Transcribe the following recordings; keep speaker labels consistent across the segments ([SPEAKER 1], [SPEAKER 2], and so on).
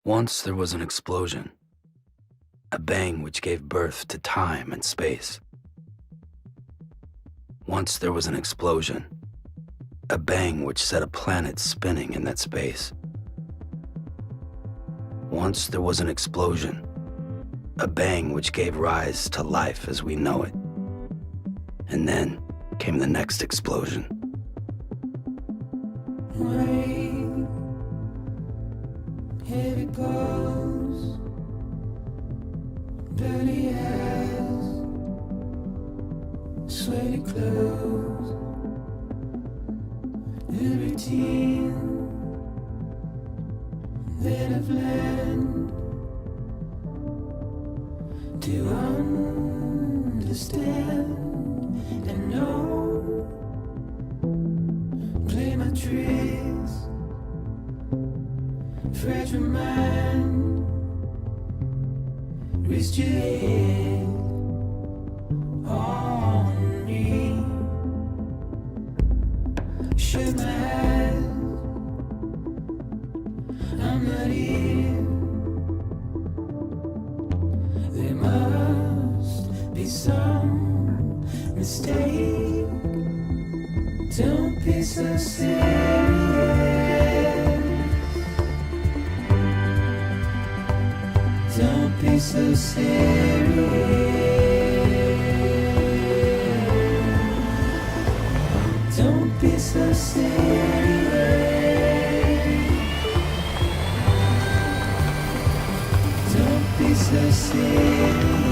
[SPEAKER 1] Once there was an explosion, a bang which gave birth to time and space. Once there was an explosion, a bang which set a planet spinning in that space. Once there was an explosion, a bang which gave rise to life as we know it. And then came the next explosion.
[SPEAKER 2] Rain, here it goes. Dirty eyes, sweaty clothes. A routine that I've learned to understand and know. Play my tricks, fragile mind. Rest your head on me. Shut my eyes, I'm not here. There must be some mistake. Don't be so serious. Don't be so serious. Don't be so serious. Don't be so serious.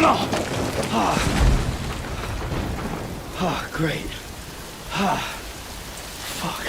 [SPEAKER 1] No. Great. Fuck.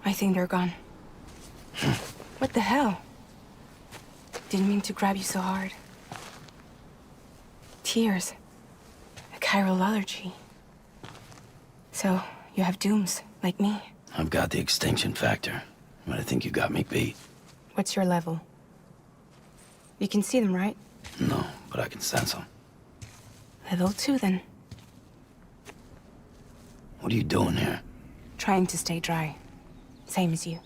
[SPEAKER 3] I think they're gone. What the hell? Didn't mean to grab you so hard. Tears. A chiral allergy. So, you have dooms, like me.
[SPEAKER 1] I've got the extinction factor, but I think you got me beat.
[SPEAKER 3] What's your level? You can see them, right?
[SPEAKER 1] No, but I can sense them.
[SPEAKER 3] Level 2, then.
[SPEAKER 1] What are you doing here?
[SPEAKER 3] Trying to stay dry. Same as you.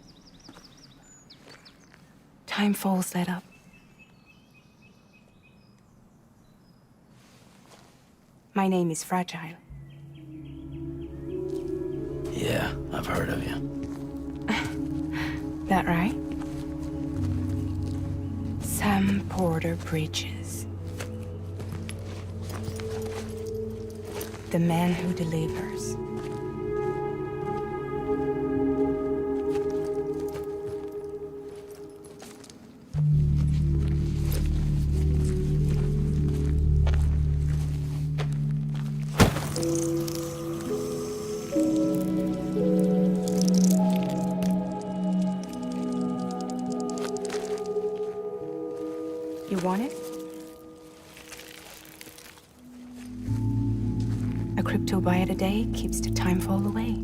[SPEAKER 3] Time falls let up. My name is Fragile.
[SPEAKER 1] Yeah, I've heard of you.
[SPEAKER 3] That right? Sam Porter Bridges. The man who delivers. You want it? A crypto buy a day keeps the time fall away.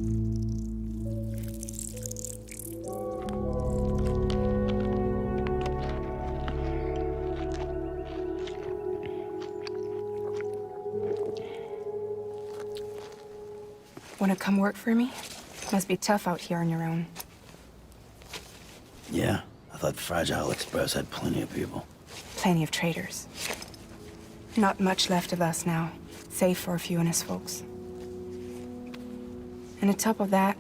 [SPEAKER 3] Wanna come work for me? Must be tough out here on your own.
[SPEAKER 1] Yeah, I thought Fragile Express had plenty of people.
[SPEAKER 3] Plenty of traitors. Not much left of us now, save for a few honest folks. And on top of that,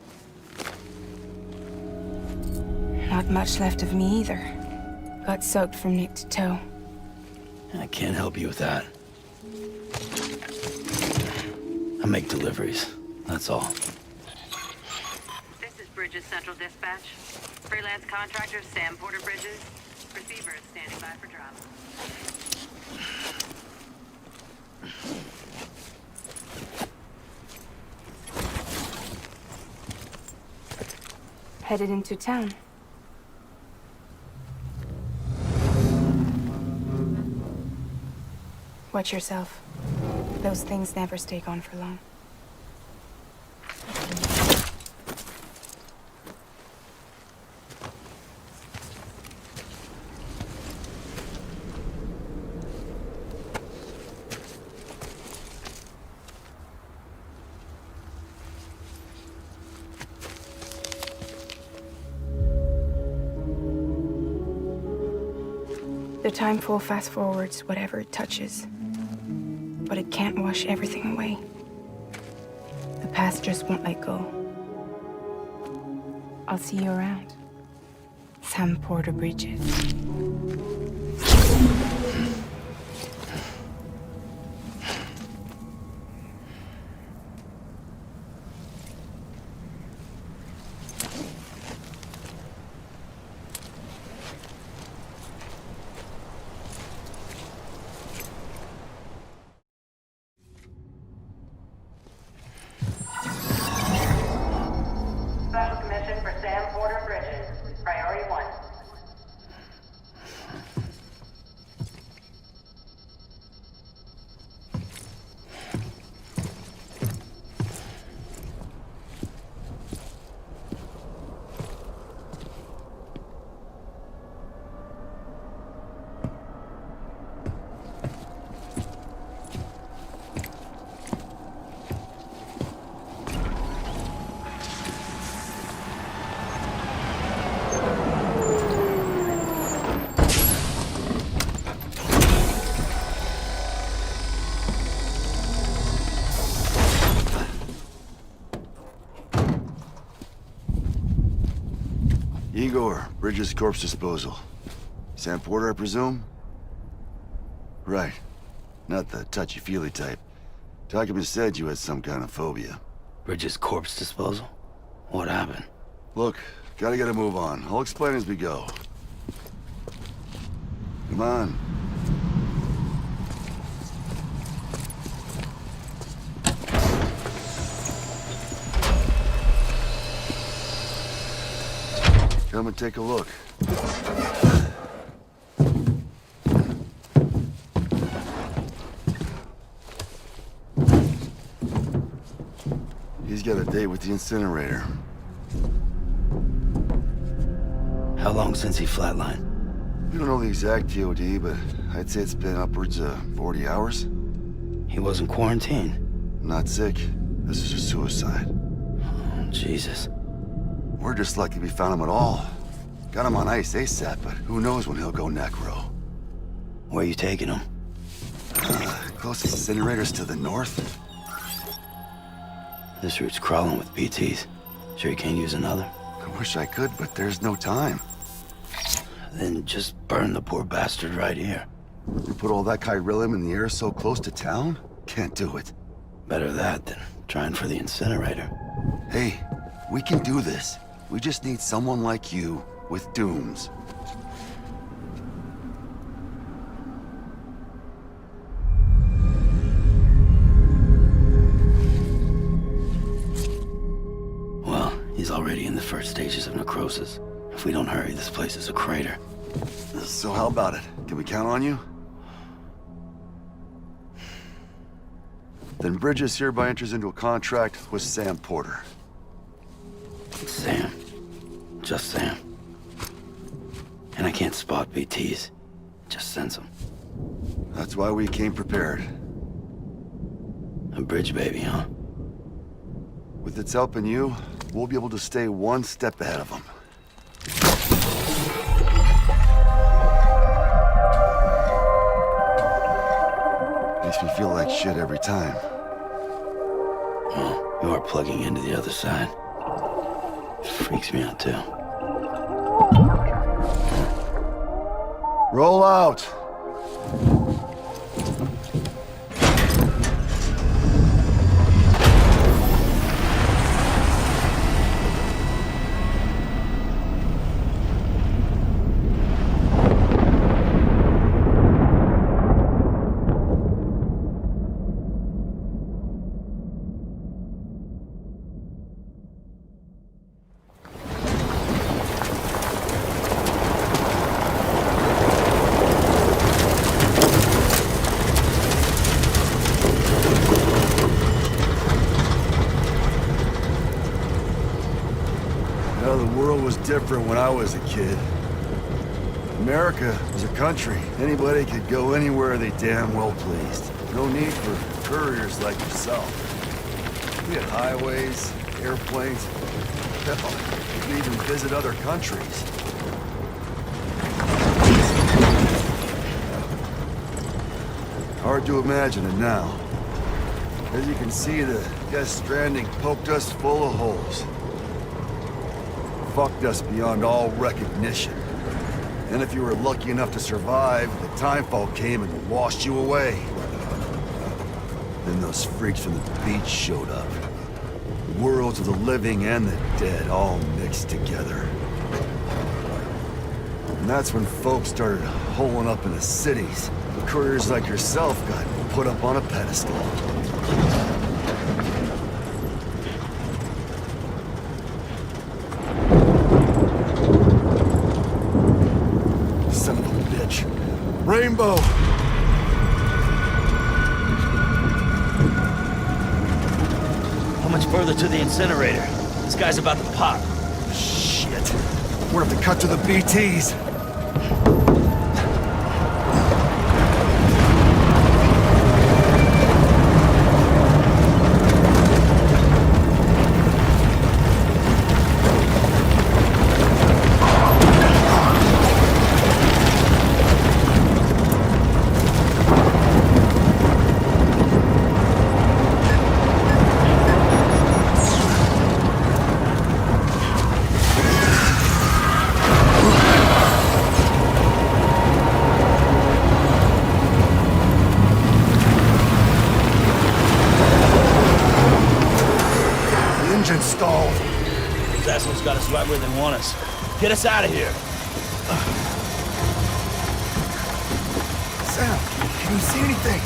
[SPEAKER 3] not much left of me either. Got soaked from neck to toe.
[SPEAKER 1] I can't help you with that. I make deliveries, that's all.
[SPEAKER 4] This is Bridges Central Dispatch. Freelance contractor Sam Porter Bridges. Receiver is standing by for drop.
[SPEAKER 3] Headed into town. Watch yourself. Those things never stay gone for long. The time fall fast forwards whatever it touches. But it can't wash everything away. The past just won't let go. I'll see you around. Sam Porter Bridges.
[SPEAKER 4] Special commission for Sam Porter Bridges. Priority 1.
[SPEAKER 5] Igor, Bridges Corpse Disposal. Sam Porter, I presume? Right. Not the touchy-feely type. Documents said you had some kind of phobia.
[SPEAKER 1] Bridges corpse disposal? What happened?
[SPEAKER 5] Look, gotta get a move on. I'll explain as we go. Come on. Come and take a look. He's got a date with the incinerator.
[SPEAKER 1] How long since he flatlined?
[SPEAKER 5] We don't know the exact TOD, but I'd say it's been upwards of 40 hours.
[SPEAKER 1] He wasn't quarantined.
[SPEAKER 5] Not sick. This is a suicide.
[SPEAKER 1] Oh, Jesus.
[SPEAKER 5] We're just lucky we found him at all. Got him on ice ASAP, but who knows when he'll go necro.
[SPEAKER 1] Where you taking him?
[SPEAKER 5] Closest incinerator's to the north.
[SPEAKER 1] This route's crawling with BTs. Sure you can't use another?
[SPEAKER 5] I wish I could, but there's no time.
[SPEAKER 1] Then just burn the poor bastard right here.
[SPEAKER 5] We put all that chiralium in the air so close to town? Can't do it.
[SPEAKER 1] Better that than trying for the incinerator.
[SPEAKER 5] Hey, we can do this. We just need someone like you with dooms.
[SPEAKER 1] Well, he's already in the first stages of necrosis. If we don't hurry, this place is a crater.
[SPEAKER 5] So how about it? Can we count on you? Then Bridges hereby enters into a contract with Sam Porter.
[SPEAKER 1] Sam. Just Sam. And I can't spot BTs. Just sense them.
[SPEAKER 5] That's why we came prepared.
[SPEAKER 1] A bridge baby, huh?
[SPEAKER 5] With its help and you, we'll be able to stay one step ahead of them. Makes me feel like shit every time.
[SPEAKER 1] Well, you are plugging into the other side. Freaks me out, too.
[SPEAKER 5] Roll out! The world was different when I was a kid. America was a country. Anybody could go anywhere they damn well pleased. No need for couriers like yourself. We had highways, airplanes. Hell, we could even visit other countries. Hard to imagine it now. As you can see, the Death Stranding poked us full of holes. Fucked us beyond all recognition. And if you were lucky enough to survive, the timefall came and washed you away. Then those freaks from the beach showed up. The worlds of the living and the dead all mixed together. And that's when folks started holing up in the cities. Couriers like yourself got put up on a pedestal. Son of a bitch. Rainbow!
[SPEAKER 6] How much further to the incinerator? This guy's about to pop.
[SPEAKER 5] Shit. We're gonna have to cut to the BTs. Engine stalled.
[SPEAKER 6] These assholes got us right where they want us. Get us out of here.
[SPEAKER 5] Sam, can you see anything?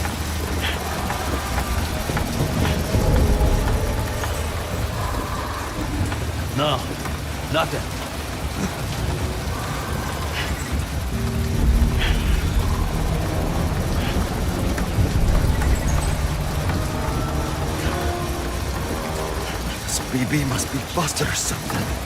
[SPEAKER 6] No, nothing.
[SPEAKER 5] BB must be busted or something.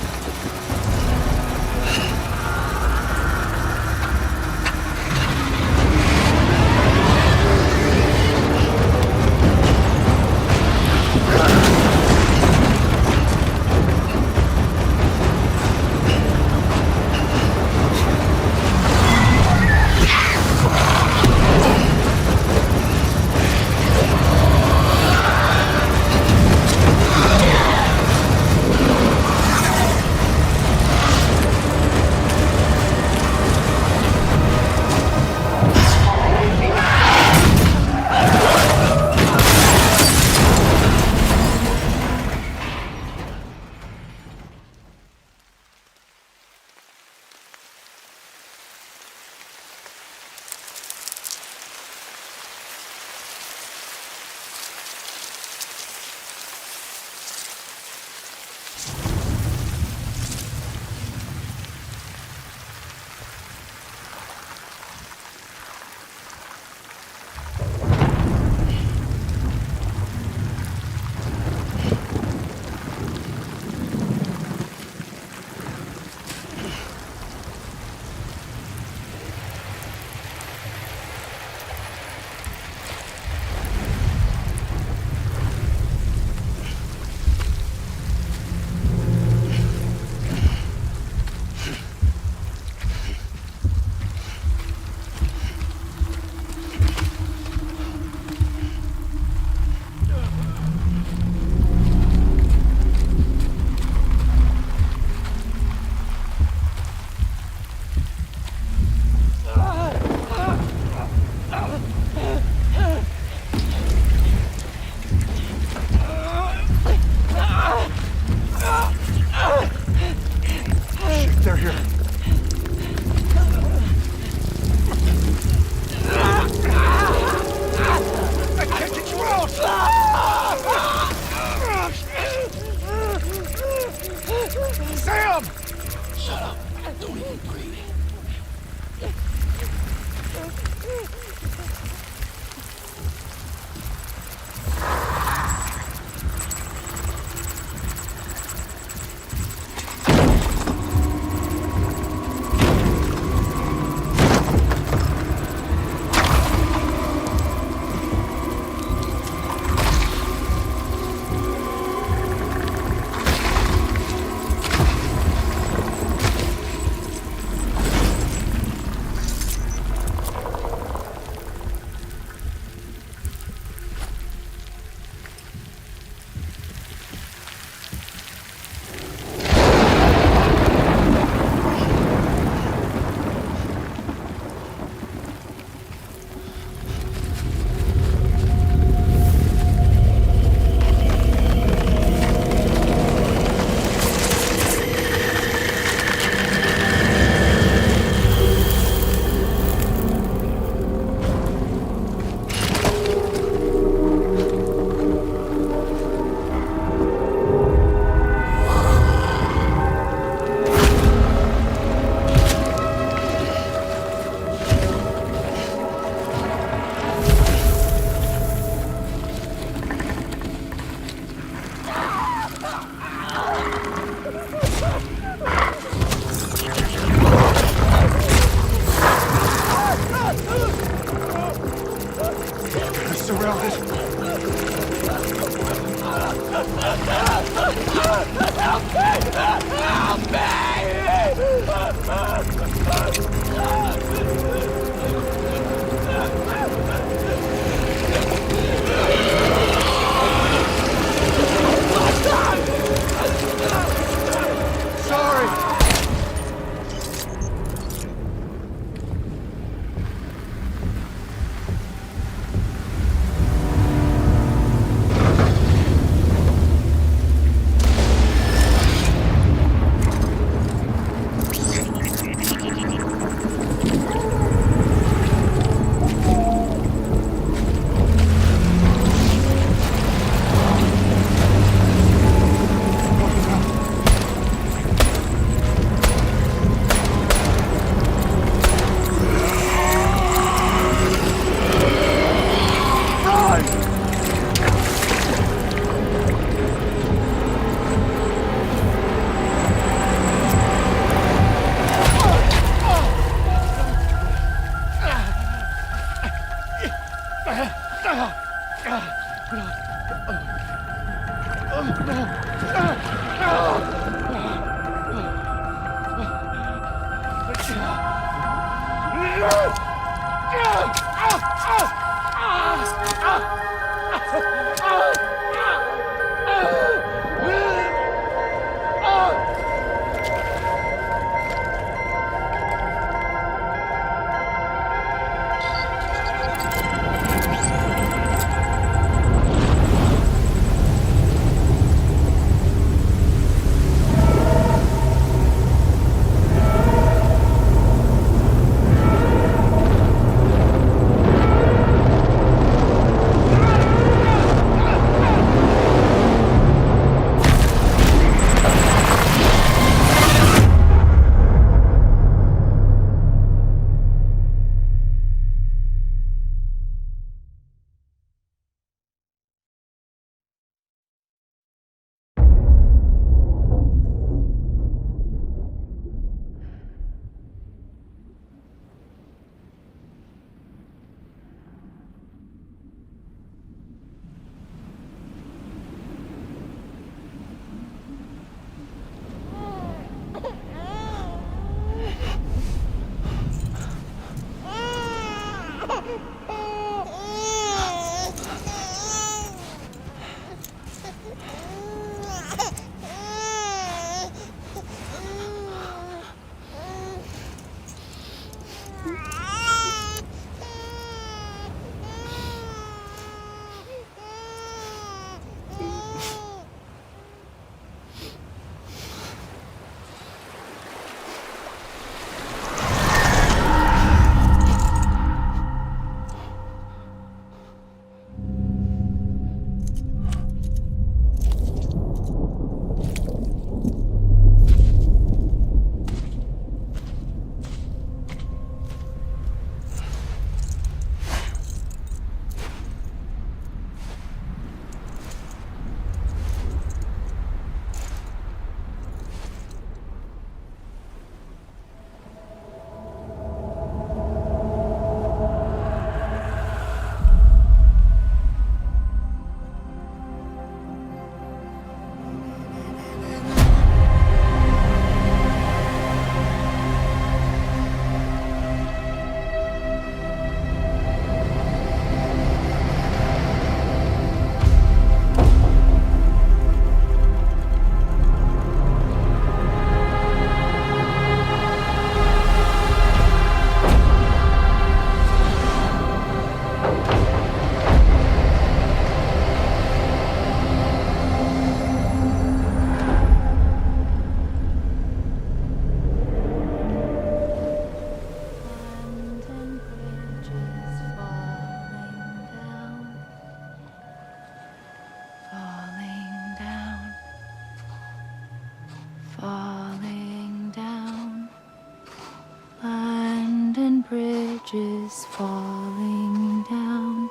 [SPEAKER 3] bridges falling down,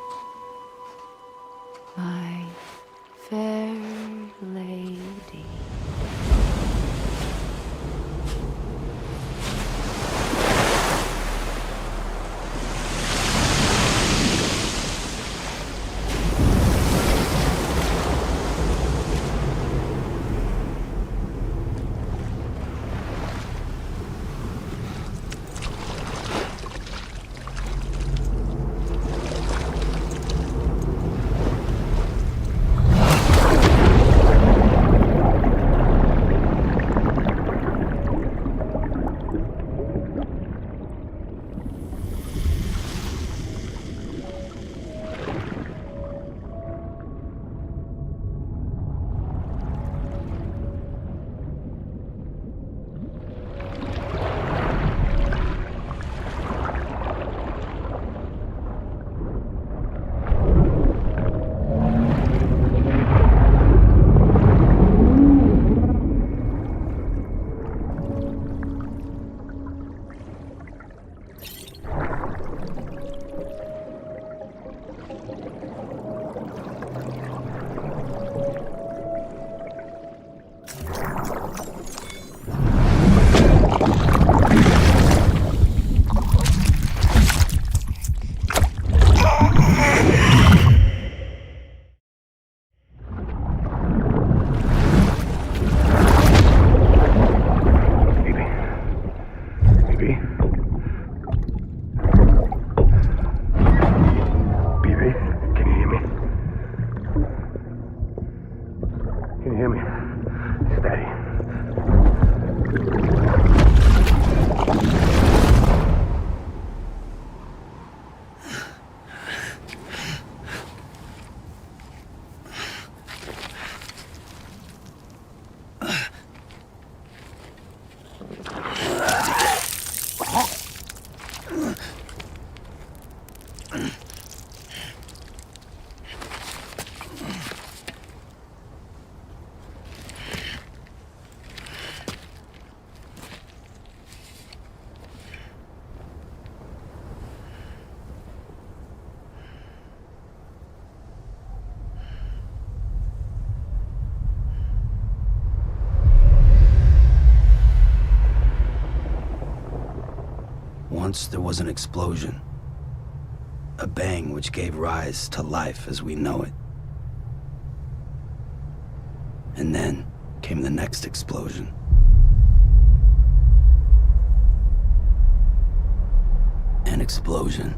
[SPEAKER 3] my fair lady.
[SPEAKER 1] Once there was an explosion. A bang which gave rise to life as we know it. And then came the next explosion. An explosion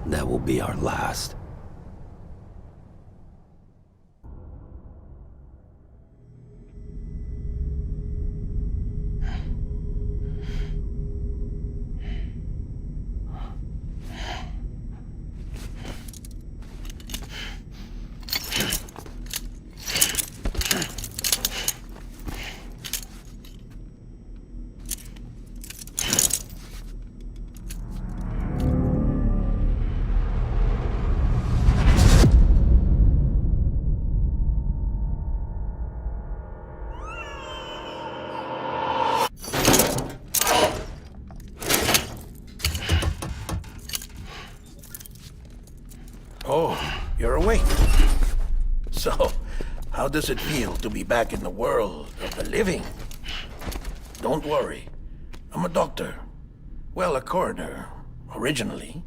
[SPEAKER 1] that will be our last.
[SPEAKER 7] Oh, you're awake. So, how does it feel to be back in the world of the living? Don't worry. I'm a doctor. Well, a coroner, originally.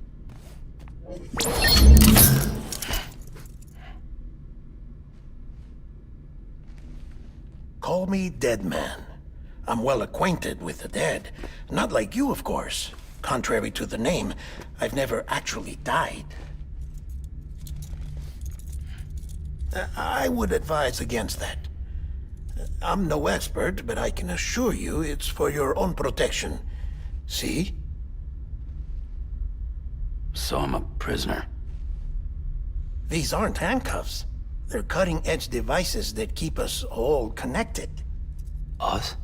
[SPEAKER 7] Call me Dead Man. I'm well acquainted with the dead. Not like you, of course. Contrary to the name, I've never actually died. I would advise against that. I'm no expert, but I can assure you it's for your own protection. See?
[SPEAKER 1] So I'm a prisoner.
[SPEAKER 7] These aren't handcuffs. They're cutting-edge devices that keep us all connected.
[SPEAKER 1] Us?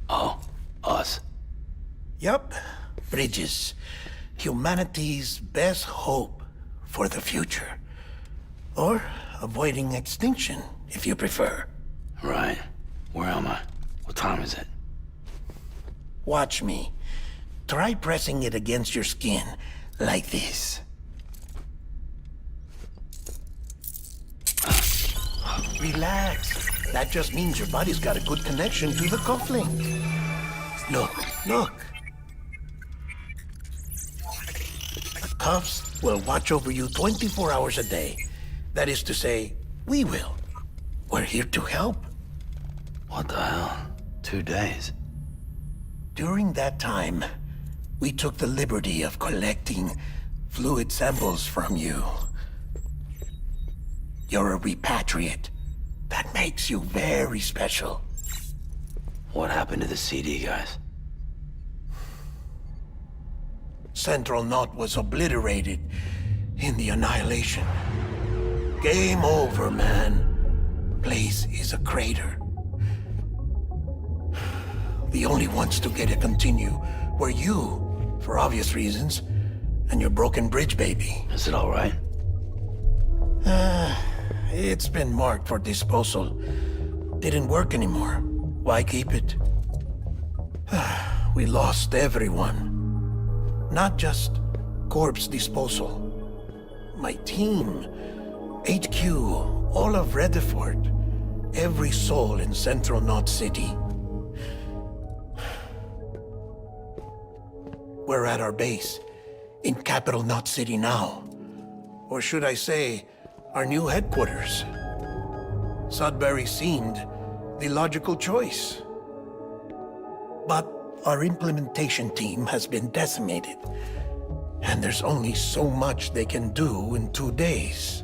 [SPEAKER 1] Oh, us.
[SPEAKER 7] Yup. Bridges. Humanity's best hope for the future. Or avoiding extinction, if you prefer.
[SPEAKER 1] Right. Where am I? What time is it?
[SPEAKER 7] Watch me. Try pressing it against your skin, like this. Relax. That just means your body's got a good connection to the cufflink. Look. The cuffs will watch over you 24 hours a day. That is to say, we will. We're here to help.
[SPEAKER 1] What the hell? 2 days?
[SPEAKER 7] During that time, we took the liberty of collecting fluid samples from you. You're a repatriate. That makes you very special.
[SPEAKER 1] What happened to the CD guys?
[SPEAKER 7] Central Knot was obliterated in the Annihilation. Game over, man. Place is a crater. The only ones to get to continue were you, for obvious reasons, and your broken bridge baby.
[SPEAKER 1] Is it all right?
[SPEAKER 7] It's been marked for disposal. Didn't work anymore. Why keep it? We lost everyone. Not just corpse disposal. My team, HQ, all of Redford, every soul in Central Knot City. We're at our base, in Capital Knot City now. Or should I say, our new headquarters. Sudbury seemed the logical choice. But our implementation team has been decimated, and there's only so much they can do in 2 days.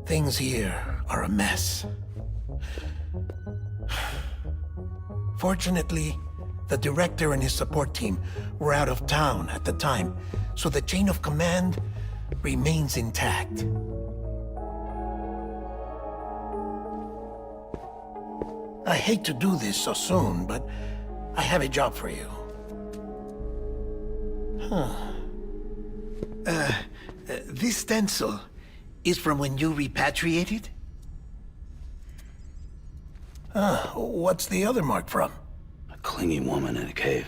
[SPEAKER 7] Things here are a mess. Fortunately, the director and his support team were out of town at the time, so the chain of command remains intact. I hate to do this so soon, but I have a job for you. This stencil is from when you repatriated? What's the other mark from?
[SPEAKER 1] A clingy woman in a cave.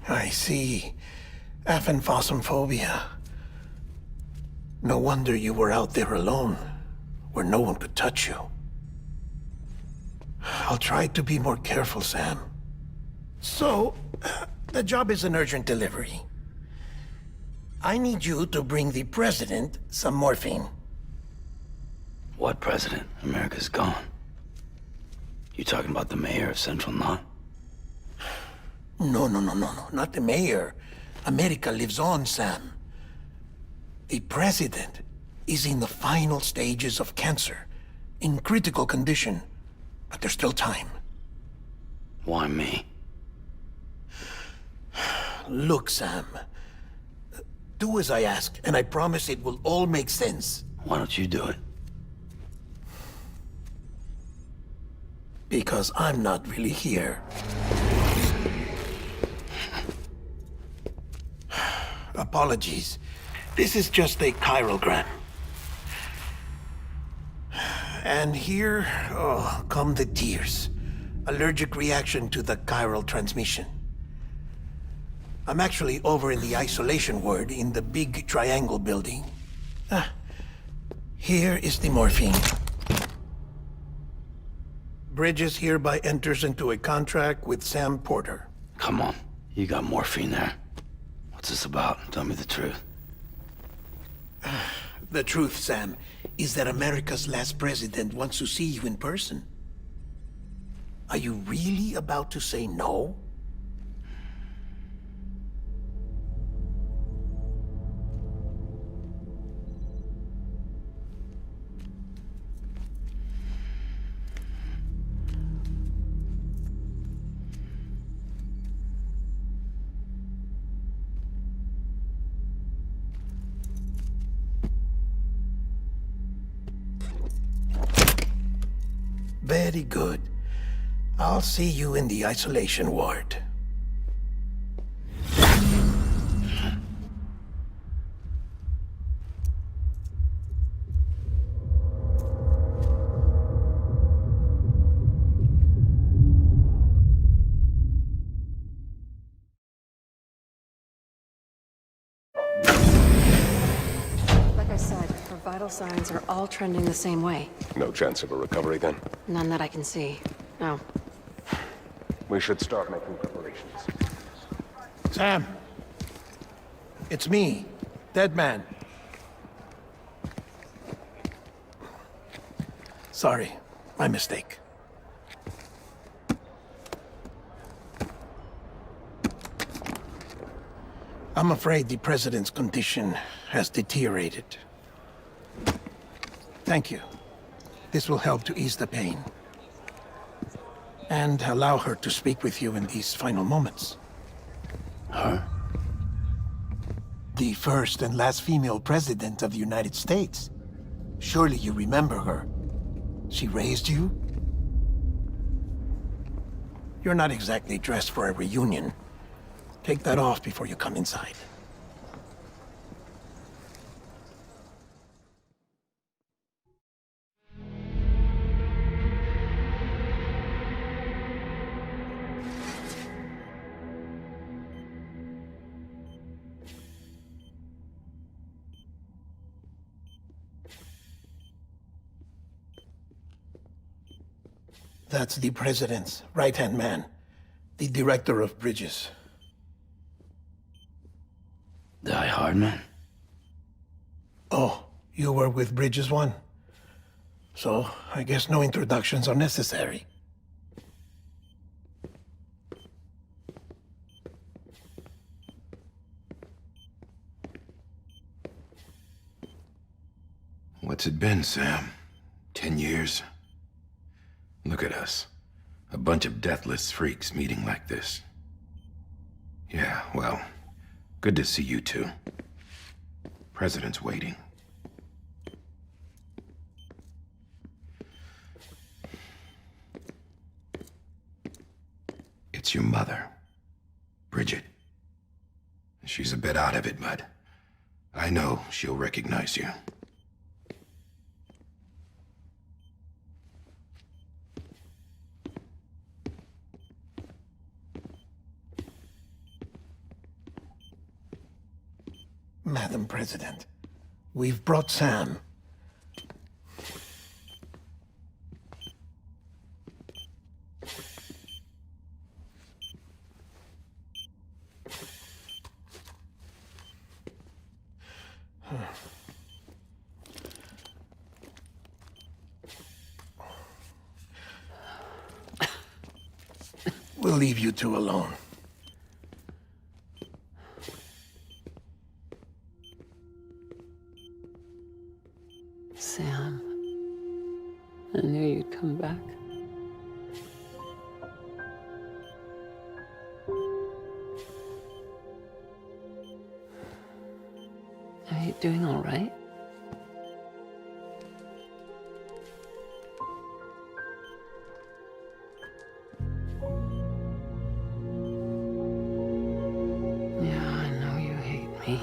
[SPEAKER 7] I see. Aphanphosmphobia. No wonder you were out there alone, where no one could touch you. I'll try to be more careful, Sam. So, the job is an urgent delivery. I need you to bring the president some morphine.
[SPEAKER 1] What president? America's gone. You talking about the mayor of Central Knot?
[SPEAKER 7] No, not the mayor. America lives on, Sam. The president is in the final stages of cancer, in critical condition, but there's still time.
[SPEAKER 1] Why me?
[SPEAKER 7] Look, Sam. Do as I ask, and I promise it will all make sense.
[SPEAKER 1] Why don't you do it?
[SPEAKER 7] Because I'm not really here. Apologies. This is just a chirogram. And here, come the tears. Allergic reaction to the chiral transmission. I'm actually over in the isolation ward in the big triangle building. Here is the morphine. Bridges hereby enters into a contract with Sam Porter.
[SPEAKER 1] Come on. You got morphine there. What's this about? Tell me the truth.
[SPEAKER 7] The truth, Sam, is that America's last president wants to see you in person. Are you really about to say no? Very good. I'll see you in the isolation ward.
[SPEAKER 8] Like I said, her vital signs are all trending the same way.
[SPEAKER 9] No chance of a recovery then?
[SPEAKER 8] None that I can see. No.
[SPEAKER 9] We should start making preparations.
[SPEAKER 7] Sam! It's me, Dead Man. Sorry, my mistake. I'm afraid the president's condition has deteriorated. Thank you. This will help to ease the pain. And allow her to speak with you in these final moments.
[SPEAKER 1] Her?
[SPEAKER 7] The first and last female president of the United States. Surely you remember her. She raised you? You're not exactly dressed for a reunion. Take that off before you come inside. That's the president's right-hand man, the director of bridges.
[SPEAKER 1] Die Hard Man?
[SPEAKER 7] Oh, you were with Bridges 1? So, I guess no introductions are necessary.
[SPEAKER 10] What's it been, Sam? 10 years? Look at us. A bunch of deathless freaks meeting like this. Yeah, well, good to see you two. President's waiting. It's your mother, Bridget. She's a bit out of it, but I know she'll recognize you.
[SPEAKER 7] Madam President, we've brought Sam. We'll leave you two alone.
[SPEAKER 8] Sam, I knew you'd come back. Are you doing all right? Yeah, I know you hate me.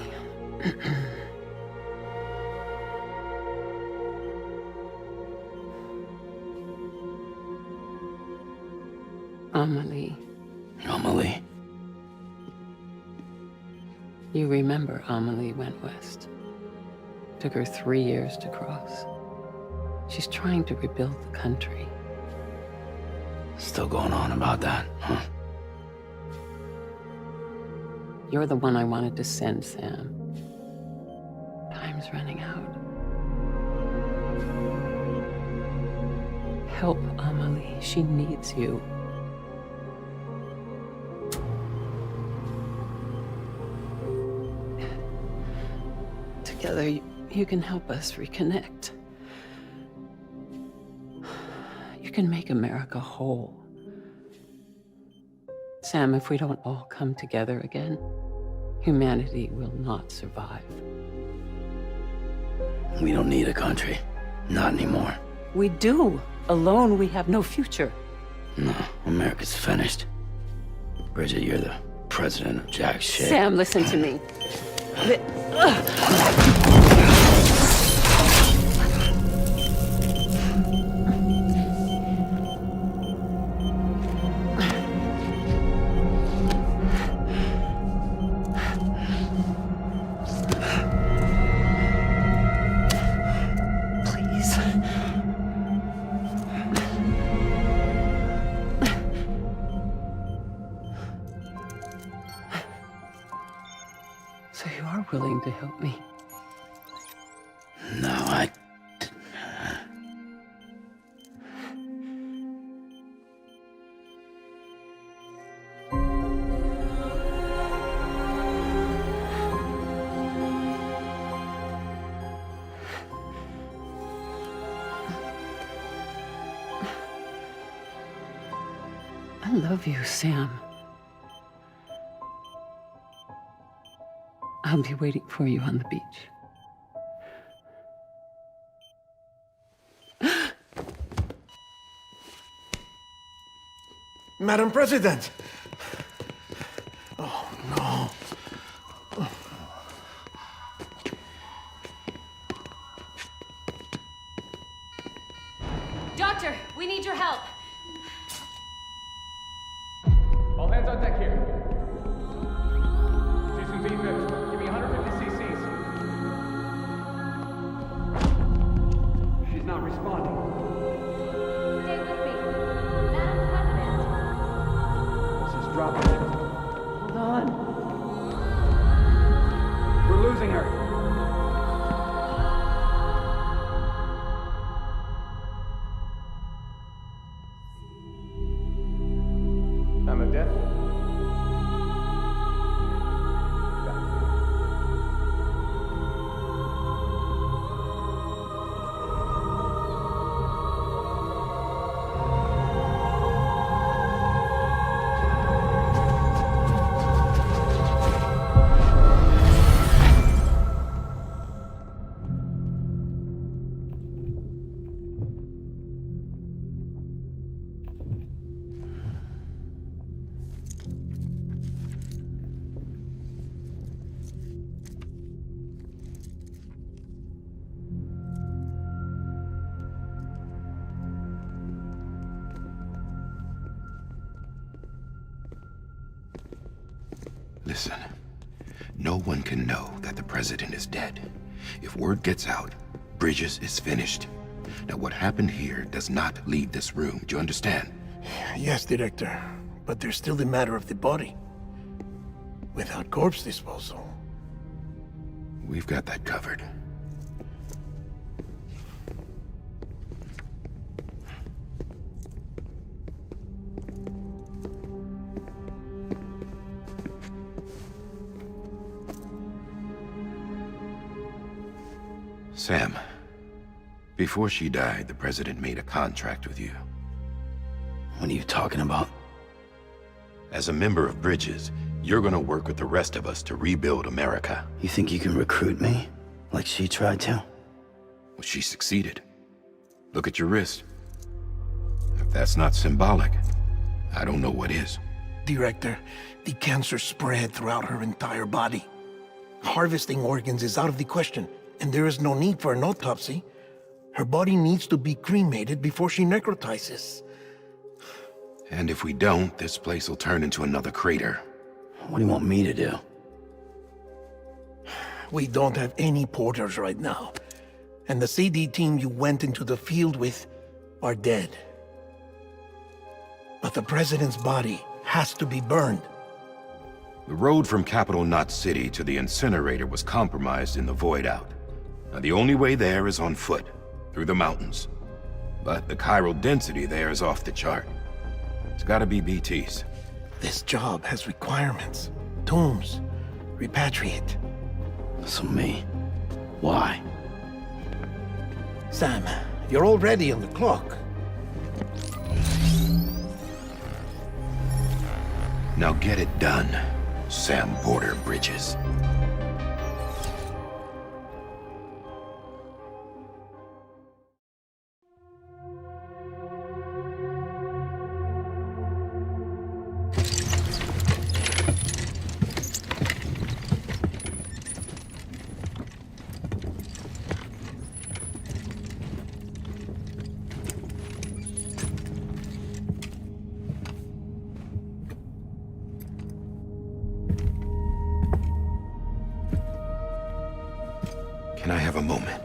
[SPEAKER 8] Amelie.
[SPEAKER 1] Amelie?
[SPEAKER 8] You remember Amelie went west. Took her 3 years to cross. She's trying to rebuild the country.
[SPEAKER 1] Still going on about that, huh?
[SPEAKER 8] You're the one I wanted to send, Sam. Time's running out. Help Amelie. She needs you. Together, you can help us reconnect. You can make America whole. Sam, if we don't all come together again, humanity will not survive.
[SPEAKER 1] We don't need a country. Not anymore.
[SPEAKER 8] We do. Alone, we have no future.
[SPEAKER 1] No, America's finished. Bridget, you're the president of jack shit.
[SPEAKER 8] Sam, listen to me. Please. So you are willing to help me?
[SPEAKER 1] No, I...
[SPEAKER 8] I love you, Sam. I'll be waiting for you on the beach.
[SPEAKER 7] Madam President! Oh, no.
[SPEAKER 11] Doctor, we need your help.
[SPEAKER 12] All hands on deck here. Season B fixed. Give me 150 cc's. She's not responding.
[SPEAKER 11] Stay with me. Madam President.
[SPEAKER 12] This is dropping.
[SPEAKER 8] Hold on.
[SPEAKER 12] We're losing her. Time of death?
[SPEAKER 10] Listen, no one can know that the president is dead. If word gets out, Bridges is finished. Now, what happened here does not leave this room. Do you understand?
[SPEAKER 7] Yes, Director. But there's still the matter of the body. Without corpse disposal.
[SPEAKER 10] We've got that covered. Sam, before she died, the president made a contract with you.
[SPEAKER 1] What are you talking about?
[SPEAKER 10] As a member of Bridges, you're gonna work with the rest of us to rebuild America.
[SPEAKER 1] You think you can recruit me? Like she tried to?
[SPEAKER 10] Well, she succeeded. Look at your wrist. If that's not symbolic, I don't know what is.
[SPEAKER 7] Director, the cancer spread throughout her entire body. Harvesting organs is out of the question, and there is no need for an autopsy. Her body needs to be cremated before she necrotizes.
[SPEAKER 10] And if we don't, this place will turn into another crater.
[SPEAKER 1] What do you want me to do?
[SPEAKER 7] We don't have any porters right now, and the CD team you went into the field with are dead. But the president's body has to be burned.
[SPEAKER 10] The road from Capital Knot City to the incinerator was compromised in the void out. Now, the only way there is on foot, through the mountains. But the chiral density there is off the chart. It's gotta be BT's.
[SPEAKER 7] This job has requirements. Tombs. Repatriate.
[SPEAKER 1] So me? Why?
[SPEAKER 7] Sam, you're already on the clock.
[SPEAKER 10] Now get it done, Sam Porter Bridges. Can I have a moment?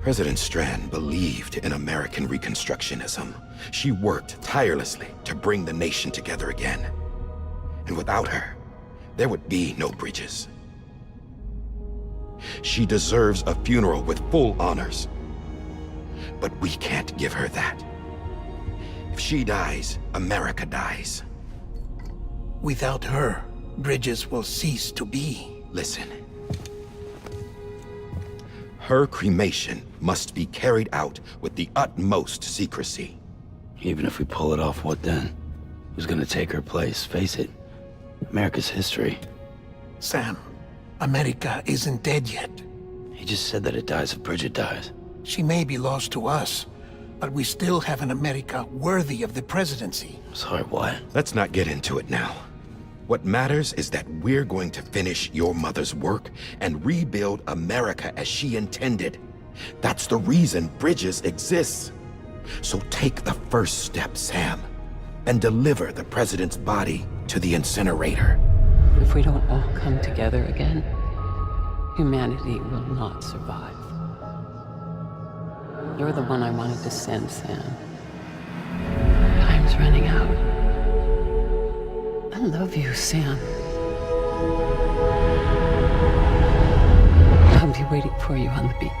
[SPEAKER 10] President Strand believed in American Reconstructionism. She worked tirelessly to bring the nation together again. And without her, there would be no Bridges. She deserves a funeral with full honors. But we can't give her that. If she dies, America dies.
[SPEAKER 7] Without her, Bridges will cease to be.
[SPEAKER 10] Listen. Her cremation must be carried out with the utmost secrecy.
[SPEAKER 1] Even if we pull it off, what then? Who's gonna take her place? Face it, America's history.
[SPEAKER 7] Sam, America isn't dead yet.
[SPEAKER 1] He just said that it dies if Bridget dies.
[SPEAKER 7] She may be lost to us, but we still have an America worthy of the presidency.
[SPEAKER 1] Sorry, what?
[SPEAKER 10] Let's not get into it now. What matters is that we're going to finish your mother's work and rebuild America as she intended. That's the reason Bridges exists. So take the first step, Sam, and deliver the president's body to the incinerator.
[SPEAKER 8] If we don't all come together again, humanity will not survive. You're the one I wanted to send, Sam. Time's running out. I love you, Sam. I'll be waiting for you on the beach.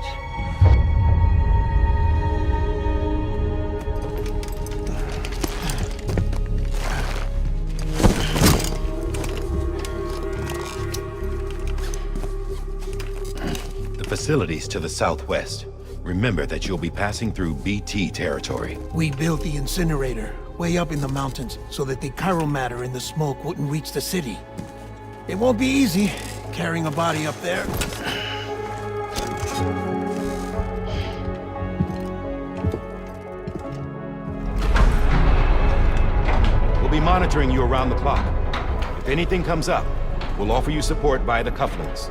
[SPEAKER 10] The facilities to the southwest. Remember that you'll be passing through BT territory.
[SPEAKER 7] We built the incinerator way up in the mountains so that the chiral matter in the smoke wouldn't reach the city. It won't be easy carrying a body up there.
[SPEAKER 10] We'll be monitoring you around the clock. If anything comes up, we'll offer you support via the cufflinks.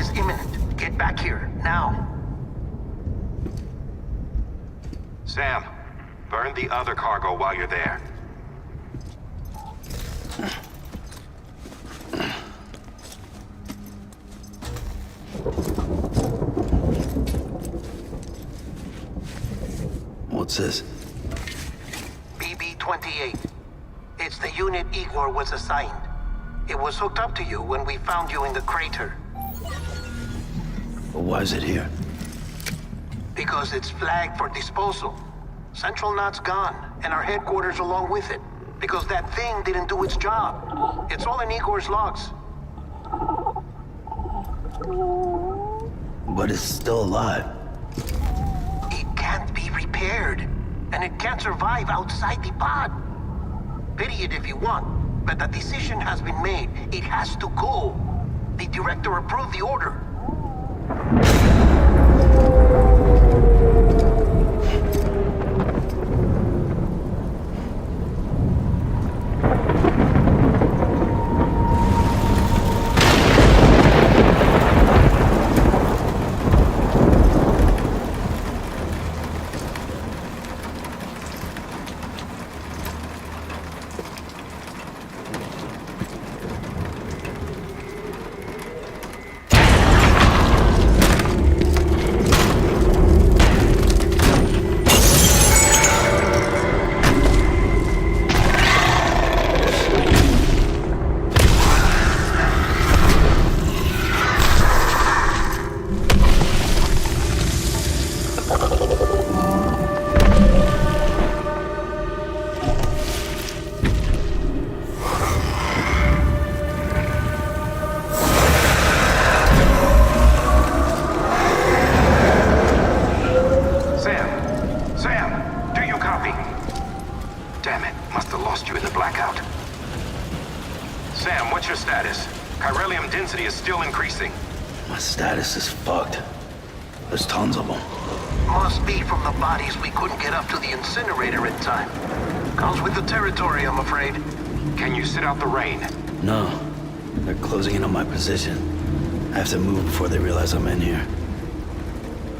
[SPEAKER 7] is imminent. Get back here, now.
[SPEAKER 9] Sam, burn the other cargo while you're there.
[SPEAKER 1] What's this?
[SPEAKER 7] BB-28. It's the unit Igor was assigned. It was hooked up to you when we found you in the crater.
[SPEAKER 1] But why is it here?
[SPEAKER 7] Because it's flagged for disposal. Central Knot's gone, and our headquarters along with it. Because that thing didn't do its job. It's all in Igor's logs.
[SPEAKER 1] But it's still alive.
[SPEAKER 7] It can't be repaired, and it can't survive outside the pod. Pity it if you want, but the decision has been made. It has to go. The director approved the order.
[SPEAKER 1] My status is fucked. There's tons of them.
[SPEAKER 7] Must be from the bodies we couldn't get up to the incinerator in time. Comes with the territory, I'm afraid.
[SPEAKER 9] Can you sit out the rain?
[SPEAKER 1] No. They're closing in on my position. I have to move before they realize I'm in here.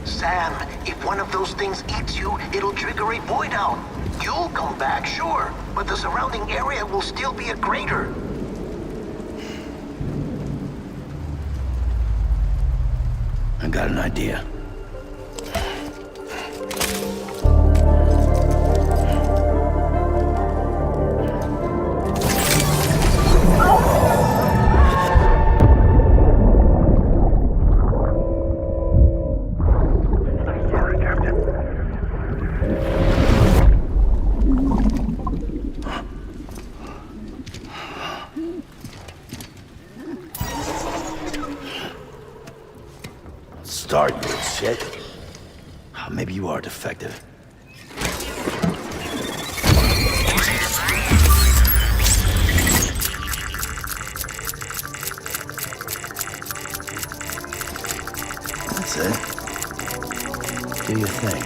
[SPEAKER 7] Sam, if one of those things eats you, it'll trigger a void out. You'll come back, sure, but the surrounding area will still be a crater.
[SPEAKER 1] I got an idea.
[SPEAKER 9] Sorry, Captain.
[SPEAKER 1] Start, you shit. Maybe you are defective. That's it. Do your thing.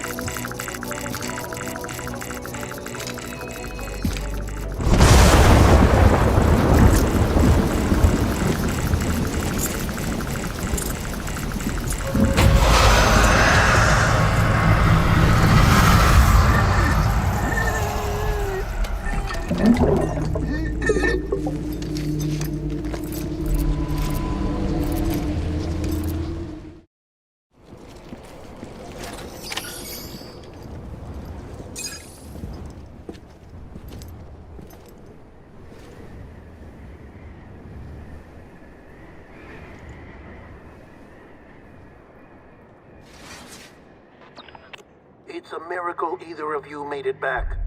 [SPEAKER 7] It's a miracle either of you made it back.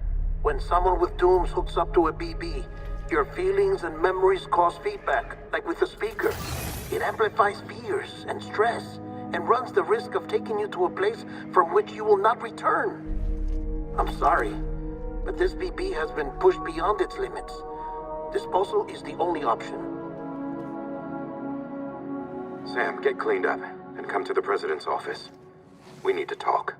[SPEAKER 7] When someone with dooms hooks up to a BB, your feelings and memories cause feedback, like with the speaker. It amplifies fears and stress, and runs the risk of taking you to a place from which you will not return. I'm sorry, but this BB has been pushed beyond its limits. Disposal is the only option.
[SPEAKER 9] Sam, get cleaned up and come to the President's office. We need to talk.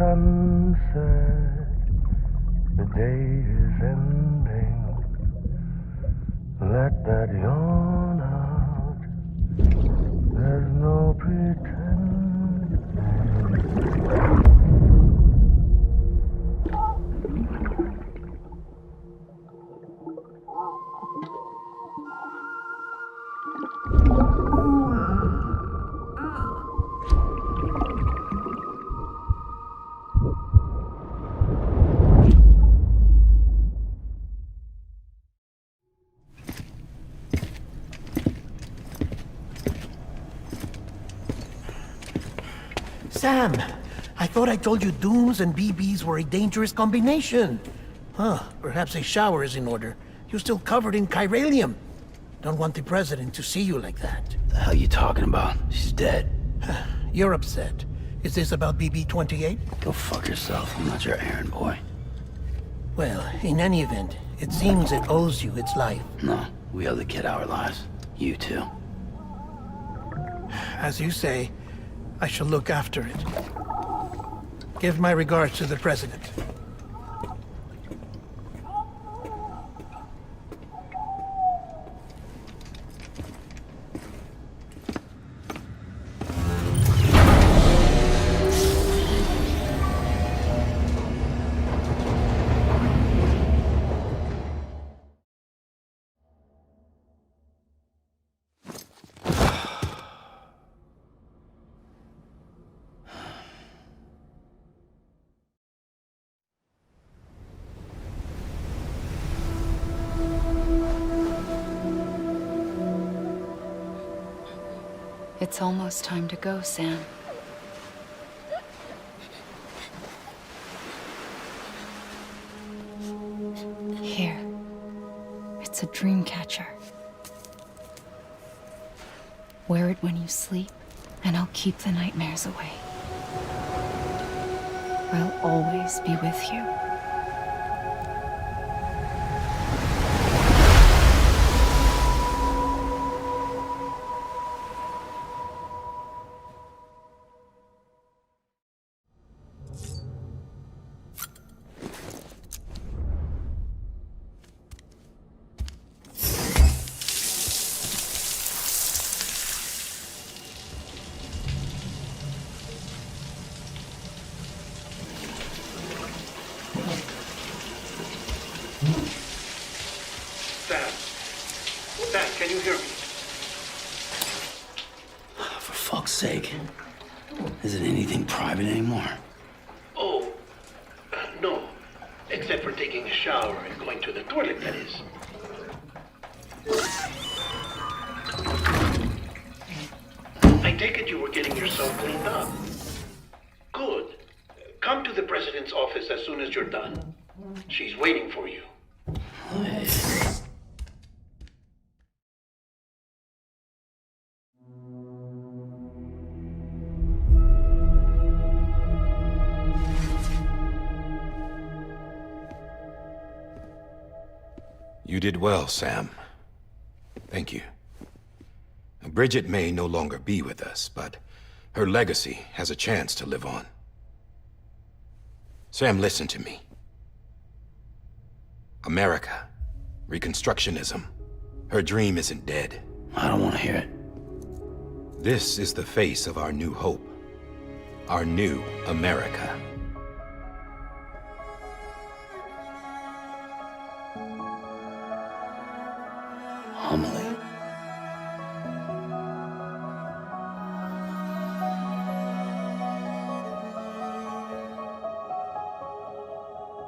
[SPEAKER 2] sunset, the day is ending. Let that yawn out. There's no pretending.
[SPEAKER 7] Sam, I thought I told you dooms and BBs were a dangerous combination. Huh, perhaps a shower is in order. You're still covered in chiralium. Don't want the president to see you like that.
[SPEAKER 1] The hell you talking about? She's dead.
[SPEAKER 7] You're upset. Is this about BB-28?
[SPEAKER 1] Go fuck yourself. I'm not your errand boy.
[SPEAKER 7] Well, in any event, it seems it owes you its life.
[SPEAKER 1] No, we owe the kid our lives. You too.
[SPEAKER 7] As you say, I shall look after it. Give my regards to the president.
[SPEAKER 13] It's almost time to go, Sam. Here. It's a dream catcher. Wear it when you sleep, and I'll keep the nightmares away. I'll always be with you.
[SPEAKER 7] Sam, can you hear me?
[SPEAKER 1] For fuck's sake. Isn't anything private anymore?
[SPEAKER 7] Oh, no. Except for taking a shower and going to the toilet, that is. I take it you were getting yourself cleaned up. Good. Come to the president's office as soon as you're done. She's waiting for you.
[SPEAKER 10] You did well, Sam. Thank you. Bridget may no longer be with us, but her legacy has a chance to live on. Sam, listen to me. America, Reconstructionism, her dream isn't dead.
[SPEAKER 1] I don't want to hear it.
[SPEAKER 10] This is the face of our new hope. Our new America.
[SPEAKER 1] Homily.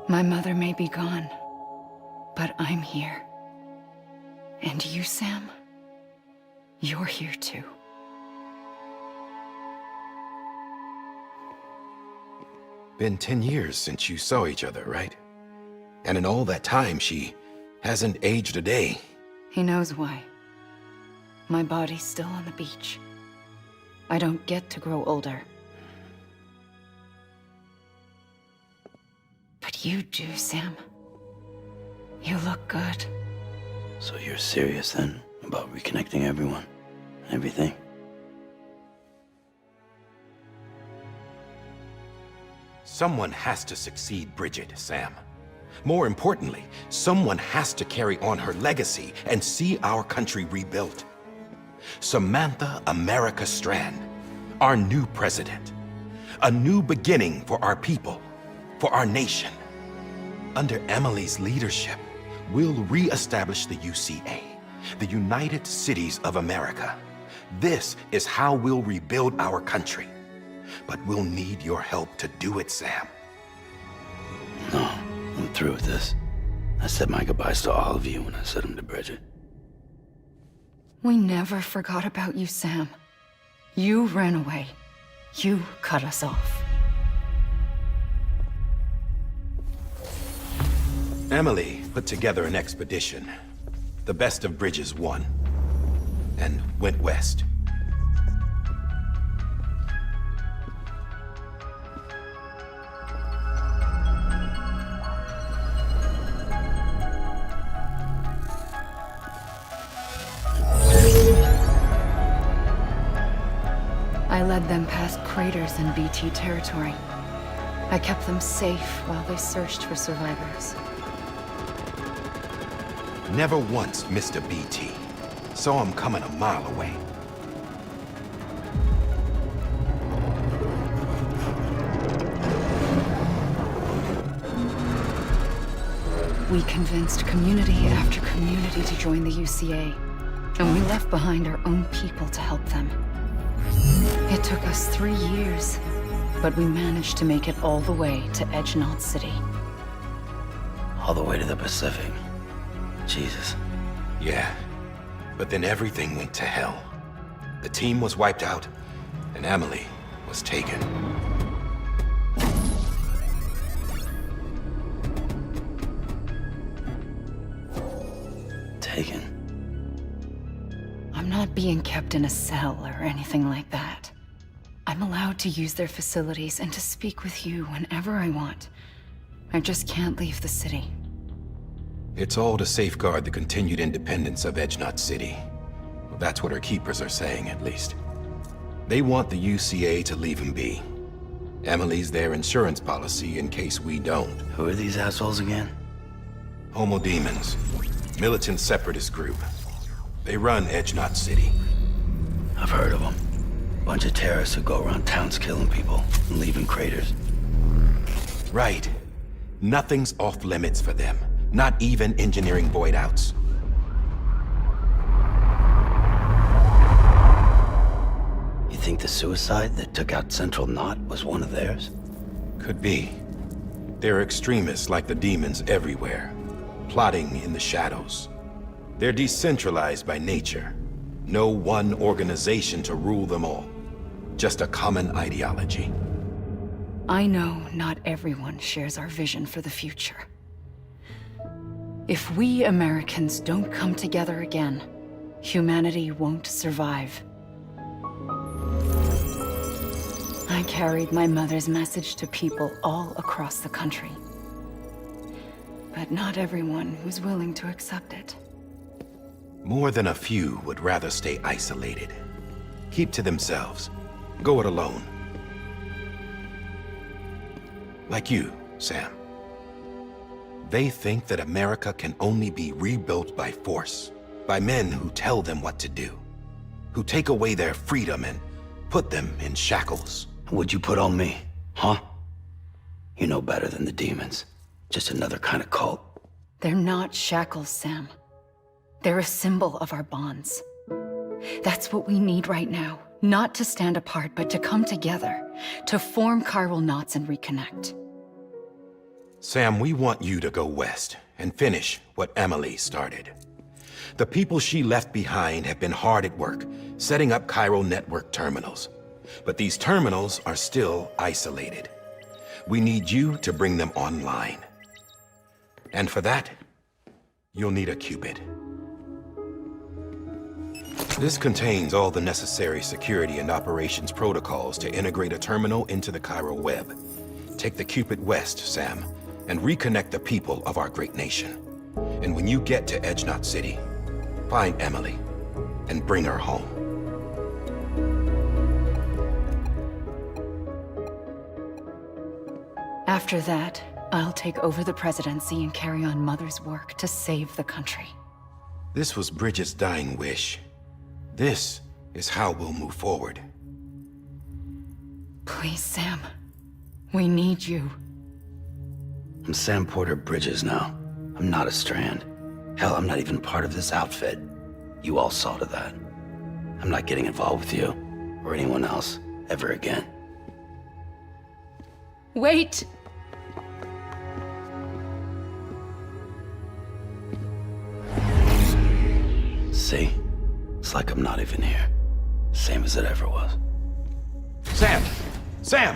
[SPEAKER 13] My mother may be gone, but I'm here. And you, Sam, you're here too.
[SPEAKER 10] Been 10 years since you saw each other, right? And in all that time, she hasn't aged a day.
[SPEAKER 13] He knows why. My body's still on the beach. I don't get to grow older. But you do, Sam. You look good.
[SPEAKER 1] So you're serious then about reconnecting everyone?
[SPEAKER 10] Someone has to succeed Bridget, Sam. More importantly, someone has to carry on her legacy and see our country rebuilt. Samantha America Strand, our new president. A new beginning for our people, for our nation. Under Emily's leadership, we'll re-establish the UCA, the United Cities of America. This is how we'll rebuild our country. But we'll need your help to do it, Sam.
[SPEAKER 1] No, I'm through with this. I said my goodbyes to all of you when I said them to Bridget.
[SPEAKER 13] We never forgot about you, Sam. You ran away. You cut us off.
[SPEAKER 10] Emily put together an expedition. The best of Bridges won. And went west.
[SPEAKER 13] I led them past craters in BT territory. I kept them safe while they searched for survivors.
[SPEAKER 10] Never once missed a BT. Saw him coming a mile away.
[SPEAKER 13] We convinced community after community to join the UCA, and we left behind our own people to help them. It took us 3 years, but we managed to make it all the way to Edge Knot City.
[SPEAKER 1] All the way to the Pacific. Jesus.
[SPEAKER 10] Yeah, but then everything went to hell. The team was wiped out, and Emily was taken.
[SPEAKER 1] Taken?
[SPEAKER 13] I'm not being kept in a cell or anything like that. I'm allowed to use their facilities and to speak with you whenever I want. I just can't leave the city.
[SPEAKER 10] It's all to safeguard the continued independence of Edge Knot City. Well, that's what our keepers are saying, at least. They want the UCA to leave him be. Emily's their insurance policy in case we don't.
[SPEAKER 1] Who are these assholes again?
[SPEAKER 10] Homo Demons. Militant separatist group. They run Edge Knot City.
[SPEAKER 1] I've heard of them. Bunch of terrorists who go around towns killing people and leaving craters.
[SPEAKER 10] Right. Nothing's off limits for them. Not even engineering void outs.
[SPEAKER 1] You think the suicide that took out Central Knot was one of theirs?
[SPEAKER 10] Could be. There are extremists like the demons everywhere, plotting in the shadows. They're decentralized by nature. No one organization to rule them all. Just a common ideology.
[SPEAKER 13] I know not everyone shares our vision for the future. If we Americans don't come together again, humanity won't survive. I carried my mother's message to people all across the country. But not everyone was willing to accept it.
[SPEAKER 10] More than a few would rather stay isolated. Keep to themselves. Go it alone. Like you, Sam. They think that America can only be rebuilt by force, by men who tell them what to do, who take away their freedom and put them in shackles.
[SPEAKER 1] What'd you put on me, huh? You know better than the demons. Just another kind of cult.
[SPEAKER 13] They're not shackles, Sam. They're a symbol of our bonds. That's what we need right now. Not to stand apart, but to come together, to form chiral knots and reconnect.
[SPEAKER 10] Sam, we want you to go west and finish what Emily started. The people she left behind have been hard at work, setting up chiral network terminals. But these terminals are still isolated. We need you to bring them online. And for that, you'll need a Cupid. This contains all the necessary security and operations protocols to integrate a terminal into the chiral web. Take the Cupid west, Sam, and reconnect the people of our great nation. And when you get to Edge Knot City, find Emily and bring her home.
[SPEAKER 13] After that, I'll take over the presidency and carry on Mother's work to save the country.
[SPEAKER 10] This was Bridget's dying wish. This is how we'll move forward.
[SPEAKER 13] Please, Sam. We need you.
[SPEAKER 1] I'm Sam Porter Bridges now. I'm not a Strand. Hell, I'm not even part of this outfit. You all saw to that. I'm not getting involved with you, or anyone else, ever again.
[SPEAKER 13] Wait!
[SPEAKER 1] See? It's like I'm not even here. Same as it ever was.
[SPEAKER 10] Sam! Sam!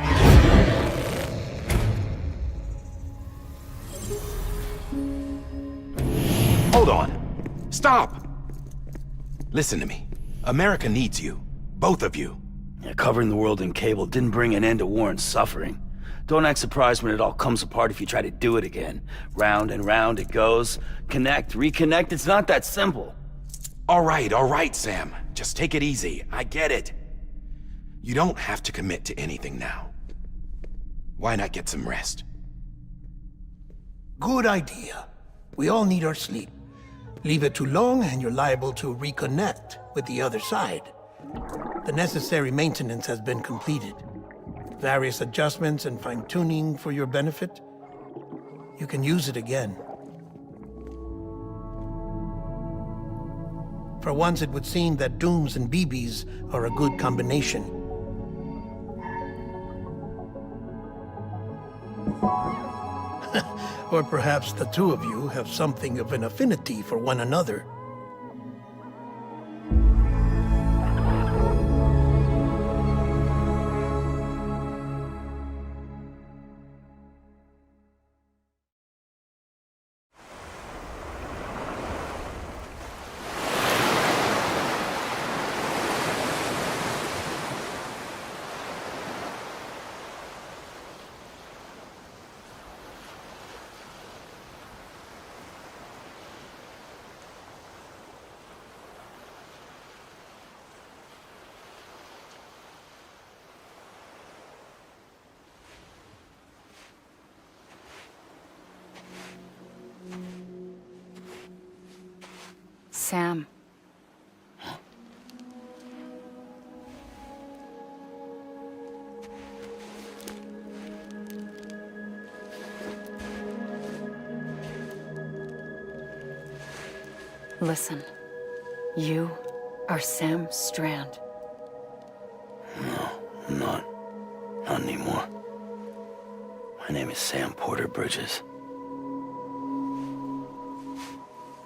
[SPEAKER 10] Hold on. Stop! Listen to me. America needs you. Both of you.
[SPEAKER 1] Yeah, covering the world in cable didn't bring an end to war and suffering. Don't act surprised when it all comes apart if you try to do it again. Round and round it goes. Connect, reconnect, it's not that simple.
[SPEAKER 10] All right, Sam. Just take it easy. I get it. You don't have to commit to anything now. Why not get some rest?
[SPEAKER 7] Good idea. We all need our sleep. Leave it too long and you're liable to reconnect with the other side. The necessary maintenance has been completed. Various adjustments and fine-tuning for your benefit. You can use it again. For once, it would seem that Dooms and BBs are a good combination. Or perhaps the two of you have something of an affinity for one another.
[SPEAKER 13] Sam. Listen. You are Sam Strand.
[SPEAKER 1] No, I'm not. Not anymore. My name is Sam Porter Bridges.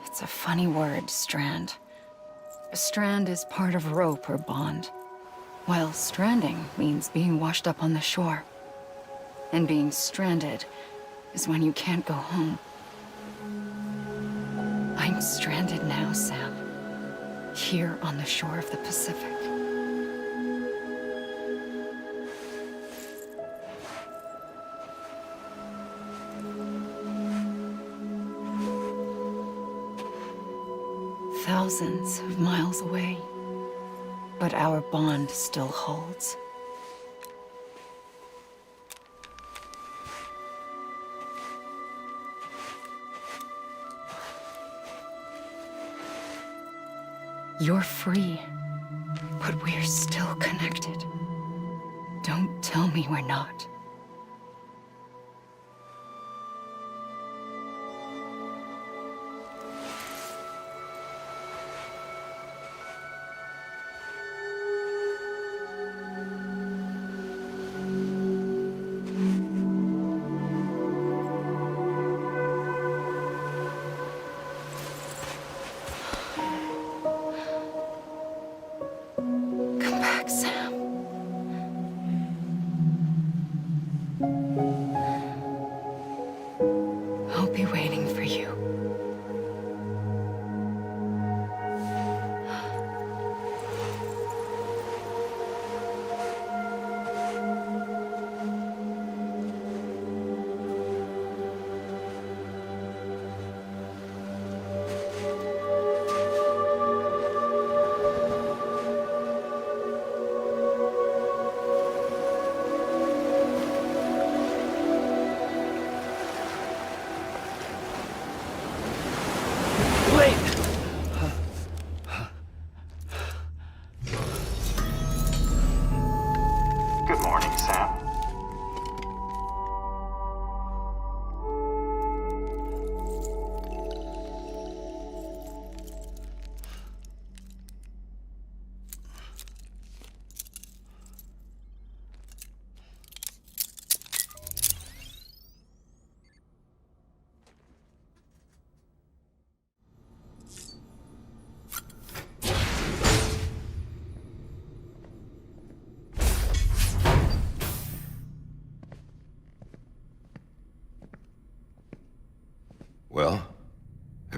[SPEAKER 13] It's a funny word, Strand. A strand is part of rope or bond, while stranding means being washed up on the shore. And being stranded is when you can't go home. I'm stranded now, Sam. Here on the shore of the Pacific. Thousands of miles away, but our bond still holds. You're free, but we're still connected. Don't tell me we're not.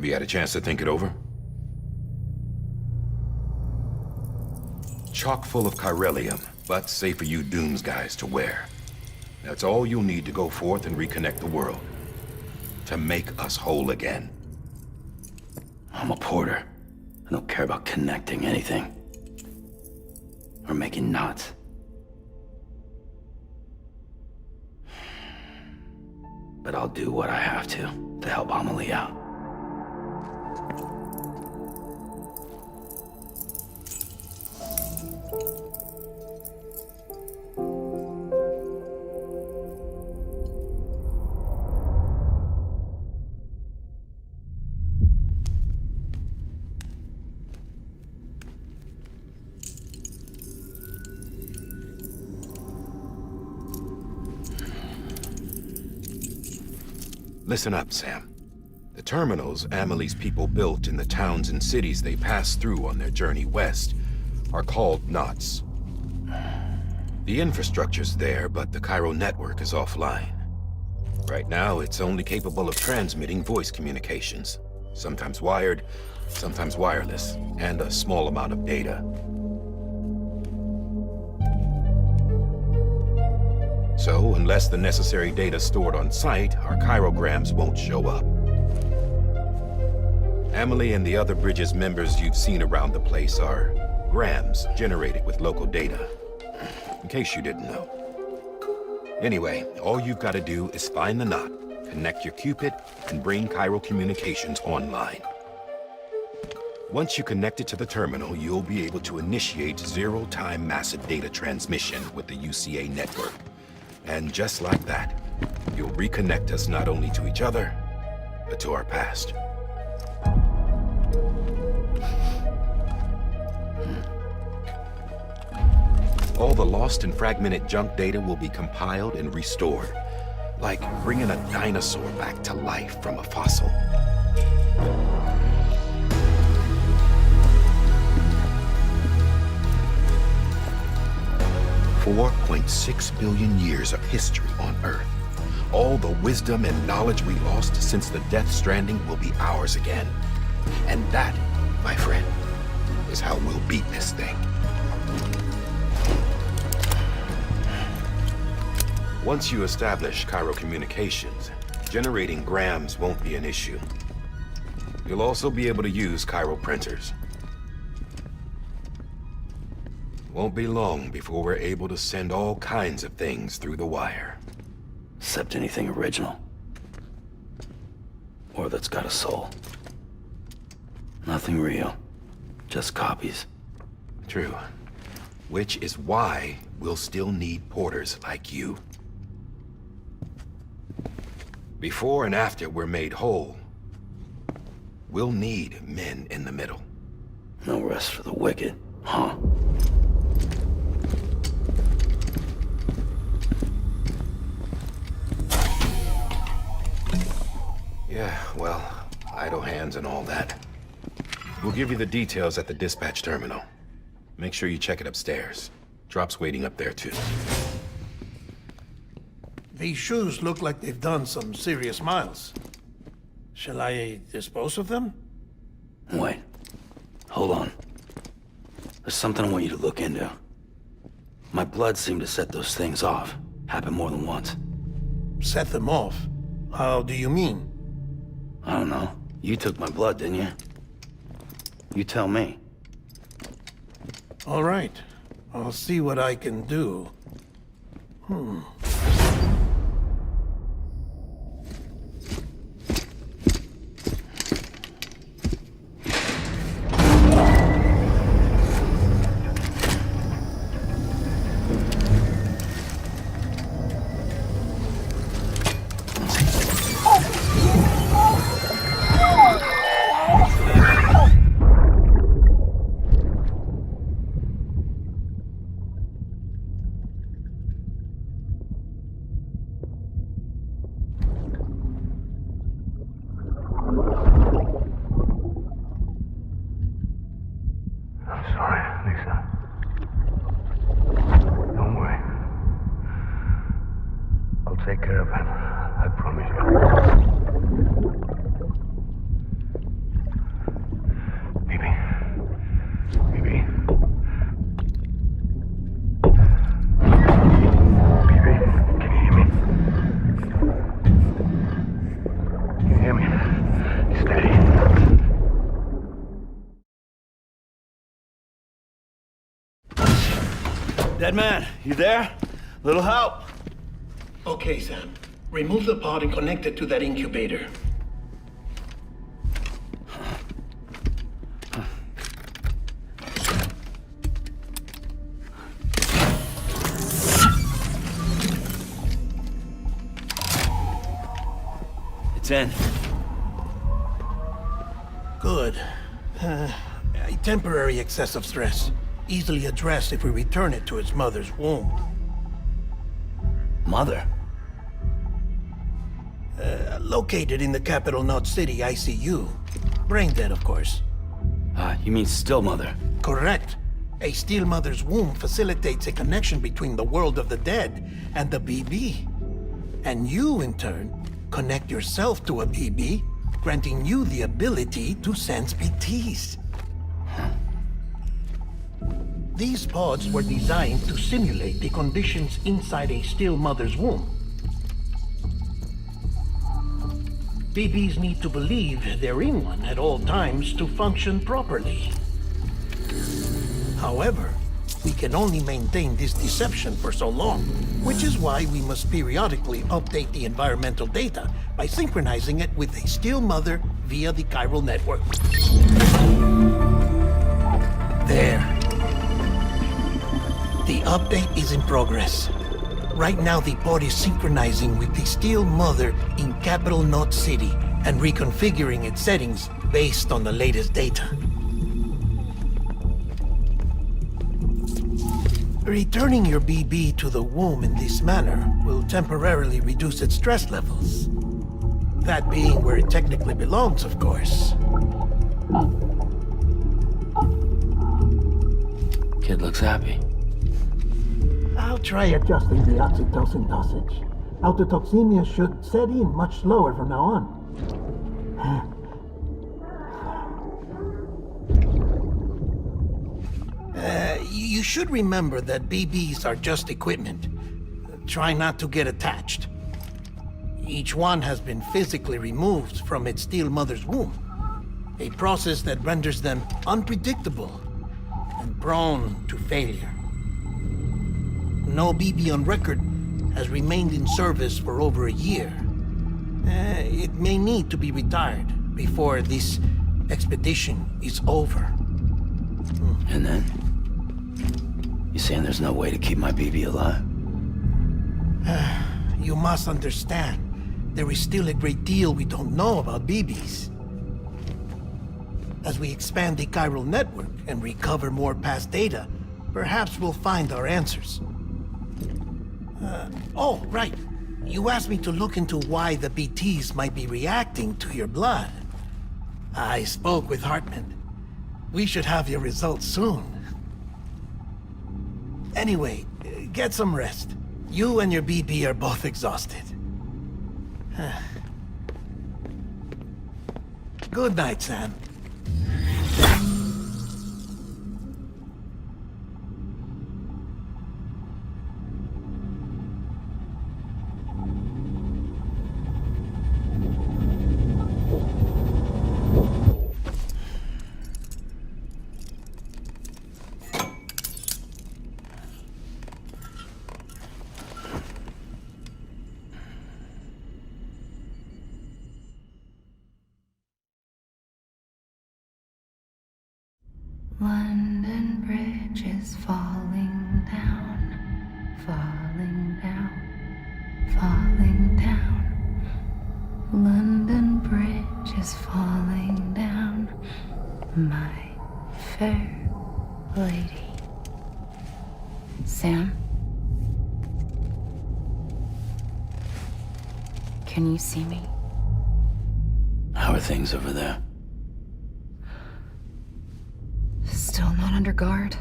[SPEAKER 10] Have you had a chance to think it over? Chock full of chiralium, but safe for you Dooms guys to wear. That's all you'll need to go forth and reconnect the world. To make us whole again.
[SPEAKER 1] I'm a porter. I don't care about connecting anything. Or making knots. But I'll do what I have to help Amelie out.
[SPEAKER 10] Listen up, Sam. The terminals Amelie's people built in the towns and cities they passed through on their journey west are called knots. The infrastructure's there, but the Cairo network is offline. Right now, it's only capable of transmitting voice communications, sometimes wired, sometimes wireless, and a small amount of data. So, unless the necessary data stored on site, our chirograms won't show up. Amelie and the other Bridges members you've seen around the place are grams generated with local data. In case you didn't know. Anyway, all you've got to do is find the knot, connect your Cupid, and bring Cairo communications online. Once you connect it to the terminal, you'll be able to initiate zero-time massive data transmission with the UCA network. And just like that, you'll reconnect us not only to each other, but to our past. All the lost and fragmented junk data will be compiled and restored, like bringing a dinosaur back to life from a fossil. $4.6 billion years of history on Earth. All the wisdom and knowledge we lost since the Death Stranding will be ours again. And that, my friend, is how we'll beat this thing. Once you establish Cairo communications, generating grams won't be an issue. You'll also be able to use Cairo printers. Won't be long before we're able to send all kinds of things through the wire.
[SPEAKER 1] Except anything original. Or that's got a soul. Nothing real. Just copies.
[SPEAKER 10] True. Which is why we'll still need porters like you. Before and after we're made whole, we'll need men in the middle.
[SPEAKER 1] No rest for the wicked, huh?
[SPEAKER 10] Yeah, well, idle hands and all that. We'll give you the details at the dispatch terminal. Make sure you check it upstairs. Drop's waiting up there, too.
[SPEAKER 7] These shoes look like they've done some serious miles. Shall I dispose of them?
[SPEAKER 1] Wait. Hold on. There's something I want you to look into. My blood seemed to set those things off. Happened more than once.
[SPEAKER 7] Set them off? How do you mean?
[SPEAKER 1] I don't know. You took my blood, didn't you? You tell me.
[SPEAKER 7] All right. I'll see what I can do.
[SPEAKER 2] I'm sorry, Lisa. Don't worry. I'll take care of him. I promise you.
[SPEAKER 5] Dead man, you there? Little help.
[SPEAKER 7] Okay, Sam. Remove the pod and connect it to that incubator.
[SPEAKER 5] It's in.
[SPEAKER 7] Good. A temporary excess of stress. Easily addressed if we return it to its mother's womb.
[SPEAKER 5] Mother?
[SPEAKER 7] Located in the capital Knot City ICU. Brain dead, of course.
[SPEAKER 1] You mean still mother?
[SPEAKER 7] Correct. A still mother's womb facilitates a connection between the world of the dead and the BB. And you, in turn, connect yourself to a BB, granting you the ability to sense BTs. These pods were designed to simulate the conditions inside a still mother's womb. BBs need to believe they're in one at all times to function properly. However, we can only maintain this deception for so long, which is why we must periodically update the environmental data by synchronizing it with a still mother via the chiral network. There. The update is in progress. Right now, the pod is synchronizing with the still mother in capital Knot City and reconfiguring its settings based on the latest data. Returning your BB to the womb in this manner will temporarily reduce its stress levels. That being where it technically belongs, of course.
[SPEAKER 1] Kid looks happy.
[SPEAKER 7] I'll try adjusting the oxytocin dosage. Autotoxemia should set in much slower from now on. You should remember that BBs are just equipment. Try not to get attached. Each one has been physically removed from its still mother's womb. A process that renders them unpredictable and prone to failure. No BB on record has remained in service for over a year. It may need to be retired before this expedition is over.
[SPEAKER 1] And then? You saying there's no way to keep my BB alive?
[SPEAKER 7] You must understand, there is still a great deal we don't know about BBs. As we expand the chiral network and recover more past data, perhaps we'll find our answers. Oh, right. You asked me to look into why the BTs might be reacting to your blood. I spoke with Hartman. We should have your results soon. Anyway, get some rest. You and your BB are both exhausted. Good night, Sam.
[SPEAKER 13] London Bridge is falling down, falling down, falling down. London Bridge is falling down, my fair lady. Sam? Can you see me?
[SPEAKER 1] How are things over there?
[SPEAKER 13] Still not under guard.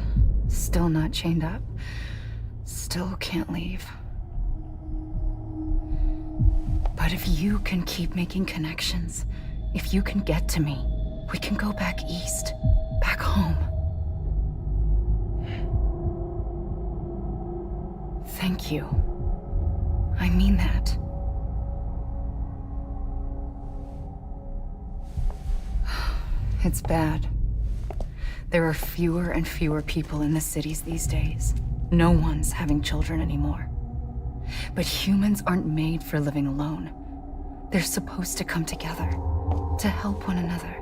[SPEAKER 13] Still not chained up. Still can't leave. But if you can keep making connections, if you can get to me, we can go back east. Back home. Thank you. I mean that. It's bad. There are fewer and fewer people in the cities these days. No one's having children anymore. But humans aren't made for living alone. They're supposed to come together, to help one another.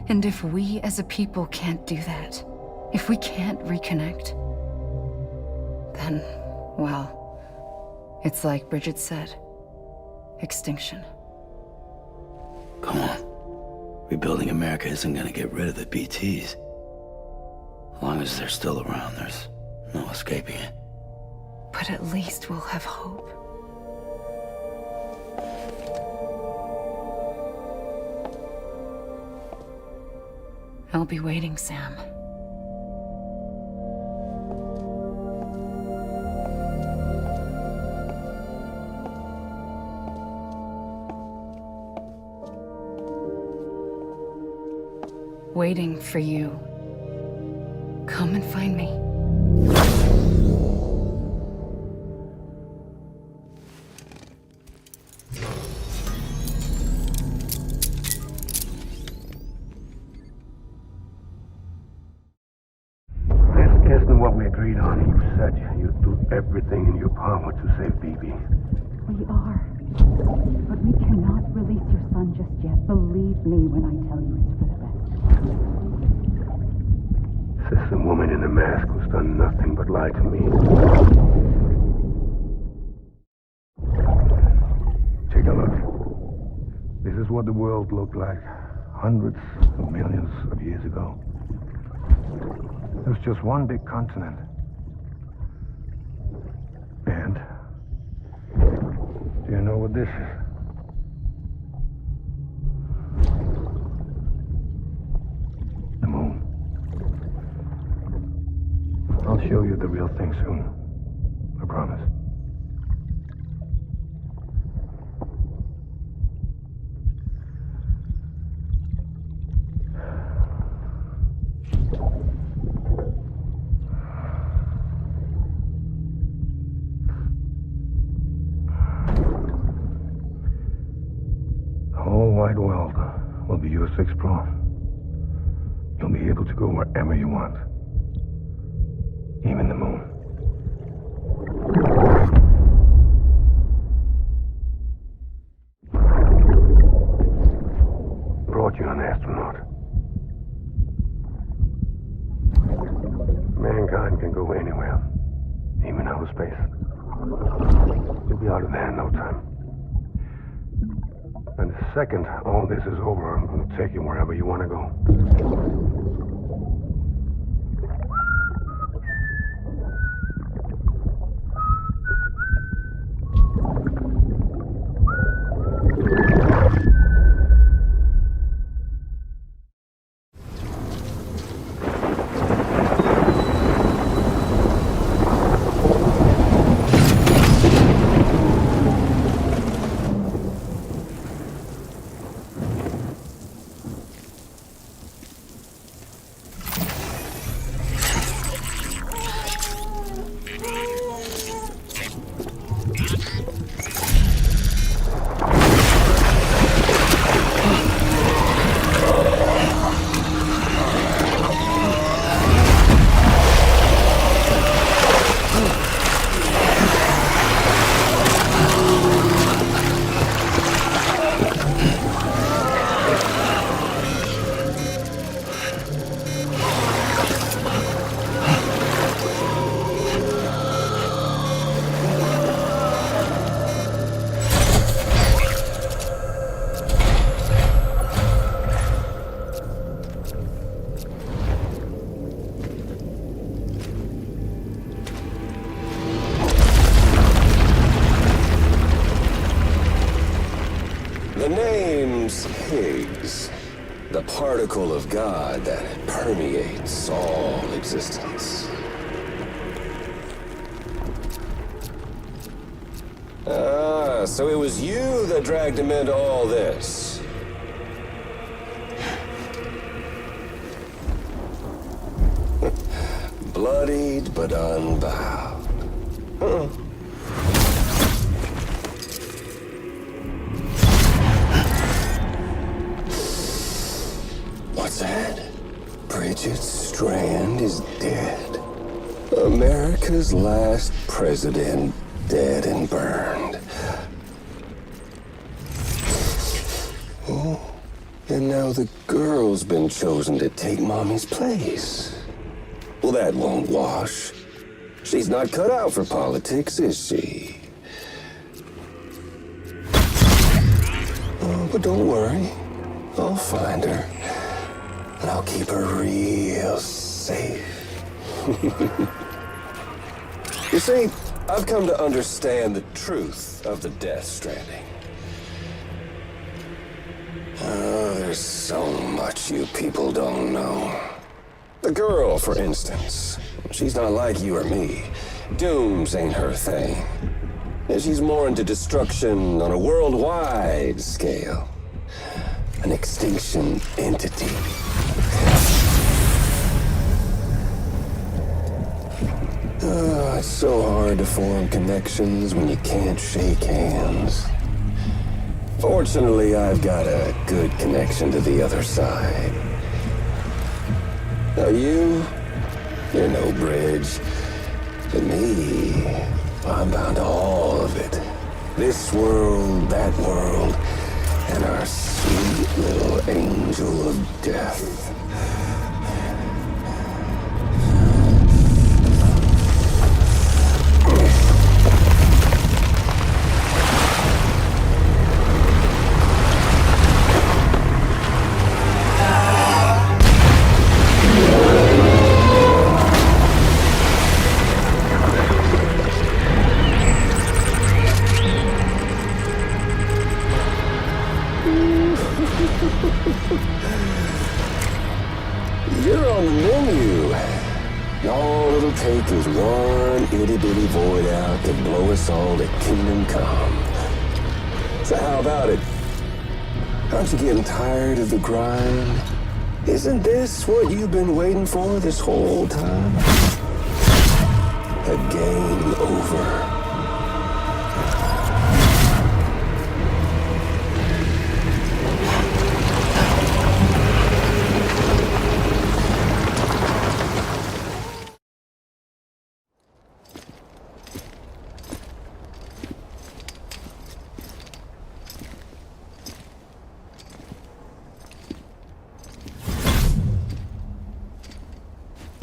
[SPEAKER 13] And if we as a people can't do that, if we can't reconnect, then, well, it's like Bridget said, extinction.
[SPEAKER 1] Come on. Rebuilding America isn't gonna get rid of the BTs. As long as they're still around, there's no escaping it.
[SPEAKER 13] But at least we'll have hope. I'll be waiting, Sam. Waiting for you. Come and find me.
[SPEAKER 2] This isn't what we agreed on. You said you'd do everything in your power to save Bibi.
[SPEAKER 14] We are. But we cannot release your son just yet. Believe me when I tell you it's for the best.
[SPEAKER 2] Says the woman in the mask who's done nothing but lie to me. Take a look. This is what the world looked like hundreds of millions of years ago. It was just one big continent. And do you know what this is? The moon. I'll show you the real thing soon. I promise. The whole wide world will be yours to explore. You'll be able to go wherever you want. Even the moon. Brought you an astronaut. Mankind can go anywhere, even outer space. You'll be out of there in no time. And the second all this is over, I'm going to take you wherever you want to go.
[SPEAKER 15] The name's Higgs, the particle of God that permeates all existence. Ah, so it was you that dragged him into all this. Bloodied but unbound. What's that? Bridget Strand is dead. America's last president dead and burned. Oh, and now the girl's been chosen to take Mommy's place. Well, that won't wash. She's not cut out for politics, is she? Oh, but don't worry. I'll find her. And I'll keep her real safe. You see, I've come to understand the truth of the Death Stranding. Oh, there's so much you people don't know. The girl, for instance, she's not like you or me. Dooms ain't her thing. And she's more into destruction on a worldwide scale. An extinction entity. Oh, it's so hard to form connections when you can't shake hands. Fortunately, I've got a good connection to the other side. Now you're no bridge. But me, I'm bound to all of it. This world, that world, and our sweet little angel of death. You're on the menu. All it'll take is one itty-bitty void out to blow us all to kingdom come. So how about it? Aren't you getting tired of the grind? Isn't this what you've been waiting for this whole time? A game over.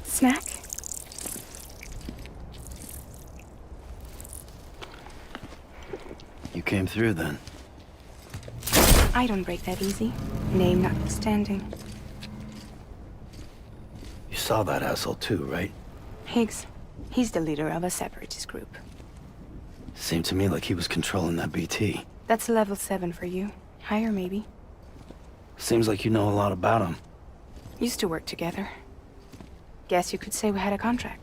[SPEAKER 3] Snack?
[SPEAKER 1] You came through then.
[SPEAKER 3] I don't break that easy. Name notwithstanding.
[SPEAKER 1] You saw that asshole too, right?
[SPEAKER 3] Higgs. He's the leader of a separatist group.
[SPEAKER 1] Seemed to me like he was controlling that BT.
[SPEAKER 3] That's level 7 for you. Higher, maybe.
[SPEAKER 1] Seems like you know a lot about him.
[SPEAKER 3] Used to work together. Guess you could say we had a contract.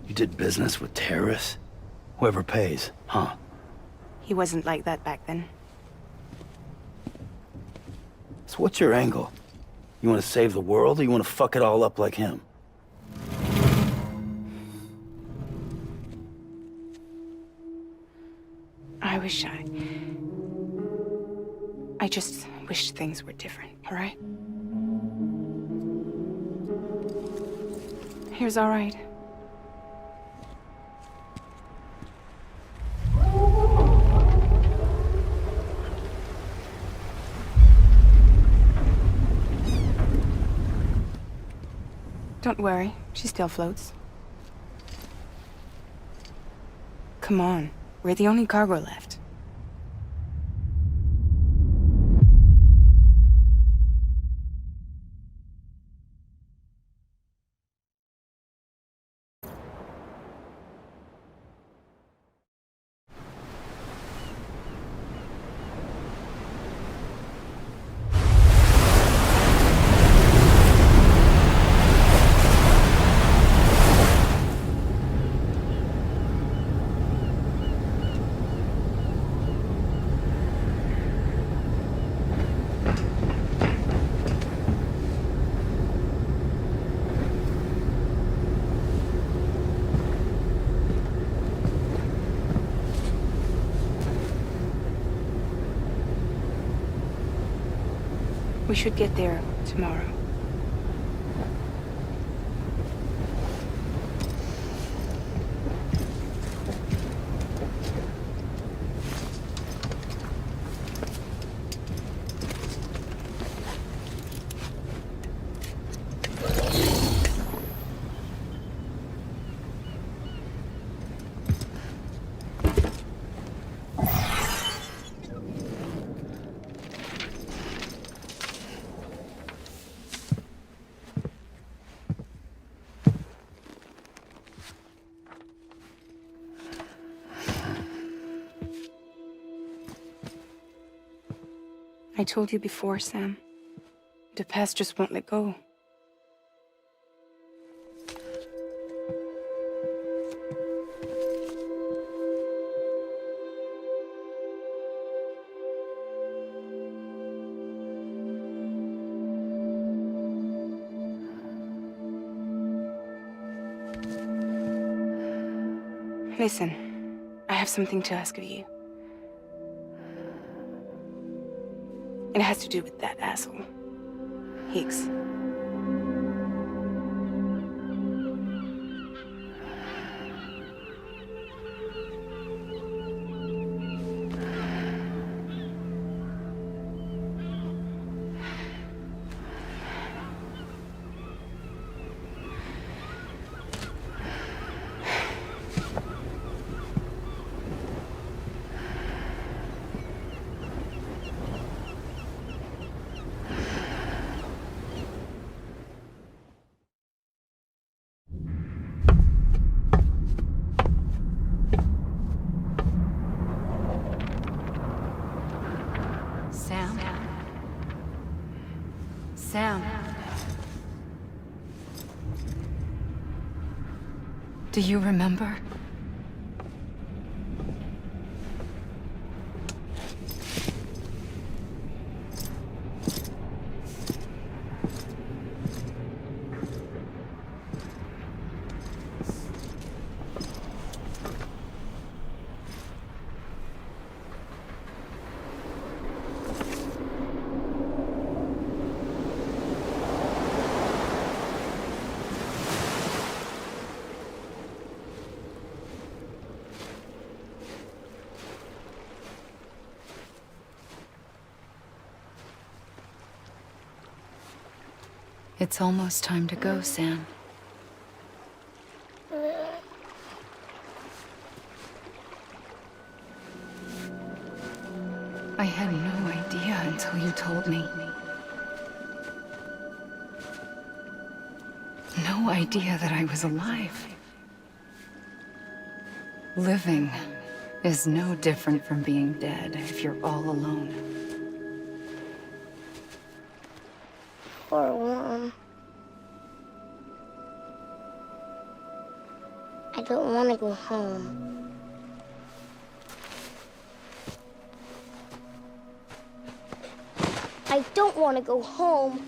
[SPEAKER 1] You did business with terrorists? Whoever pays, huh?
[SPEAKER 3] He wasn't like that back then.
[SPEAKER 1] So what's your angle? You want to save the world, or you want to fuck it all up like him?
[SPEAKER 3] I just wish things were different, all right? Here's all right. Don't worry, she still floats. Come on, we're the only cargo left. We should get there tomorrow. I told you before, Sam. The past just won't let go. Listen, I have something to ask of you. It has to do with that asshole, Higgs.
[SPEAKER 13] Sam? Sam? Do you remember? It's almost time to go, Sam. I had no idea until you told me. No idea that I was alive. Living is no different from being dead if you're all alone.
[SPEAKER 16] Poor Mom. I don't want to go home. I don't want to go home.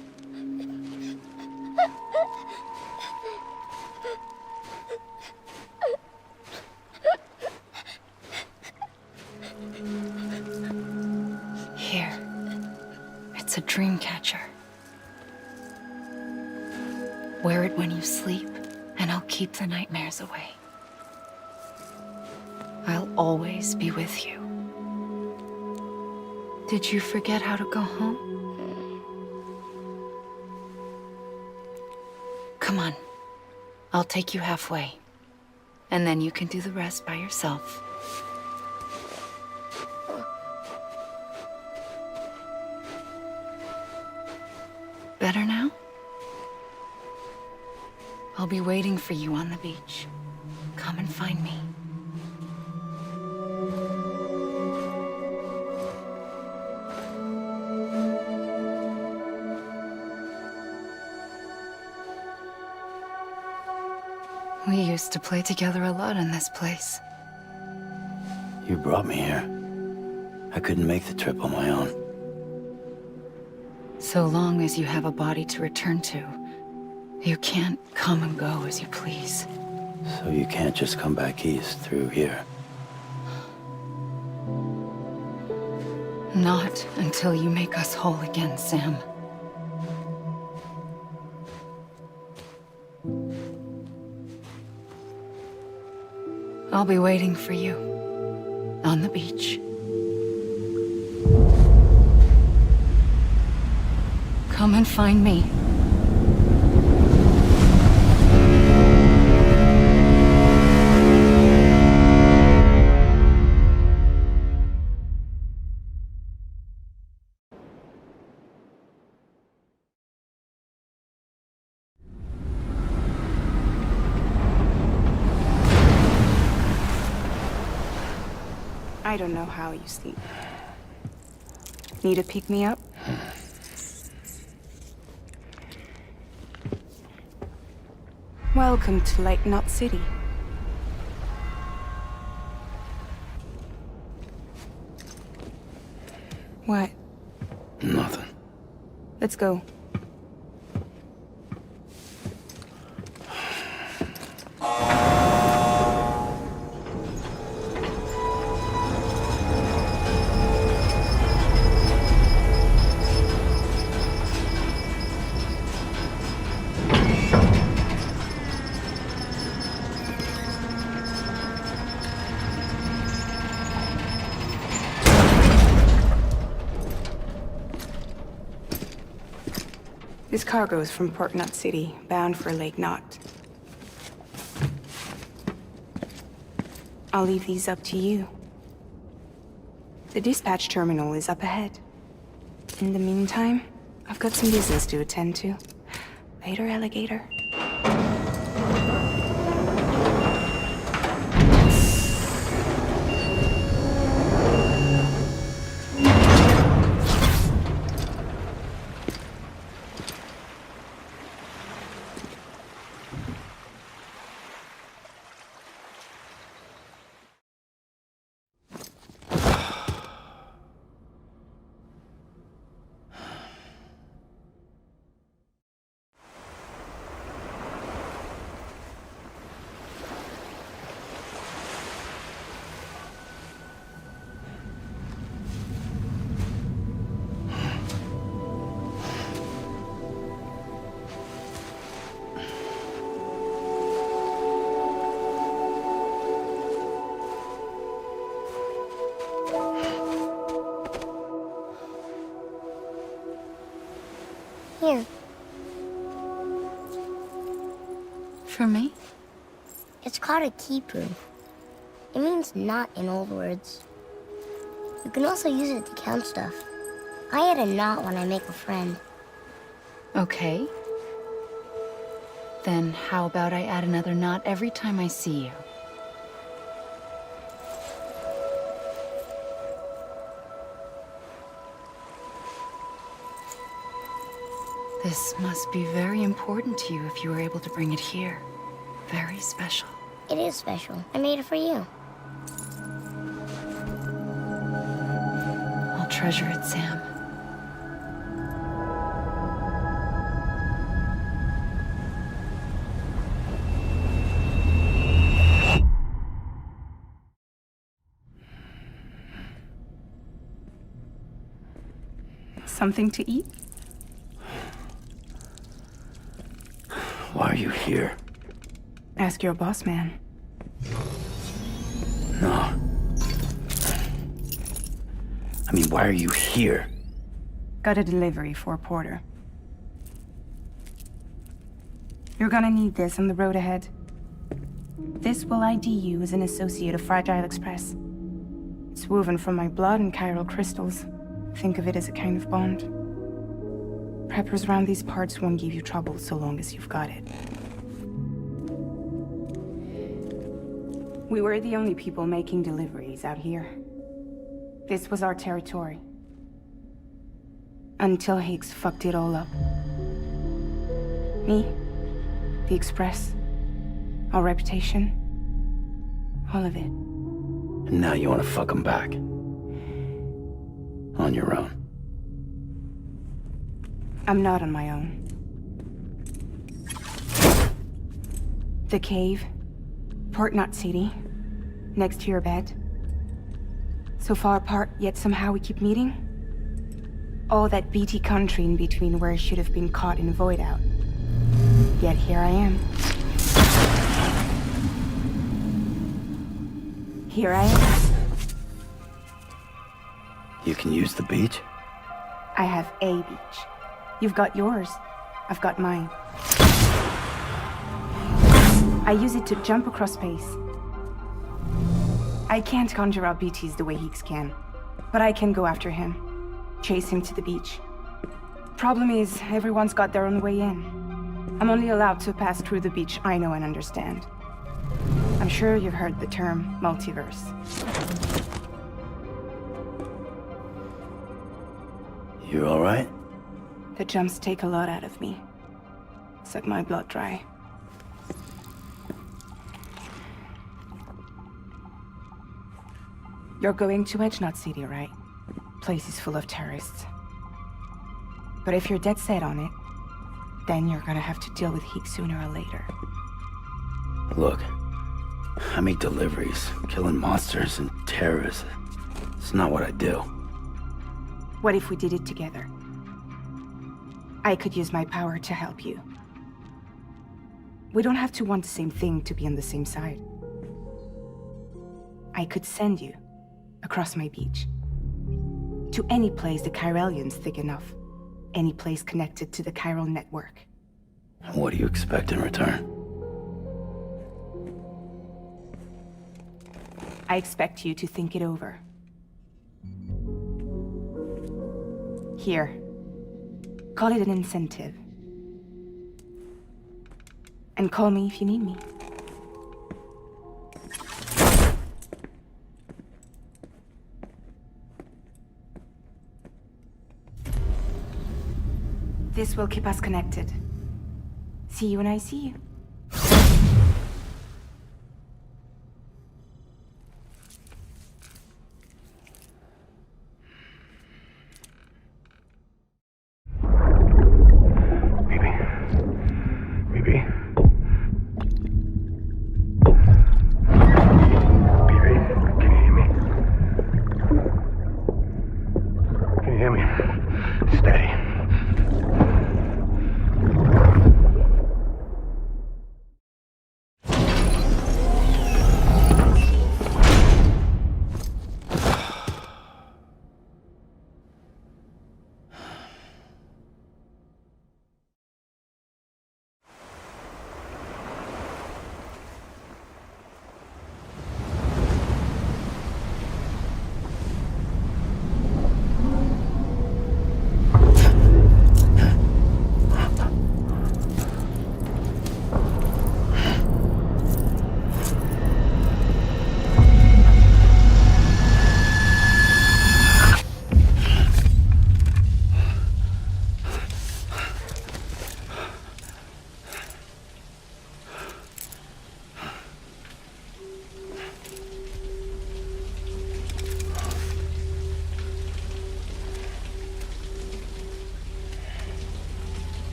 [SPEAKER 13] Here. It's a dream catcher. Wear it when you sleep, and I'll keep the nightmares away. I'll always be with you. Did you forget how to go home? Come on. I'll take you halfway. And then you can do the rest by yourself. Better now? I'll be waiting for you on the beach. Come and find me. We used to play together a lot in this place.
[SPEAKER 1] You brought me here. I couldn't make the trip on my own.
[SPEAKER 13] So long as you have a body to return to, you can't come and go as you please.
[SPEAKER 1] So you can't just come back east through here?
[SPEAKER 13] Not until you make us whole again, Sam. I'll be waiting for you on the beach. Come and find me.
[SPEAKER 3] I don't know how you sleep. Need a pick-me-up? Welcome to Lake Knot City. What?
[SPEAKER 1] Nothing.
[SPEAKER 3] Let's go. This cargo is from Port Knot City, bound for Lake Knot. I'll leave these up to you. The dispatch terminal is up ahead. In the meantime, I've got some business to attend to. Later, alligator.
[SPEAKER 16] Here.
[SPEAKER 13] For me?
[SPEAKER 16] It's called a kipu. It means knot in old words. You can also use it to count stuff. I add a knot when I make a friend.
[SPEAKER 13] Okay. Then how about I add another knot every time I see you? This must be very important to you if you were able to bring it here. Very special.
[SPEAKER 16] It is special. I made it for you.
[SPEAKER 13] I'll treasure it, Sam.
[SPEAKER 3] Something to eat?
[SPEAKER 1] Why are you here?
[SPEAKER 3] Ask your boss man.
[SPEAKER 1] No. I mean, why are you here?
[SPEAKER 3] Got a delivery for Porter. You're gonna need this on the road ahead. This will ID you as an associate of Fragile Express. It's woven from my blood and chiral crystals. Think of it as a kind of bond. Preppers around these parts won't give you trouble so long as you've got it. We were the only people making deliveries out here. This was our territory. Until Higgs fucked it all up. Me, the Express, our reputation, all of it.
[SPEAKER 1] And now you want to fuck them back. On your own.
[SPEAKER 3] I'm not on my own. The cave, Port Knot City, next to your bed. So far apart, yet somehow we keep meeting. All that BT country in between where I should have been caught in void out. Yet here I am. Here I am.
[SPEAKER 1] You can use the beach?
[SPEAKER 3] I have a beach. You've got yours. I've got mine. I use it to jump across space. I can't conjure up BTs the way Higgs can, but I can go after him, chase him to the beach. Problem is, everyone's got their own way in. I'm only allowed to pass through the beach I know and understand. I'm sure you've heard the term multiverse.
[SPEAKER 1] You all right?
[SPEAKER 3] The jumps take a lot out of me. Suck my blood dry. You're going to Edge Knot City, right? Place is full of terrorists. But if you're dead set on it, then you're gonna have to deal with Heek sooner or later.
[SPEAKER 1] Look, I make deliveries, killing monsters and terrorists. It's not what I do.
[SPEAKER 3] What if we did it together? I could use my power to help you. We don't have to want the same thing to be on the same side. I could send you across my beach. To any place the Chiralian's thick enough. Any place connected to the chiral network.
[SPEAKER 1] What do you expect in return?
[SPEAKER 3] I expect you to think it over. Here. Call it an incentive. And call me if you need me. This will keep us connected. See you when I see you.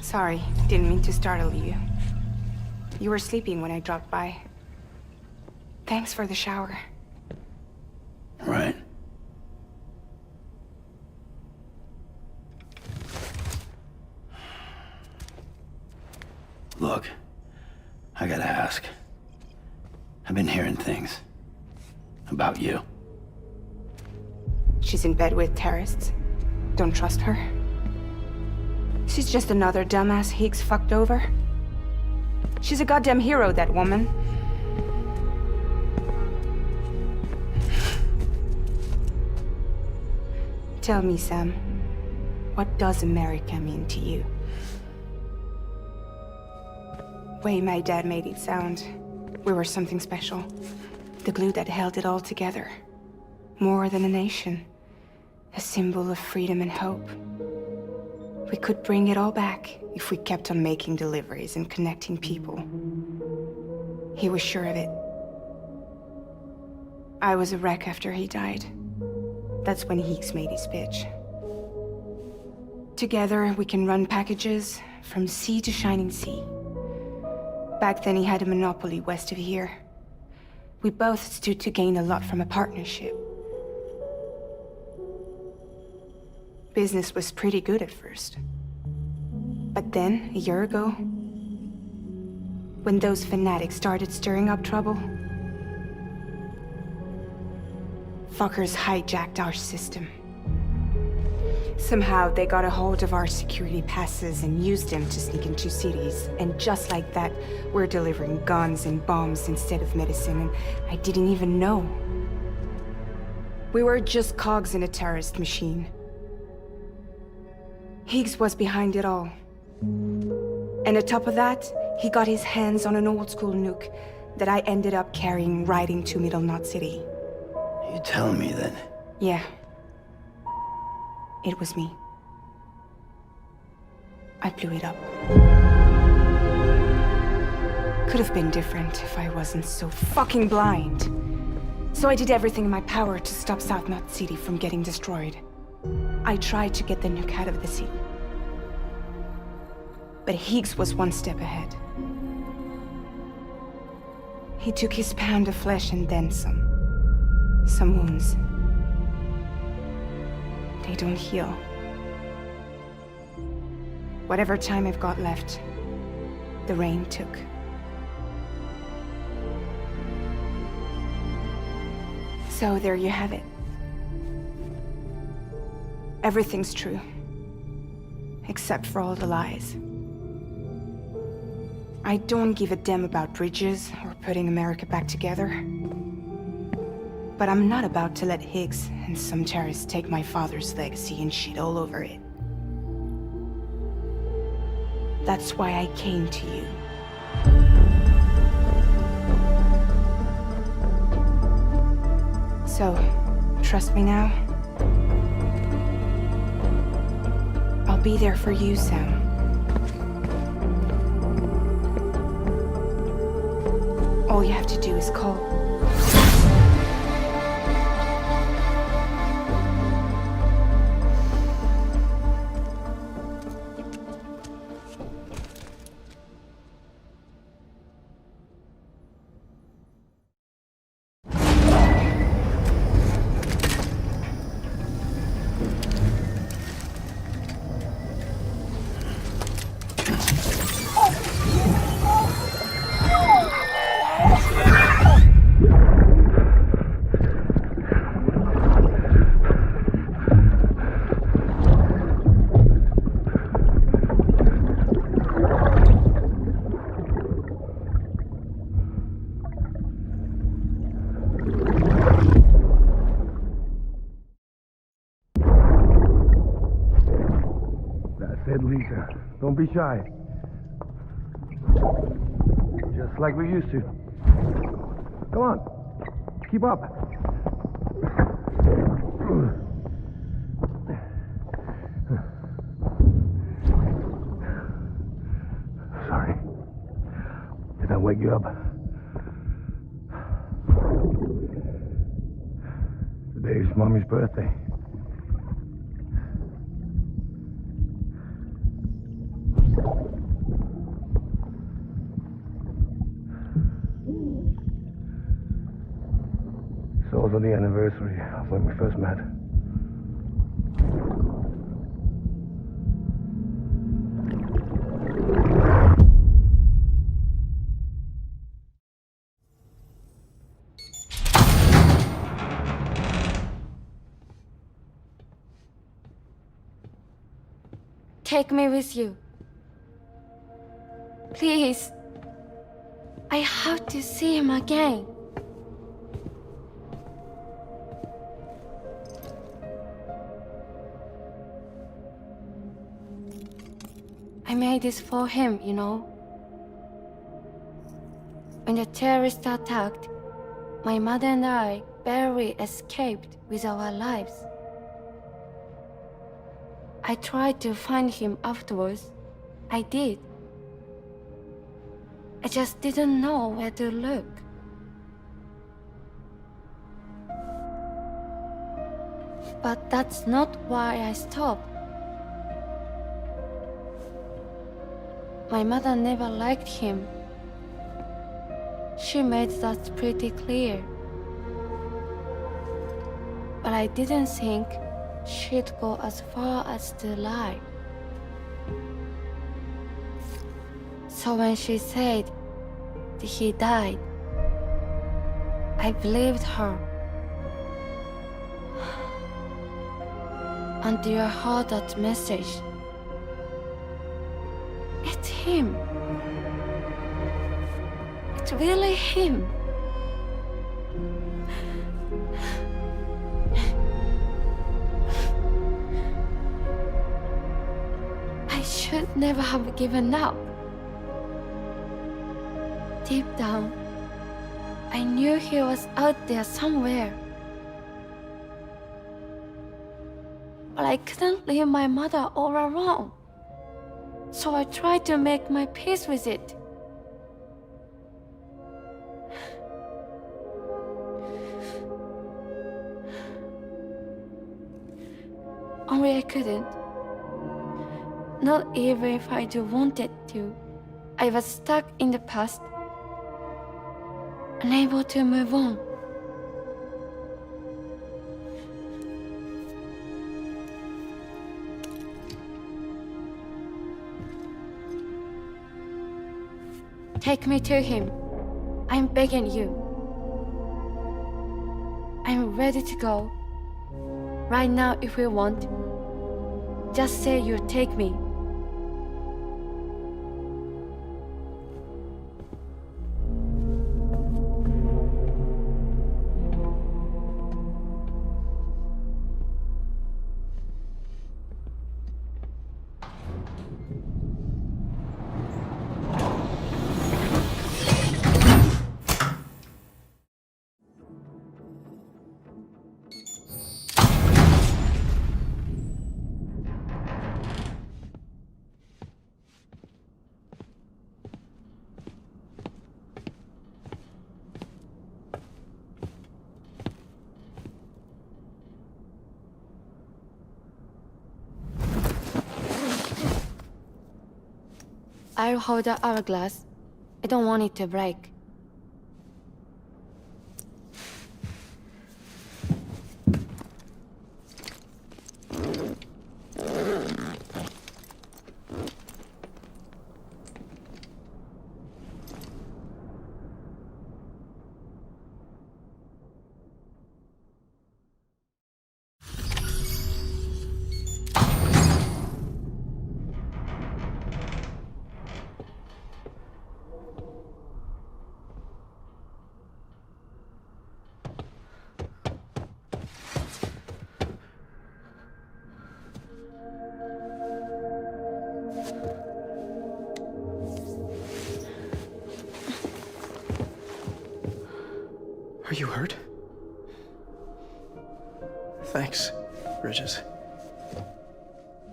[SPEAKER 3] Sorry, didn't mean to startle you. You were sleeping when I dropped by. Thanks for the shower.
[SPEAKER 1] Right. Look, I gotta ask. I've been hearing things about you.
[SPEAKER 3] She's in bed with terrorists. Don't trust her. She's just another dumbass Higgs fucked over. She's a goddamn hero, that woman. Tell me, Sam, what does America mean to you? Way my dad made it sound, we were something special. The glue that held it all together. More than a nation. A symbol of freedom and hope. We could bring it all back if we kept on making deliveries and connecting people. He was sure of it. I was a wreck after he died. That's when Heeks made his pitch. Together, we can run packages from sea to shining sea. Back then, he had a monopoly west of here. We both stood to gain a lot from a partnership. Business was pretty good at first. But then, a year ago, when those fanatics started stirring up trouble, fuckers hijacked our system. Somehow they got a hold of our security passes and used them to sneak into cities. And just like that, we're delivering guns and bombs instead of medicine, and I didn't even know. We were just cogs in a terrorist machine. Higgs was behind it all. And on top of that, he got his hands on an old-school nuke that I ended up carrying right into Middle Knot City.
[SPEAKER 1] You telling me that?
[SPEAKER 3] Yeah. It was me. I blew it up. Could have been different if I wasn't so fucking blind. So I did everything in my power to stop South Knot City from getting destroyed. I tried to get the nuke out of the city. But Higgs was one step ahead. He took his pound of flesh and then some. Some wounds. They don't heal. Whatever time I've got left, the rain took. So there you have it. Everything's true. Except for all the lies. I don't give a damn about bridges or putting America back together. But I'm not about to let Higgs and some terrorists take my father's legacy and shit all over it. That's why I came to you. So, trust me now? I'll be there for you, Sam. All you have to do is call.
[SPEAKER 2] Lisa, don't be shy. Just like we used to. Come on, keep up. Sorry. Did I wake you up? Today's Mommy's birthday. It's also the anniversary of when we first met.
[SPEAKER 17] Take me with you. Please. I have to see him again. I made this for him, you know. When the terrorists attacked, my mother and I barely escaped with our lives. I tried to find him afterwards. I did. I just didn't know where to look. But that's not why I stopped. My mother never liked him. She made that pretty clear. But I didn't think she'd go as far as to lie. So when she said that he died, I believed her. until I heard that message. It's him. It's really him. I should never have given up. Deep down, I knew he was out there somewhere. But I couldn't leave my mother all alone. So I tried to make my peace with it. Only I couldn't. Not even if I do wanted to. I was stuck in the past, unable to move on. Take me to him. I'm begging you. I'm ready to go. Right now if you want. Just say you'll take me. I'll hold the hourglass. I don't want it to break.
[SPEAKER 18] Are you hurt? Thanks, Bridges.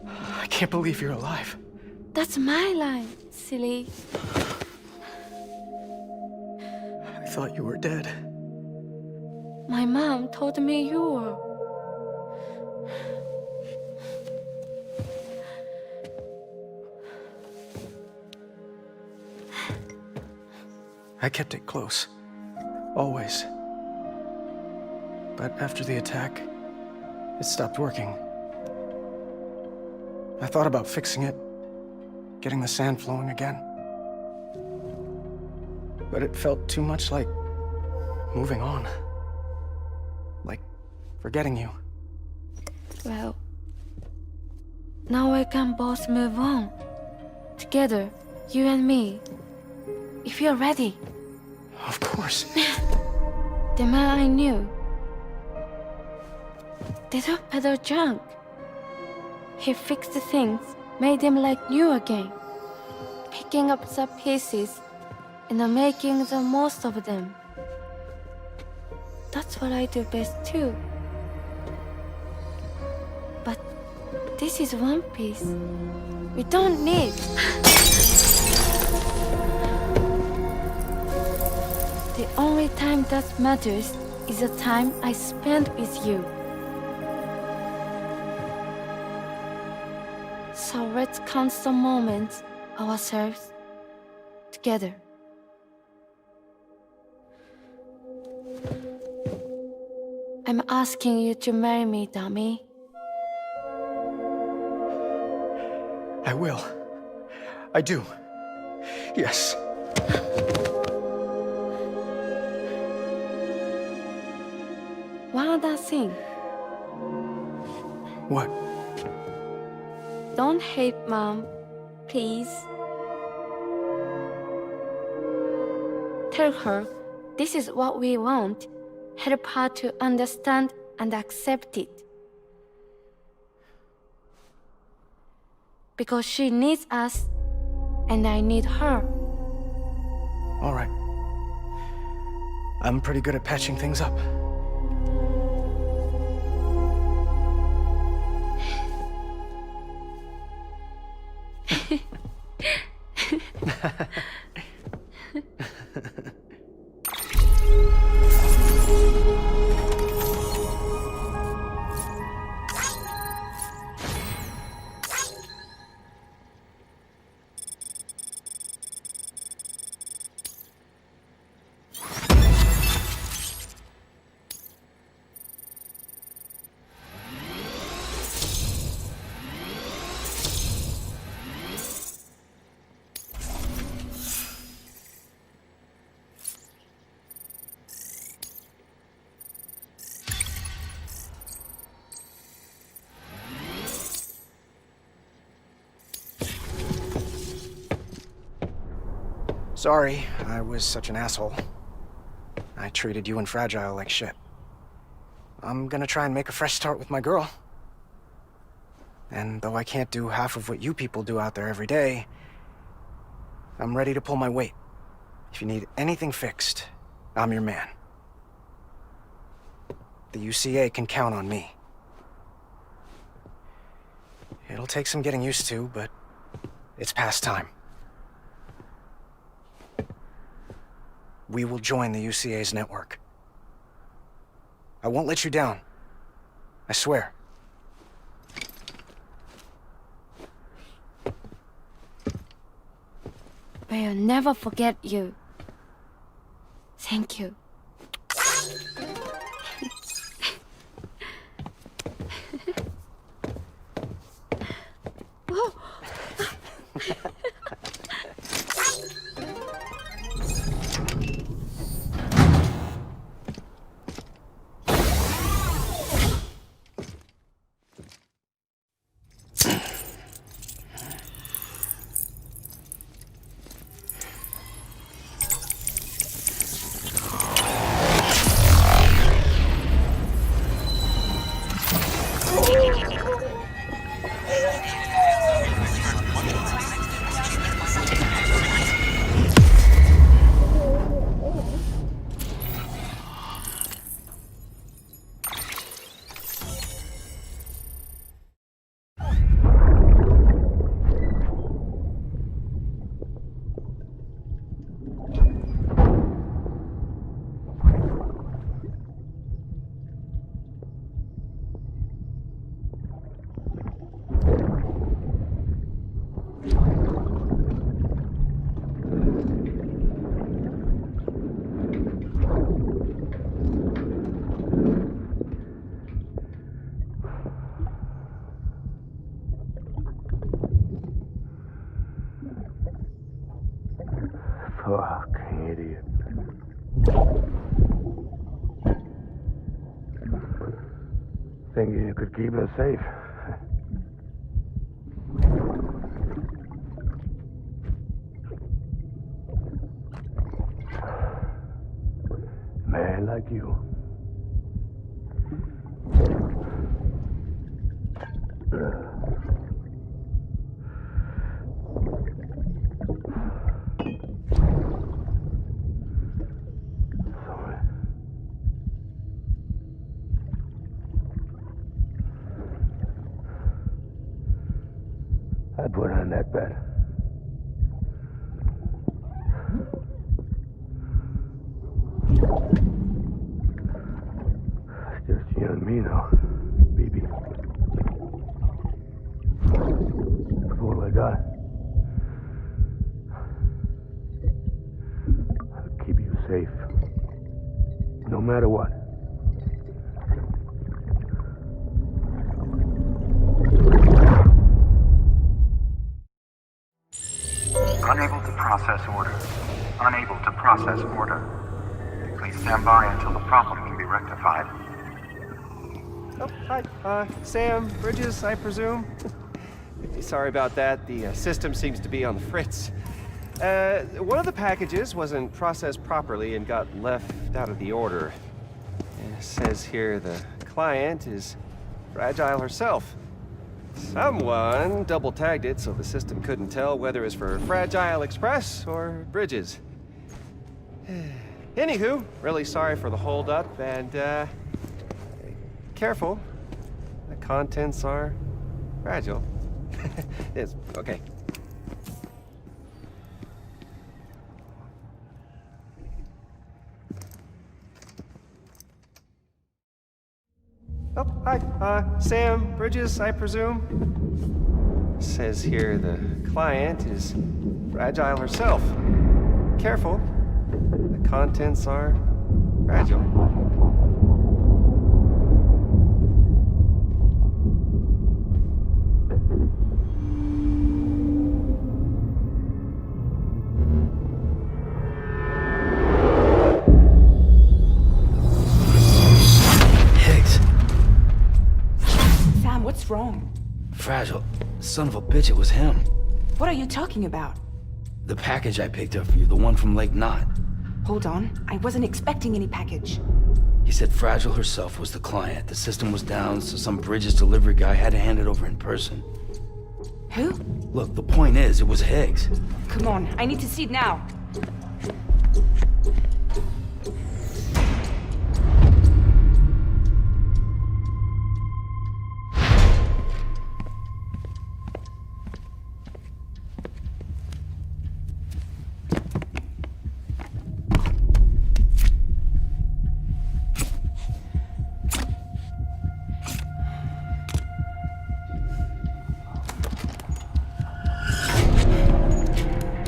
[SPEAKER 18] I can't believe you're alive.
[SPEAKER 17] That's my line, silly.
[SPEAKER 18] I thought you were dead.
[SPEAKER 17] My mom told me you were.
[SPEAKER 18] I kept it close. Always. But after the attack, it stopped working. I thought about fixing it, getting the sand flowing again. But it felt too much like moving on. Like forgetting you.
[SPEAKER 17] Well, now we can both move on. Together, you and me. If you're ready.
[SPEAKER 18] Of course.
[SPEAKER 17] The man I knew. They don't peddle junk. He fixed the things, made them like new again. Picking up the pieces and making the most of them. That's what I do best too. But this is one piece we don't need. The only time that matters is the time I spend with you. So let's count the moments ourselves together. I'm asking you to marry me, dummy.
[SPEAKER 18] I will. I do. Yes.
[SPEAKER 17] One other thing.
[SPEAKER 18] What?
[SPEAKER 17] Don't hate Mom, please. Tell her this is what we want. Help her to understand and accept it. Because she needs us, and I need her.
[SPEAKER 18] All right. I'm pretty good at patching things up. Sorry, I was such an asshole. I treated you and Fragile like shit. I'm gonna try and make a fresh start with my girl. And though I can't do half of what you people do out there every day, I'm ready to pull my weight. If you need anything fixed, I'm your man. The UCA can count on me. It'll take some getting used to, but it's past time. We will join the UCA's network. I won't let you down. I swear.
[SPEAKER 17] We'll never forget you. Thank you.
[SPEAKER 2] Fuck, idiot. Thinking you could keep us safe. Man like you. I'd put on that bet. It's just you and me now, baby. That's all I got. I'll keep you safe. No matter what.
[SPEAKER 19] Unable to process order. Unable to process order. Please stand by until the problem can be rectified.
[SPEAKER 18] Oh, hi. Sam, Bridges, I presume.
[SPEAKER 20] Sorry about that. The system seems to be on the fritz. One of the packages wasn't processed properly and got left out of the order. It says here the client is Fragile herself. Someone double-tagged it so the system couldn't tell whether it's for Fragile Express or Bridges. Anywho, really sorry for the holdup, and careful. The contents are fragile. It's okay. Oh, hi. Sam Bridges, I presume? Says here the client is Fragile herself. Careful. The contents are fragile.
[SPEAKER 3] What's wrong?
[SPEAKER 1] Fragile. Son of a bitch, it was him.
[SPEAKER 3] What are you talking about?
[SPEAKER 1] The package I picked up for you, the one from Lake Knot.
[SPEAKER 3] Hold on. I wasn't expecting any package.
[SPEAKER 1] He said Fragile herself was the client. The system was down, so some Bridges delivery guy had to hand it over in person.
[SPEAKER 3] Who?
[SPEAKER 1] Look, the point is, it was Higgs.
[SPEAKER 3] Come on, I need to see it now.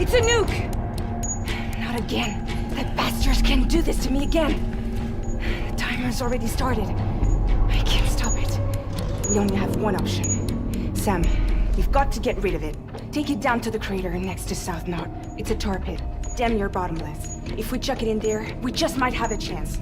[SPEAKER 3] It's a nuke! Not again. That bastards can't do this to me again. The timer's already started. I can't stop it. We only have one option. Sam, we've got to get rid of it. Take it down to the crater next to South Knot. It's a tar pit. Damn near bottomless. If we chuck it in there, we just might have a chance.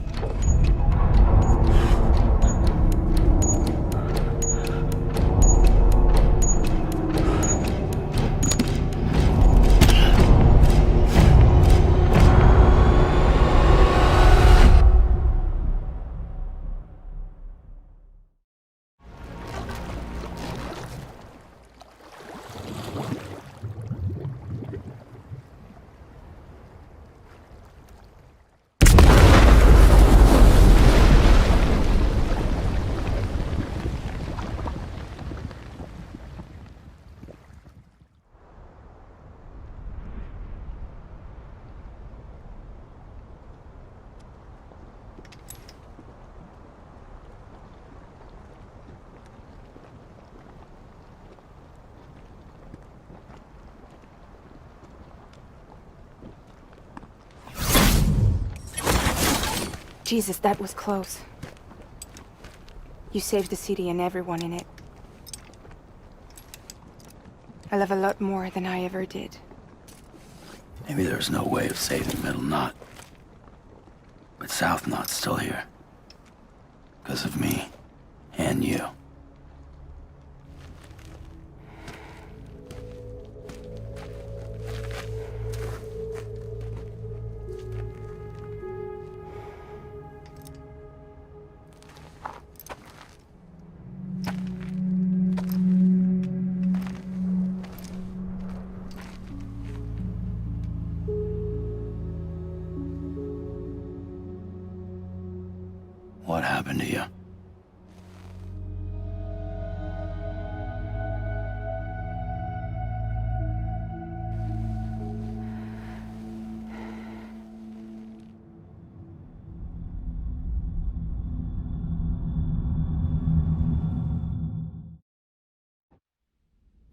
[SPEAKER 3] Jesus, that was close. You saved the city and everyone in it. I love a lot more than I ever did.
[SPEAKER 1] Maybe there's no way of saving Middle Knot. But South Knot's still here. Because of me. And you. What happened to you?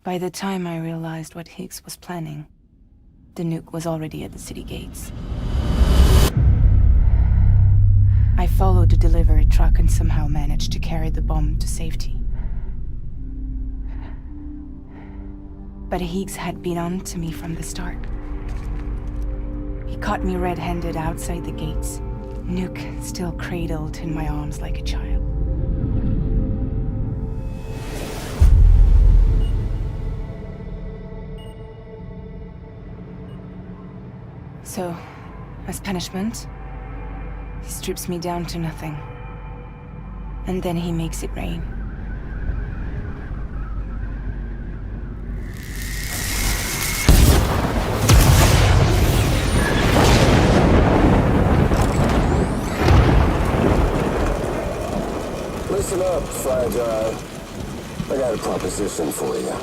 [SPEAKER 3] By the time I realized what Higgs was planning, the nuke was already at the city gates. I followed the delivery truck and somehow managed to carry the bomb to safety. But Higgs had been on to me from the start. He caught me red-handed outside the gates, nuke still cradled in my arms like a child. So, as punishment, he strips me down to nothing. And then he makes it rain.
[SPEAKER 15] Listen up, Fragile. I got a proposition for you.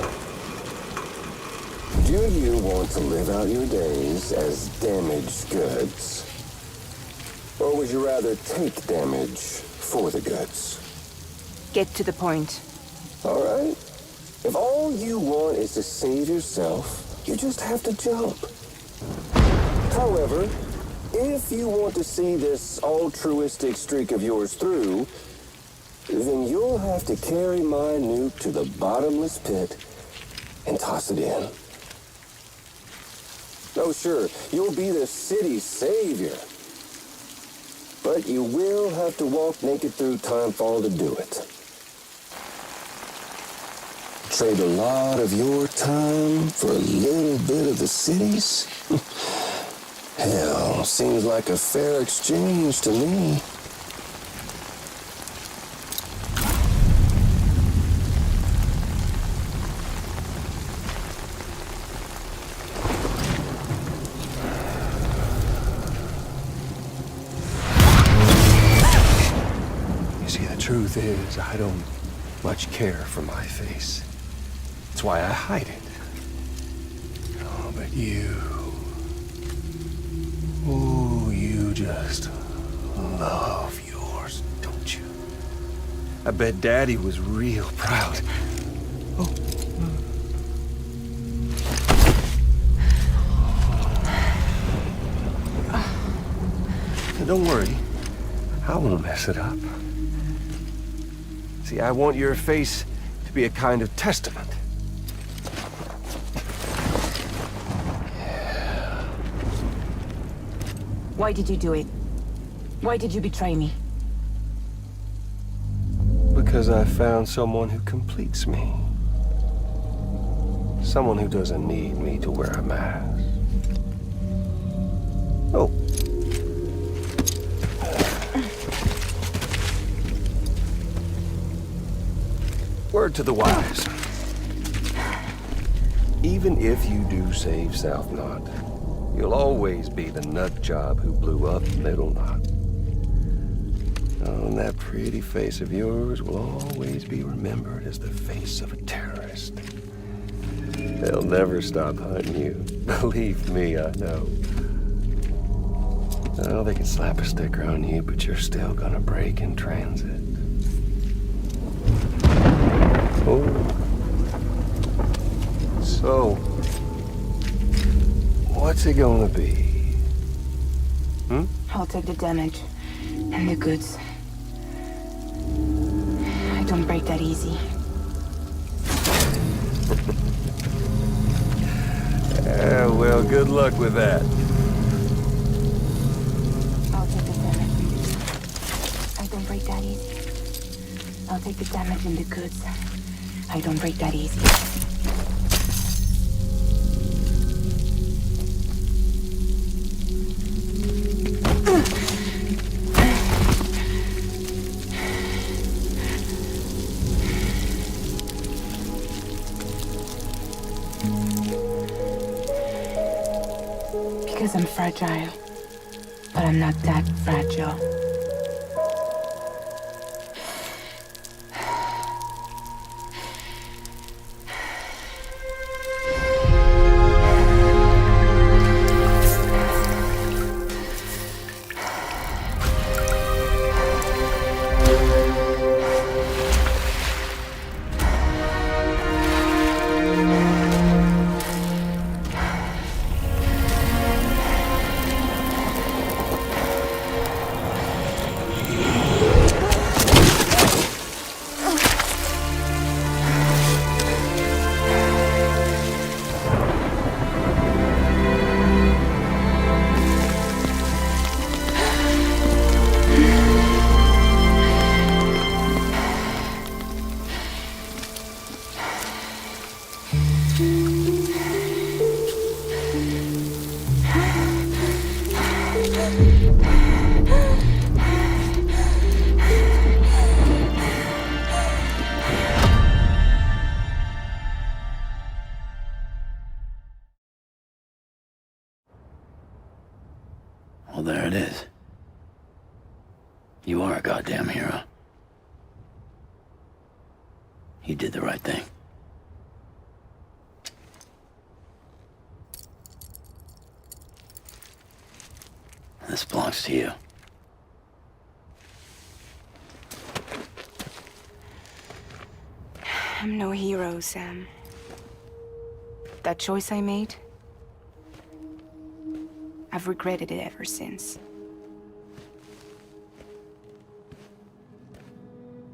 [SPEAKER 15] Do you want to live out your days as damaged goods? Or would you rather take damage for the goods?
[SPEAKER 3] Get to the point.
[SPEAKER 15] All right. If all you want is to save yourself, you just have to jump. However, if you want to see this altruistic streak of yours through, then you'll have to carry my nuke to the bottomless pit and toss it in. Oh, sure, you'll be the city's savior. But you will have to walk naked through Timefall to do it. Trade a lot of your time for a little bit of the city's? Hell, seems like a fair exchange to me.
[SPEAKER 20] Truth is, I don't much care for my face. That's why I hide it. Oh, but you... Oh, you just love yours, don't you? I bet Daddy was real proud. Oh. Now, don't worry. I won't mess it up. See, I want your face to be a kind of testament. Yeah.
[SPEAKER 3] Why did you do it? Why did you betray me?
[SPEAKER 20] Because I found someone who completes me. Someone who doesn't need me to wear a mask. Oh. Word to the wise. Even if you do save South Knot, you'll always be the nut job who blew up Middle Knot. Oh, and that pretty face of yours will always be remembered as the face of a terrorist. They'll never stop hunting you. Believe me, I know. Oh, they can slap a sticker on you, but you're still gonna break in transit. Oh. So, what's it gonna be? Hmm?
[SPEAKER 3] I'll take the damage and the goods. I don't break that easy.
[SPEAKER 20] Well, good luck with that.
[SPEAKER 3] I'll take the damage. I don't break that easy. I'll take the damage and the goods. I don't break that easy. Because I'm fragile, but I'm not that fragile.
[SPEAKER 1] Well, there it is. You are a goddamn hero. You did the right thing. This belongs to you.
[SPEAKER 3] I'm no hero, Sam. That choice I made, I've regretted it ever since.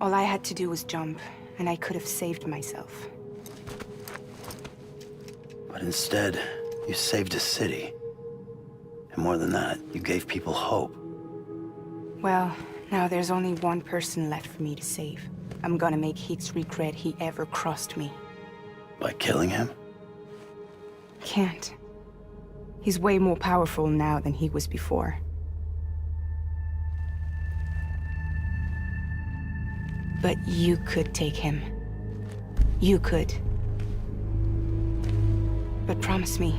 [SPEAKER 3] All I had to do was jump, and I could have saved myself.
[SPEAKER 1] But instead, you saved a city. And more than that, you gave people hope.
[SPEAKER 3] Well, now there's only one person left for me to save. I'm gonna make Hicks regret he ever crossed me.
[SPEAKER 1] By killing him?
[SPEAKER 3] Can't. He's way more powerful now than he was before. But you could take him. You could. But promise me.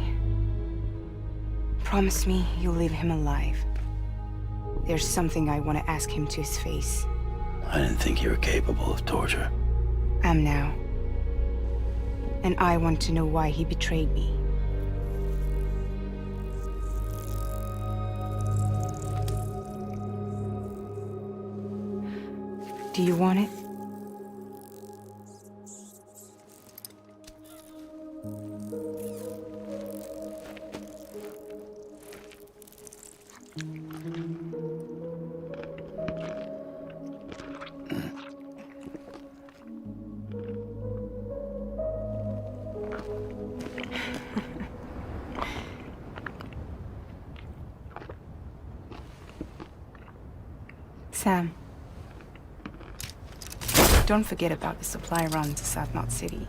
[SPEAKER 3] Promise me you'll leave him alive. There's something I want to ask him to his face.
[SPEAKER 1] I didn't think you were capable of torture.
[SPEAKER 3] Am now. And I want to know why he betrayed me. Do you want it? Sam. Don't forget about the supply run to South Knot City.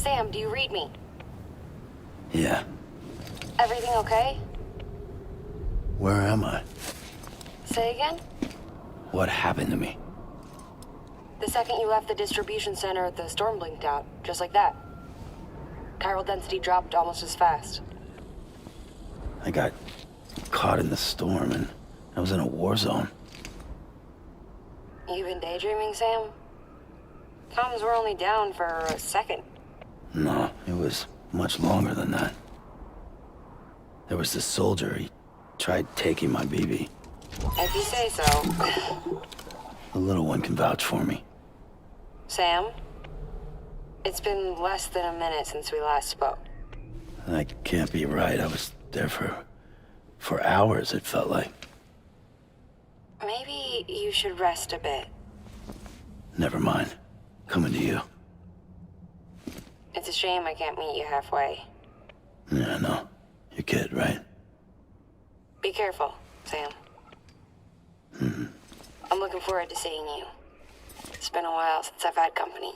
[SPEAKER 17] Sam, do you read me?
[SPEAKER 1] Yeah.
[SPEAKER 17] Everything okay?
[SPEAKER 1] Where am I?
[SPEAKER 17] Say again?
[SPEAKER 1] What happened to me?
[SPEAKER 17] The second you left the distribution center, the storm blinked out, just like that. Chiral density dropped almost as fast.
[SPEAKER 1] I got caught in the storm and I was in a war zone.
[SPEAKER 17] You been daydreaming, Sam? Comms were only down for a second.
[SPEAKER 1] No, it was much longer than that. There was this soldier, he tried taking my BB.
[SPEAKER 17] If you say so.
[SPEAKER 1] The little one can vouch for me.
[SPEAKER 17] Sam? It's been less than a minute since we last spoke.
[SPEAKER 1] That can't be right. I was there for hours, it felt like.
[SPEAKER 17] Maybe you should rest a bit.
[SPEAKER 1] Never mind. Coming to you.
[SPEAKER 17] It's a shame I can't meet you halfway.
[SPEAKER 1] Yeah, I know. Your kid, right?
[SPEAKER 17] Be careful, Sam.
[SPEAKER 1] Mm-hmm.
[SPEAKER 17] I'm looking forward to seeing you. It's been a while since I've had company.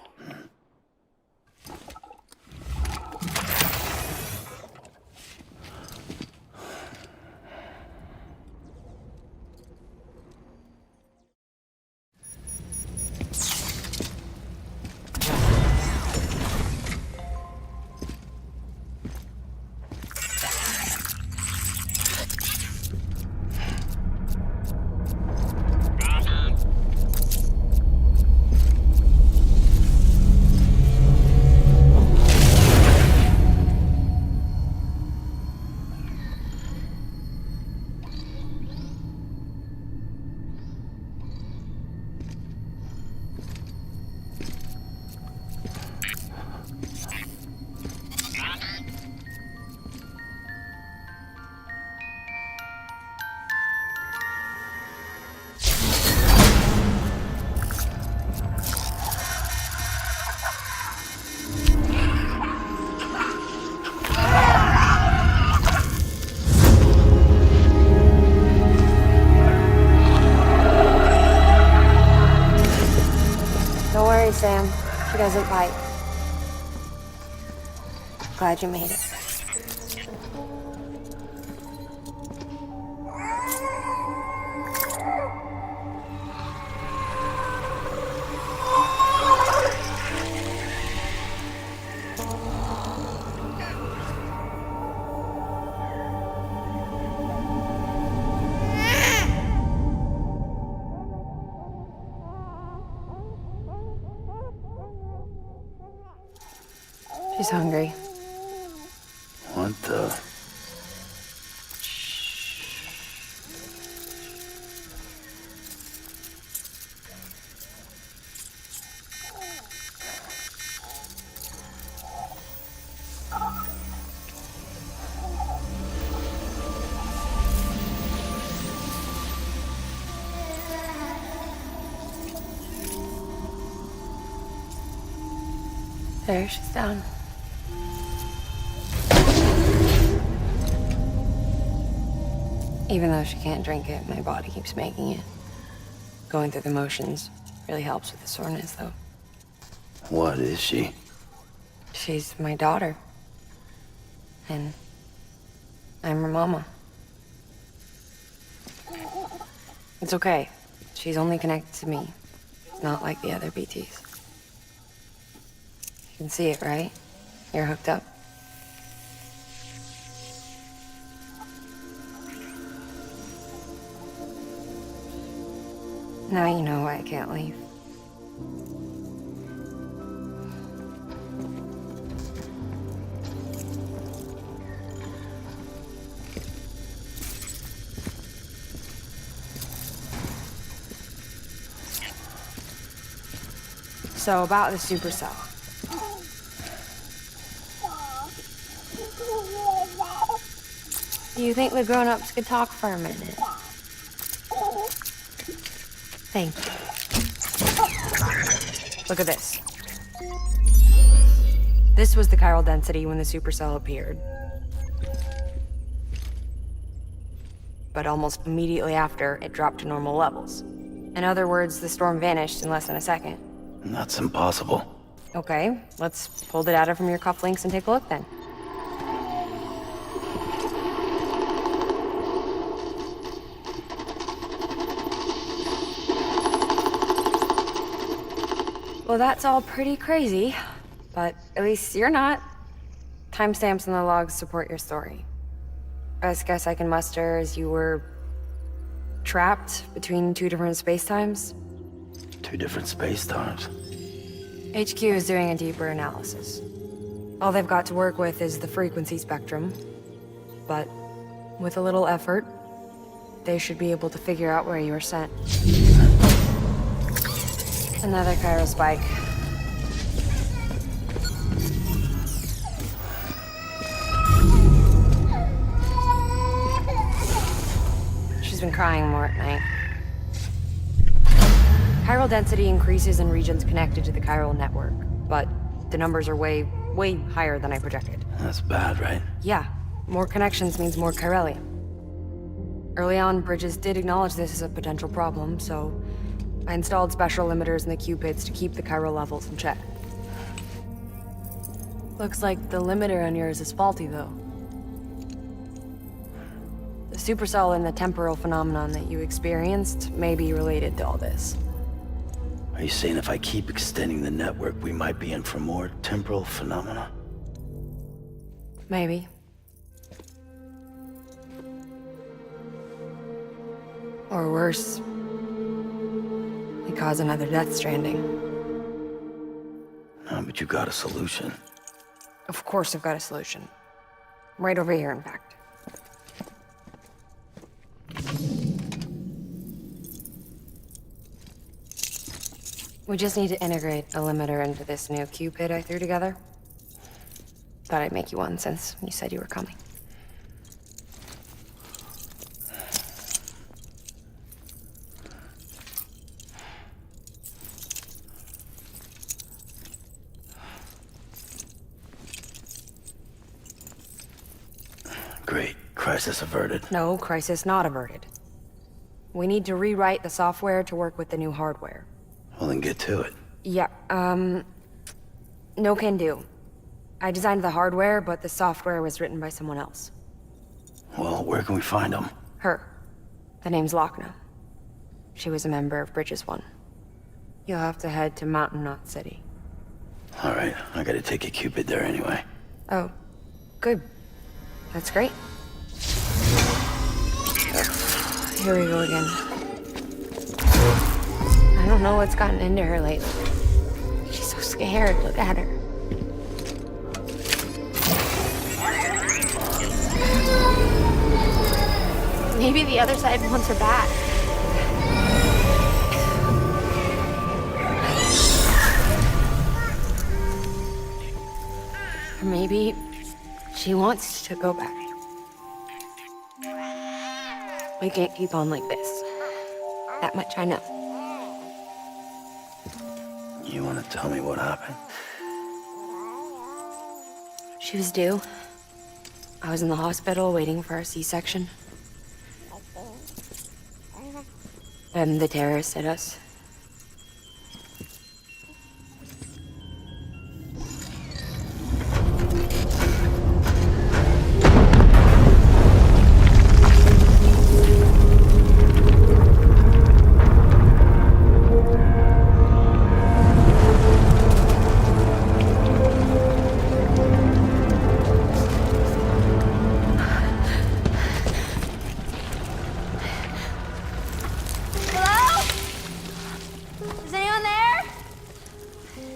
[SPEAKER 17] Don't worry, Sam. She doesn't bite. Glad you made it. She's hungry.
[SPEAKER 1] What the?
[SPEAKER 17] There, she's down. Even though she can't drink it, my body keeps making it. Going through the motions really helps with the soreness, though.
[SPEAKER 1] What is she?
[SPEAKER 17] She's my daughter. And I'm her mama. It's okay. She's only connected to me. It's not like the other BTs. You can see it, right? You're hooked up. Now you know why I can't leave. So about the supercell. Do you think the grown-ups could talk for a minute? Thank you. Look at this. This was the chiral density when the supercell appeared. But almost immediately after, it dropped to normal levels. In other words, the storm vanished in less than a second.
[SPEAKER 1] That's impossible.
[SPEAKER 21] Okay, let's pull the data from your cufflinks and take a look then. Well, that's all pretty crazy, but at least you're not. Timestamps in the logs support your story. Best guess I can muster is you were trapped between two different spacetimes.
[SPEAKER 1] Two different space times.
[SPEAKER 21] HQ is doing a deeper analysis. All they've got to work with is the frequency spectrum, but with a little effort, they should be able to figure out where you were sent. Another chiral spike. She's been crying more at night. Chiral density increases in regions connected to the chiral network, but the numbers are way higher than I projected.
[SPEAKER 1] That's bad, right?
[SPEAKER 21] Yeah, more connections means more chiralium. Early on, Bridges did acknowledge this as a potential problem, so I installed special limiters in the Cupids to keep the chiral levels in check. Looks like the limiter on yours is faulty, though. The supercell and the temporal phenomenon that you experienced may be related to all this.
[SPEAKER 1] Are you saying if I keep extending the network, we might be in for more temporal phenomena?
[SPEAKER 21] Maybe. Or worse, we cause another death stranding.
[SPEAKER 1] No, but you got a solution.
[SPEAKER 21] Of course I've got a solution. Right over here, in fact. We just need to integrate a limiter into this new Cupid I threw together. Thought I'd make you one since you said you were coming.
[SPEAKER 1] Great. Crisis averted.
[SPEAKER 21] No, crisis not averted. We need to rewrite the software to work with the new hardware.
[SPEAKER 1] Well, then get to it.
[SPEAKER 21] Yeah, no can do. I designed the hardware, but the software was written by someone else.
[SPEAKER 1] Well, where can we find them?
[SPEAKER 21] Her. The name's Lochna. She was a member of Bridges 1. You'll have to head to Mountain Knot City.
[SPEAKER 1] All right, I gotta take a Cupid there anyway.
[SPEAKER 21] Oh, good. That's great. Here we go again. I don't know what's gotten into her lately. She's so scared. Look at her. Maybe the other side wants her back. Or maybe she wants to go back. We can't keep on like this. That much I know.
[SPEAKER 1] You wanna tell me what happened?
[SPEAKER 21] She was due. I was in the hospital waiting for a C-section. And the terrorists hit us.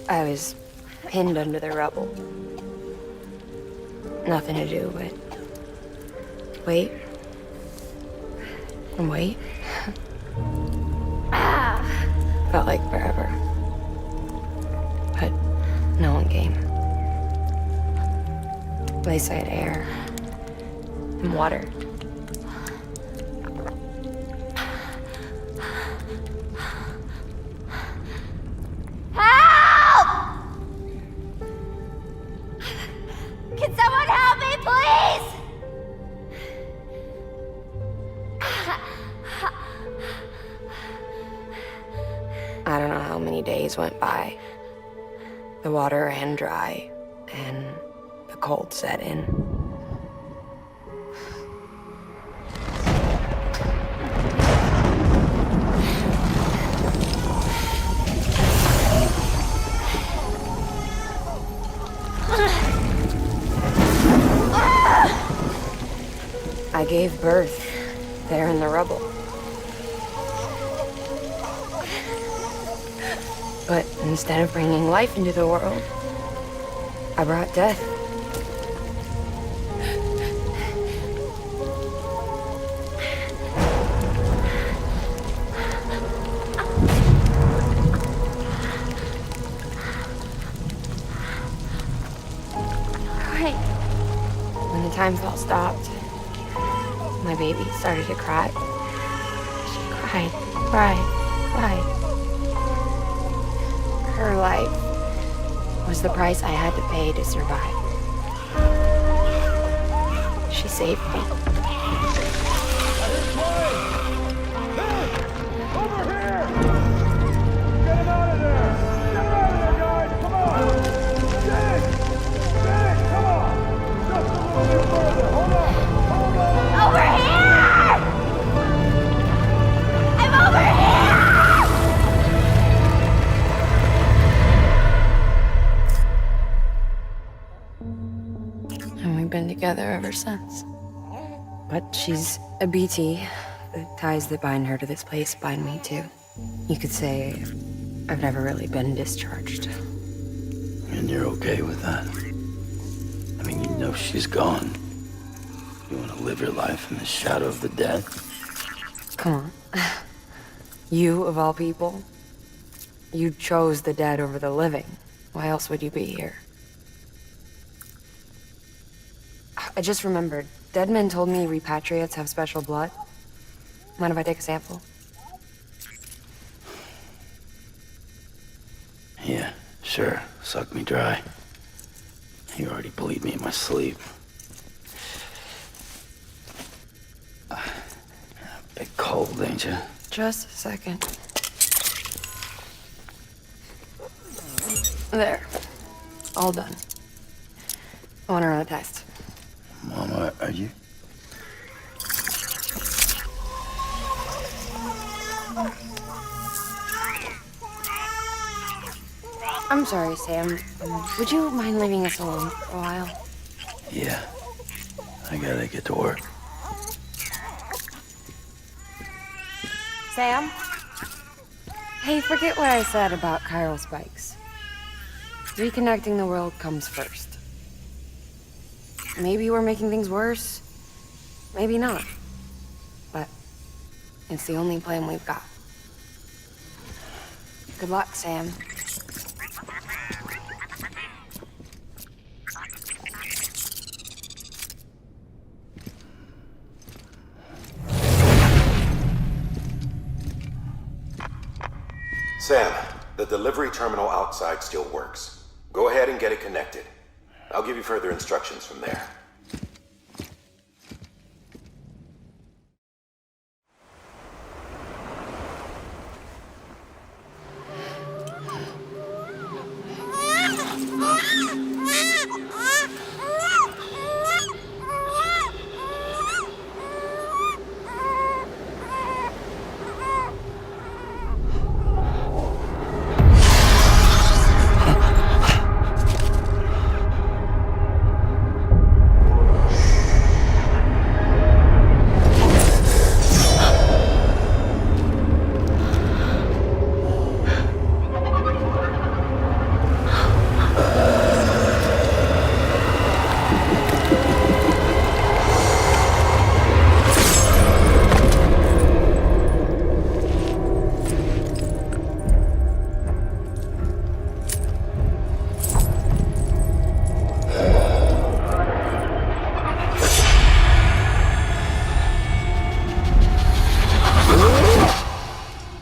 [SPEAKER 21] I was pinned under the rubble. Nothing to do but wait and wait. Felt like forever. But no one came. Place I had air and water.
[SPEAKER 17] Can someone help me, please?
[SPEAKER 21] I don't know how many days went by, The water ran dry, and the cold set in. I gave birth there in the rubble. But instead of bringing life into the world, I brought death.
[SPEAKER 17] Right.
[SPEAKER 21] When the time felt stopped, my baby started to cry. She cried, cried. Her life was the price I had to pay to survive. She saved me.
[SPEAKER 2] Over here! Get him out of there! Get him out of there, guys! Come on! Get it! Come on! Just a little bit further! Hold on!
[SPEAKER 17] Over here! I'm over here!
[SPEAKER 21] And we've been together ever since. But she's a BT. The ties that bind her to this place bind me too. You could say I've never really been discharged.
[SPEAKER 1] And you're okay with that? I mean, you know she's gone. You want to live your life in the shadow of the dead?
[SPEAKER 21] Come on. You, of all people, you chose the dead over the living. Why else would you be here? I just remembered. Dead men told me repatriates have special blood. Mind if I take a sample?
[SPEAKER 1] Yeah, sure. Suck me dry. You already bleed me in my sleep. Bit cold, ain't you?
[SPEAKER 21] Just a second. There. All done. I want to run a test.
[SPEAKER 1] Mama, are you?
[SPEAKER 21] I'm sorry, Sam. Would you mind leaving us alone for a while?
[SPEAKER 1] Yeah. I gotta get to work.
[SPEAKER 21] Sam? Hey, forget what I said about chiral spikes. Reconnecting the world comes first. Maybe we're making things worse. Maybe not. But it's the only plan we've got. Good luck, Sam.
[SPEAKER 15] Sam, the delivery terminal outside still works. Go ahead and get it connected. I'll give you further instructions from there.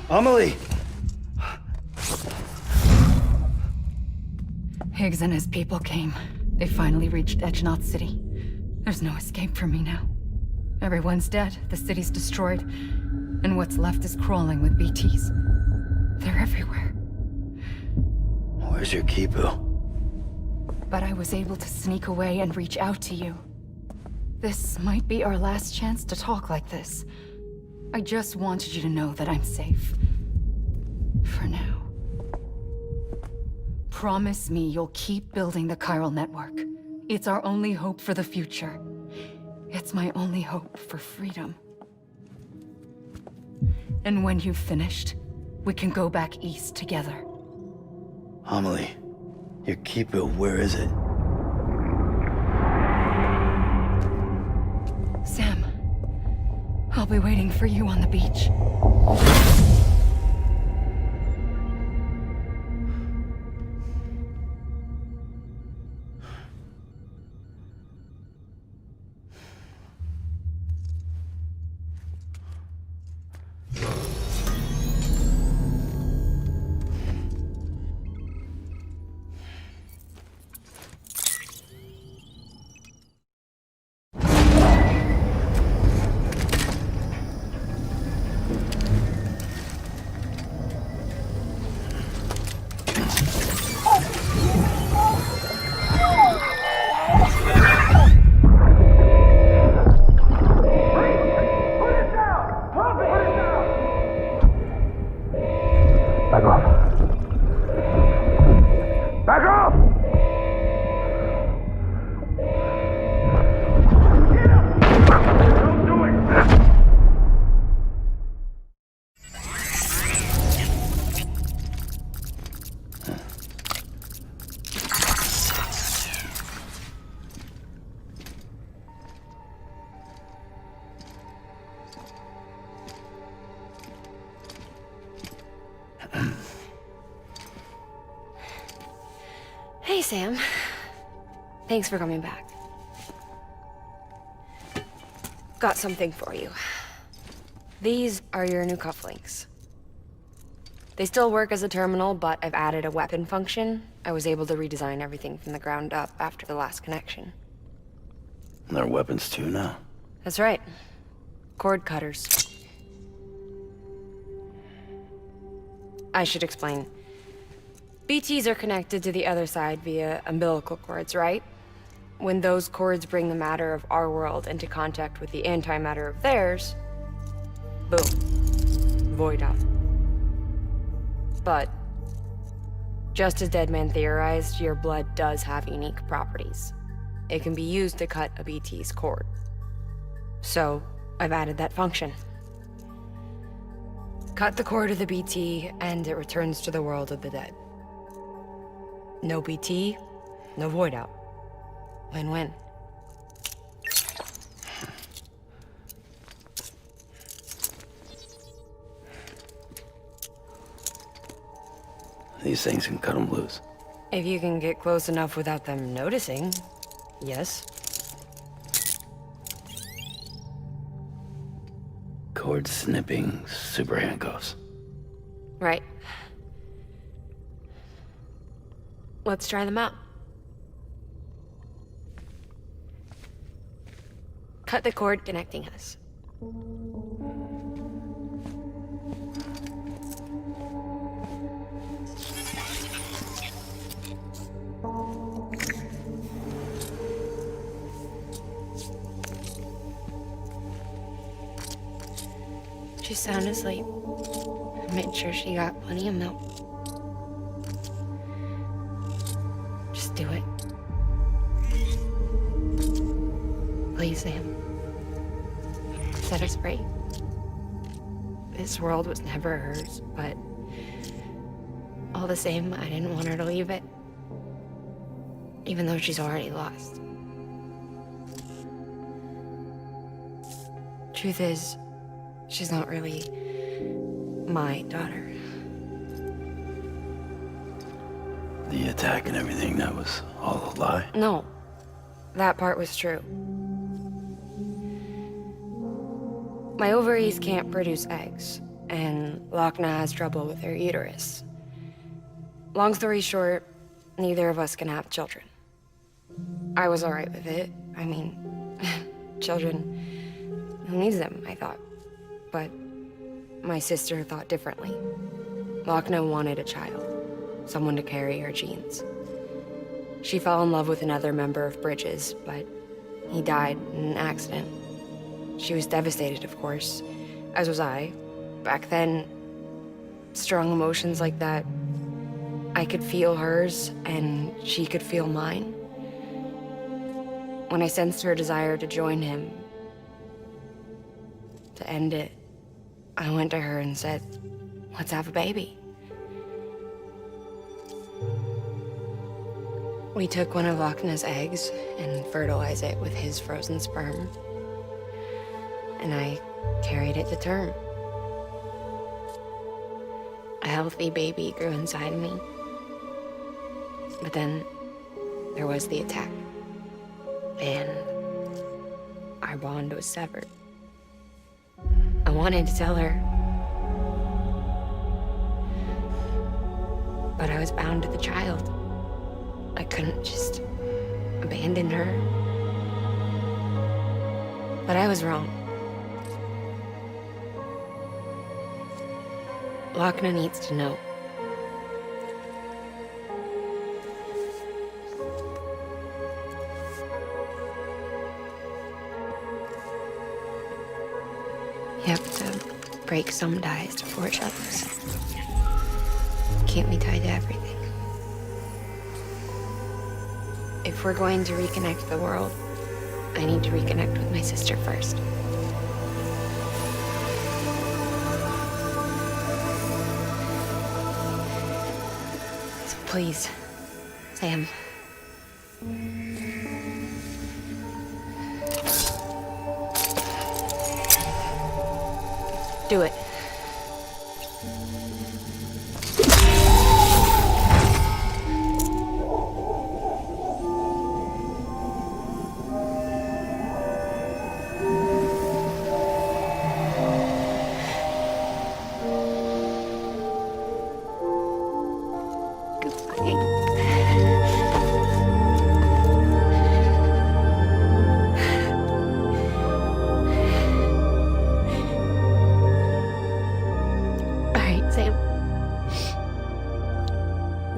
[SPEAKER 1] Amelie!
[SPEAKER 13] Higgs and his people came. They finally reached Edgenaught City. There's no escape for me now. Everyone's dead, the city's destroyed, and what's left is crawling with BTs. They're everywhere.
[SPEAKER 1] Where's your Kipu?
[SPEAKER 13] But I was able to sneak away and reach out to you. This might be our last chance to talk like this. I just wanted you to know that I'm safe. For now. Promise me you'll keep building the chiral network. It's our only hope for the future. It's my only hope for freedom. And when you've finished, we can go back east together.
[SPEAKER 1] Amelie, your keeper, where is it?
[SPEAKER 13] Sam, I'll be waiting for you on the beach.
[SPEAKER 21] Hey, Sam. Thanks for coming back. Got something for you. These are your new cufflinks. They still work as a terminal, but I've added a weapon function. I was able to redesign everything from the ground up after the last connection.
[SPEAKER 1] And they're weapons too now.
[SPEAKER 21] That's right. Cord cutters. I should explain. BTs are connected to the other side via umbilical cords, right? When those cords bring the matter of our world into contact with the antimatter of theirs, boom. Void out. But, just as Deadman theorized, your blood does have unique properties. It can be used to cut a BT's cord. So, I've added that function. Cut the cord of the BT, and it returns to the world of the dead. No BT, no void out. Win-win.
[SPEAKER 1] These things can cut them loose.
[SPEAKER 21] If you can get close enough without them noticing, yes.
[SPEAKER 1] Cord snipping super handcuffs.
[SPEAKER 21] Right. Let's try them out. Cut the cord connecting us. She's sound asleep. I made sure she got plenty of milk. Just do it. Please, Sam. Set us free. This world was never hers, but all the same, I didn't want her to leave it. Even though she's already lost. Truth is, she's not really my daughter.
[SPEAKER 1] The attack and everything, that was all a lie?
[SPEAKER 21] No, that part was true. My ovaries can't produce eggs, and Lochna has trouble with her uterus. Long story short, neither of us can have children. I was alright with it. I mean, children, who needs them, I thought. But my sister thought differently. Lochna wanted a child, someone to carry her genes. She fell in love with another member of Bridges, but he died in an accident. She was devastated, of course, as was I. Back then, strong emotions like that, I could feel hers, and she could feel mine. When I sensed her desire to join him, to end it, I went to her and said, let's have a baby. We took one of Lochna's eggs and fertilized it with his frozen sperm. And I carried it to term. A healthy baby grew inside me. But then there was the attack. And our bond was severed. I wanted to tell her, but I was bound to the child. I couldn't just abandon her. But I was wrong. Lochna needs to know. You have to break some ties to forge others. Can't be tied to everything. If we're going to reconnect the world, I need to reconnect with my sister first. So please, Sam. Do it.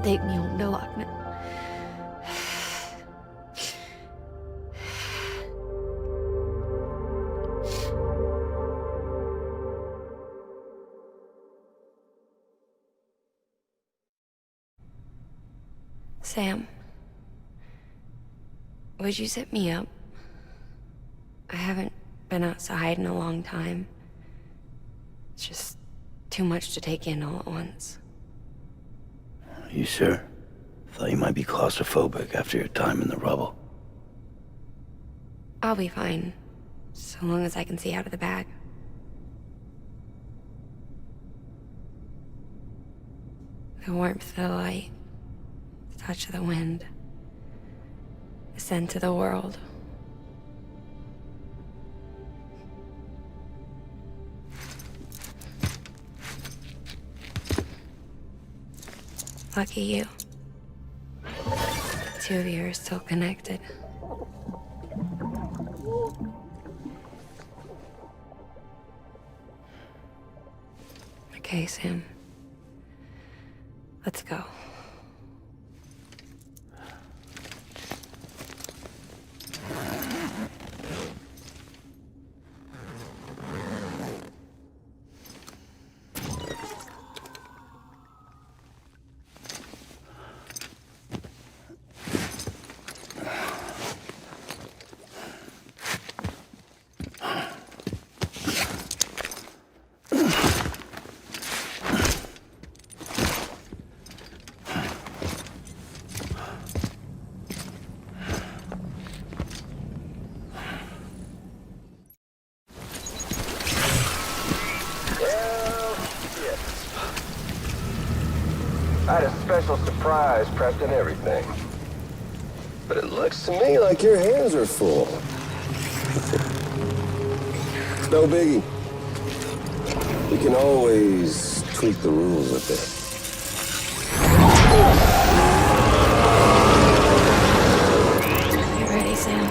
[SPEAKER 21] Take me home to Lochna. Sam, would you sit me up? I haven't been outside in a long time. It's just too much to take in all at once.
[SPEAKER 1] You sure? Thought you might be claustrophobic after your time in the rubble.
[SPEAKER 21] I'll be fine, so long as I can see out of the bag. The warmth of the light, the touch of the wind, the scent of the world. Lucky you. The two of you are still connected. Okay, Sam. Let's go.
[SPEAKER 15] I had a special surprise prepped and everything. But it looks to me like your hands are full. It's no biggie. We can always tweak the rules a bit.
[SPEAKER 21] You ready, Sam?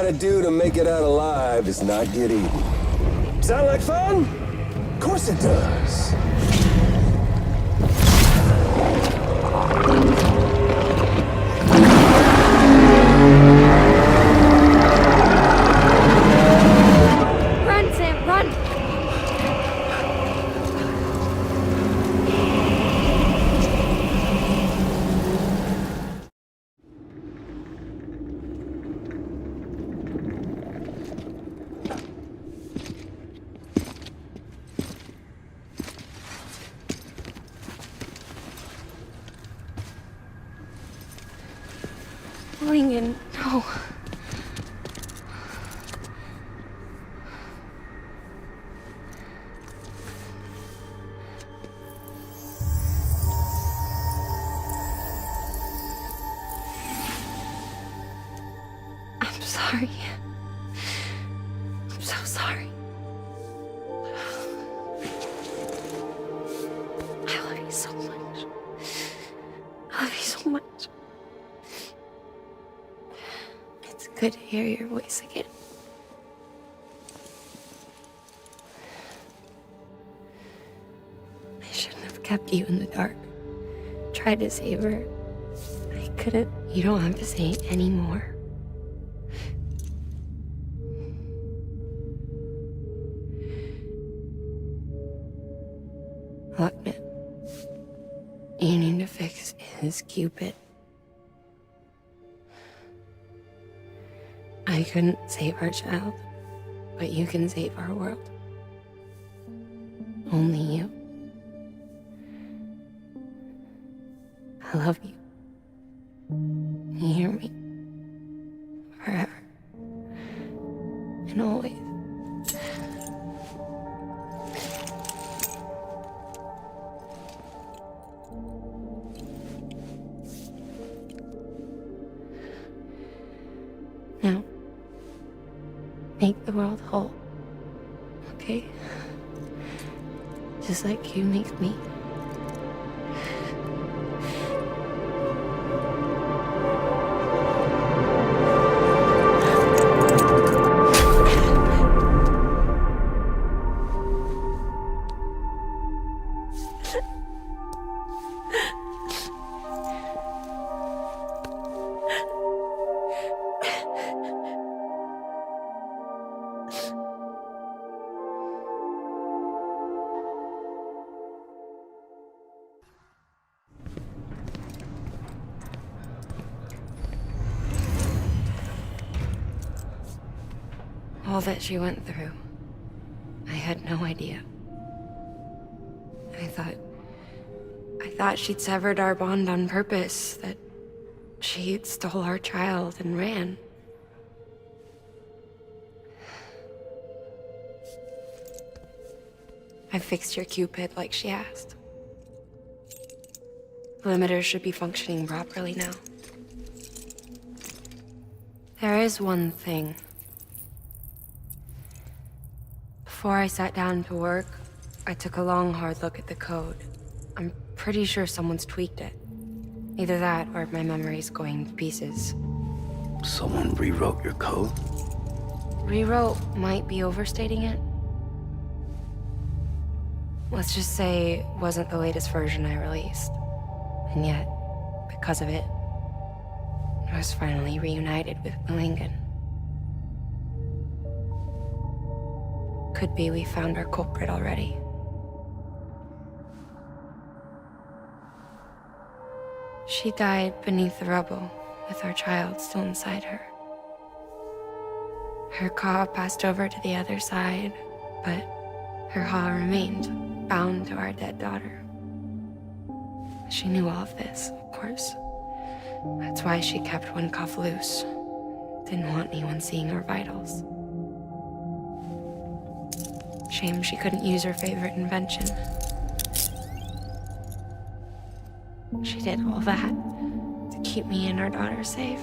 [SPEAKER 15] gotta do to make it out alive is not get eaten. Sound like fun? Of course it does.
[SPEAKER 17] Run, Sam, run! Lincoln, no. I'm sorry. I'm so sorry. I love you so much. I love you so much. It's good to hear your voice again. I shouldn't have kept you in the dark. Tried to save her. I couldn't. You don't have to say it anymore. Look, man. You need to fix his Cupid. I couldn't save our child, but you can save our world. Only you. I love you. You hear me? Forever. And always. Now, make the world whole, okay? Just like you make me. All that she went through, I had no idea. I thought she'd severed our bond on purpose, that she stole our child and ran. I fixed your Cupid like she asked. The limiter should be functioning properly now. There is one thing. Before I sat down to work, I took a long, hard look at the code. I'm pretty sure someone's tweaked it. Either that, or my memory's going to pieces.
[SPEAKER 1] Someone rewrote your code?
[SPEAKER 21] Rewrote might be overstating it. Let's just say it wasn't the latest version I released. And yet, because of it, I was finally reunited with Lincoln. Could be we found our culprit already. She died beneath the rubble, with our child still inside her. Her Ka passed over to the other side, but her Ha remained, bound to our dead daughter. She knew all of this, of course. That's why she kept one cuff loose. Didn't want anyone seeing her vitals. Shame she couldn't use her favorite invention. She did all that to keep me and our daughter safe.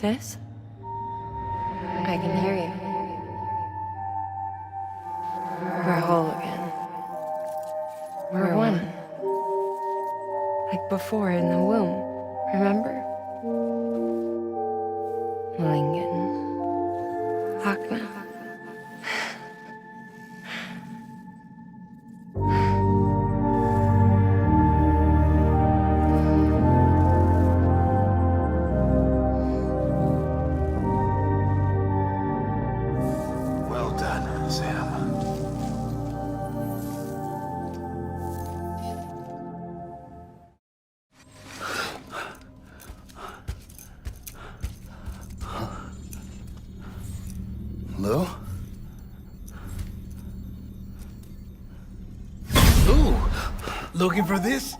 [SPEAKER 21] Sis? I can hear you. We're whole again. We're one. Like before in the womb, remember? Lingen. Hakna.
[SPEAKER 10] Well done, Sam.
[SPEAKER 5] Lou?
[SPEAKER 7] Ooh, looking for this?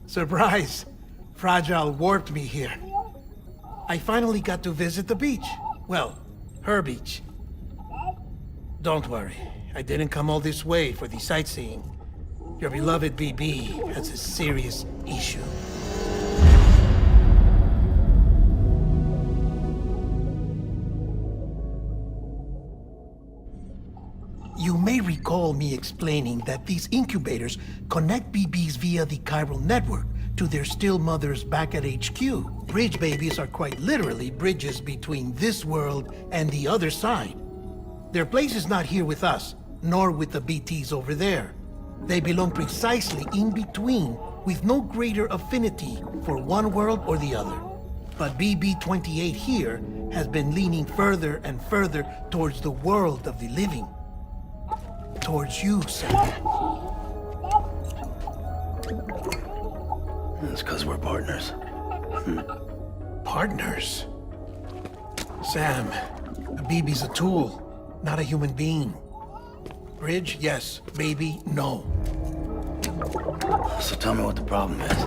[SPEAKER 7] Surprise. Fragile warped me here. I finally got to visit the beach. Well, her beach. Don't worry, I didn't come all this way for the sightseeing. Your beloved BB has a serious issue. You may recall me explaining that these incubators connect BBs via the chiral network to their still mothers back at HQ. Bridge babies are quite literally bridges between this world and the other side. Their place is not here with us, nor with the BTs over there. They belong precisely in between, with no greater affinity for one world or the other. But BB-28 here has been leaning further and further towards the world of the living. Towards you, Sam.
[SPEAKER 1] It's because we're partners.
[SPEAKER 7] Partners? Sam, a BB's a tool, not a human being. Bridge, yes. Baby, no.
[SPEAKER 1] So tell me what the problem is.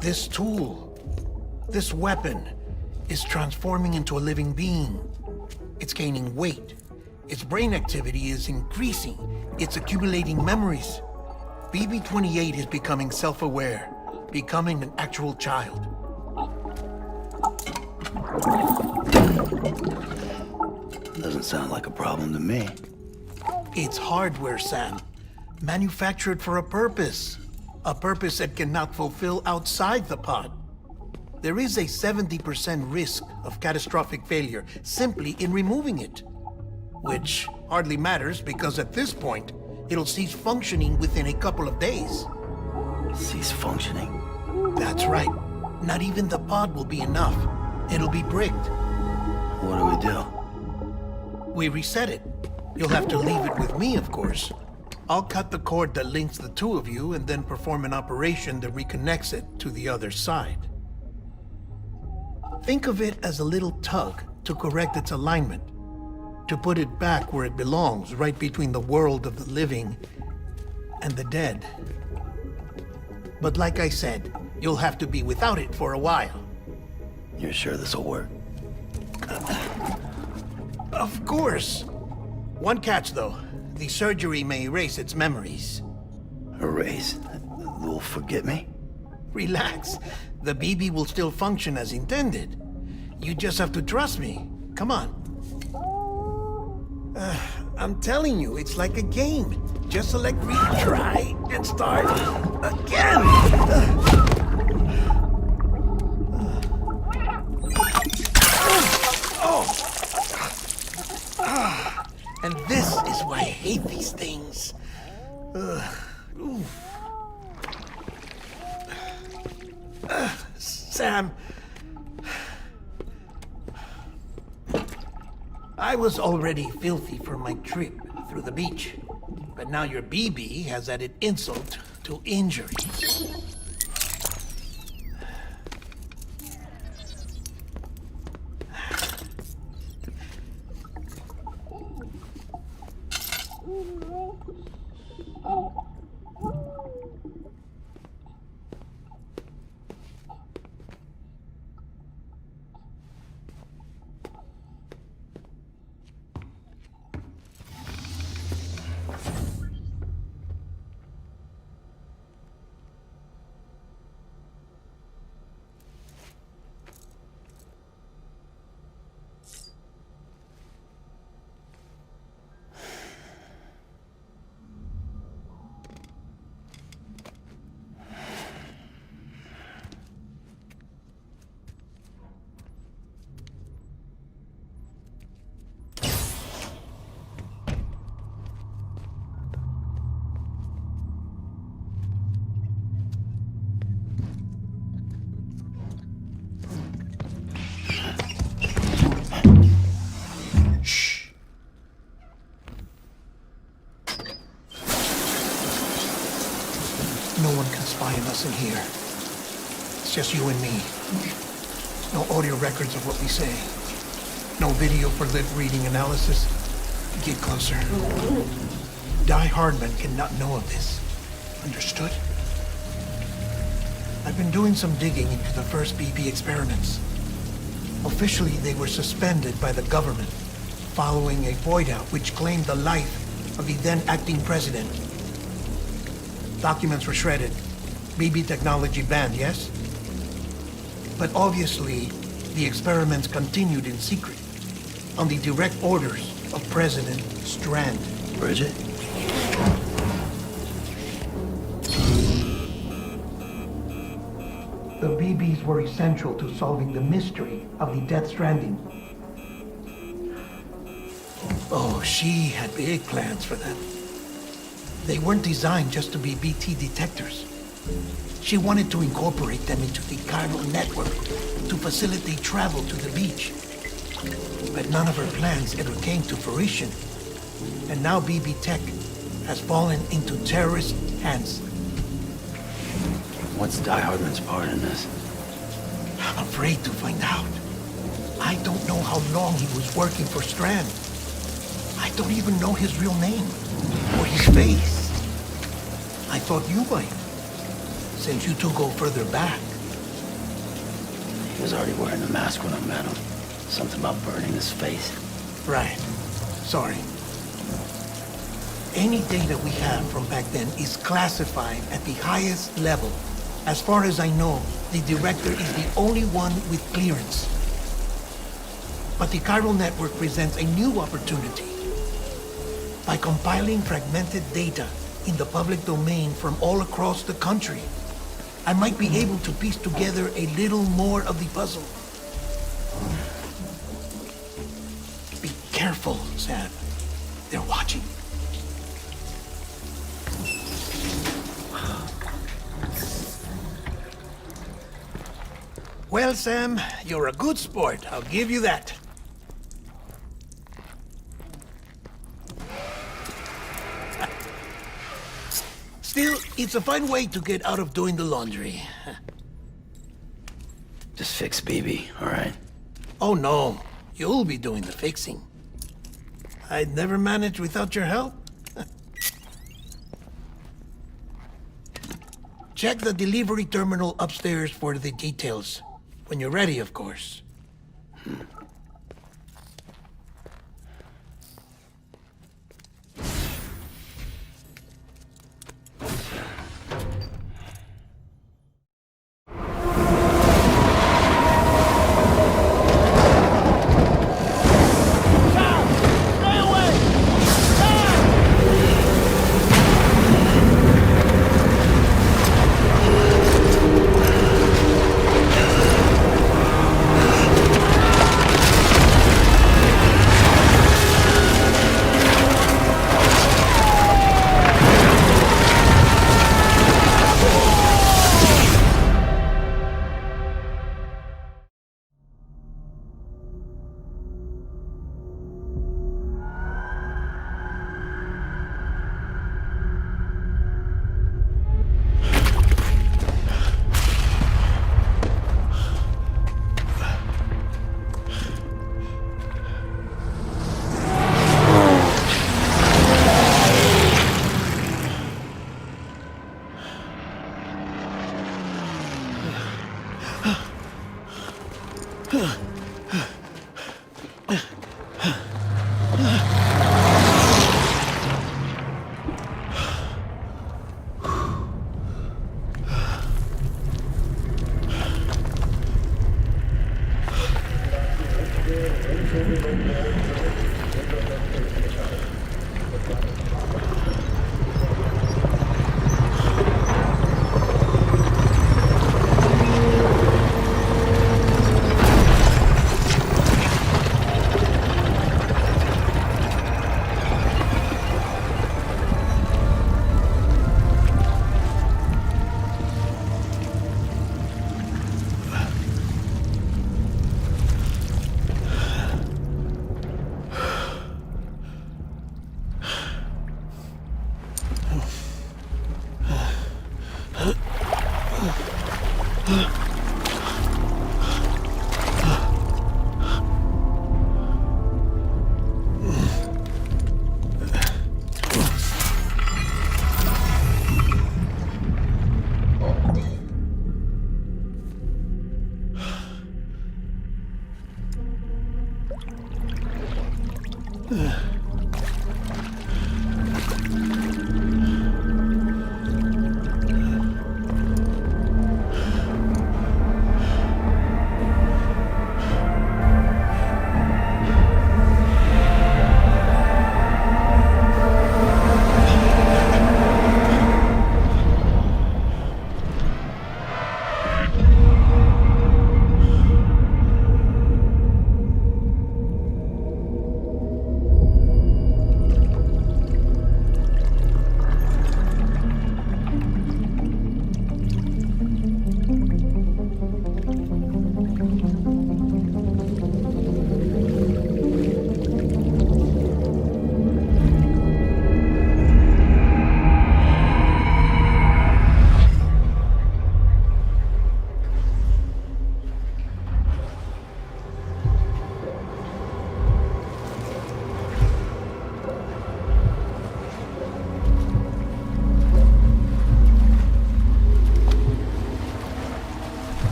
[SPEAKER 7] This tool, this weapon, is transforming into a living being. It's gaining weight. Its brain activity is increasing. It's accumulating memories. BB-28 is becoming self-aware, becoming an actual child.
[SPEAKER 1] Doesn't sound like a problem to me.
[SPEAKER 7] It's hardware, Sam. Manufactured for a purpose. A purpose it cannot fulfill outside the pod. There is a 70% risk of catastrophic failure simply in removing it. Which hardly matters because at this point, it'll cease functioning within a couple of days.
[SPEAKER 1] Cease functioning?
[SPEAKER 7] That's right. Not even the pod will be enough. It'll be bricked.
[SPEAKER 1] What do we do?
[SPEAKER 7] We reset it. You'll have to leave it with me, of course. I'll cut the cord that links the two of you and then perform an operation that reconnects it to the other side. Think of it as a little tug to correct its alignment, to put it back where it belongs, right between the world of the living and the dead. But like I said, you'll have to be without it for a while.
[SPEAKER 1] You're sure this'll work?
[SPEAKER 7] Of course. One catch, though. The surgery may erase its memories.
[SPEAKER 1] Erase? Will forget me?
[SPEAKER 7] Relax. The BB will still function as intended. You just have to trust me. Come on. I'm telling you, it's like a game. Just select retry and start again. And this is why I hate these things. Sam, I was already filthy from my trip through the beach, but now your BB has added insult to injury. anyone can spy on us in here. It's just you and me. No audio records of what we say. No video for lip reading analysis. Get closer. Die Hardman cannot know of this. Understood? I've been doing some digging into the first BB experiments. Officially, they were suspended by the government following a void-out which claimed the life of the then acting president. Documents were shredded. BB technology banned, yes? But obviously, the experiments continued in secret, on the direct orders of President Strand.
[SPEAKER 1] Bridget?
[SPEAKER 7] The BBs were essential to solving the mystery of the Death Stranding. Oh, she had big plans for them. They weren't designed just to be BT detectors. She wanted to incorporate them into the chiral network to facilitate travel to the beach. But none of her plans ever came to fruition. And now BB Tech has fallen into terrorist hands.
[SPEAKER 1] What's Die Hardman's part in this?
[SPEAKER 7] I'm afraid to find out. I don't know how long he was working for Strand. I don't even know his real name or his face. I thought you might, since you two go further back.
[SPEAKER 1] He was already wearing the mask when I met him. Something about burning his face.
[SPEAKER 7] Right. Sorry. Any data we have from back then is classified at the highest level. As far as I know, the director is the only one with clearance. But the chiral network presents a new opportunity. By compiling fragmented data in the public domain from all across the country, I might be able to piece together a little more of the puzzle. Be careful, Sam. They're watching. Well, Sam, you're a good sport. I'll give you that. Still, it's a fine way to get out of doing the laundry.
[SPEAKER 1] Just fix BB, all right?
[SPEAKER 7] Oh, no. You'll be doing the fixing. I'd never manage without your help. Check the delivery terminal upstairs for the details. When you're ready, of course.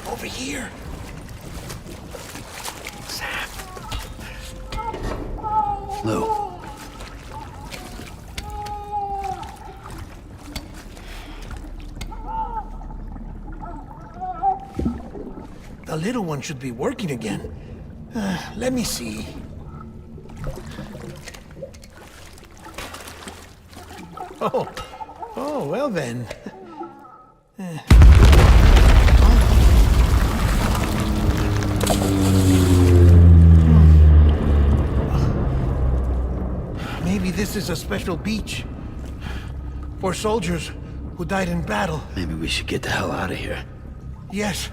[SPEAKER 7] Over here. Sam.
[SPEAKER 1] Lou.
[SPEAKER 7] The little one should be working again. Let me see. Oh, well then. Maybe this is a special beach for soldiers who died in battle.
[SPEAKER 1] Maybe we should get the hell out of here.
[SPEAKER 7] Yes.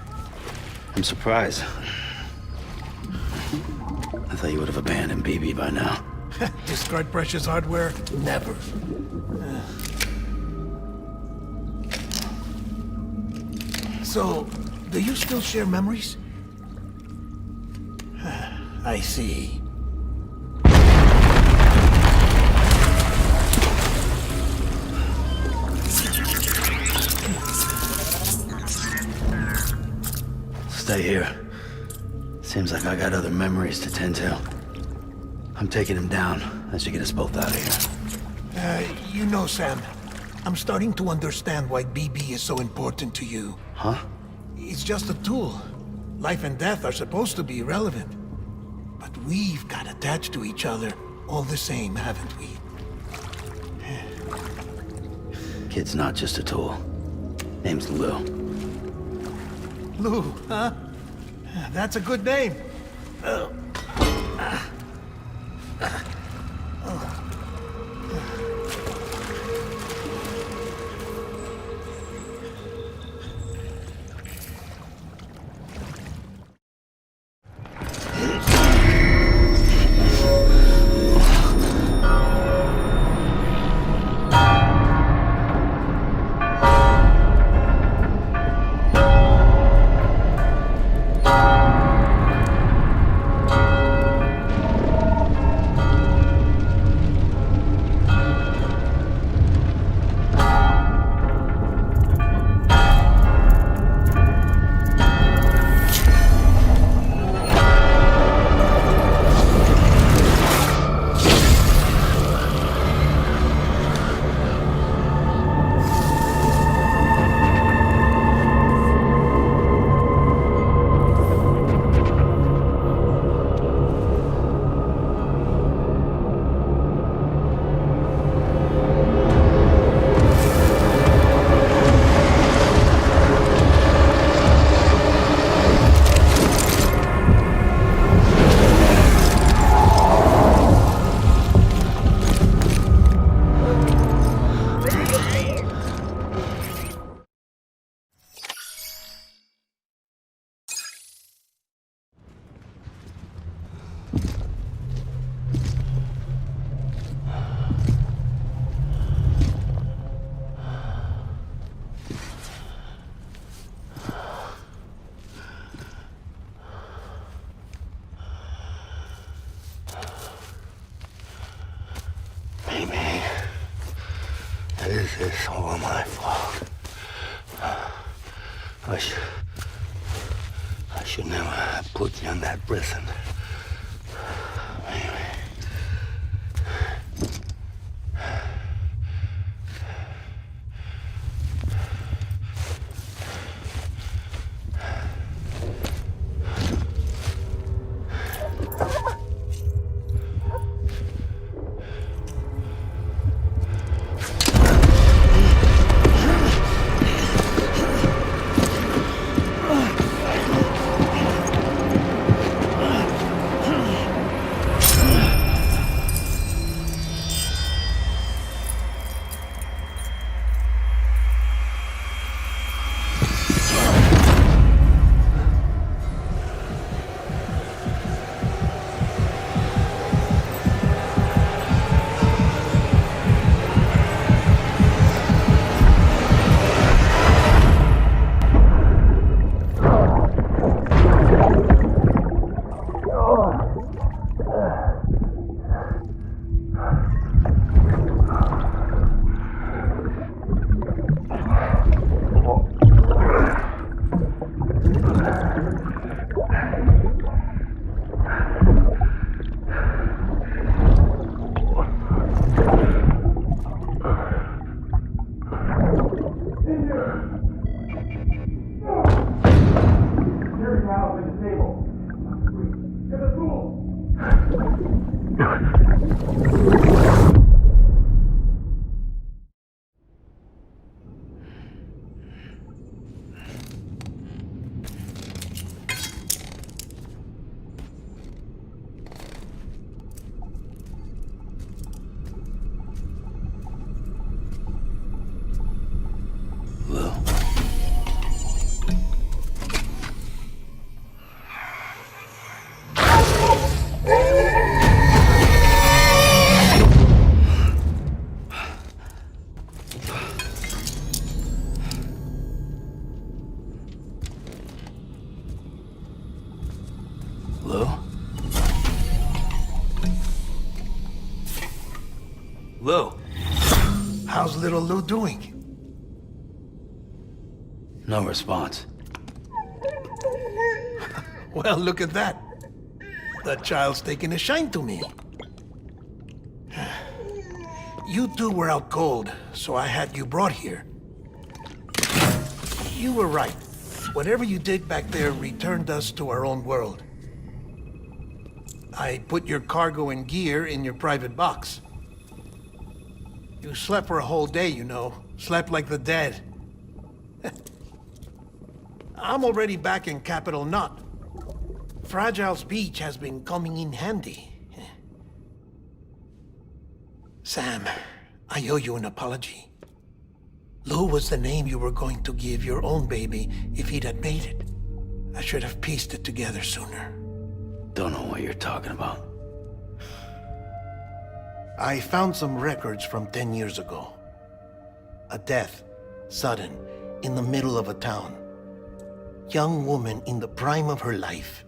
[SPEAKER 1] I'm surprised. I thought you would have abandoned BB by now.
[SPEAKER 7] Discard precious hardware? Never. So, do you still share memories? I see.
[SPEAKER 1] Stay here. Seems like I got other memories to tend to. I'm taking him down. That should get us both out of here.
[SPEAKER 7] You know, Sam, I'm starting to understand why BB is so important to you.
[SPEAKER 1] Huh?
[SPEAKER 7] It's just a tool. Life and death are supposed to be irrelevant. But we've got attached to each other all the same, haven't we?
[SPEAKER 1] Kid's not just a tool. Name's Lou.
[SPEAKER 7] Lou, huh? That's a good name.
[SPEAKER 15] Amy, this is all my fault. I should never have put you in that prison. Amy.
[SPEAKER 1] Lou? Lou?
[SPEAKER 7] How's little Lou doing?
[SPEAKER 1] No response.
[SPEAKER 7] Well, look at that. That child's taking a shine to me. You two were out cold, so I had you brought here. You were right. Whatever you did back there returned us to our own world. I put your cargo and gear in your private box. You slept for a whole day, you know. Slept like the dead. I'm already back in Capital Knot. Fragile's beach has been coming in handy. Sam, I owe you an apology. Lou was the name you were going to give your own baby if he'd had made it. I should have pieced it together sooner.
[SPEAKER 1] Don't know what you're talking about.
[SPEAKER 7] I found some records from 10 years ago. A death, sudden, in the middle of a town. Young woman in the prime of her life.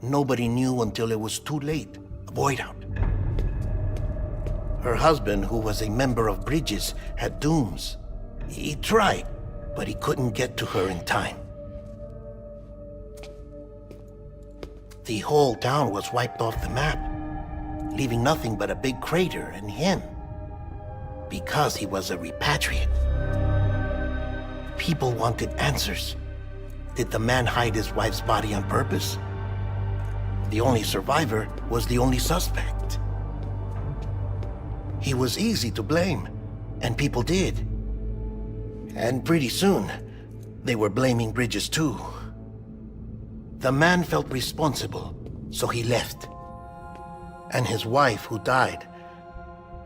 [SPEAKER 7] Nobody knew until it was too late. A void out. Her husband, who was a member of Bridges, had dooms. He tried, but he couldn't get to her in time. The whole town was wiped off the map, leaving nothing but a big crater and him. Because he was a repatriate. People wanted answers. Did the man hide his wife's body on purpose? The only survivor was the only suspect. He was easy to blame, and people did. And pretty soon, they were blaming Bridges too. The man felt responsible, so he left. And his wife, who died,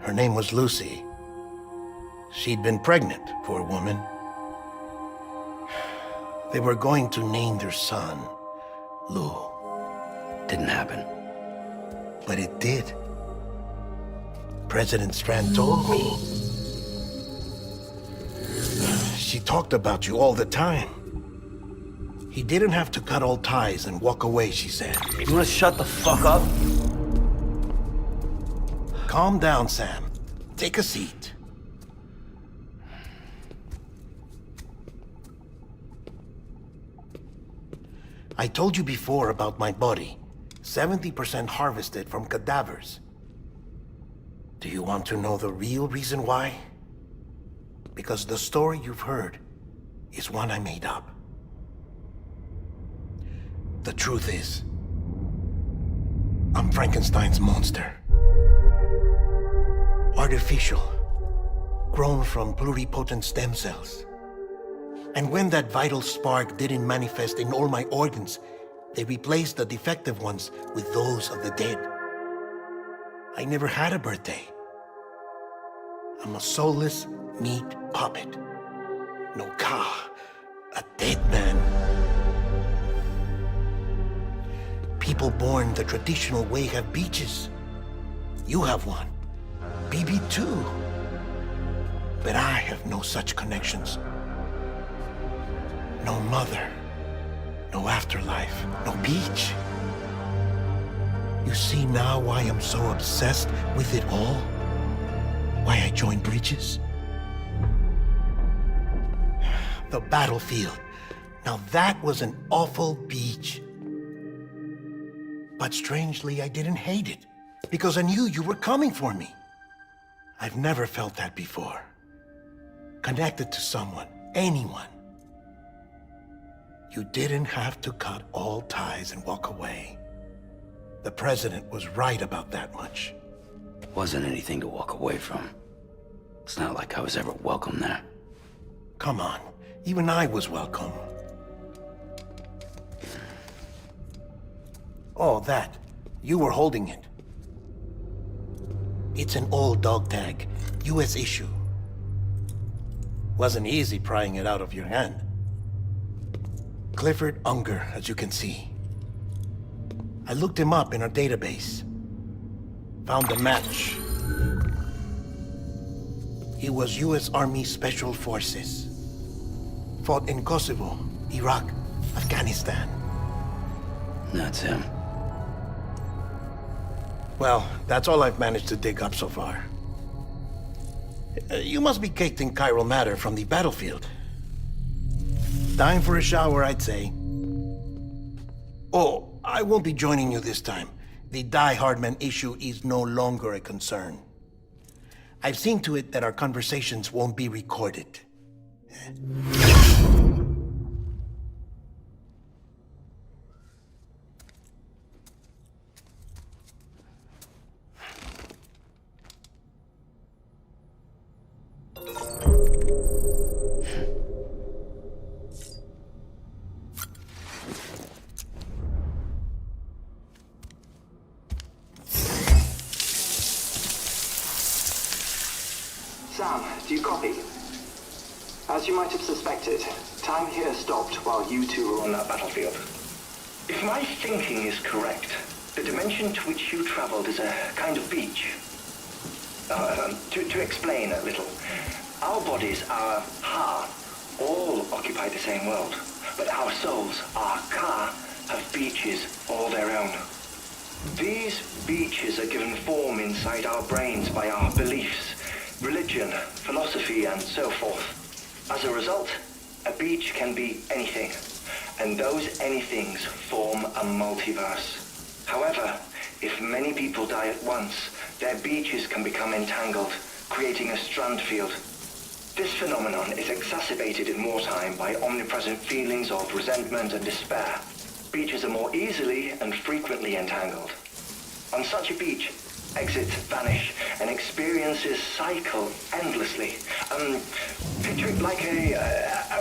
[SPEAKER 7] her name was Lucy. She'd been pregnant, poor woman. They were going to name their son Lou.
[SPEAKER 1] Didn't happen.
[SPEAKER 7] But it did. President Strand told me. She talked about you all the time. He didn't have to cut all ties and walk away, she said.
[SPEAKER 1] You wanna shut the fuck up?
[SPEAKER 7] Calm down, Sam. Take a seat. I told you before about my body. 70% harvested from cadavers. Do you want to know the real reason why? Because the story you've heard is one I made up. The truth is, I'm Frankenstein's monster. Artificial, grown from pluripotent stem cells. And when that vital spark didn't manifest in all my organs, they replaced the defective ones with those of the dead. I never had a birthday. I'm a soulless meat puppet. No car, a dead man. People born the traditional way have beaches. You have one. BB too. But I have no such connections. No mother, no afterlife, no beach. You see now why I'm so obsessed with it all? Why I joined Bridges? The battlefield. Now that was an awful beach. But strangely, I didn't hate it, because I knew you were coming for me. I've never felt that before. Connected to someone, anyone. You didn't have to cut all ties and walk away. The president was right about that much.
[SPEAKER 1] Wasn't anything to walk away from. It's not like I was ever welcome there.
[SPEAKER 7] Come on, even I was welcome. Oh, that. You were holding it. It's an old dog tag, US issue. Wasn't easy prying it out of your hand. Clifford Unger, as you can see. I looked him up in our database. Found a match. He was US Army Special Forces. Fought in Kosovo, Iraq, Afghanistan.
[SPEAKER 1] That's him.
[SPEAKER 7] Well, that's all I've managed to dig up so far. You must be caked in chiral matter from the battlefield. Time for a shower, I'd say. Oh, I won't be joining you this time. The Die Hardman issue is no longer a concern. I've seen to it that our conversations won't be recorded.
[SPEAKER 4] Sam, do you copy? As you might have suspected, time here stopped while you two were on that battlefield.
[SPEAKER 22] If my thinking is correct, the dimension to which you traveled is a kind of beach. To explain a little, our bodies, our ha, all occupy the same world, but our souls, our ka, have beaches all their own. These beaches are given form inside our brains by our beliefs, religion, philosophy, and so forth. As a result, a beach can be anything, and those anythings form a multiverse. However, if many people die at once, their beaches can become entangled, creating a strand field. This phenomenon is exacerbated in wartime by omnipresent feelings of resentment and despair. Beaches are more easily and frequently entangled. On such a beach, exits vanish and experiences cycle endlessly. Picture it like a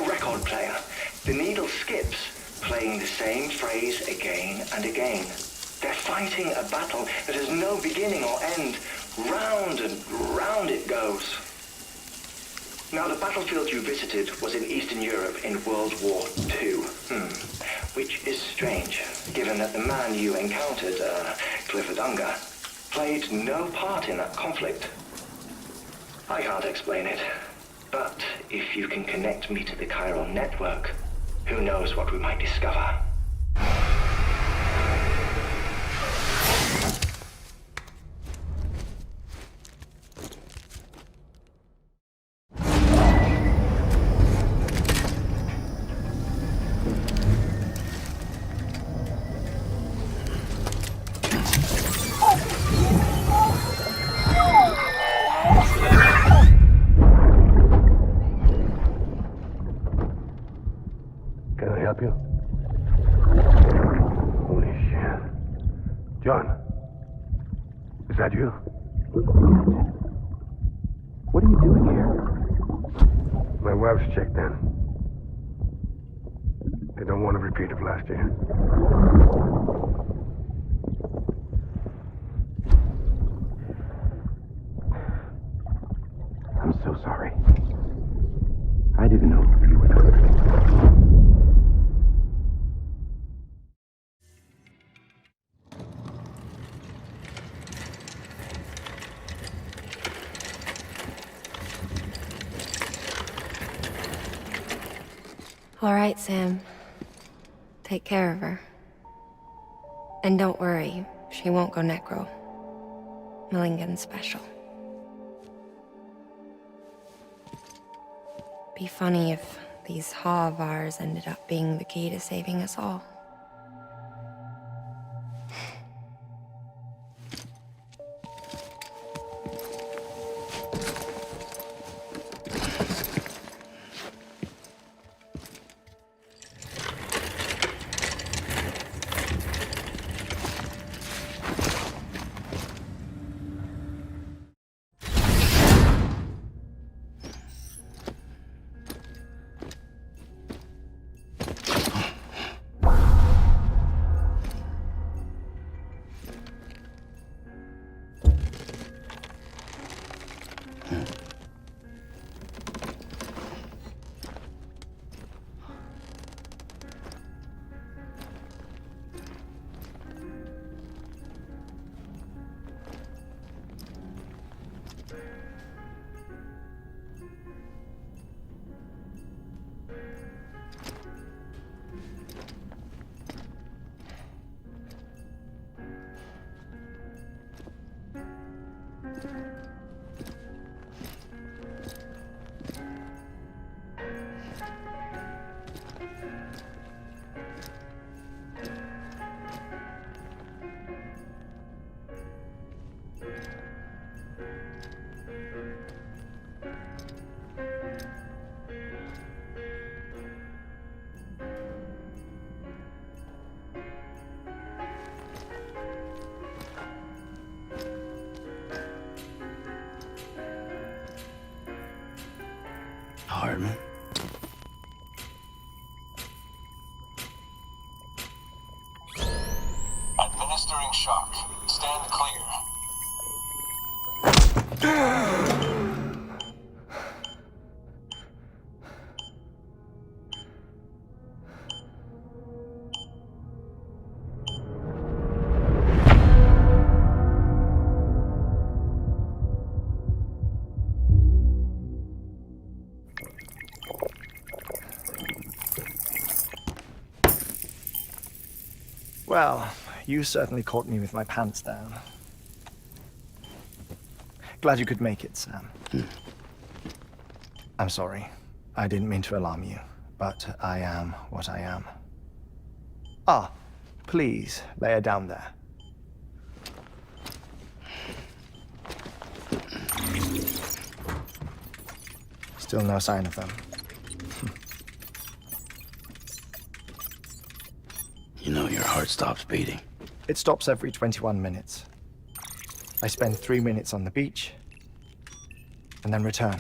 [SPEAKER 22] record player. The needle skips, playing the same phrase again and again. They're fighting a battle that has no beginning or end. Round and round it goes. Now, the battlefield you visited was in Eastern Europe in World War II. Which is strange, given that the man you encountered, Clifford Unger, played no part in that conflict. I can't explain it, but if you can connect me to the chiral network, who knows what we might discover.
[SPEAKER 15] Can I help you? Holy shit. John, is that you? Captain, what are you doing here? My wife's checked in. They don't want a repeat of last year. I'm so sorry. I didn't know you were coming.
[SPEAKER 21] All right, Sam. Take care of her. And don't worry, she won't go necro. Milligan special. Be funny if these Ha of ours ended up being the key to saving us all.
[SPEAKER 1] Hartman?
[SPEAKER 23] Administering shock. Stand clear.
[SPEAKER 18] Well, you certainly caught me with my pants down. Glad you could make it, Sam. I'm sorry. I didn't mean to alarm you, but I am what I am. Ah, please, lay her down there. Still no sign of them.
[SPEAKER 1] You know your heart stops beating.
[SPEAKER 18] It stops every 21 minutes. I spend 3 minutes on the beach, and then return.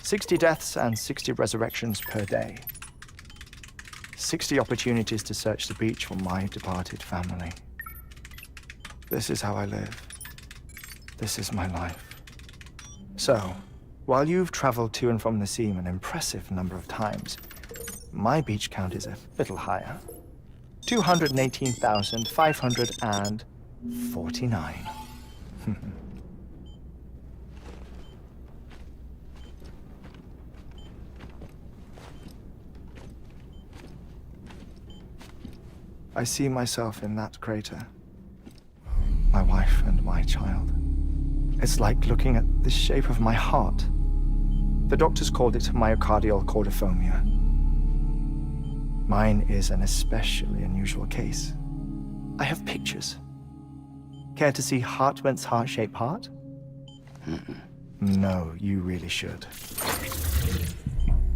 [SPEAKER 18] 60 deaths and 60 resurrections per day. 60 opportunities to search the beach for my departed family. This is how I live. This is my life. So, while you've traveled to and from the seam an impressive number of times, my beach count is a little higher. 218,549. I see myself in that crater. My wife and my child. It's like looking at the shape of my heart. The doctors called it myocardial cordiformia. Mine is an especially unusual case. I have pictures. Care to see Hartman's heart-shaped heart? No, you really should.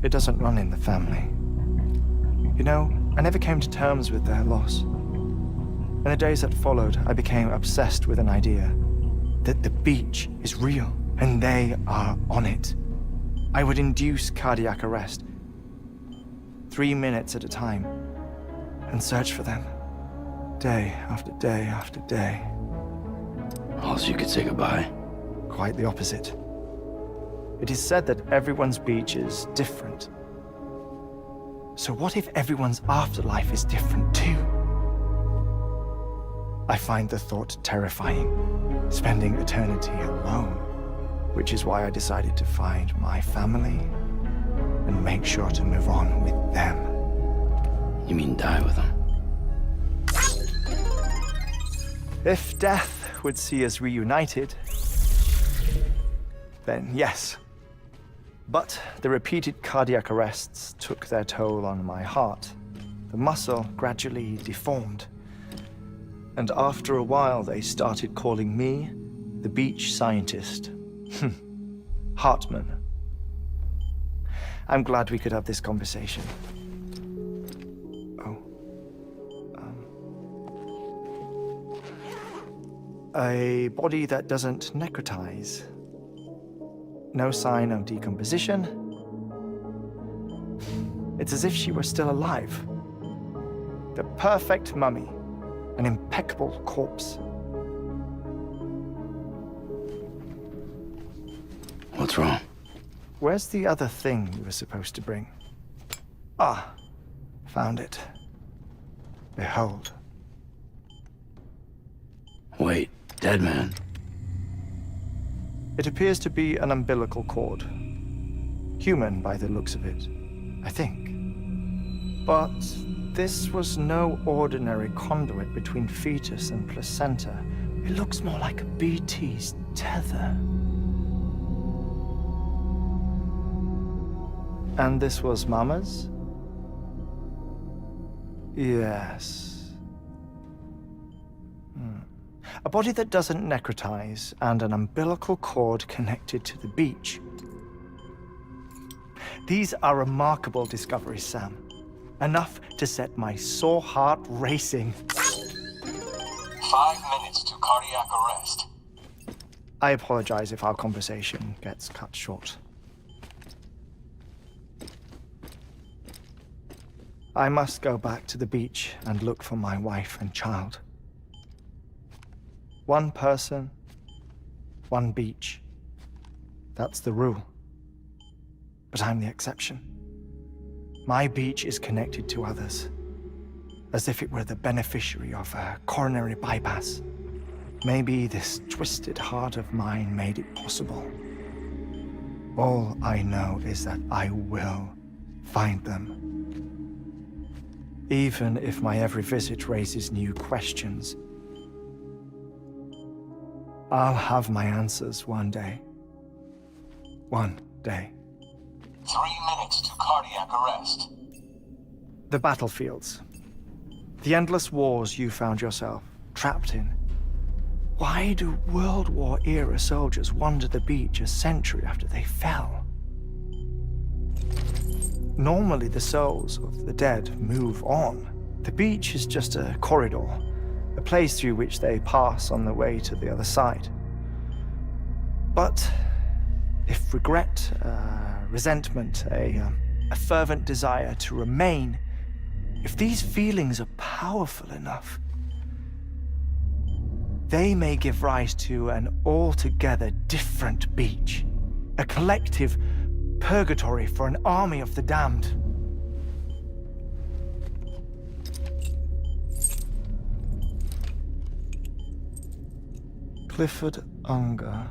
[SPEAKER 18] It doesn't run in the family. You know, I never came to terms with their loss. In the days that followed, I became obsessed with an idea that the beach is real and they are on it. I would induce cardiac arrest, 3 minutes at a time, and search for them, day after day after day.
[SPEAKER 1] Also, you could say goodbye.
[SPEAKER 18] Quite the opposite. It is said that everyone's beach is different. So what if everyone's afterlife is different too? I find the thought terrifying, spending eternity alone, which is why I decided to find my family and make sure to move on with them.
[SPEAKER 1] You mean die with them?
[SPEAKER 18] If death would see us reunited, then yes. But the repeated cardiac arrests took their toll on my heart. The muscle gradually deformed. And after a while, they started calling me the beach scientist. Hartman. I'm glad we could have this conversation. A body that doesn't necrotize. No sign of decomposition. It's as if she were still alive. The perfect mummy. An impeccable corpse.
[SPEAKER 1] What's wrong?
[SPEAKER 18] Where's the other thing you were supposed to bring? Ah, found it. Behold.
[SPEAKER 1] Wait, dead man.
[SPEAKER 18] It appears to be an umbilical cord. Human by the looks of it, I think. But this was no ordinary conduit between fetus and placenta. It looks more like a BT's tether. And this was Mama's? Yes. A body that doesn't necrotize, and an umbilical cord connected to the beach. These are remarkable discoveries, Sam. Enough to set my sore heart racing.
[SPEAKER 6] 5 minutes to cardiac arrest.
[SPEAKER 18] I apologize if our conversation gets cut short. I must go back to the beach and look for my wife and child. One person, one beach. That's the rule. But I'm the exception. My beach is connected to others, as if it were the beneficiary of a coronary bypass. Maybe this twisted heart of mine made it possible. All I know is that I will find them. Even if my every visit raises new questions, I'll have my answers one day. One day.
[SPEAKER 6] 3 minutes to cardiac arrest.
[SPEAKER 18] The battlefields. The endless wars you found yourself trapped in. Why do World War-era soldiers wander the beach a century after they fell? Normally, the souls of the dead move on. The beach is just a corridor, a place through which they pass on the way to the other side. But if regret, resentment, a fervent desire to remain, if these feelings are powerful enough, they may give rise to an altogether different beach, a collective purgatory for an army of the damned. Clifford Unger.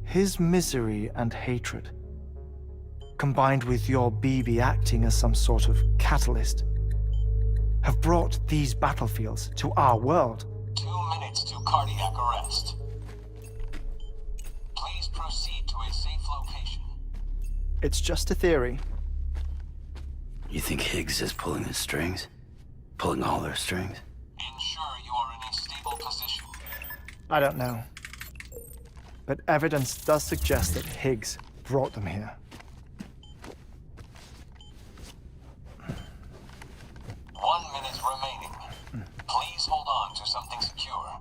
[SPEAKER 18] His misery and hatred, combined with your BB acting as some sort of catalyst, have brought these battlefields to our world.
[SPEAKER 6] 2 minutes to cardiac arrest. Please proceed to a safe location.
[SPEAKER 18] It's just a theory.
[SPEAKER 1] You think Higgs is pulling the strings? Pulling all their strings?
[SPEAKER 6] Ensure you are in a stable position.
[SPEAKER 18] I don't know. But evidence does suggest that Higgs brought them here.
[SPEAKER 6] 1 minute remaining. Please hold on to something secure.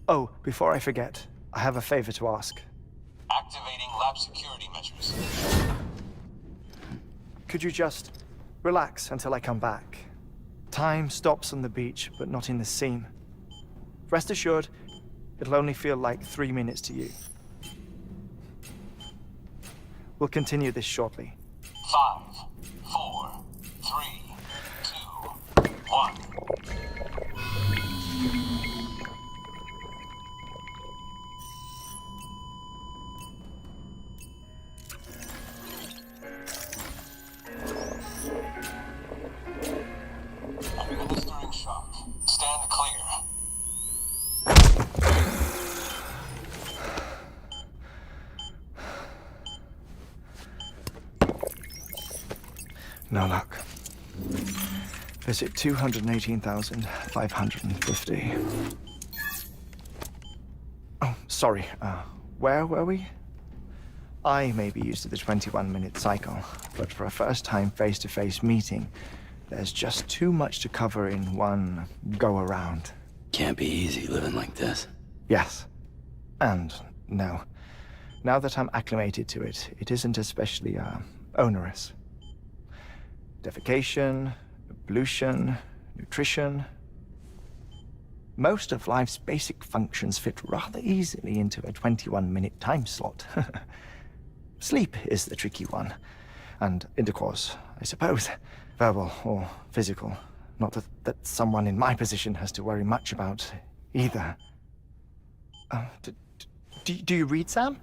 [SPEAKER 18] Oh, before I forget, I have a favor to ask.
[SPEAKER 6] Activating lab security measures.
[SPEAKER 18] Could you just relax until I come back? Time stops on the beach, but not in the scene. Rest assured, it'll only feel like 3 minutes to you. We'll continue this shortly.
[SPEAKER 6] 5, 4, 3, 2, 1. Administering shock. Stand clear.
[SPEAKER 18] No luck. Visit 218,550. Oh, sorry. Where were we? I may be used to the 21-minute cycle, but for a first-time face-to-face meeting, there's just too much to cover in one go-around.
[SPEAKER 1] Can't be easy living like this.
[SPEAKER 18] Yes. And no. Now that I'm acclimated to it, it isn't especially, onerous. Defecation, ablution, nutrition. Most of life's basic functions fit rather easily into a 21-minute time slot. Sleep is the tricky one. And intercourse, I suppose. Verbal or physical. Not that someone in my position has to worry much about either. Do you read, Sam?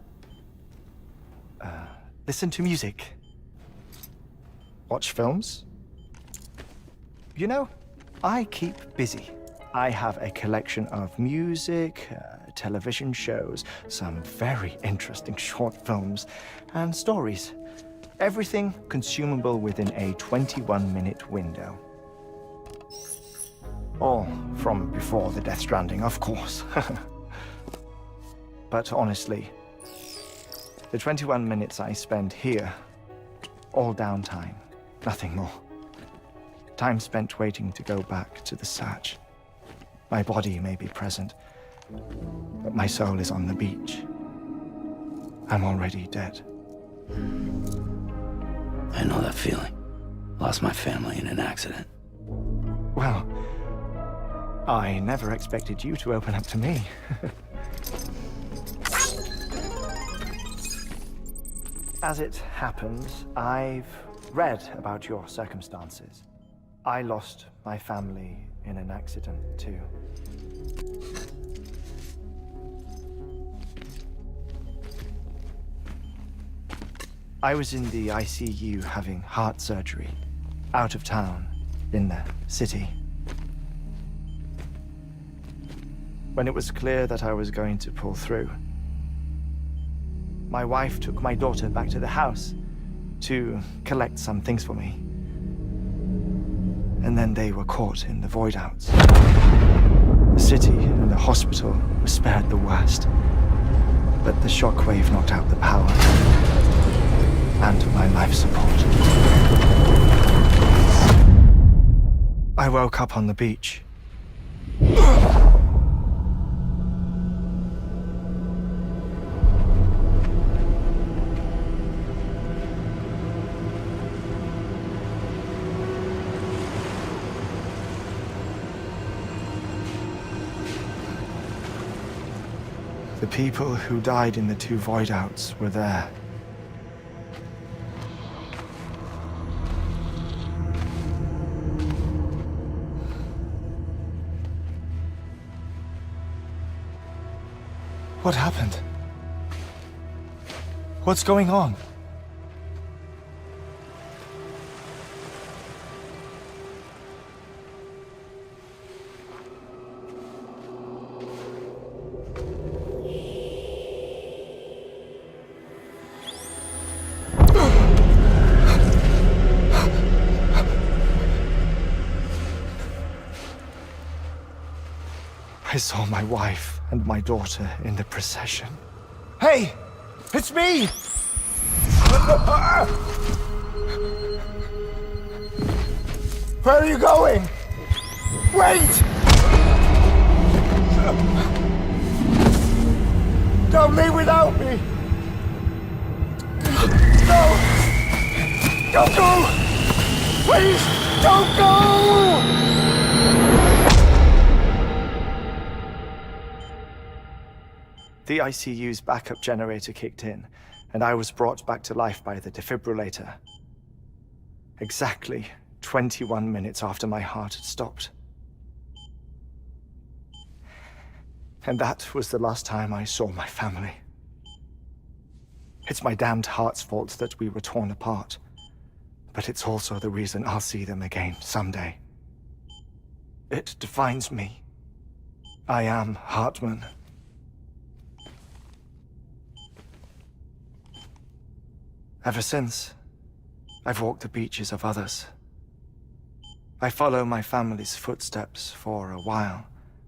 [SPEAKER 18] Listen to music. Watch films? You know, I keep busy. I have a collection of music, television shows, some very interesting short films, and stories. Everything consumable within a 21-minute window. All from before the Death Stranding, of course. But honestly, the 21 minutes I spend here, all downtime, nothing more. Time spent waiting to go back to the search. My body may be present, but my soul is on the beach. I'm already dead.
[SPEAKER 1] I know that feeling. Lost my family in an accident.
[SPEAKER 18] Well, I never expected you to open up to me. As it happens, I've read about your circumstances. I lost my family in an accident, too. I was in the ICU having heart surgery. out of town, in the city. When it was clear that I was going to pull through, my wife took my daughter back to the house to collect some things for me. And then they were caught in the void outs. The city and the hospital were spared the worst, but the shockwave knocked out the power and my life support. I woke up on the beach. The people who died in the 2 void outs were there. What happened? What's going on? I saw my wife and my daughter in the procession. Hey! It's me! Where are you going? Wait! Don't leave without me! No! Don't go! Please, don't go! The ICU's backup generator kicked in, and I was brought back to life by the defibrillator. Exactly 21 minutes after my heart had stopped. And that was the last time I saw my family. It's my damned heart's fault that we were torn apart, but it's also the reason I'll see them again someday. It defines me. I am Hartman. Ever since, I've walked the beaches of others. I follow my family's footsteps for a while,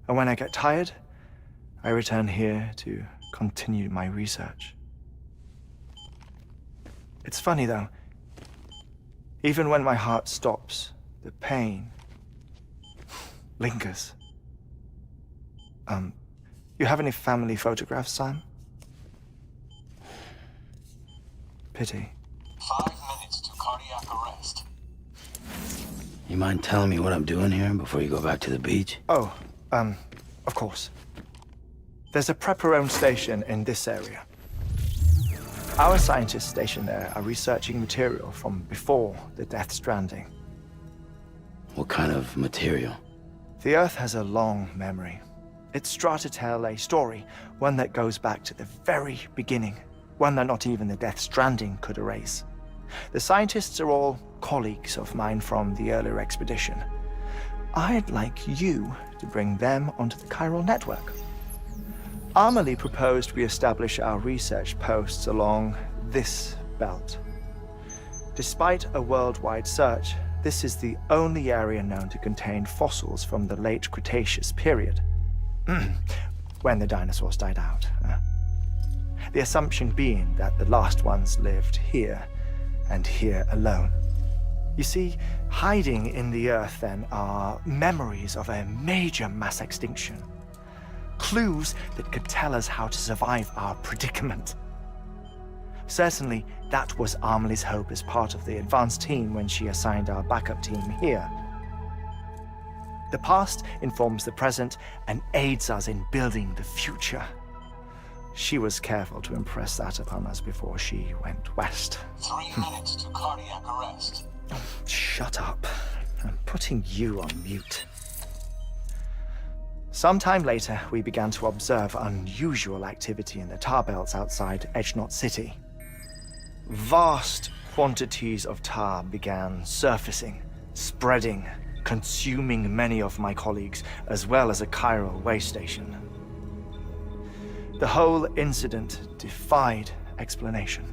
[SPEAKER 18] and when I get tired, I return here to continue my research. It's funny though, even when my heart stops, the pain lingers. You have any family photographs, Sam? Pity.
[SPEAKER 6] 5 minutes to cardiac arrest.
[SPEAKER 1] You mind telling me what I'm doing here before you go back to the beach?
[SPEAKER 18] Oh, of course. There's a prep-your-own station in this area. Our scientists stationed there are researching material from before the Death Stranding.
[SPEAKER 1] What kind of material?
[SPEAKER 18] The Earth has a long memory. It's trying to tell a story, one that goes back to the very beginning. One that not even the Death Stranding could erase. The scientists are all colleagues of mine from the earlier expedition. I'd like you to bring them onto the chiral network. Amelie proposed we establish our research posts along this belt. Despite a worldwide search, this is the only area known to contain fossils from the late Cretaceous period, when the dinosaurs died out. The assumption being that the last ones lived here, and here alone. You see, hiding in the Earth then are memories of a major mass extinction. Clues that could tell us how to survive our predicament. Certainly, that was Amelie's hope as part of the advanced team when she assigned our backup team here. The past informs the present and aids us in building the future. She was careful to impress that upon us before she went west.
[SPEAKER 6] 3 minutes to cardiac arrest.
[SPEAKER 18] Shut up. I'm putting you on mute. Sometime later, we began to observe unusual activity in the tar belts outside Edgenot City. Vast quantities of tar began surfacing, spreading, consuming many of my colleagues, as well as a chiral way station. The whole incident defied explanation.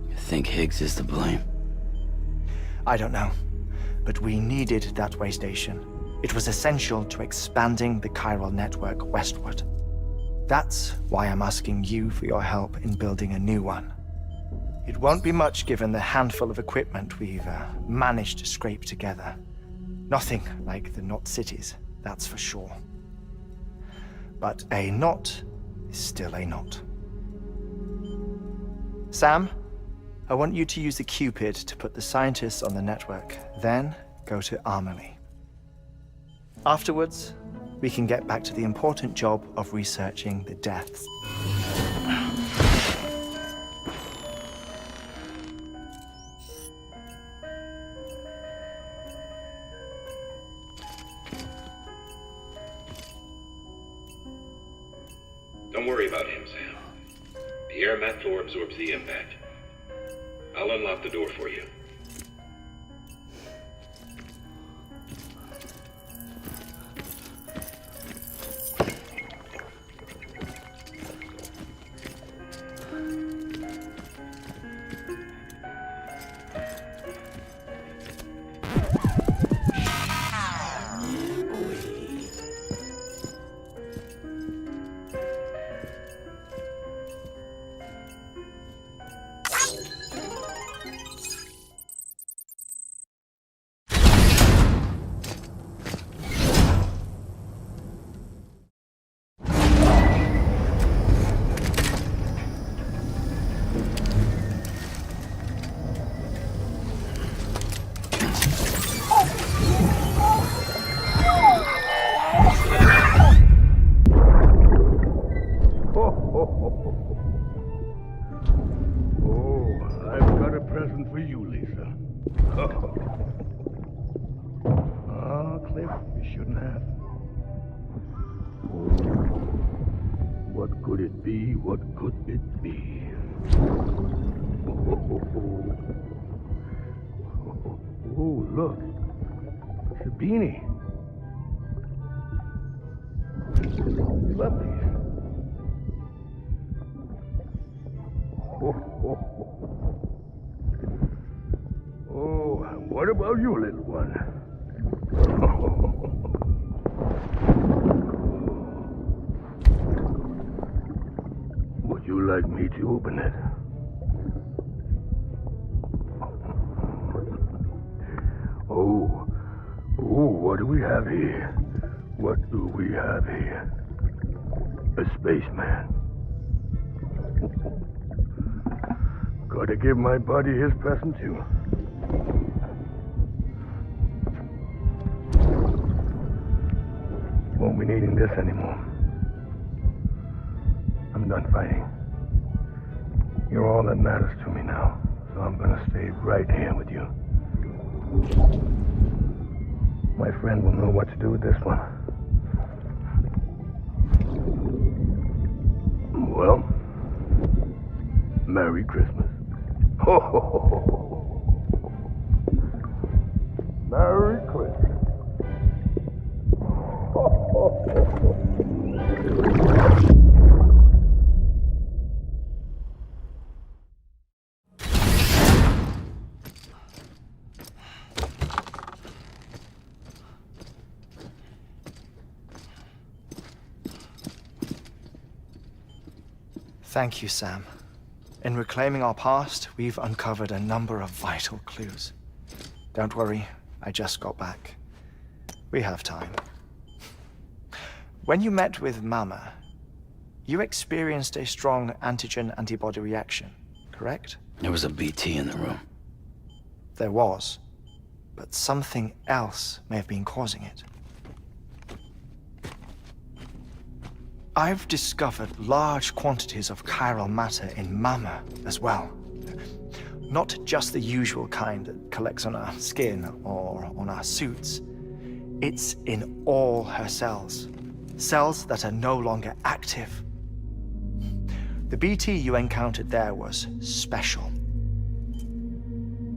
[SPEAKER 1] You think Higgs is to blame?
[SPEAKER 18] I don't know, but we needed that way station. It was essential to expanding the chiral network westward. That's why I'm asking you for your help in building a new one. It won't be much given the handful of equipment we've managed to scrape together. Nothing like the Knot cities, that's for sure. But a knot is still a knot. Sam, I want you to use the Cupid to put the scientists on the network, then go to Amelie. Afterwards, we can get back to the important job of researching the deaths.
[SPEAKER 10] Don't worry about him, Sam. The air mat floor absorbs the impact. I'll unlock the door for you.
[SPEAKER 2] What could it be? Oh, look. It's a beanie. Love these. Oh, what about you, little one? Would you like me to open it? Oh, what do we have here? What do we have here? A spaceman. Gotta give my buddy his present too. Won't be needing this anymore. I'm done fighting. You're all that matters to me now, so I'm gonna stay right here with you. My friend will know what to do with this one. Well, Merry Christmas. Ho, ho, ho, ho. Merry Christmas. Ho, ho, ho, ho.
[SPEAKER 18] Thank you, Sam. In reclaiming our past, we've uncovered a number of vital clues. Don't worry, I just got back. We have time. When you met with Mama, you experienced a strong antigen-antibody reaction, correct?
[SPEAKER 1] There was a BT in the room.
[SPEAKER 18] There was, but something else may have been causing it. I've discovered large quantities of chiral matter in Mama as well. Not just the usual kind that collects on our skin or on our suits. It's in all her cells. Cells that are no longer active. The BT you encountered there was special.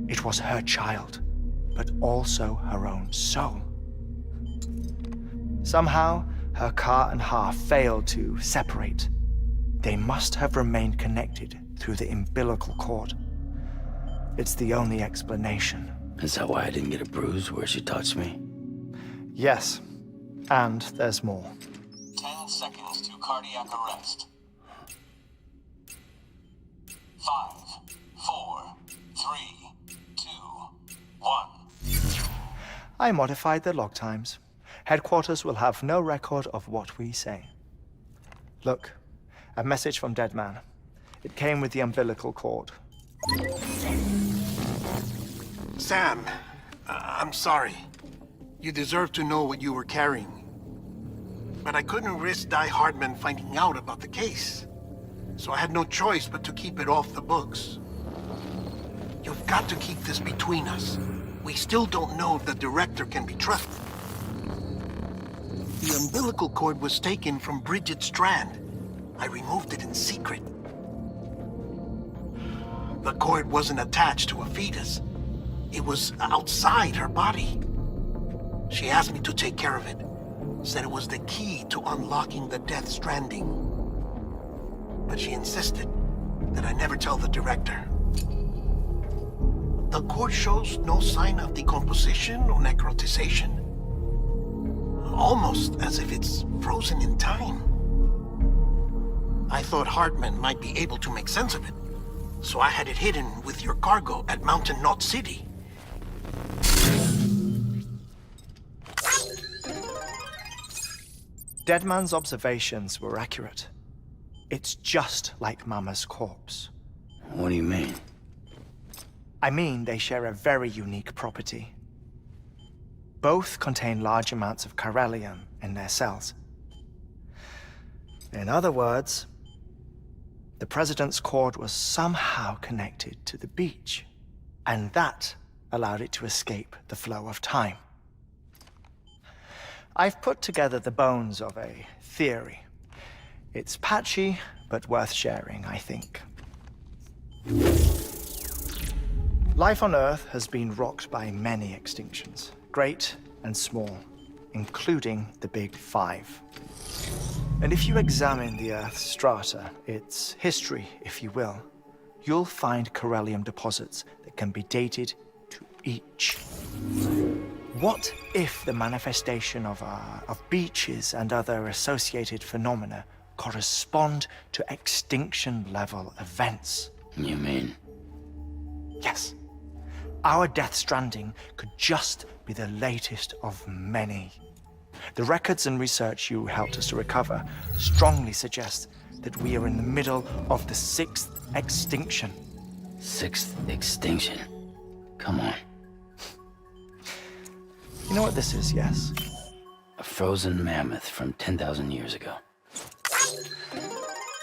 [SPEAKER 18] It was her child, but also her own soul. Somehow, her car and half failed to separate. They must have remained connected through the umbilical cord. It's the only explanation.
[SPEAKER 1] Is that why I didn't get a bruise where she touched me?
[SPEAKER 18] Yes, and there's more.
[SPEAKER 6] 10 seconds to cardiac arrest. 5, 4, 3, 2, 1.
[SPEAKER 18] I modified the log times. Headquarters will have no record of what we say. Look, a message from Dead Man. It came with the umbilical cord.
[SPEAKER 7] Sam, I'm sorry. You deserve to know what you were carrying. But I couldn't risk Die Hardman finding out about the case. So I had no choice but to keep it off the books. You've got to keep this between us. We still don't know if the director can be trusted. The umbilical cord was taken from Bridget Strand. I removed it in secret. The cord wasn't attached to a fetus. It was outside her body. She asked me to take care of it. Said it was the key to unlocking the Death Stranding. But she insisted that I never tell the director. The cord shows no sign of decomposition or necrotization. Almost as if it's frozen in time. I thought Hartman might be able to make sense of it, so I had it hidden with your cargo at Mountain Knot City.
[SPEAKER 18] Deadman's observations were accurate. It's just like Mama's corpse.
[SPEAKER 1] What do you mean?
[SPEAKER 18] I mean, they share a very unique property. Both contain large amounts of chiralium in their cells. In other words, the President's cord was somehow connected to the beach, and that allowed it to escape the flow of time. I've put together the bones of a theory. It's patchy, but worth sharing, I think. Life on Earth has been rocked by many extinctions, great and small, including the Big Five. And if you examine the Earth's strata, its history, if you will, you'll find chiralium deposits that can be dated to each. What if the manifestation of beaches and other associated phenomena correspond to extinction-level events?
[SPEAKER 1] You mean?
[SPEAKER 18] Yes. Our Death Stranding could just be the latest of many. The records and research you helped us to recover strongly suggest that we are in the middle of the 6th extinction.
[SPEAKER 1] 6th extinction? Come on.
[SPEAKER 18] You know what this is, yes?
[SPEAKER 1] A frozen mammoth from 10,000 years ago.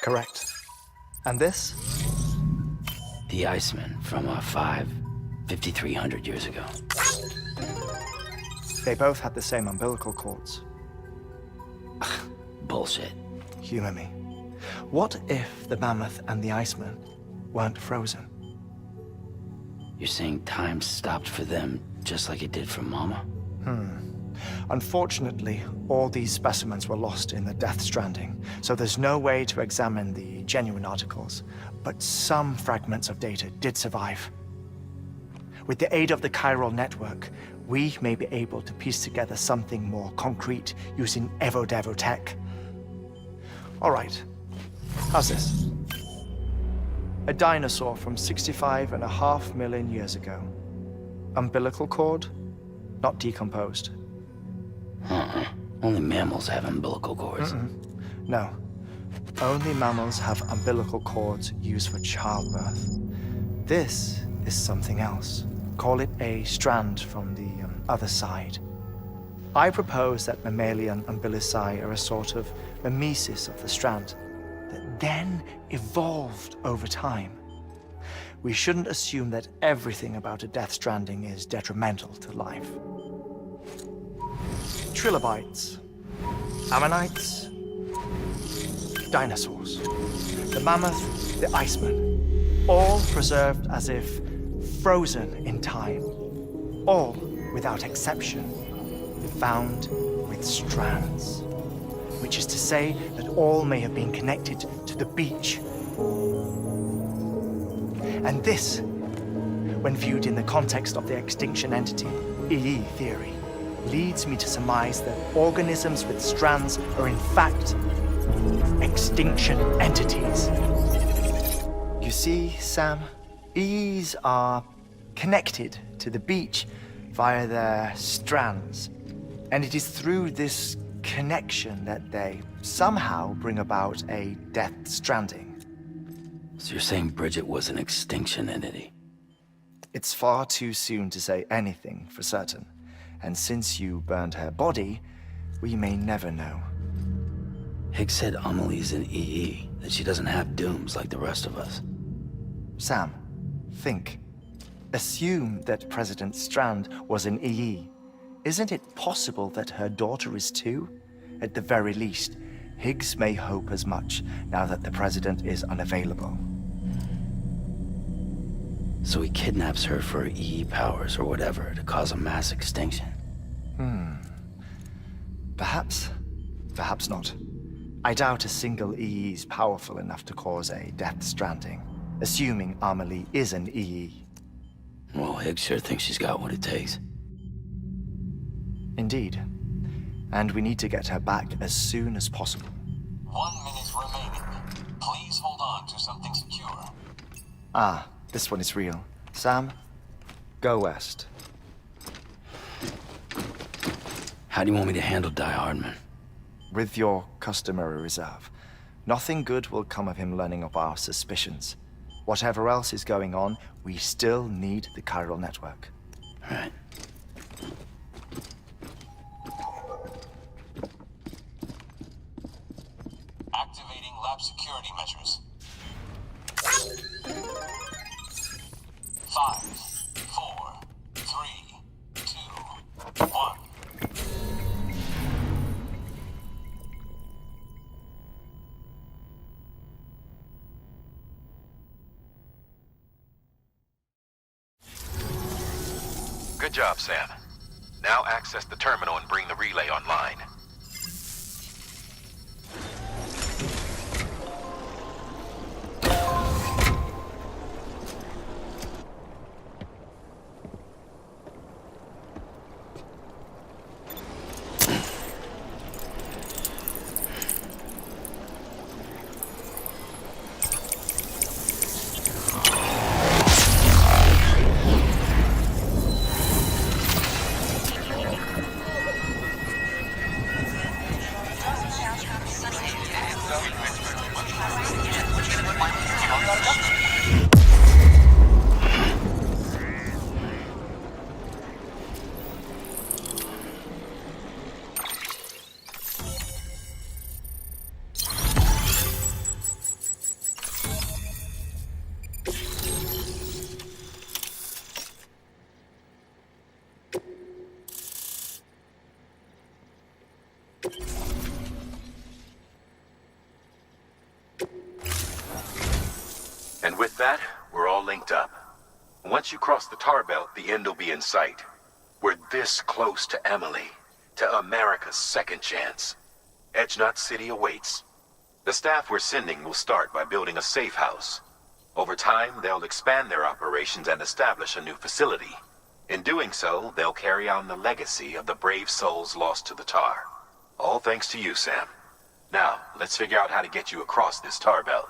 [SPEAKER 18] Correct. And this?
[SPEAKER 1] The Iceman from 5,300 years ago.
[SPEAKER 18] They both had the same umbilical cords.
[SPEAKER 1] Bullshit.
[SPEAKER 18] Humor me. What if the mammoth and the Iceman weren't frozen?
[SPEAKER 1] You're saying time stopped for them just like it did for Mama?
[SPEAKER 18] Unfortunately, all these specimens were lost in the Death Stranding, so there's no way to examine the genuine articles, but some fragments of data did survive. With the aid of the chiral network, we may be able to piece together something more concrete using Evo-Devo tech. All right, how's this? A dinosaur from 65.5 million years ago. Umbilical cord, not decomposed.
[SPEAKER 1] Only mammals have umbilical cords.
[SPEAKER 18] No. Only mammals have umbilical cords used for childbirth. This is something else. Call it a strand from the other side. I propose that mammalian umbilici are a sort of mimesis of the strand that then evolved over time. We shouldn't assume that everything about a Death Stranding is detrimental to life. Trilobites, ammonites, dinosaurs, the mammoth, the Iceman, all preserved as if frozen in time. all, without exception, found with strands. Which is to say that all may have been connected to the beach. And this, when viewed in the context of the extinction entity, EE theory, leads me to surmise that organisms with strands are in fact extinction entities. You see, Sam, EEs are connected to the beach via their strands. And it is through this connection that they somehow bring about a death stranding.
[SPEAKER 1] So you're saying Bridget was an extinction entity?
[SPEAKER 18] It's far too soon to say anything for certain. And since you burned her body, we may never know.
[SPEAKER 1] Higgs said Amelie's an EE, that she doesn't have dooms like the rest of us.
[SPEAKER 18] Sam, think. Assume that President Strand was an EE. Isn't it possible that her daughter is too? At the very least, Higgs may hope as much now that the President is unavailable.
[SPEAKER 1] So he kidnaps her for EE powers or whatever to cause a mass extinction.
[SPEAKER 18] Perhaps. Perhaps not. I doubt a single EE is powerful enough to cause a death stranding, assuming Amelie is an EE.
[SPEAKER 1] Well, Higgs sure thinks she's got what it takes.
[SPEAKER 18] Indeed. And we need to get her back as soon as possible.
[SPEAKER 6] 1 minute remaining. Please hold on to something secure.
[SPEAKER 18] Ah, this one is real. Sam, go west.
[SPEAKER 1] How do you want me to handle Die Hardman?
[SPEAKER 18] With your customary reserve. Nothing good will come of him learning of our suspicions. Whatever else is going on, we still need the chiral network.
[SPEAKER 1] All right.
[SPEAKER 6] Activating lab security measures. 5, 4, 3, 2, 1.
[SPEAKER 10] Good job, Sam. Now access the terminal and bring the relay online. And with that, we're all linked up. Once you cross the tar belt, the end will be in sight. We're this close to Emily, to America's second chance. Edgenut City awaits. The staff we're sending will start by building a safe house. Over time, they'll expand their operations and establish a new facility. In doing so, they'll carry on the legacy of the brave souls lost to the tar. All thanks to you, Sam. Now, let's figure out how to get you across this tar belt.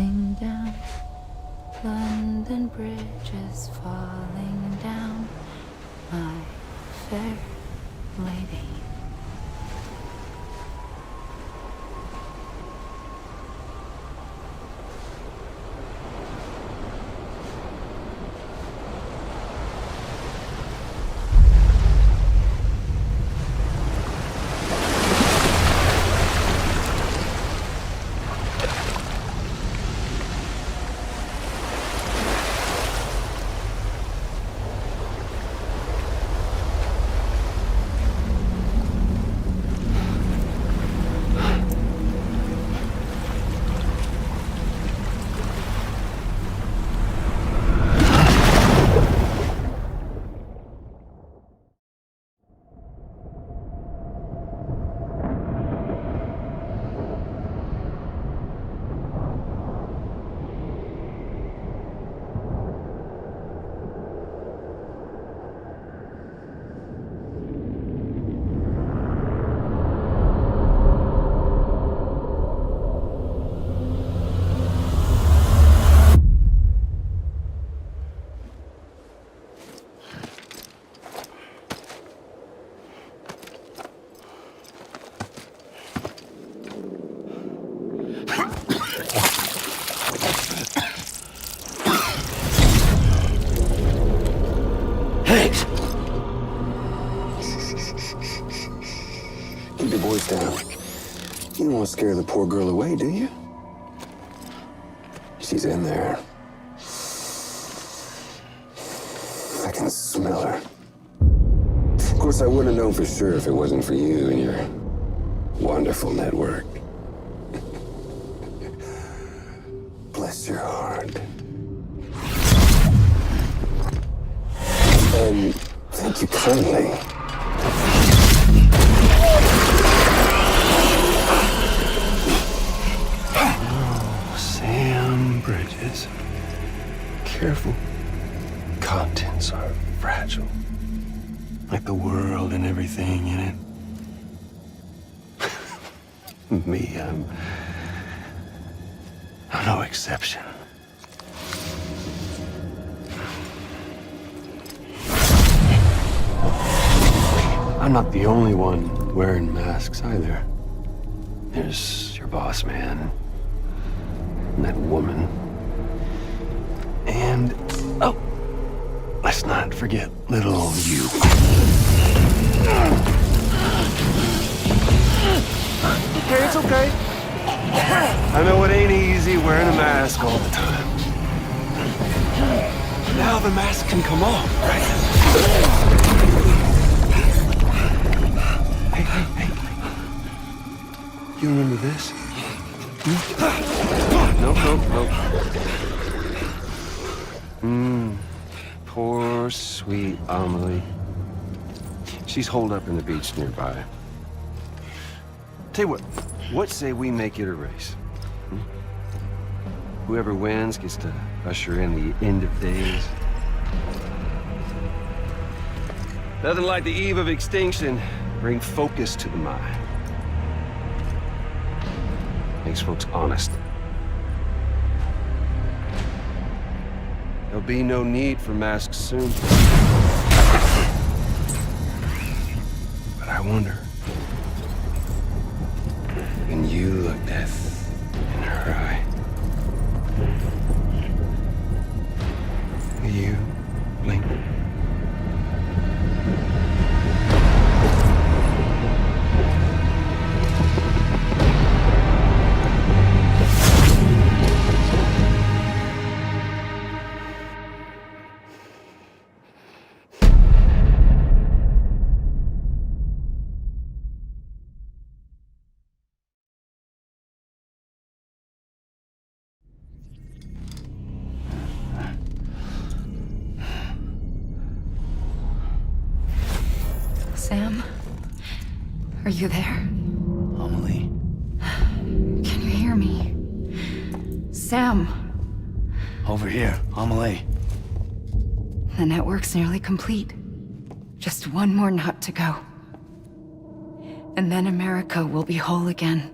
[SPEAKER 13] falling down. London Bridge is falling down, my fair lady.
[SPEAKER 15] Keep your voice down. You don't want to scare the poor girl away, do you? She's in there. I can smell her. Of course, I wouldn't have known for sure if it wasn't for you and your wonderful network. Bless your heart. And thank you kindly.
[SPEAKER 5] Oh, Sam Bridges. Careful. Contents are fragile. Like the world and everything in it. Me, I'm no exception. I'm not the only one wearing masks either. There's your boss man, and that woman, and, oh, let's not forget little old you. Okay, it's okay. I know it ain't easy wearing a mask all the time. Now the mask can come off, right? Hey. You remember this? No. Poor, sweet Amelie. She's holed up in the beach nearby. Tell you what say we make it a race? Whoever wins gets to usher in the end of days. Nothing like the eve of extinction. Bring focus to the mind. Makes folks honest. There'll be no need for masks soon. But I wonder, when you look death in her eye, will you blink?
[SPEAKER 13] Sam? Are you there?
[SPEAKER 1] Amelie?
[SPEAKER 13] Can you hear me? Sam!
[SPEAKER 1] Over here, Amelie.
[SPEAKER 13] The network's nearly complete. Just one more knot to go. And then America will be whole again.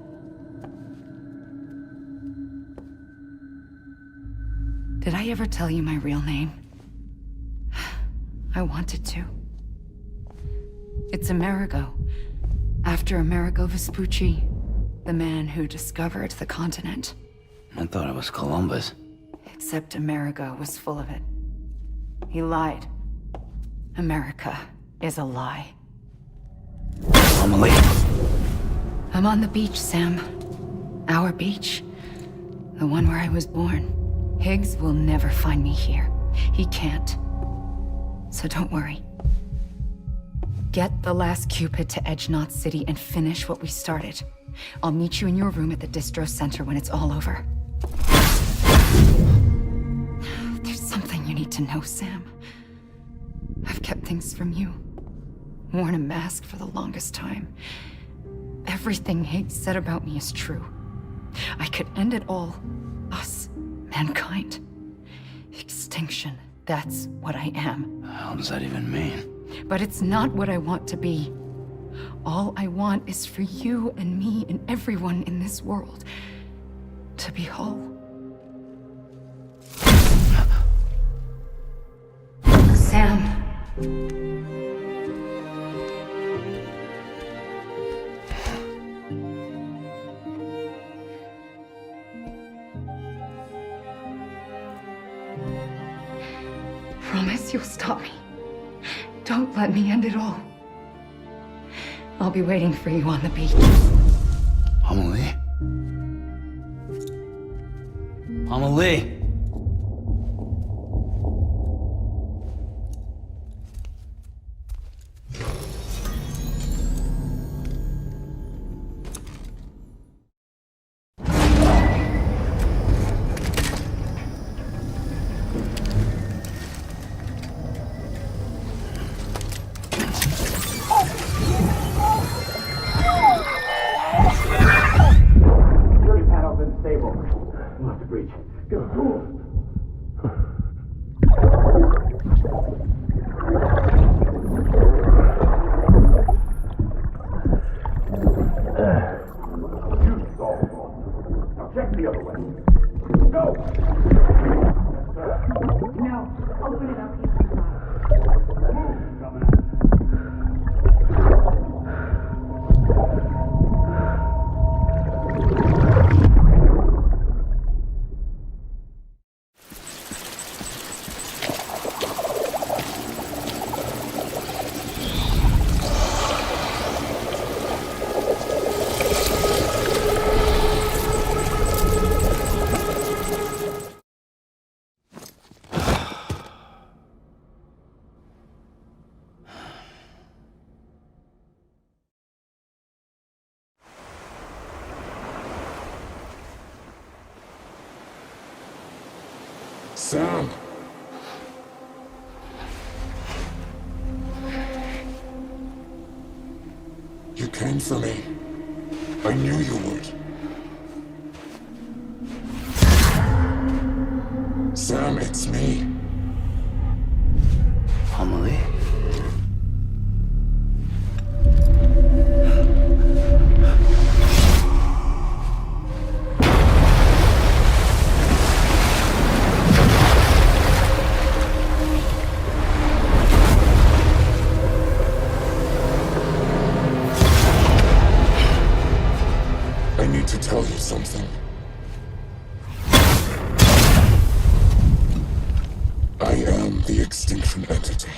[SPEAKER 13] Did I ever tell you my real name? I wanted to. It's Amerigo. After Amerigo Vespucci, the man who discovered the continent.
[SPEAKER 1] I thought it was Columbus.
[SPEAKER 13] Except Amerigo was full of it. He lied. America is a lie.
[SPEAKER 1] Amelie!
[SPEAKER 13] I'm on the beach, Sam. Our beach. The one where I was born. Higgs will never find me here. He can't. So don't worry. Get the last Cupid to Edge Knot City and finish what we started. I'll meet you in your room at the distro center when it's all over. There's something you need to know, Sam. I've kept things from you. Worn a mask for the longest time. Everything Higgs said about me is true. I could end it all. Us. Mankind. Extinction. That's what I am.
[SPEAKER 1] The hell does that even mean?
[SPEAKER 13] But it's not what I want to be. All I want is for you and me and everyone in this world to be whole. Sam. Promise you'll stop me. Don't let me end it all. I'll be waiting for you on the beach.
[SPEAKER 1] Amelie? Amelie!
[SPEAKER 15] Sam! You came for me. I knew you would. Sam, it's me.
[SPEAKER 1] Amelie?
[SPEAKER 15] I need to tell you something. I am the Extinction Entity.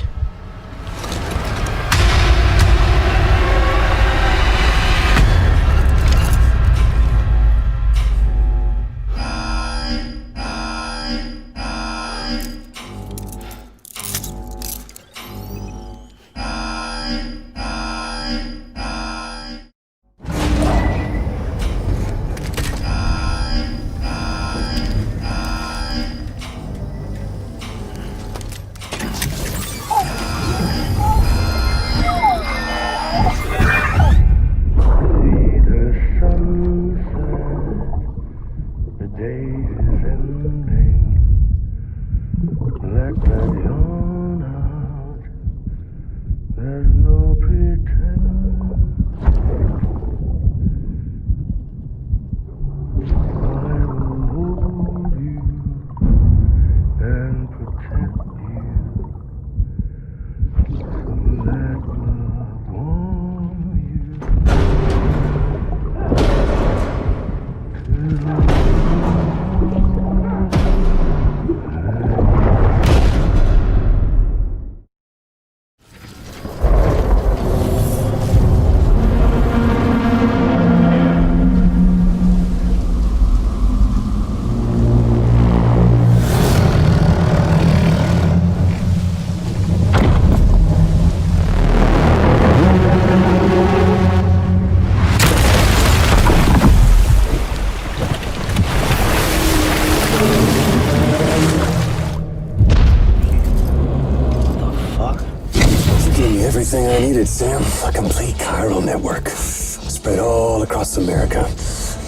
[SPEAKER 15] I needed, Sam. A complete chiral network. Spread all across America.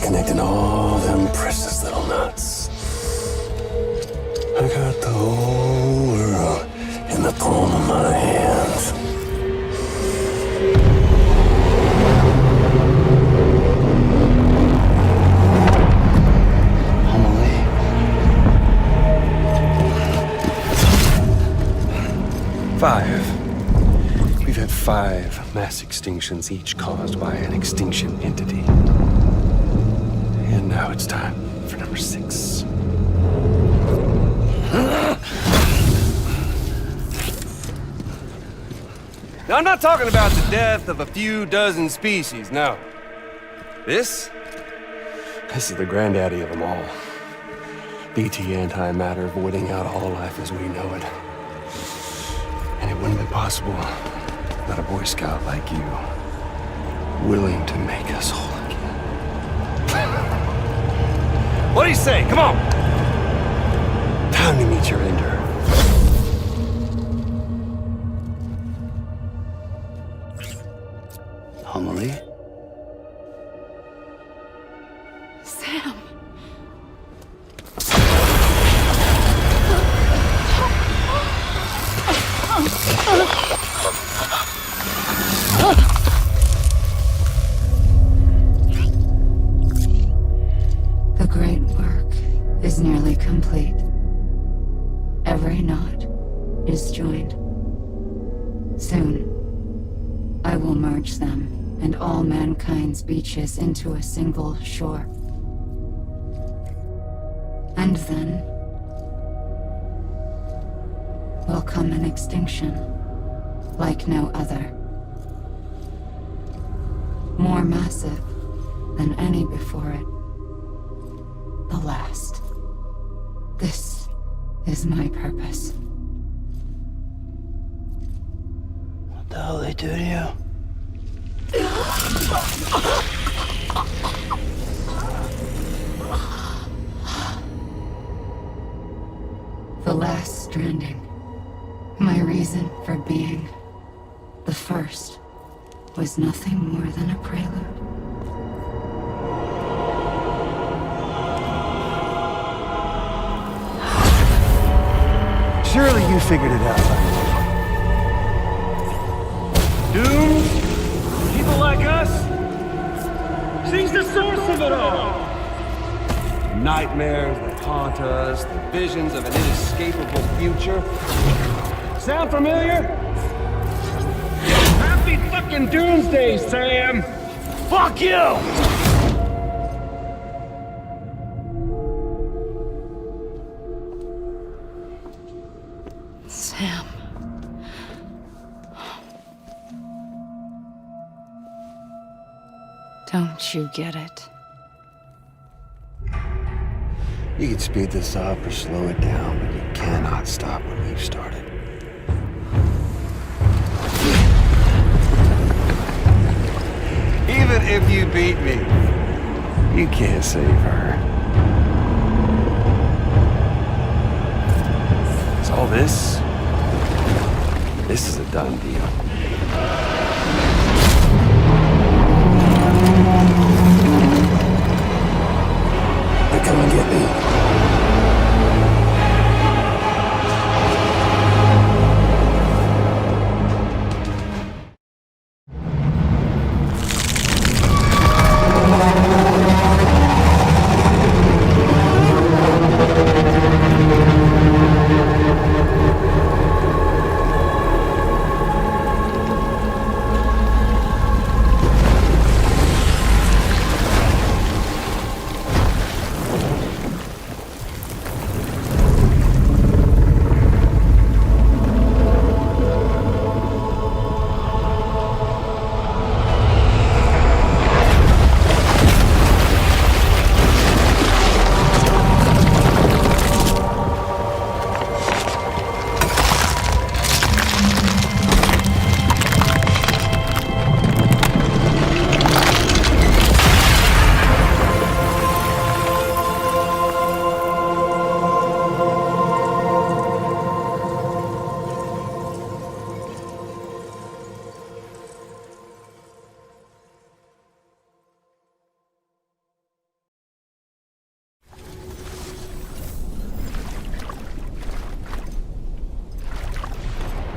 [SPEAKER 15] Connecting all them precious little knots. I got the whole world in the palm of my hand.
[SPEAKER 8] We've had 5 mass extinctions, each caused by an extinction entity. And now it's time for number 6. Now, I'm not talking about the death of a few dozen species, no. This is the granddaddy of them all. BT antimatter voiding out all life as we know it. And it wouldn't have been possible without a Boy Scout like you, willing to make us whole again. What do you say? Come on! Time to meet your ender.
[SPEAKER 1] Homily?
[SPEAKER 13] Sam. The great work is nearly complete. Every knot is joined. Soon, I will merge them and all mankind's beaches into a single shore. And then will come an extinction like no other. More massive than any before it. The last. This is my purpose.
[SPEAKER 1] What the hell they do to you?
[SPEAKER 13] The last stranding. My reason for being. The first was nothing more than a prelude.
[SPEAKER 8] Surely you figured it out by now.
[SPEAKER 2] Doomed? People like us? She's the source of it all!
[SPEAKER 8] Nightmares that haunt us, the visions of an inescapable future. Sound familiar?
[SPEAKER 2] Happy fucking doomsday, Sam! Fuck you!
[SPEAKER 13] Sam. Don't you get it?
[SPEAKER 8] You can speed this up or slow it down, but you cannot stop what we've started. Even if you beat me, you can't save her. So all this is a done deal.
[SPEAKER 15] Now come and get me.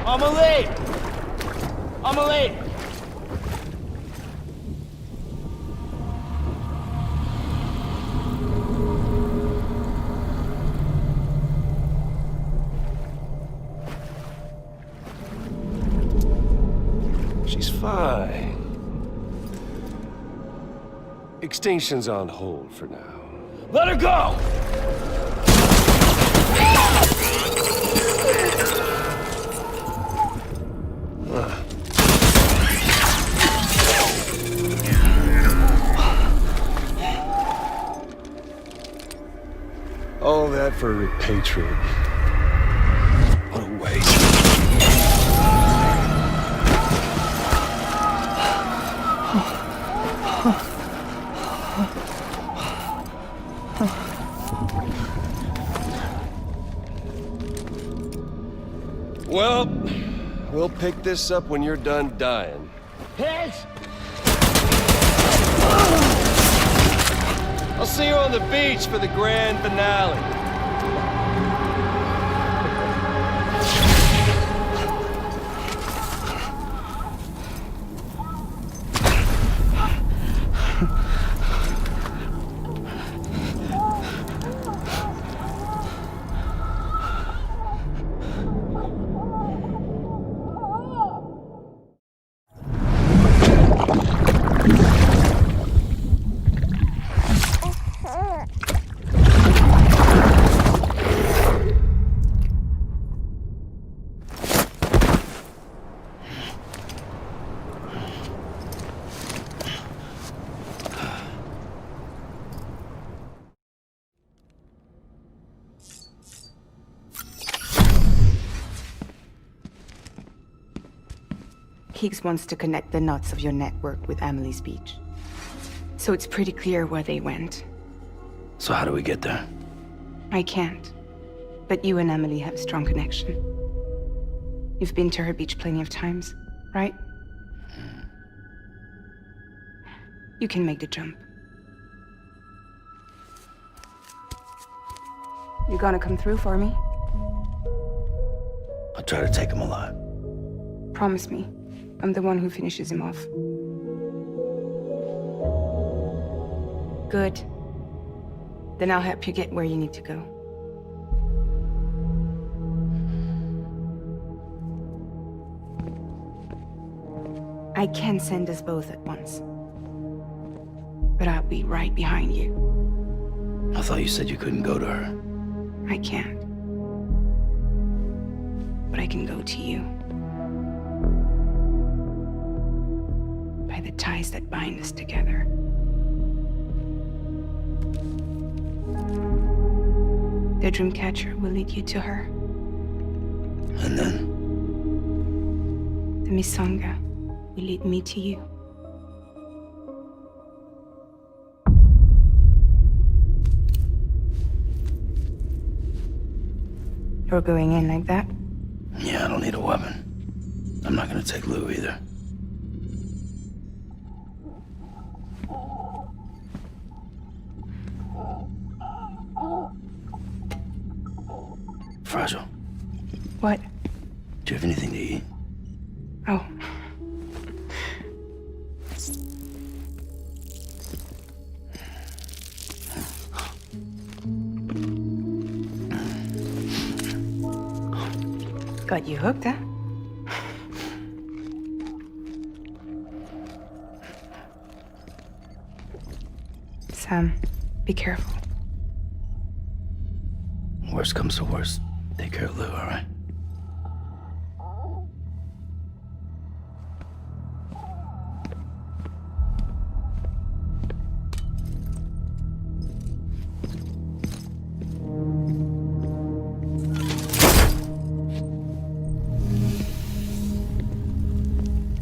[SPEAKER 2] Amelie! Amelie!
[SPEAKER 8] She's fine. Extinction's on hold for now.
[SPEAKER 2] Let her go!
[SPEAKER 8] All that for a repatriate. What a waste. Well, we'll pick this up when you're done dying.
[SPEAKER 2] Hit!
[SPEAKER 8] I'll see you on the beach for the grand finale.
[SPEAKER 3] Higgs wants to connect the knots of your network with Amelie's beach. So it's pretty clear where they went.
[SPEAKER 1] So how do we get there?
[SPEAKER 3] I can't. But you and Emily have a strong connection. You've been to her beach plenty of times, right? You can make the jump. You gonna come through for me?
[SPEAKER 1] I'll try to take him alive.
[SPEAKER 3] Promise me. I'm the one who finishes him off. Good. Then I'll help you get where you need to go. I can send us both at once. But I'll be right behind you.
[SPEAKER 1] I thought you said you couldn't go to her.
[SPEAKER 3] I can't. But I can go to you. By the ties that bind us together. The Dreamcatcher will lead you to her.
[SPEAKER 1] And then?
[SPEAKER 3] The Misanga will lead me to you. You're going in like that?
[SPEAKER 1] Yeah, I don't need a weapon. I'm not gonna take Lou either. Fragile.
[SPEAKER 3] What?
[SPEAKER 1] Do you have anything to eat?
[SPEAKER 3] Oh. Got you hooked, huh? Sam, be careful.
[SPEAKER 1] Worst comes to worst. Take care of Lou, all right?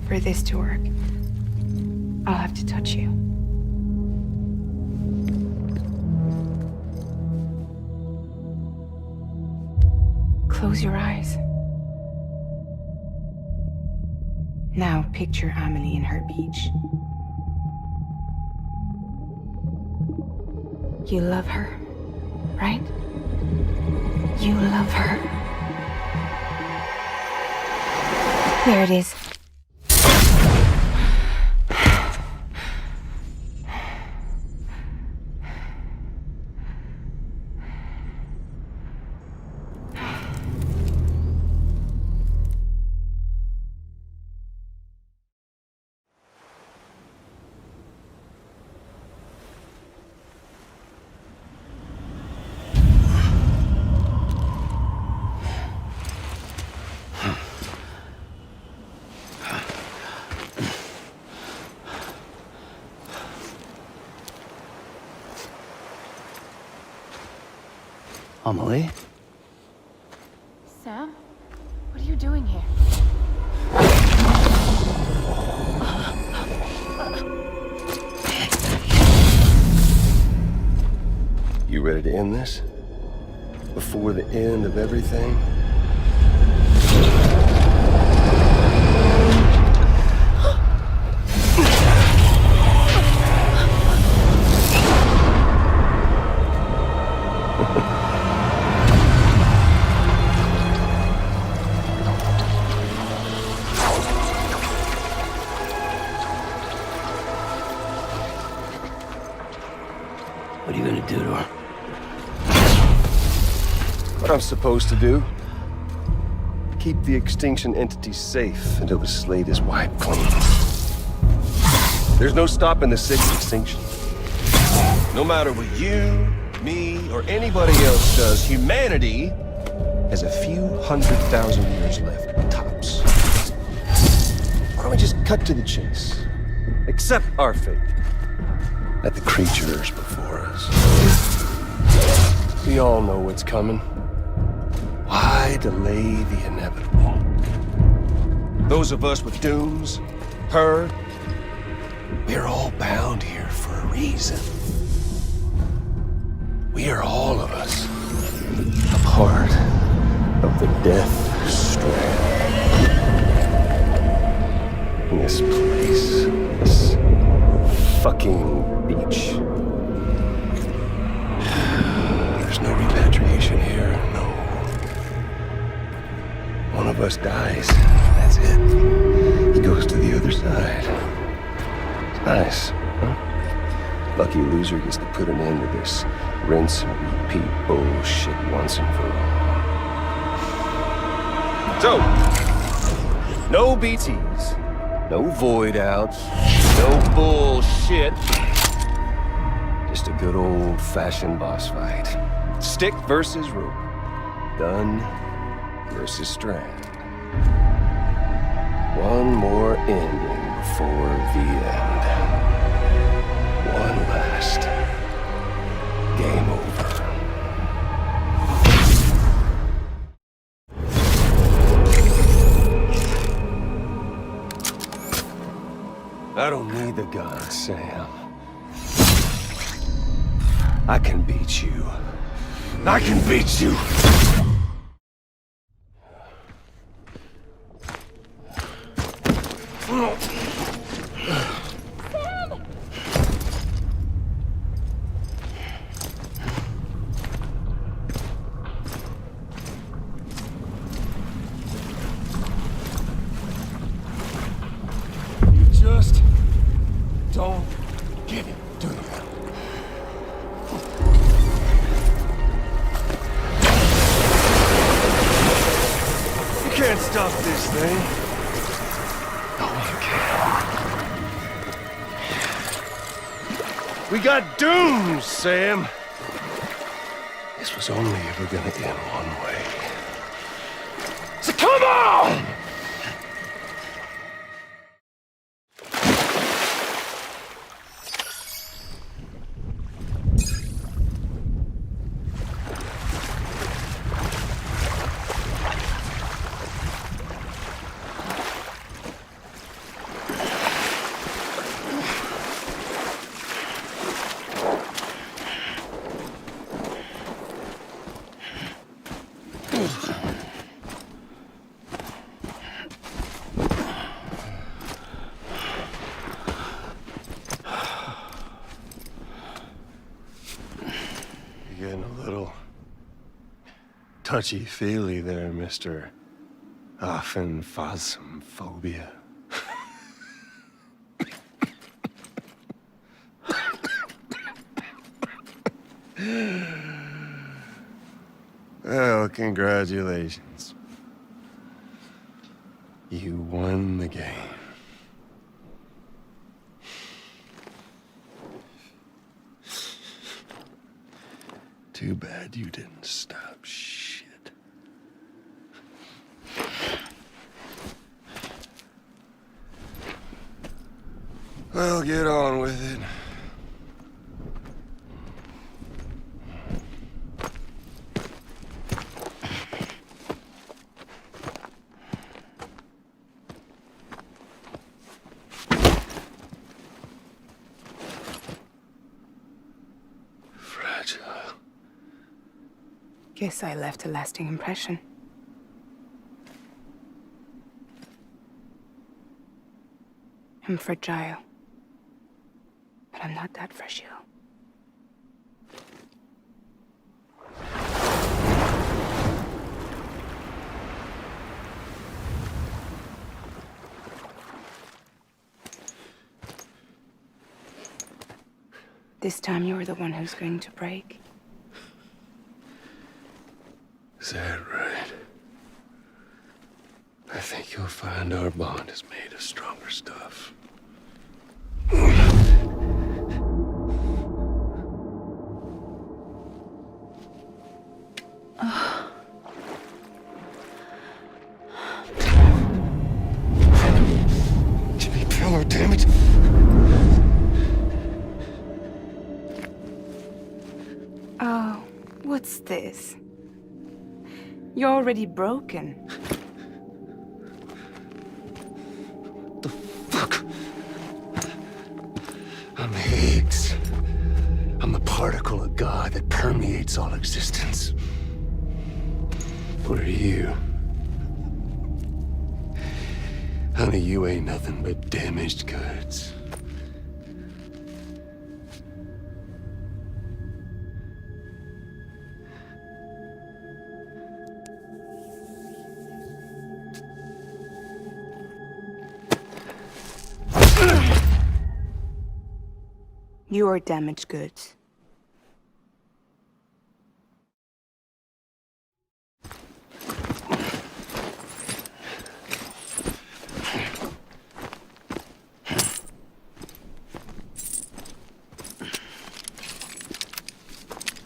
[SPEAKER 3] For this to work, I'll have to touch you. Close your eyes. Now picture Amelie in her beach. You love her, right? You love her. There it is.
[SPEAKER 1] Amelie?
[SPEAKER 17] Sam? What are you doing here?
[SPEAKER 8] You ready to end this? Before the end of everything?
[SPEAKER 1] What are you gonna do to her?
[SPEAKER 8] What I'm supposed to do? Keep the extinction entity safe until the slate is wiped clean. There's no stopping the sixth extinction. No matter what you, me, or anybody else does, humanity has a few 100,000 years left, tops. Why don't we just cut to the chase? Accept our fate. Let the creatures before us. We all know what's coming. Why delay the inevitable? Those of us with dooms, her, we're all bound here for a reason. We are all of us a part of the Death Strand. In this place, this fucking beach. There's no repatriation here, no. One of us dies, that's it. He goes to the other side. It's nice, huh? Lucky loser gets to put an end to this rinse and repeat bullshit once and for all. So, no BTs, no void outs, no bullshit. Just a good old-fashioned boss fight. Stick versus rope. Gun versus strand. One more ending before the end. One last game over. I don't need the gun, Sam. I can beat you. I can beat you! You just don't get it, do you? You can't stop this thing. No one can. We got dooms, Sam. This was only ever gonna end one way. So come on! You're getting a little touchy-feely there, mister. Phasmophobia. Well, congratulations. You won the game. Too bad you didn't stop shit. Well, get on with it. Fragile.
[SPEAKER 3] Guess I left a lasting impression. I'm fragile. But I'm not that fragile. This time you're the one who's going to break.
[SPEAKER 8] Is that right? I think you'll find our bond is made of stronger stuff. Jimmy Pillar, damn it!
[SPEAKER 3] Oh, what's this? You're already broken.
[SPEAKER 8] I'm Higgs. I'm the particle of God that permeates all existence. What are you? Honey, you ain't nothing but damaged goods.
[SPEAKER 3] You are damaged goods.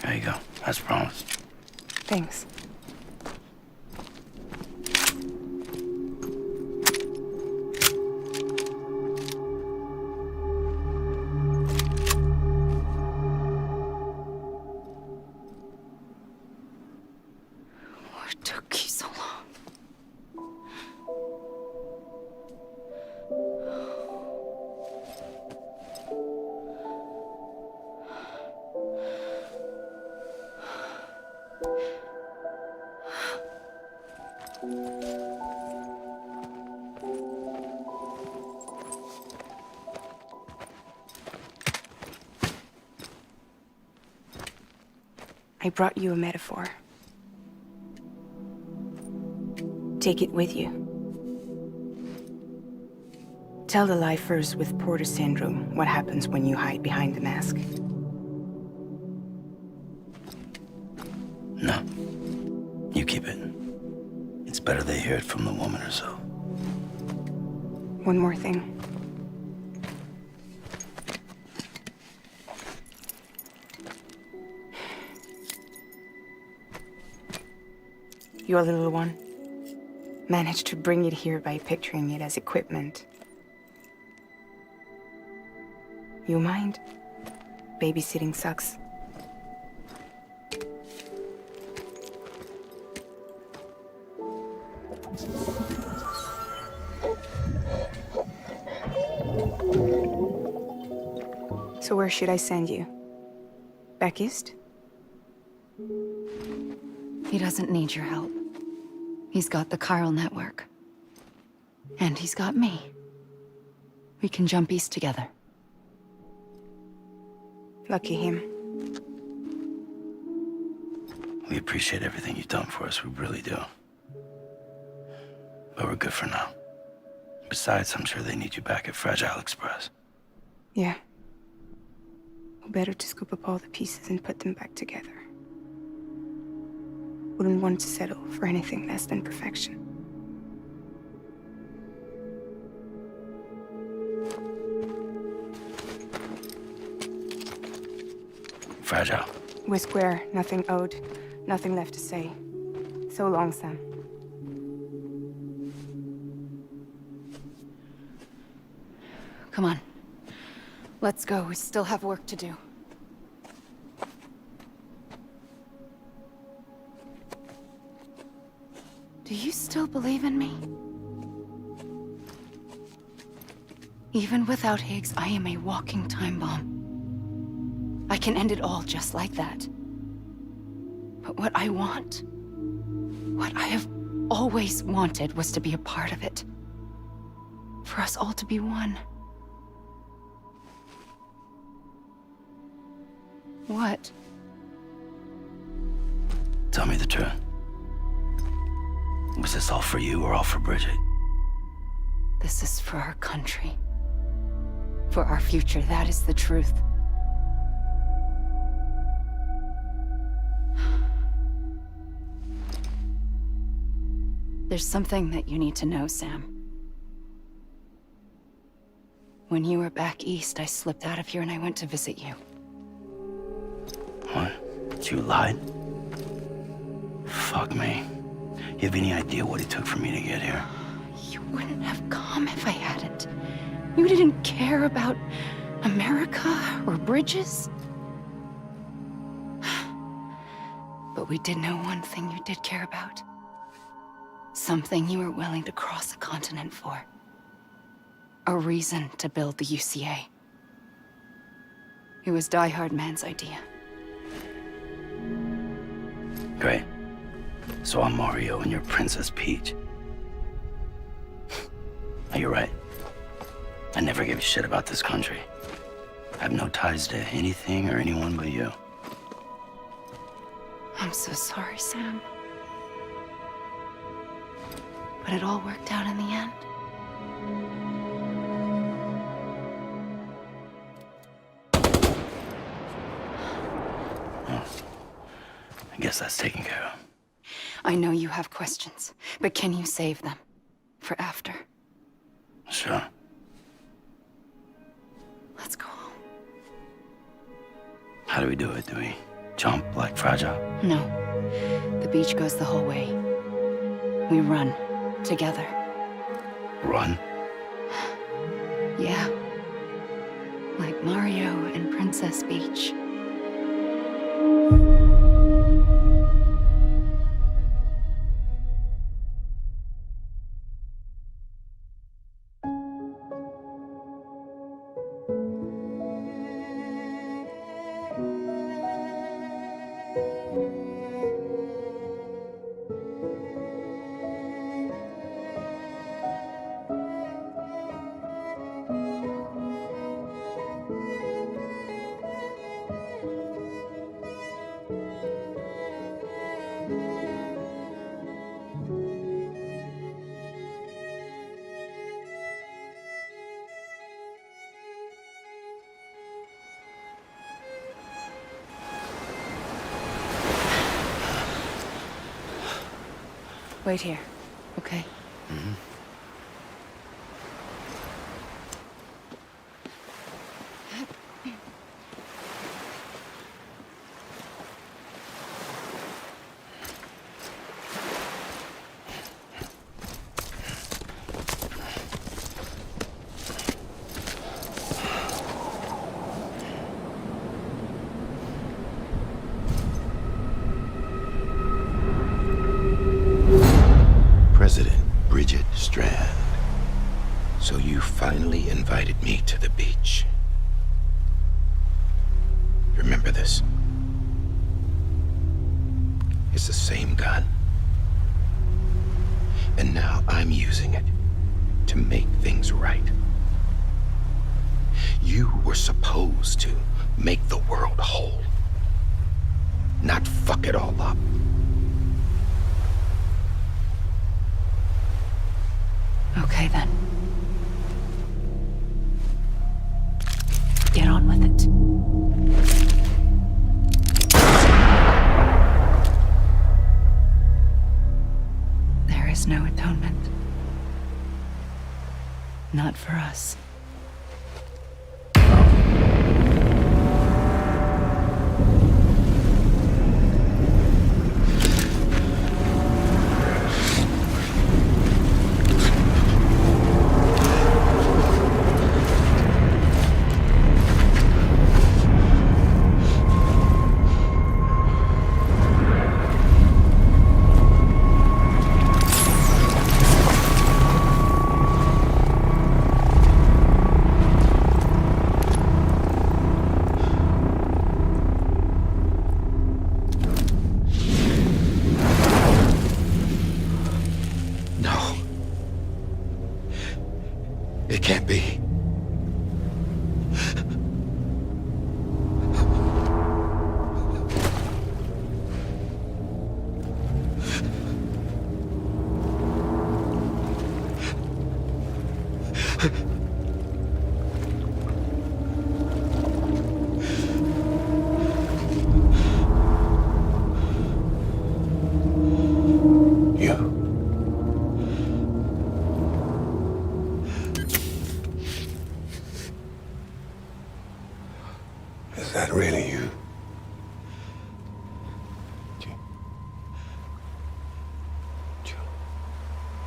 [SPEAKER 1] There you go, as promised.
[SPEAKER 3] Thanks.
[SPEAKER 13] What took you so long?
[SPEAKER 3] I brought you a metaphor. Take it with you. Tell the lifers with Porter syndrome what happens when you hide behind the mask.
[SPEAKER 1] No. You keep it. It's better they hear it from the woman herself.
[SPEAKER 3] One more thing. Your little one managed to bring it here by picturing it as equipment. You mind? Babysitting sucks. So where should I send you? Back east?
[SPEAKER 13] He doesn't need your help. He's got the chiral network. And he's got me. We can jump east together.
[SPEAKER 3] Lucky him.
[SPEAKER 1] We appreciate everything you've done for us, we really do. But we're good for now. Besides, I'm sure they need you back at Fragile Express.
[SPEAKER 3] Yeah. Better to scoop up all the pieces and put them back together. Wouldn't want to settle for anything less than perfection.
[SPEAKER 1] Fragile.
[SPEAKER 3] We're square, nothing owed, nothing left to say. So long, Sam.
[SPEAKER 13] Come on. Let's go. We still have work to do. Do you still believe in me? Even without Higgs, I am a walking time bomb. I can end it all just like that. But what I want, what I have always wanted, was to be a part of it. For us all to be one. What?
[SPEAKER 1] Tell me the truth. Was this all for you or all for Bridget?
[SPEAKER 13] This is for our country. For our future, that is the truth. There's something that you need to know, Sam. When you were back east, I slipped out of here and I went to visit you.
[SPEAKER 1] What? You lied? Fuck me. You have any idea what it took for me to get here?
[SPEAKER 13] You wouldn't have come if I hadn't. You didn't care about America or bridges. But we did know one thing you did care about. Something you were willing to cross a continent for. A reason to build the UCA. It was Die Hard Man's idea.
[SPEAKER 1] Great. So I'm Mario and you're Princess Peach. You're right. I never gave a shit about this country. I have no ties to anything or anyone but you.
[SPEAKER 13] I'm so sorry, Sam. But it all worked out in the end.
[SPEAKER 1] I guess that's taken care of.
[SPEAKER 13] I know you have questions, but can you save them? For after?
[SPEAKER 1] Sure.
[SPEAKER 13] Let's go home.
[SPEAKER 1] How do we do it? Do we jump like Fragile?
[SPEAKER 13] No. The beach goes the whole way. We run. Together.
[SPEAKER 1] Run?
[SPEAKER 13] Yeah. Like Mario and Princess Peach. Wait here, okay?
[SPEAKER 1] Mm-hmm.
[SPEAKER 10] President Bridget Strand. So you finally invited me to the beach. Remember this? It's the same gun. And now I'm using it to make things right. You were supposed to make the world whole, not fuck it all up.
[SPEAKER 13] Okay then. Get on with it. There is no atonement. Not for us.
[SPEAKER 1] It can't be.
[SPEAKER 15] Is that really you?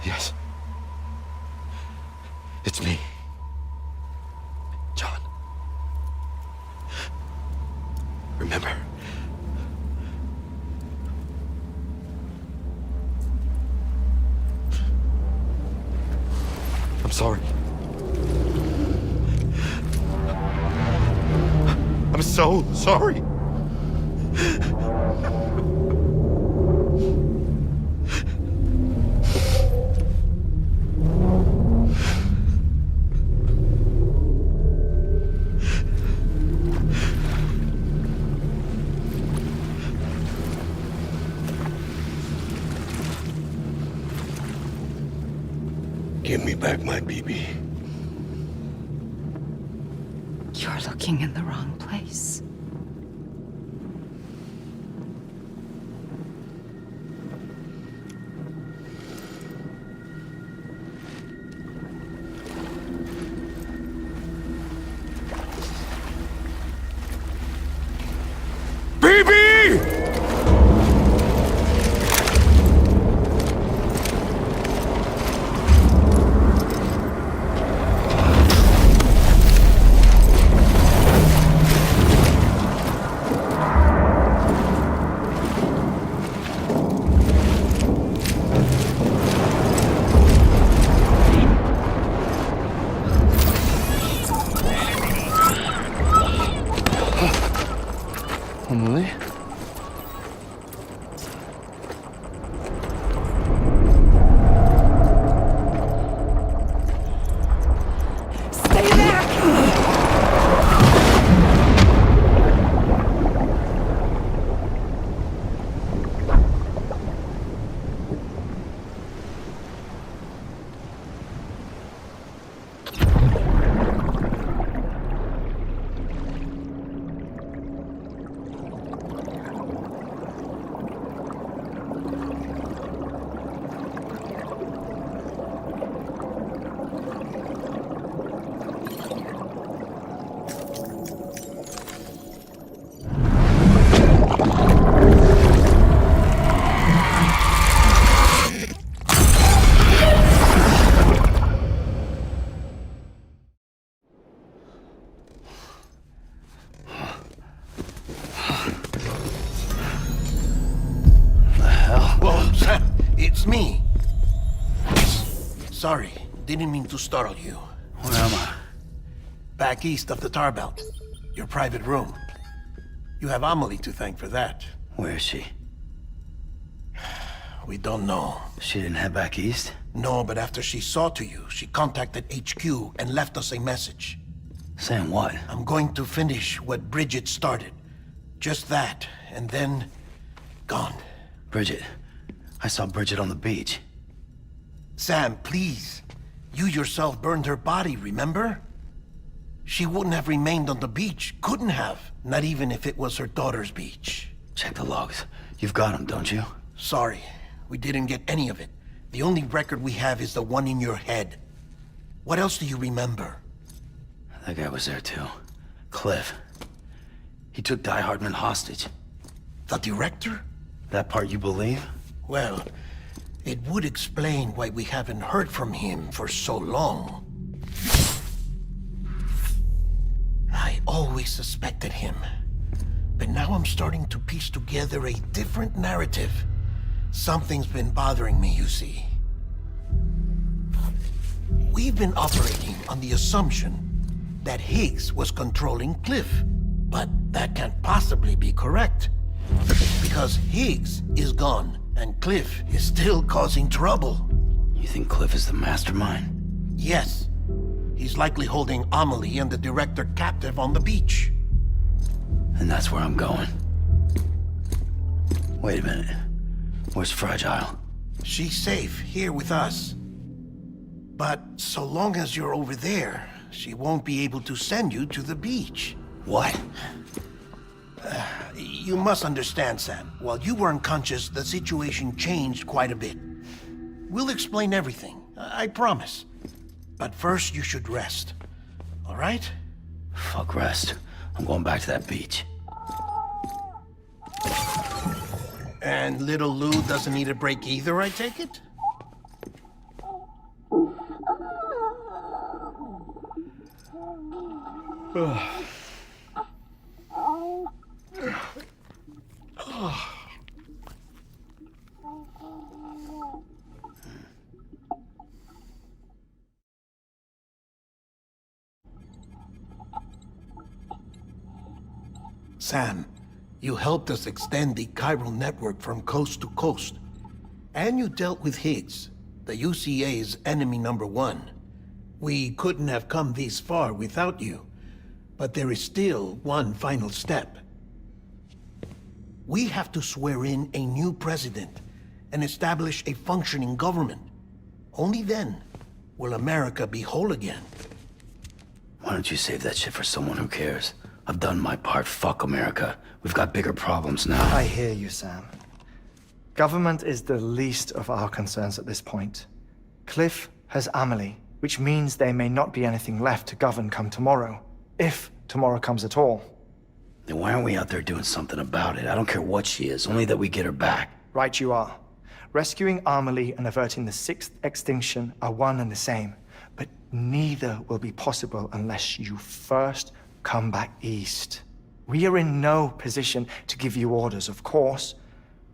[SPEAKER 1] Yes. It's me. John. Remember? I'm sorry. I'm so sorry.
[SPEAKER 15] Give me back my BB.
[SPEAKER 13] You're looking in the wrong place.
[SPEAKER 1] Emily?
[SPEAKER 13] Stay there!
[SPEAKER 7] Whoa, Sam, it's me. Sorry, didn't mean to startle you.
[SPEAKER 1] Where am I?
[SPEAKER 7] Back east of the Tar Belt. Your private room. You have Amelie to thank for that.
[SPEAKER 1] Where is she?
[SPEAKER 7] We don't know.
[SPEAKER 1] She didn't head back east?
[SPEAKER 7] No, but after she saw to you, she contacted HQ and left us a message.
[SPEAKER 1] Saying what?
[SPEAKER 7] I'm going to finish what Bridget started. Just that, and then... gone.
[SPEAKER 1] Bridget. I saw Bridget on the beach.
[SPEAKER 7] Sam, please. You yourself burned her body, remember? She wouldn't have remained on the beach. Couldn't have. Not even if it was her daughter's beach.
[SPEAKER 1] Check the logs. You've got them, don't you?
[SPEAKER 7] Sorry, we didn't get any of it. The only record we have is the one in your head. What else do you remember?
[SPEAKER 1] That guy was there too. Cliff. He took Die Hardman hostage.
[SPEAKER 7] The director?
[SPEAKER 1] That part you believe?
[SPEAKER 7] Well, it would explain why we haven't heard from him for so long. I always suspected him. But now I'm starting to piece together a different narrative. Something's been bothering me, you see. We've been operating on the assumption that Higgs was controlling Cliff. But that can't possibly be correct. Because Higgs is gone, and Cliff is still causing trouble.
[SPEAKER 1] You think Cliff is the mastermind?
[SPEAKER 7] Yes. He's likely holding Amelie and the director captive on the beach.
[SPEAKER 1] And that's where I'm going. Wait a minute. Where's Fragile?
[SPEAKER 7] She's safe, here with us. But so long as you're over there, she won't be able to send you to the beach.
[SPEAKER 1] What?
[SPEAKER 7] You must understand, Sam. While you were unconscious, the situation changed quite a bit. We'll explain everything, I promise. But first, you should rest. All right?
[SPEAKER 1] Fuck rest. I'm going back to that beach.
[SPEAKER 7] And little Lou doesn't need a break either, I take it? Sam, you helped us extend the chiral network from coast to coast. And you dealt with Higgs, the UCA's enemy #1. We couldn't have come this far without you. But there is still one final step. We have to swear in a new president and establish a functioning government. Only then will America be whole again.
[SPEAKER 1] Why don't you save that shit for someone who cares? I've done my part. Fuck America. We've got bigger problems now.
[SPEAKER 18] I hear you, Sam. Government is the least of our concerns at this point. Cliff has Amelie, which means there may not be anything left to govern come tomorrow. If tomorrow comes at all.
[SPEAKER 1] Then why aren't we out there doing something about it? I don't care what she is, only that we get her back.
[SPEAKER 18] Right you are. Rescuing Amelie and averting the 6th extinction are one and the same. But neither will be possible unless you first come back east. We are in no position to give you orders, of course.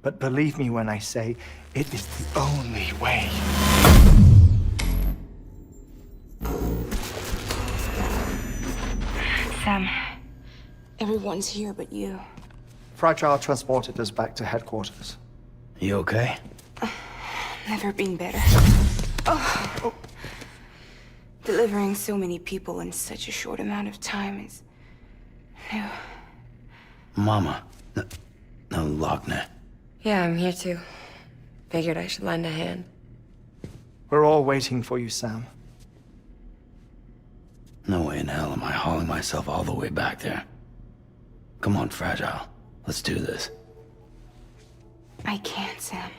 [SPEAKER 18] But believe me when I say, it is the only way.
[SPEAKER 3] Sam, everyone's here but you.
[SPEAKER 18] Fragile transported us back to headquarters.
[SPEAKER 1] You okay?
[SPEAKER 3] Never been better. Oh. Delivering so many people in such a short amount of time is new.
[SPEAKER 1] Mama. No, Lochner.
[SPEAKER 21] Yeah, I'm here too. Figured I should lend a hand.
[SPEAKER 18] We're all waiting for you, Sam.
[SPEAKER 1] No way in hell am I hauling myself all the way back there. Come on, Fragile. Let's do this.
[SPEAKER 3] I can't, Sam.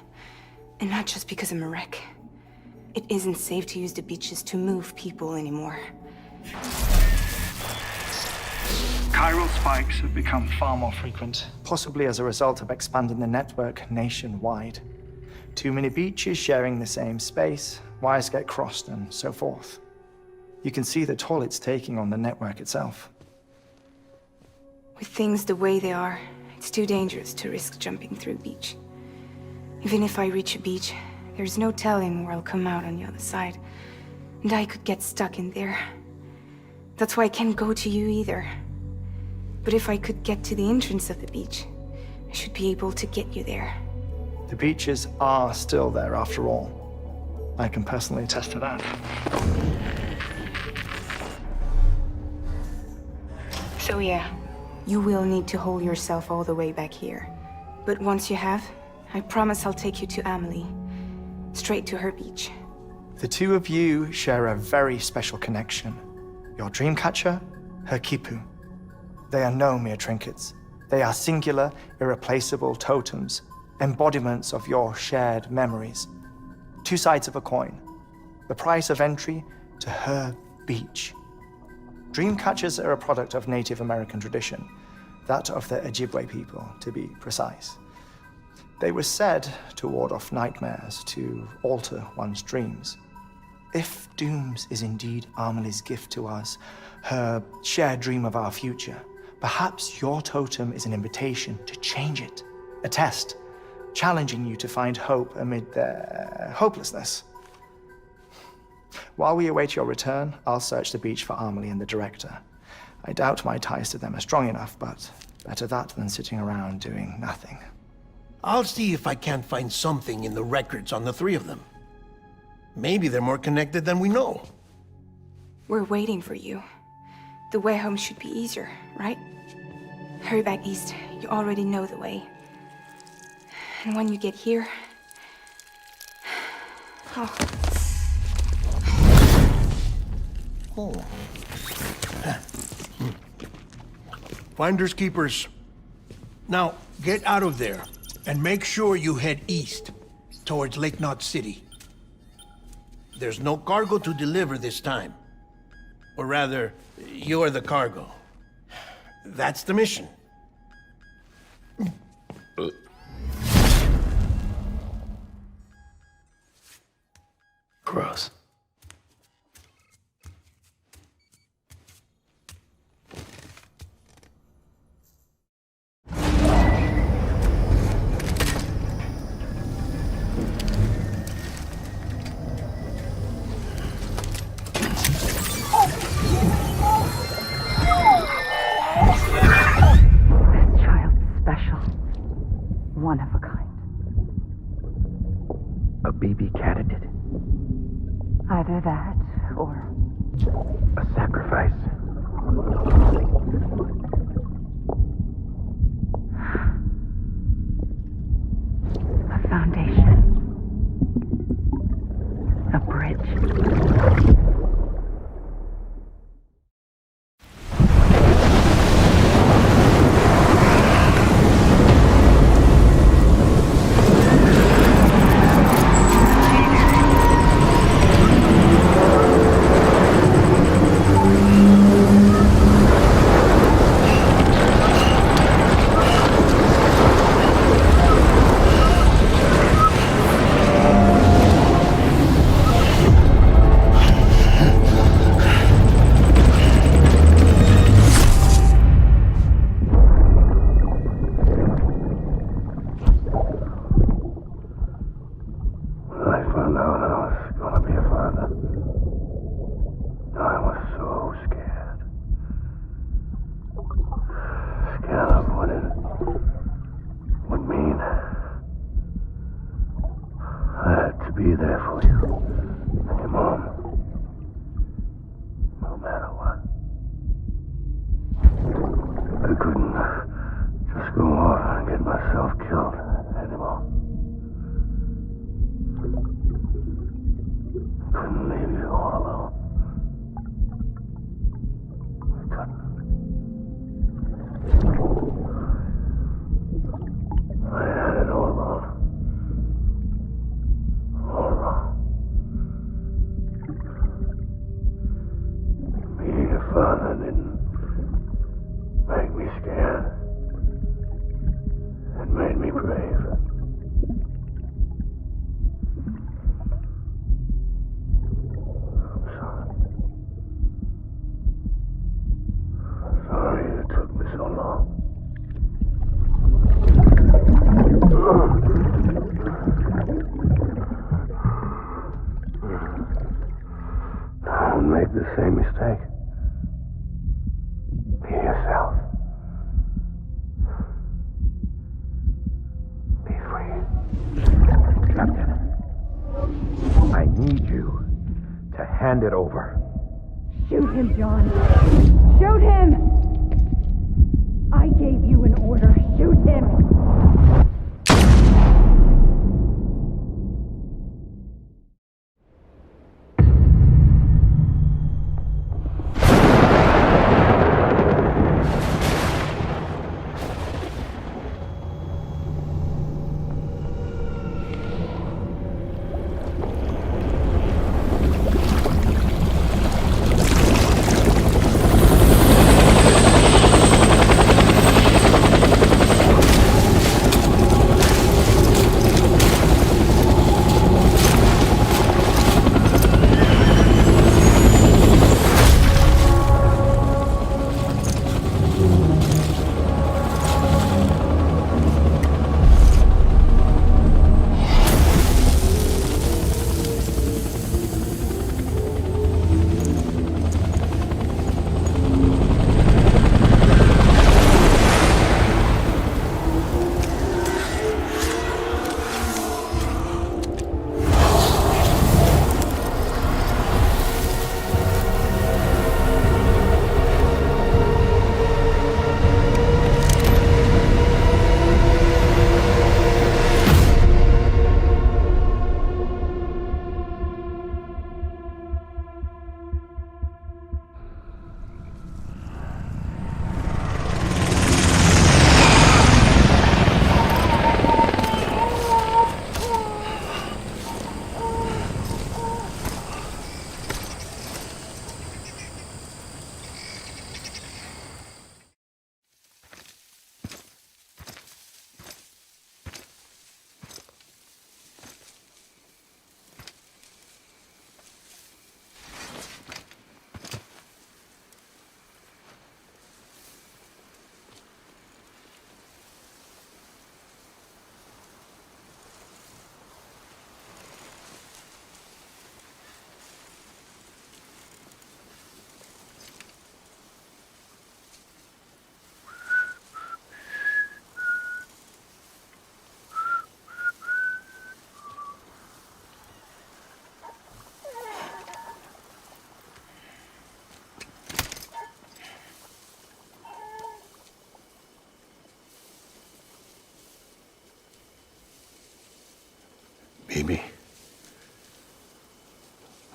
[SPEAKER 3] And not just because I'm a wreck. It isn't safe to use the beaches to move people anymore.
[SPEAKER 19] Chiral spikes have become far more frequent.
[SPEAKER 18] Possibly as a result of expanding the network nationwide. Too many beaches sharing the same space, wires get crossed, and so forth. You can see the toll it's taking on the network itself.
[SPEAKER 3] With things the way they are, it's too dangerous to risk jumping through a beach. Even if I reach a beach, there's no telling where I'll come out on the other side. And I could get stuck in there. That's why I can't go to you either. But if I could get to the entrance of the beach, I should be able to get you there.
[SPEAKER 18] The beaches are still there after all. I can personally attest to that.
[SPEAKER 3] So yeah, you will need to hold yourself all the way back here. But once you have, I promise I'll take you to Amelie. Straight to her beach.
[SPEAKER 18] The two of you share a very special connection. Your dreamcatcher, her quipu. They are no mere trinkets. They are singular, irreplaceable totems, embodiments of your shared memories. Two sides of a coin. The price of entry to her beach. Dreamcatchers are a product of Native American tradition, that of the Ojibwe people, to be precise. They were said to ward off nightmares, to alter one's dreams. If Dooms is indeed Amelie's gift to us, her shared dream of our future, perhaps your totem is an invitation to change it, a test, challenging you to find hope amid their hopelessness. While we await your return, I'll search the beach for Amelie and the director. I doubt my ties to them are strong enough, but better that than sitting around doing nothing.
[SPEAKER 7] I'll see if I can't find something in the records on the three of them. Maybe they're more connected than we know.
[SPEAKER 3] We're waiting for you. The way home should be easier, right? Hurry back east. You already know the way. And when you get here... Oh.
[SPEAKER 7] Oh. Finders keepers. Now, get out of there, and make sure you head east, towards Lake Knot City. There's no cargo to deliver this time. Or rather, you're the cargo. That's the mission.
[SPEAKER 1] Gross.
[SPEAKER 14] One of a kind.
[SPEAKER 10] A BB candidate?
[SPEAKER 14] Either that, or...
[SPEAKER 10] A sacrifice?
[SPEAKER 14] A foundation. A bridge.
[SPEAKER 15] Be there for you. And your mom. No matter what. I couldn't just go off and get myself killed anymore. Couldn't leave you all alone. I couldn't. I had it all wrong. Being a father didn't make me scared. It made me brave. I'm sorry. I'm sorry it took me so long. Don't make the same mistake. Be yourself. Be free.
[SPEAKER 10] Captain, I need you to hand it over.
[SPEAKER 14] Shoot him, John. Shoot him! I gave you an order. Shoot him!
[SPEAKER 15] baby.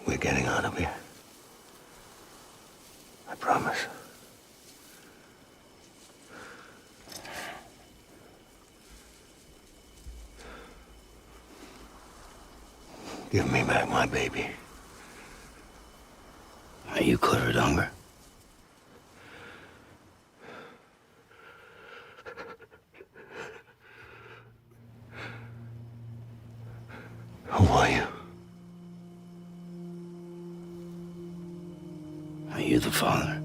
[SPEAKER 15] We're getting out of here. I promise. Give me back my baby.
[SPEAKER 1] Are you Clifford Unger?
[SPEAKER 15] Who are you?
[SPEAKER 1] Are you the father?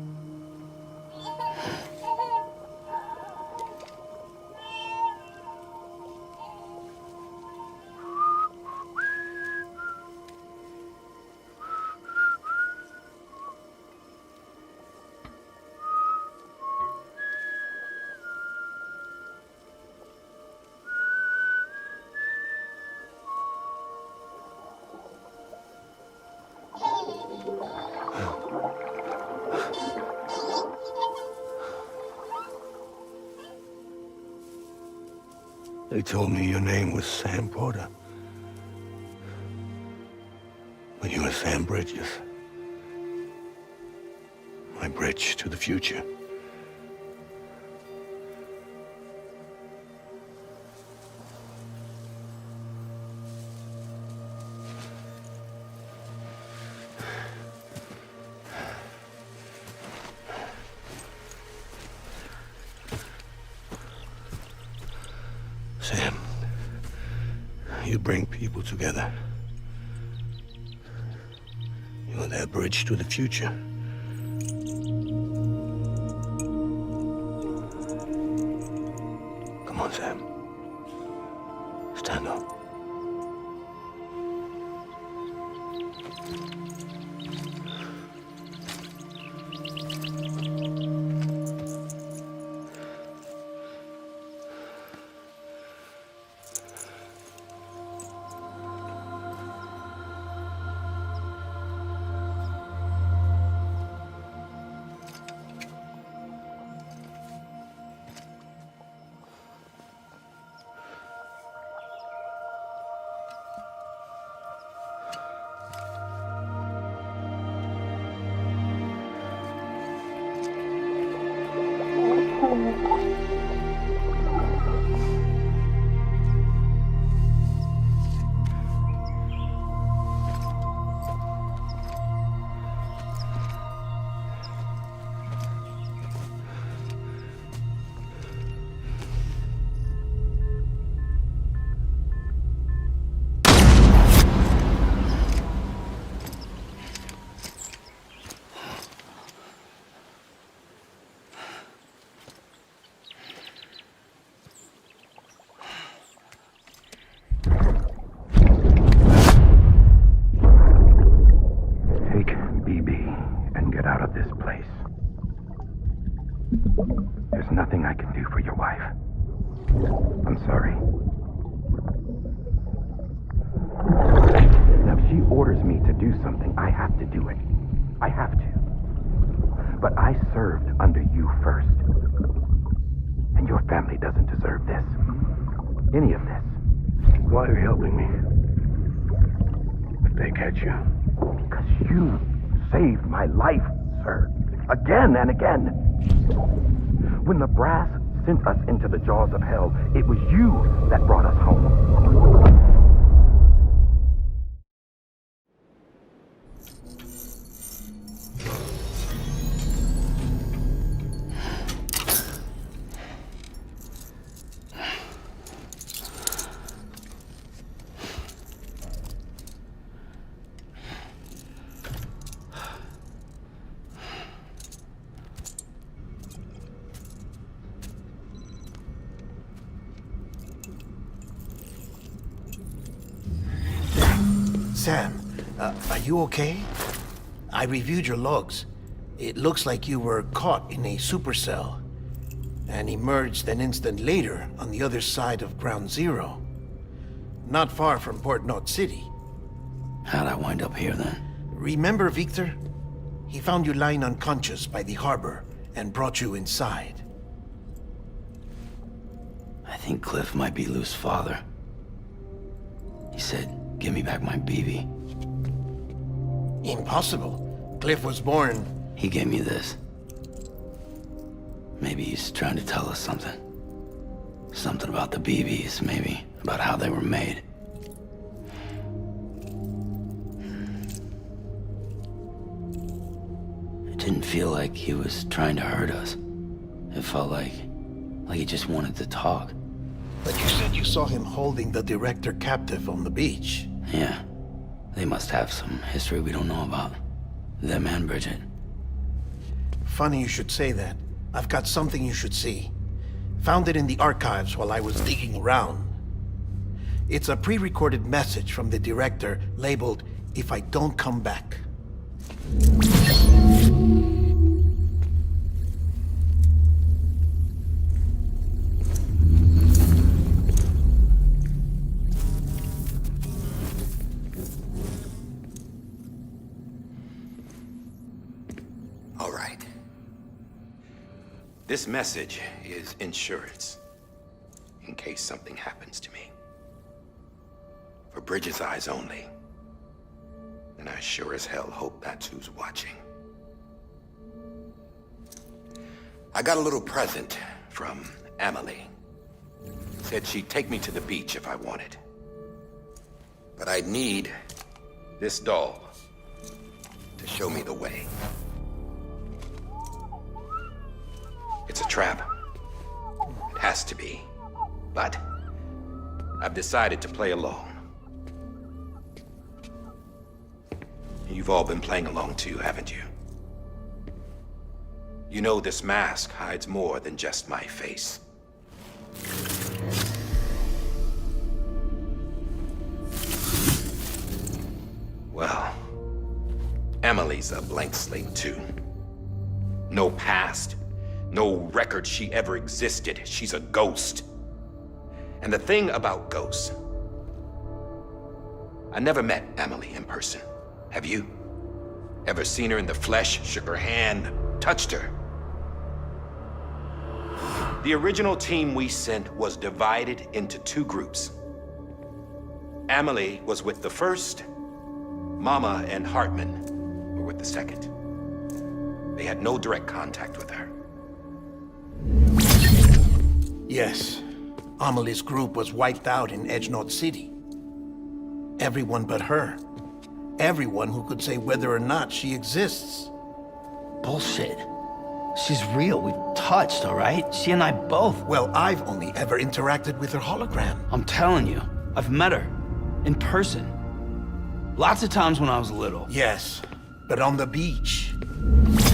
[SPEAKER 15] They told me your name was Sam Porter. But you were Sam Bridges. My bridge to the future. Sam, you bring people together. You're their bridge to the future. Come on, Sam. Stand up.
[SPEAKER 10] There's nothing I can do for your wife. I'm sorry. Now, if she orders me to do something, I have to do it. I have to. But I served under you first. And your family doesn't deserve this. Any of this.
[SPEAKER 15] Why are you helping me? If they catch you.
[SPEAKER 10] Because you saved my life, sir. Again and again. When the brass sent us into the jaws of hell, it was you that brought us home.
[SPEAKER 7] Sam, are you okay? I reviewed your logs. It looks like you were caught in a supercell and emerged an instant later on the other side of Ground Zero. Not far from Port Knot City.
[SPEAKER 1] How'd I wind up here then?
[SPEAKER 7] Remember Victor? He found you lying unconscious by the harbor and brought you inside.
[SPEAKER 1] I think Cliff might be Lou's father. He said, Give me back my BB.
[SPEAKER 7] Impossible. Cliff was born...
[SPEAKER 1] He gave me this. Maybe he's trying to tell us something. Something about the BBs, maybe. About how they were made. It didn't feel like he was trying to hurt us. It felt like he just wanted to talk.
[SPEAKER 7] But you said you saw him holding the director captive on the beach.
[SPEAKER 1] Yeah. They must have some history we don't know about. Them and Bridget.
[SPEAKER 7] Funny you should say that. I've got something you should see. Found it in the archives while I was digging around. It's a pre-recorded message from the director labeled, "If I don't come back."
[SPEAKER 10] All right. This message is insurance, in case something happens to me. For Bridget's eyes only. And I sure as hell hope that's who's watching. I got a little present from Emily. Said she'd take me to the beach if I wanted. But I'd need this doll to show me the way. It's a trap. It has to be. But I've decided to play along. You've all been playing along too, haven't you? You know this mask hides more than just my face. Well, Emily's a blank slate too. No past, no record she ever existed. She's a ghost. And the thing about ghosts, I never met Emily in person. Have you? Ever seen her in the flesh, shook her hand, touched her? The original team we sent was divided into two groups. Emily was with the first. Mama and Hartman were with the second. They had no direct contact with her.
[SPEAKER 7] Yes. Amelie's group was wiped out in Edge Knot City. Everyone but her. Everyone who could say whether or not she exists.
[SPEAKER 1] Bullshit. She's real. We've touched, all right? She and I both.
[SPEAKER 7] Well, I've only ever interacted with her hologram.
[SPEAKER 1] I'm telling you, I've met her. In person. Lots of times when I was little.
[SPEAKER 7] Yes, but on the beach.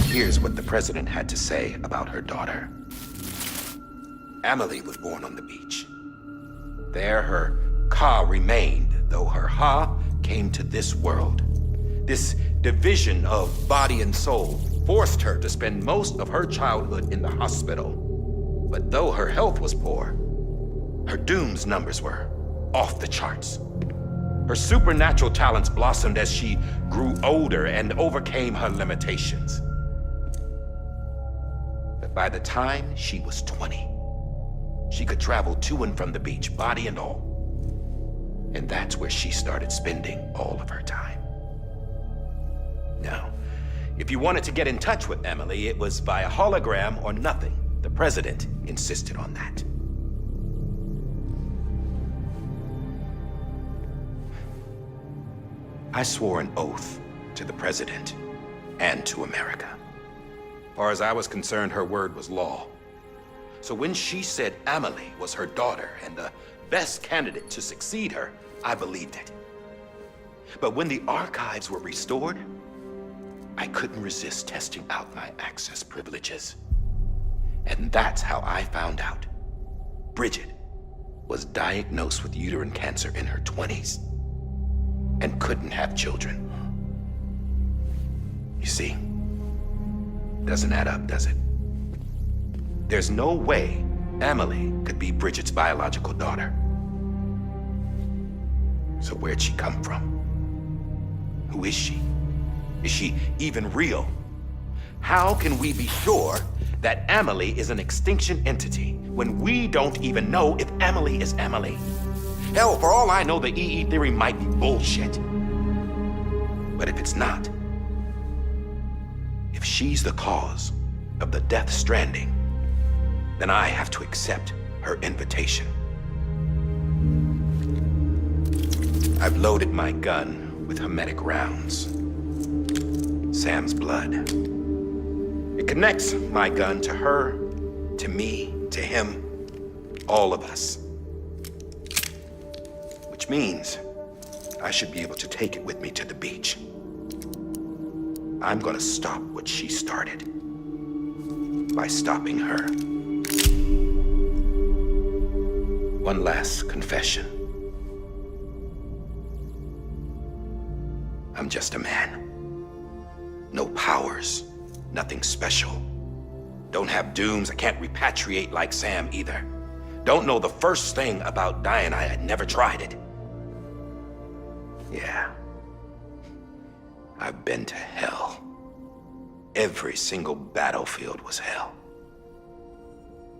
[SPEAKER 10] Here's what the president had to say about her daughter. Emily was born on the beach. There her Ka remained, though her Ha came to this world. This division of body and soul forced her to spend most of her childhood in the hospital. But though her health was poor, her Doom's numbers were off the charts. Her supernatural talents blossomed as she grew older and overcame her limitations. But by the time she was 20, she could travel to and from the beach, body and all. And that's where she started spending all of her time. Now, if you wanted to get in touch with Emily, it was via hologram or nothing. The president insisted on that. I swore an oath to the president and to America. As far as I was concerned, her word was law. So when she said Emily was her daughter and the best candidate to succeed her, I believed it. But when the archives were restored, I couldn't resist testing out my access privileges. And that's how I found out Bridget was diagnosed with uterine cancer in her 20s and couldn't have children. You see, doesn't add up, does it? There's no way Emily could be Bridget's biological daughter. So where'd she come from? Who is she? Is she even real? How can we be sure that Emily is an extinction entity when we don't even know if Emily is Emily? Hell, for all I know, the EE theory might be bullshit. But if it's not, if she's the cause of the Death Stranding, then I have to accept her invitation. I've loaded my gun with hermetic rounds. Sam's blood. It connects my gun to her, to me, to him, all of us. Which means I should be able to take it with me to the beach. I'm gonna stop what she started by stopping her. One last confession. I'm just a man. No powers, nothing special. Don't have dooms, I can't repatriate like Sam either. Don't know the first thing about dying, I had never tried it. Yeah. I've been to hell. Every single battlefield was hell.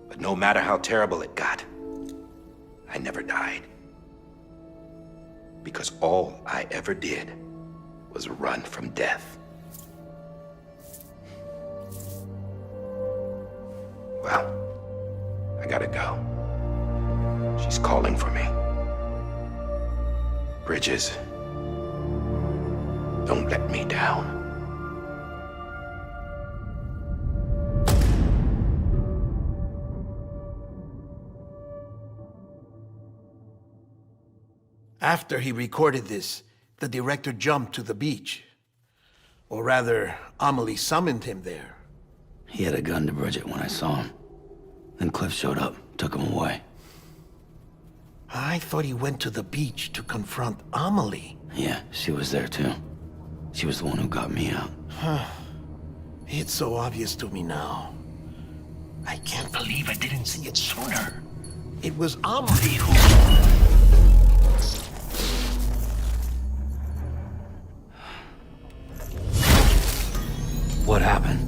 [SPEAKER 10] But no matter how terrible it got, I never died. Because all I ever did was run from death. Well, I gotta go. She's calling for me. Bridges, don't let me down.
[SPEAKER 7] After he recorded this, the director jumped to the beach. Or rather, Amelie summoned him there.
[SPEAKER 1] He had a gun to Bridget when I saw him. Then Cliff showed up, took him away.
[SPEAKER 7] I thought he went to the beach to confront Amelie.
[SPEAKER 1] Yeah, she was there too. She was the one who got me out.
[SPEAKER 7] It's so obvious to me now. I can't believe I didn't see it sooner. It was Amelie who...
[SPEAKER 1] What happened?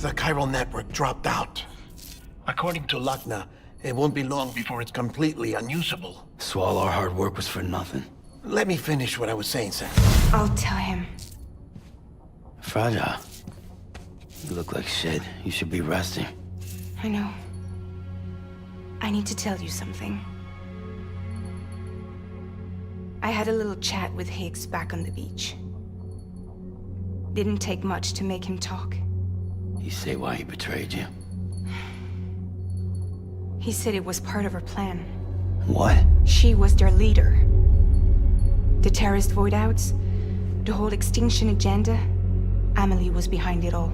[SPEAKER 7] The chiral network dropped out. According to Lachna, it won't be long before it's completely unusable.
[SPEAKER 1] So all our hard work was for nothing.
[SPEAKER 7] Let me finish what I was saying, Sam.
[SPEAKER 3] I'll tell him.
[SPEAKER 1] Fragile. You look like shit. You should be resting.
[SPEAKER 3] I know. I need to tell you something. I had a little chat with Higgs back on the beach. Didn't take much to make him talk.
[SPEAKER 1] You say why he betrayed you?
[SPEAKER 3] He said it was part of her plan.
[SPEAKER 1] What?
[SPEAKER 3] She was their leader. The terrorist voidouts, the whole extinction agenda, Amelie was behind it all.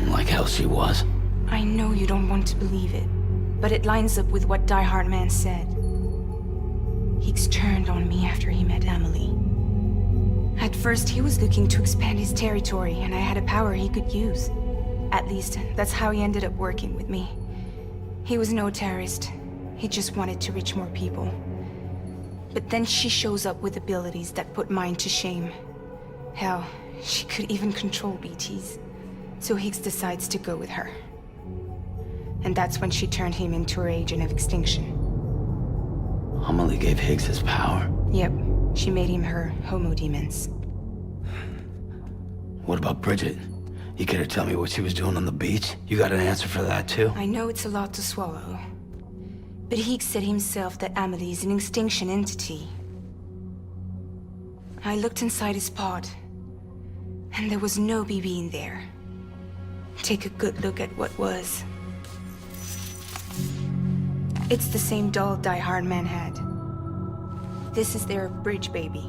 [SPEAKER 1] Like hell she was.
[SPEAKER 3] I know you don't want to believe it, but it lines up with what Die Hard Man said. Higgs turned on me after he met Amelie. At first, he was looking to expand his territory, and I had a power he could use. At least, that's how he ended up working with me. He was no terrorist. He just wanted to reach more people. But then she shows up with abilities that put mine to shame. Hell, she could even control BTs. So Higgs decides to go with her. And that's when she turned him into her agent of extinction.
[SPEAKER 1] Amelie gave Higgs his power?
[SPEAKER 3] Yep. She made him her Homo Demens.
[SPEAKER 1] What about Bridget? You care to tell me what she was doing on the beach? You got an answer for that too?
[SPEAKER 3] I know it's a lot to swallow. But Higgs said himself that Amelie is an extinction entity. I looked inside his pod, and there was no BB in there. Take a good look at what was. It's the same doll Die Hard Man had. This is their bridge baby.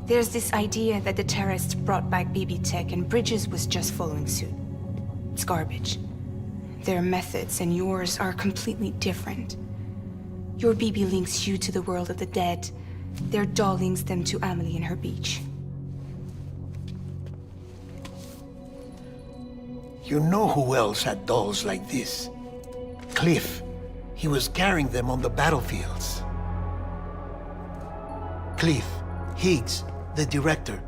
[SPEAKER 3] There's this idea that the terrorists brought back BB tech and Bridges was just following suit. It's garbage. Their methods and yours are completely different. Your BB links you to the world of the dead. Their doll links them to Amelie and her beach.
[SPEAKER 7] You know who else had dolls like this? Cliff. He was carrying them on the battlefields. Cliff, Higgs, the director,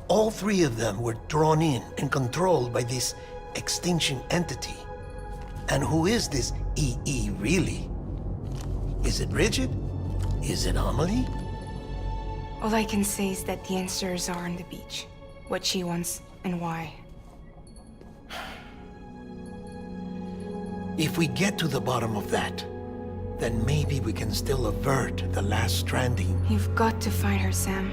[SPEAKER 7] all three of them were drawn in and controlled by this extinction entity. And who is this EE really? Is it Bridget? Is it Amelie?
[SPEAKER 3] All I can say is that the answers are on the beach. What she wants and why.
[SPEAKER 7] If we get to the bottom of that, then maybe we can still avert the last stranding.
[SPEAKER 3] You've got to find her, Sam.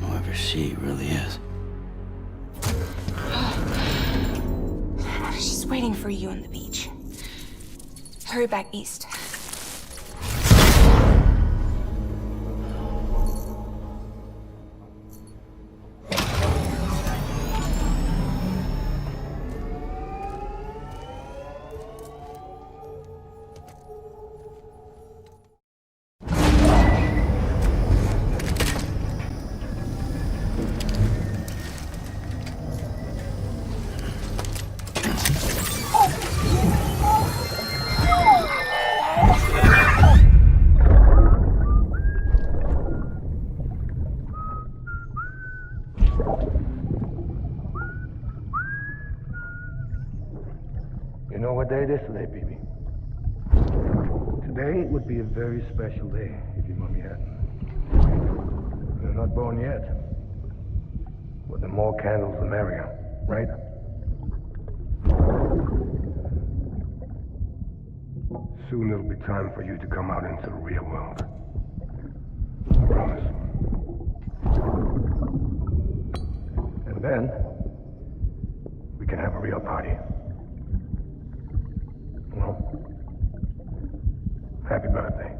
[SPEAKER 1] Whoever she really is.
[SPEAKER 3] She's waiting for you on the beach. Hurry back east.
[SPEAKER 9] You know what day it is today, baby? Today would be a very special day if your mommy hadn't. You're not born yet. But the more candles, the merrier, right? Soon it'll be time for you to come out into the real world. I promise. And then, we can have a real party. Well, happy birthday.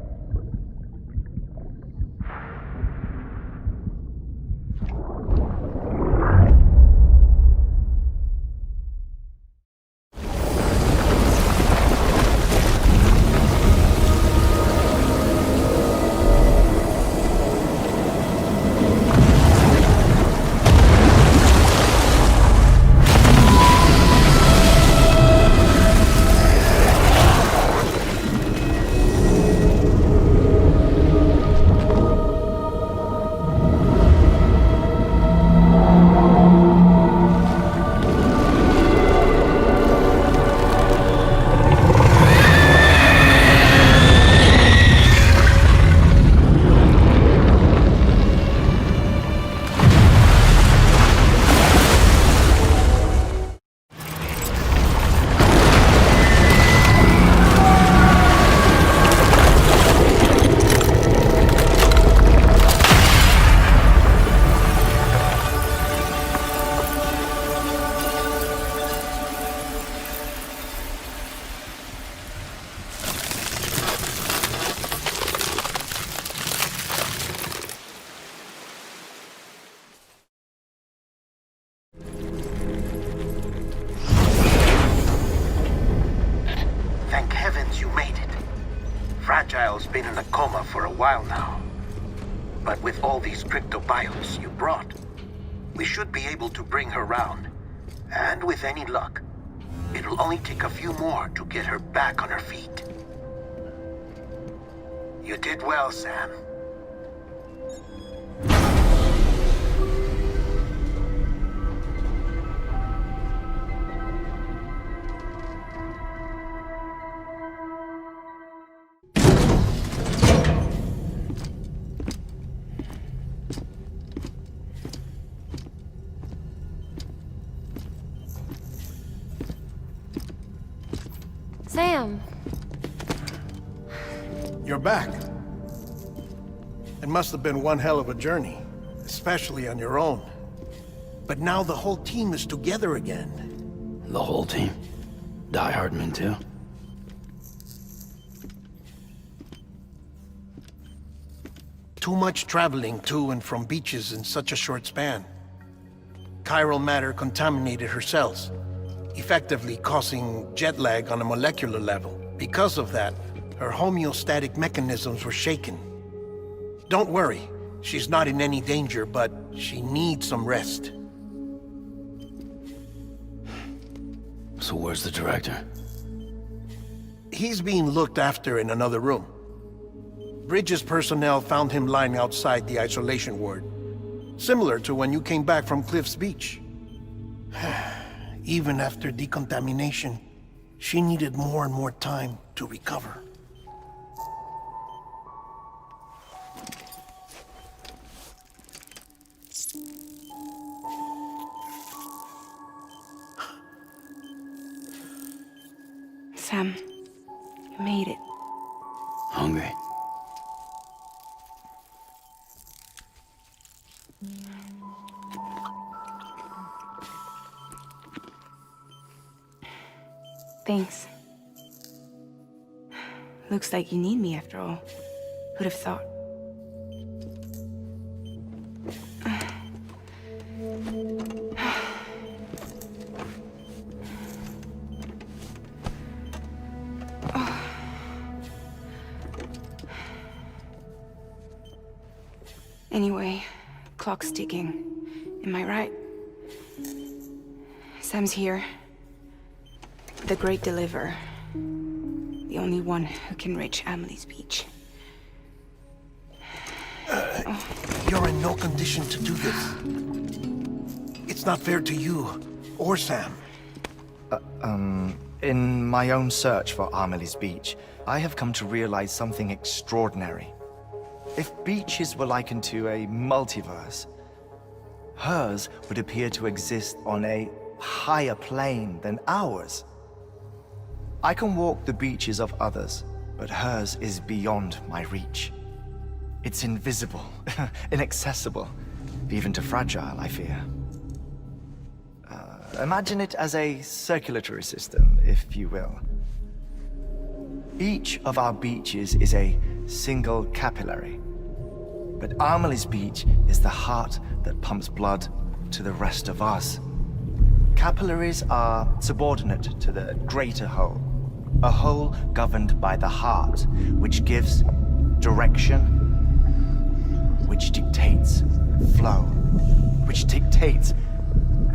[SPEAKER 7] Thank heavens you made it. Fragile's been in a coma for a while now. But with all these cryptobiotes you brought, we should be able to bring her round. And with any luck, it'll only take a few more to get her back on her feet. You did well, Sam.
[SPEAKER 17] Sam.
[SPEAKER 7] You're back. It must have been one hell of a journey, especially on your own. But now the whole team is together again.
[SPEAKER 1] The whole team? Die Hardman too?
[SPEAKER 7] Too much traveling to and from beaches in such a short span. Chiral matter contaminated her cells, effectively causing jet lag on a molecular level. Because of that, her homeostatic mechanisms were shaken. Don't worry, she's not in any danger, but she needs some rest.
[SPEAKER 1] So where's the director?
[SPEAKER 7] He's being looked after in another room. Bridges personnel found him lying outside the isolation ward, similar to when you came back from Cliff's Beach. Even after decontamination, she needed more and more time to recover.
[SPEAKER 3] Sam, you made it.
[SPEAKER 1] Hungry?
[SPEAKER 3] Thanks. Looks like you need me after all. Who'd have thought? Anyway, clock's ticking. Am I right? Sam's here. The Great Deliverer. The only one who can reach Amelie's beach.
[SPEAKER 7] You're in no condition to do this. It's not fair to you or Sam.
[SPEAKER 18] In my own search for Amelie's beach, I have come to realize something extraordinary. If beaches were likened to a multiverse, hers would appear to exist on a higher plane than ours. I can walk the beaches of others, but hers is beyond my reach. It's invisible, inaccessible, even to Fragile, I fear. Imagine it as a circulatory system, if you will. Each of our beaches is a single capillary. But Amelie's beach is the heart that pumps blood to the rest of us. Capillaries are subordinate to the greater whole. A whole governed by the heart, which gives direction, which dictates flow, which dictates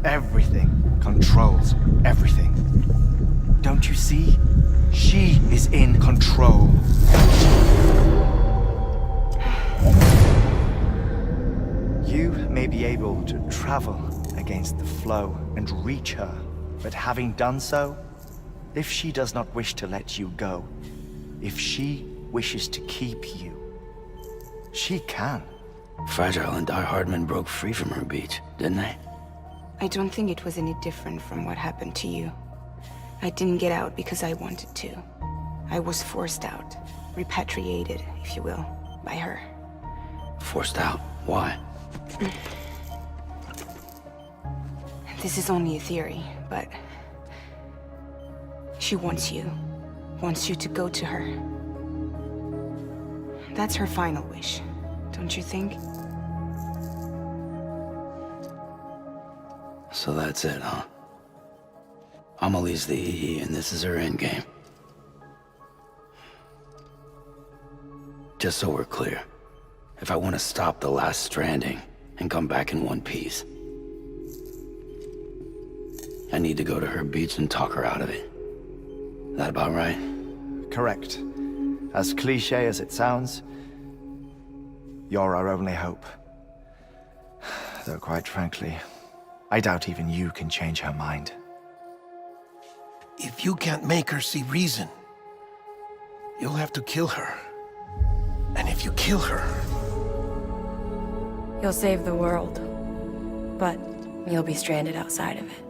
[SPEAKER 18] everything, controls everything. Don't you see? She is in control. You may be able to travel against the flow and reach her, but having done so, if she does not wish to let you go, if she wishes to keep you, she can.
[SPEAKER 1] Fragile and Die Hardman broke free from her beach, didn't they?
[SPEAKER 3] I don't think it was any different from what happened to you. I didn't get out because I wanted to. I was forced out. Repatriated, if you will, by her.
[SPEAKER 1] Forced out? Why?
[SPEAKER 3] This is only a theory, but... she wants you. Wants you to go to her. That's her final wish, don't you think?
[SPEAKER 1] So that's it, huh? Amelie's the EE, and this is her endgame. Just so we're clear, if I want to stop the last Stranding and come back in one piece, I need to go to her beach and talk her out of it. That about right?
[SPEAKER 18] Correct. As cliché as it sounds, you're our only hope. Though quite frankly, I doubt even you can change her mind.
[SPEAKER 7] If you can't make her see reason, you'll have to kill her. And if you kill her...
[SPEAKER 21] You'll save the world, but you'll be stranded outside of it.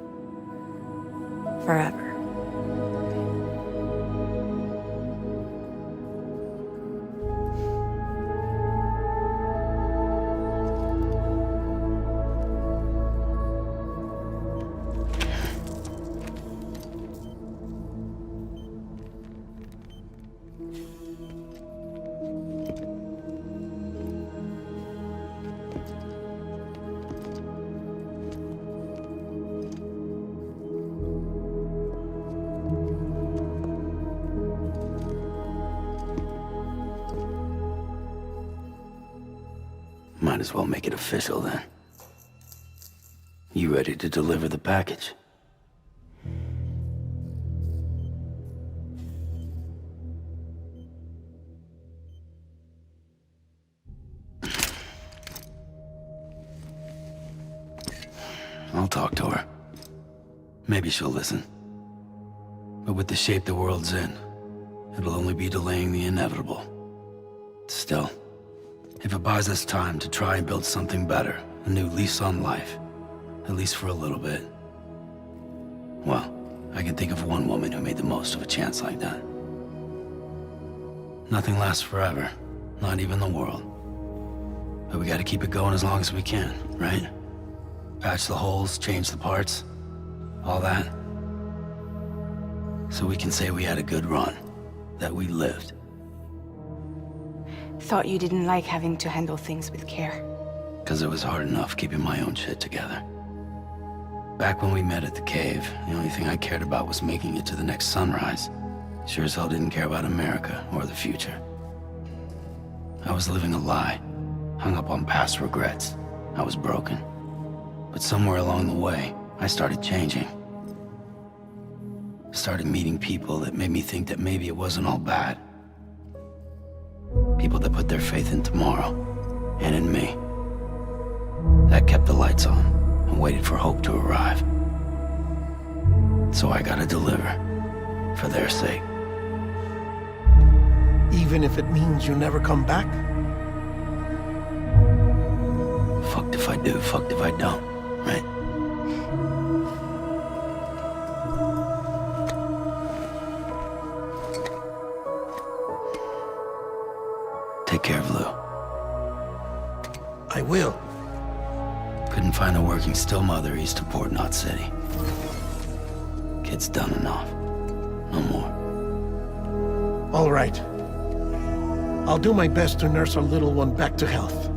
[SPEAKER 21] Forever.
[SPEAKER 1] Might as well make it official then. You ready to deliver the package? I'll talk to her. Maybe she'll listen. But with the shape the world's in, it'll only be delaying the inevitable. Still, if it buys us time to try and build something better, a new lease on life, at least for a little bit, well, I can think of one woman who made the most of a chance like that. Nothing lasts forever, not even the world. But we gotta keep it going as long as we can, right? Patch the holes, change the parts, all that. So we can say we had a good run, that we lived.
[SPEAKER 3] Thought you didn't like having to handle things with care.
[SPEAKER 1] 'Cause it was hard enough keeping my own shit together. Back when we met at the cave, the only thing I cared about was making it to the next sunrise. Sure as hell didn't care about America or the future. I was living a lie, hung up on past regrets. I was broken. But somewhere along the way, I started changing. Started meeting people that made me think that maybe it wasn't all bad. People that put their faith in tomorrow, and in me. That kept the lights on, and waited for hope to arrive. So I gotta deliver, for their sake.
[SPEAKER 7] Even if it means you never come back?
[SPEAKER 1] Fucked if I do, fucked if I don't, right? Take care of Lou.
[SPEAKER 7] I will.
[SPEAKER 1] Couldn't find a working still mother east of Port Knot City. Kid's done enough. No more.
[SPEAKER 7] All right. I'll do my best to nurse our little one back to health.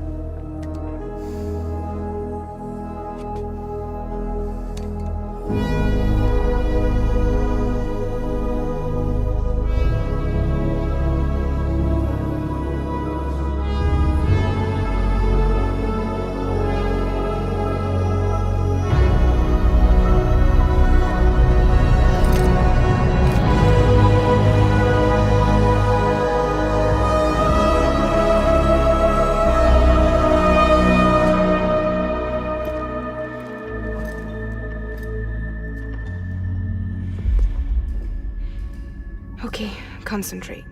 [SPEAKER 3] Okay, concentrate.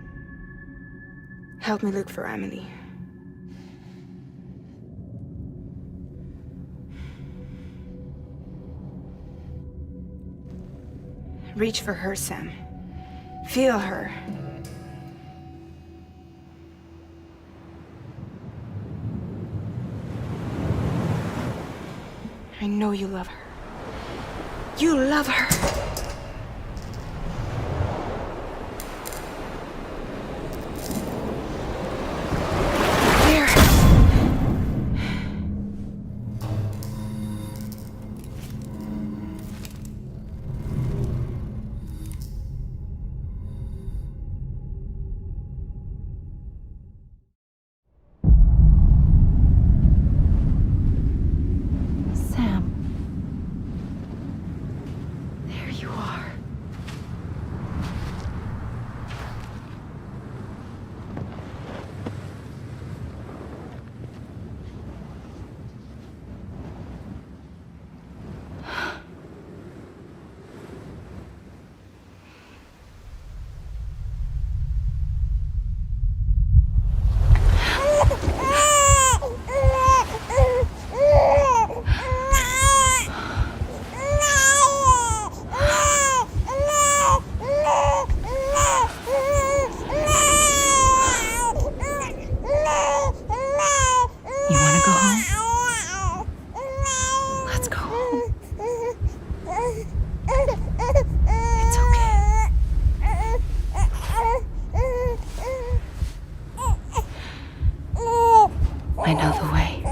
[SPEAKER 3] Help me look for Emily. Reach for her, Sam. Feel her. I know you love her. You love her! I know the way.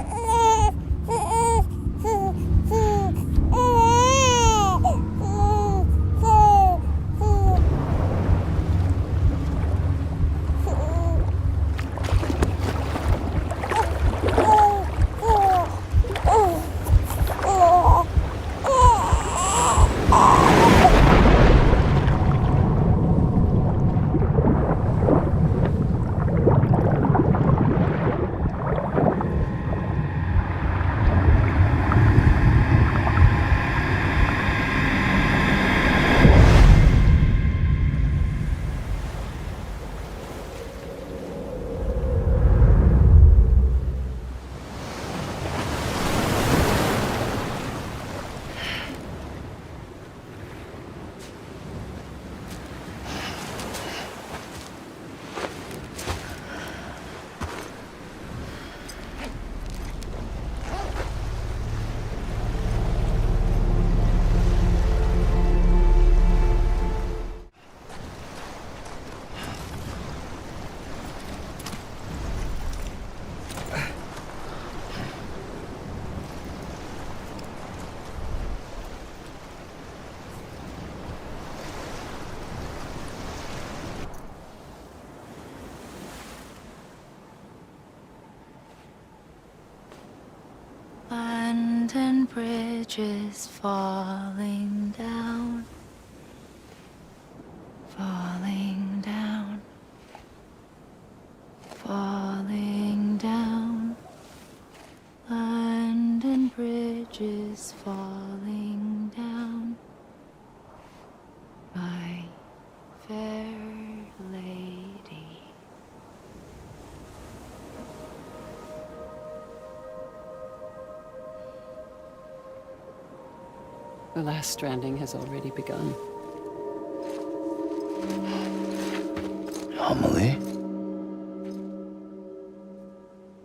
[SPEAKER 17] bridges falling down, falling down, falling down. London Bridge is falling down, my fair lady.
[SPEAKER 11] The last stranding has already begun.
[SPEAKER 1] Amelie?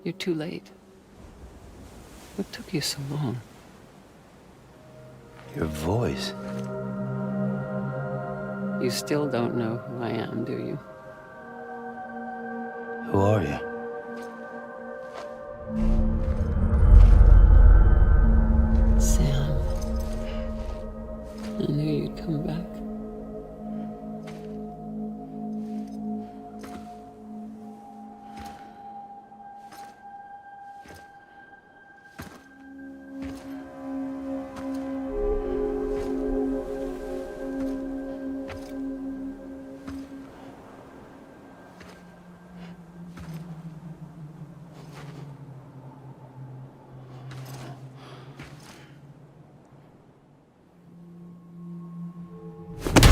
[SPEAKER 11] You're too late. What took you so long?
[SPEAKER 1] Your voice.
[SPEAKER 11] You still don't know who I am, do you?
[SPEAKER 1] Who are you?
[SPEAKER 11] Sam. I knew you'd come back.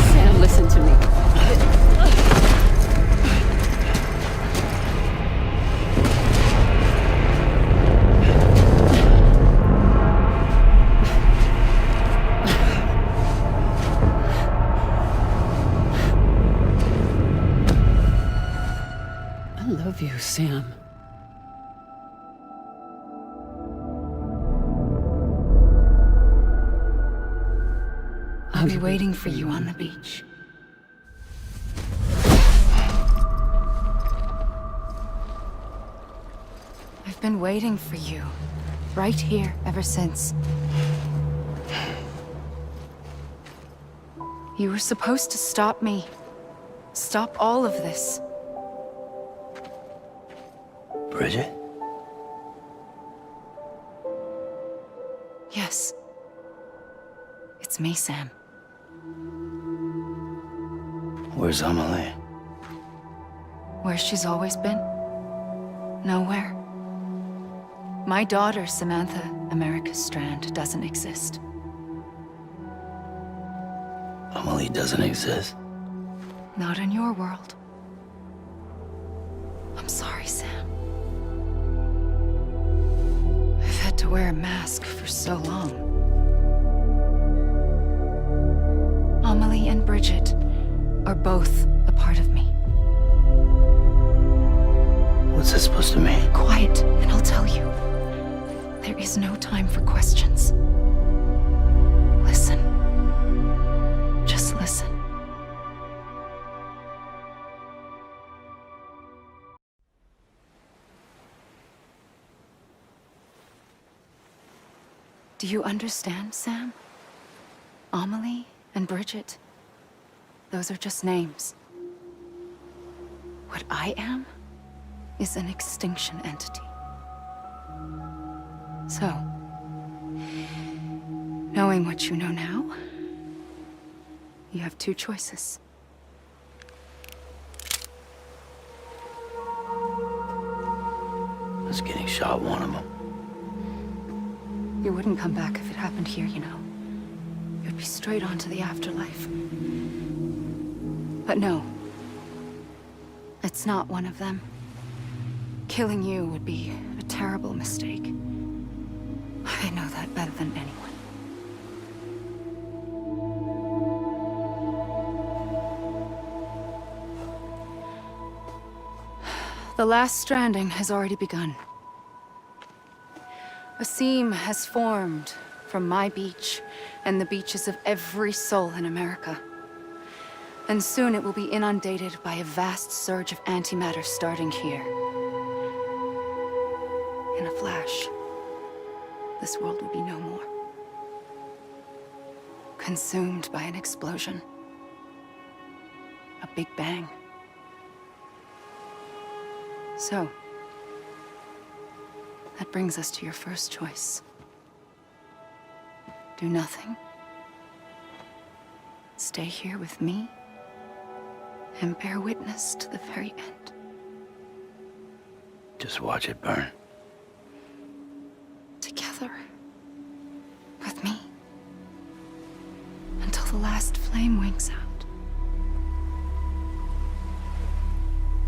[SPEAKER 11] Sam, listen to me. I love you, Sam.
[SPEAKER 13] I'll be waiting for you on the beach. I've been waiting for you, right here, ever since. You were supposed to stop me. Stop all of this.
[SPEAKER 1] Bridget?
[SPEAKER 13] Yes. It's me, Sam.
[SPEAKER 1] Where's Amelie?
[SPEAKER 13] Where she's always been? Nowhere. My daughter, Samantha America Strand, doesn't exist.
[SPEAKER 1] Amelie doesn't exist?
[SPEAKER 13] Not in your world. I'm sorry, Sam. I've had to wear a mask for so long. Amelie and Bridget are both a part of me.
[SPEAKER 1] What's this supposed to mean?
[SPEAKER 13] Quiet, and I'll tell you. There is no time for questions. Listen. Just listen. Do you understand, Sam? Amelie and Bridget, those are just names. What I am is an extinction entity. So, knowing what you know now, you have two choices.
[SPEAKER 1] Us getting shot, one of them.
[SPEAKER 13] You wouldn't come back if it happened here, you know. You'd be straight on to the afterlife. But no. It's not one of them. Killing you would be a terrible mistake. I know that better than anyone. The last stranding has already begun. A seam has formed from my beach and the beaches of every soul in America. And soon it will be inundated by a vast surge of antimatter starting here. In a flash, this world will be no more. Consumed by an explosion. A big bang. So, that brings us to your first choice. Do nothing. Stay here with me and bear witness to the very end.
[SPEAKER 1] Just watch it burn.
[SPEAKER 13] Together. With me. Until the last flame winks out.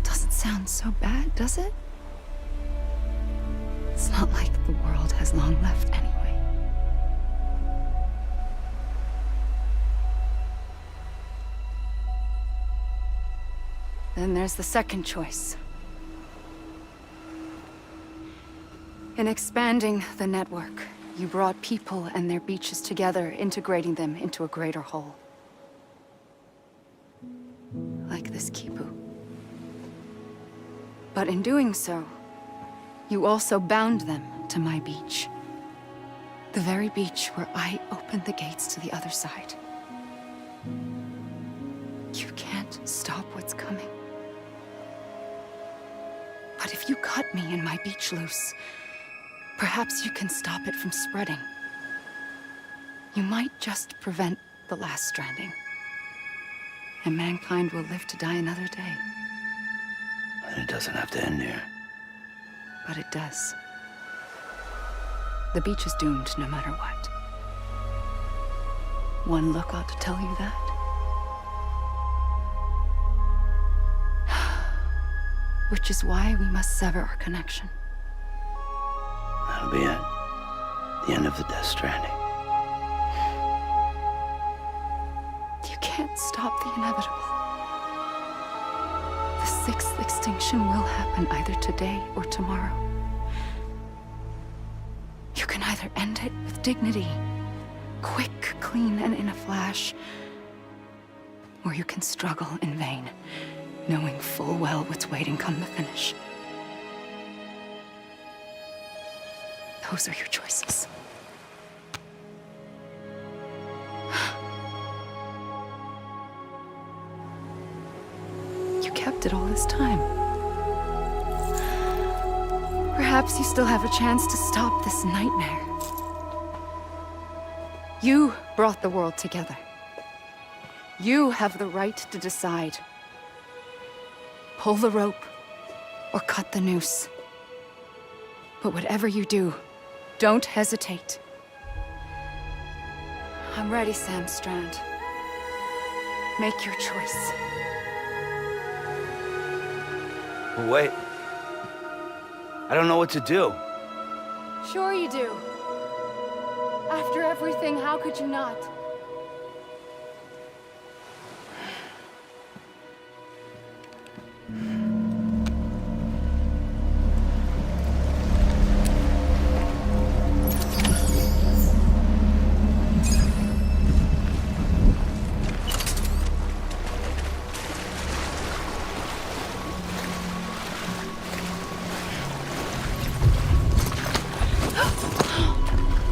[SPEAKER 13] Doesn't sound so bad, does it? It's not like the world has long left anyway. Then there's the second choice. In expanding the network, you brought people and their beaches together, integrating them into a greater whole. Like this Kipu. But in doing so, you also bound them to my beach. The very beach where I opened the gates to the other side. You can't stop what's coming. But if you cut me and my beach loose, perhaps you can stop it from spreading. You might just prevent the last stranding. And mankind will live to die another day.
[SPEAKER 1] And it doesn't have to end here.
[SPEAKER 13] But it does. The beach is doomed no matter what. One look ought to tell you that. Which is why we must sever our connection.
[SPEAKER 1] That'll be it. The end of the Death Stranding.
[SPEAKER 13] You can't stop the inevitable. The sixth extinction will happen either today or tomorrow. You can either end it with dignity, quick, clean, and in a flash, or you can struggle in vain, knowing full well what's waiting come the finish. Those are your choices. You kept it all this time. Perhaps you still have a chance to stop this nightmare. You brought the world together. You have the right to decide. Pull the rope or cut the noose. But whatever you do, don't hesitate. I'm ready, Sam Strand. Make your choice.
[SPEAKER 1] But wait. I don't know what to do.
[SPEAKER 13] Sure you do. After everything, how could you not?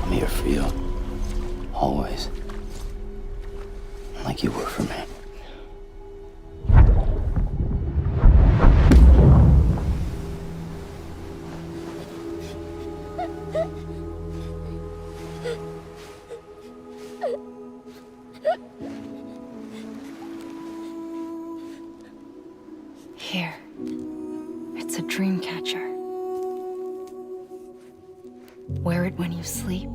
[SPEAKER 1] I'm here for you. Always. Like you were for me.
[SPEAKER 13] Here. It's a dream catcher. Wear it when you sleep,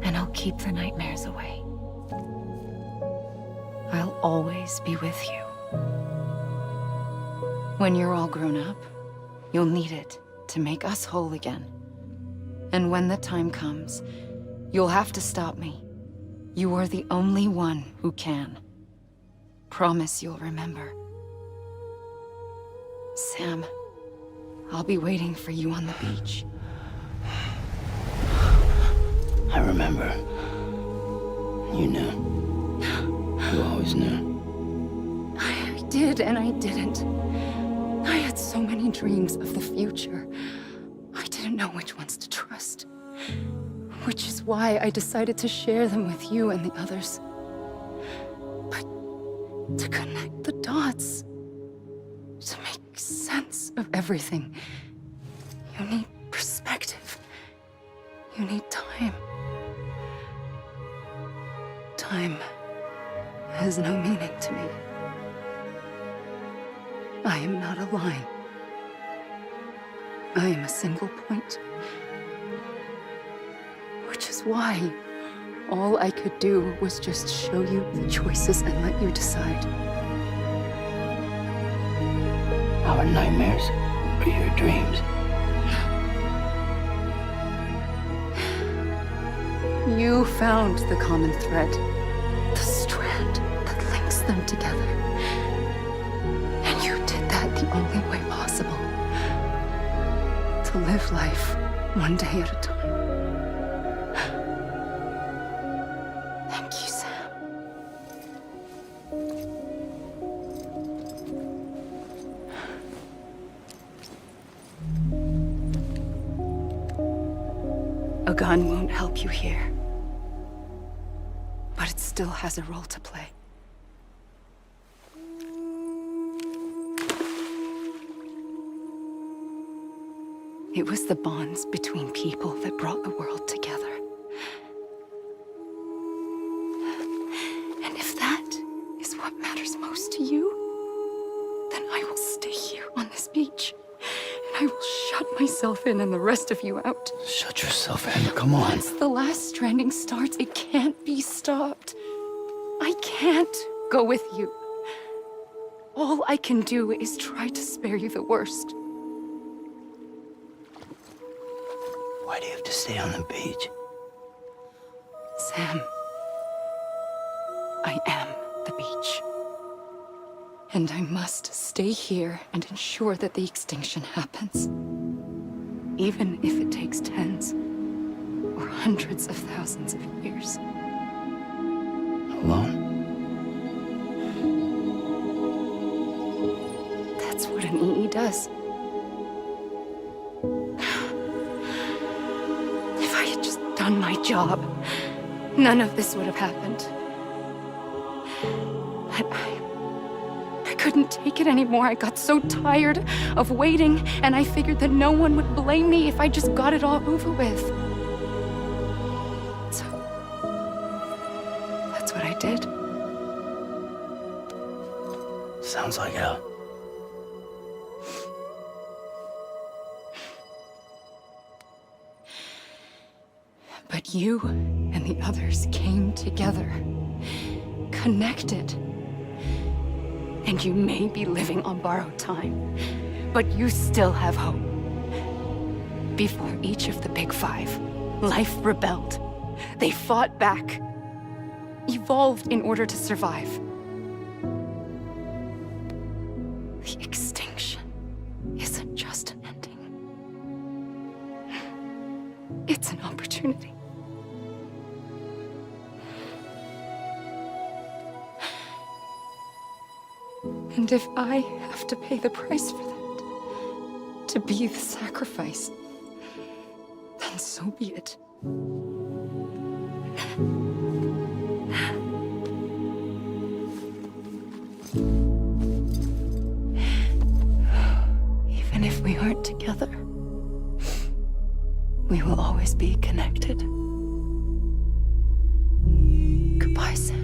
[SPEAKER 13] and I'll keep the nightmares away. I'll always be with you. When you're all grown up, you'll need it to make us whole again. And when the time comes, you'll have to stop me. You are the only one who can. Promise you'll remember. Sam, I'll be waiting for you on the beach.
[SPEAKER 1] I remember. You knew. You always knew.
[SPEAKER 13] I did and I didn't. I had so many dreams of the future. I didn't know which ones to trust. Which is why I decided to share them with you and the others. But to connect the dots, to make sense of everything, you need perspective. You need time. has no meaning to me. I am not a line. I am a single point. Which is why all I could do was just show you the choices and let you decide.
[SPEAKER 1] Our nightmares are your dreams.
[SPEAKER 13] You found the common thread, the strand that links them together. And you did that the only way possible. To live life one day at a time. Thank you, Sam. A gun won't help you here. But it still has a role to play. It was the bonds between people that brought the world together. And if that is what matters most to you, then I will stay here on this beach. And I will shut myself in and the rest of you out.
[SPEAKER 1] Shut yourself in, come on.
[SPEAKER 13] Once the last stranding starts, it can't be stopped. I can't go with you. All I can do is try to spare you the worst.
[SPEAKER 1] Why do you have to stay on the beach?
[SPEAKER 13] Sam, I am the beach. And I must stay here and ensure that the extinction happens. Even if it takes tens or hundreds of thousands of years.
[SPEAKER 1] Alone?
[SPEAKER 13] That's what an EE does. If I had just done my job, none of this would have happened. But I couldn't take it anymore. I got so tired of waiting, and I figured that no one would blame me if I just got it all over with. So, that's what I did.
[SPEAKER 1] Sounds like hell.
[SPEAKER 13] But you and the others came together, connected. And you may be living on borrowed time, but you still have hope. Before each of the Big Five, life rebelled. They fought back, evolved in order to survive. The extinction isn't just an ending. It's an opportunity. And if I have to pay the price for that, to be the sacrifice, then so be it. Even if we aren't together, we will always be connected. Goodbye, Sam.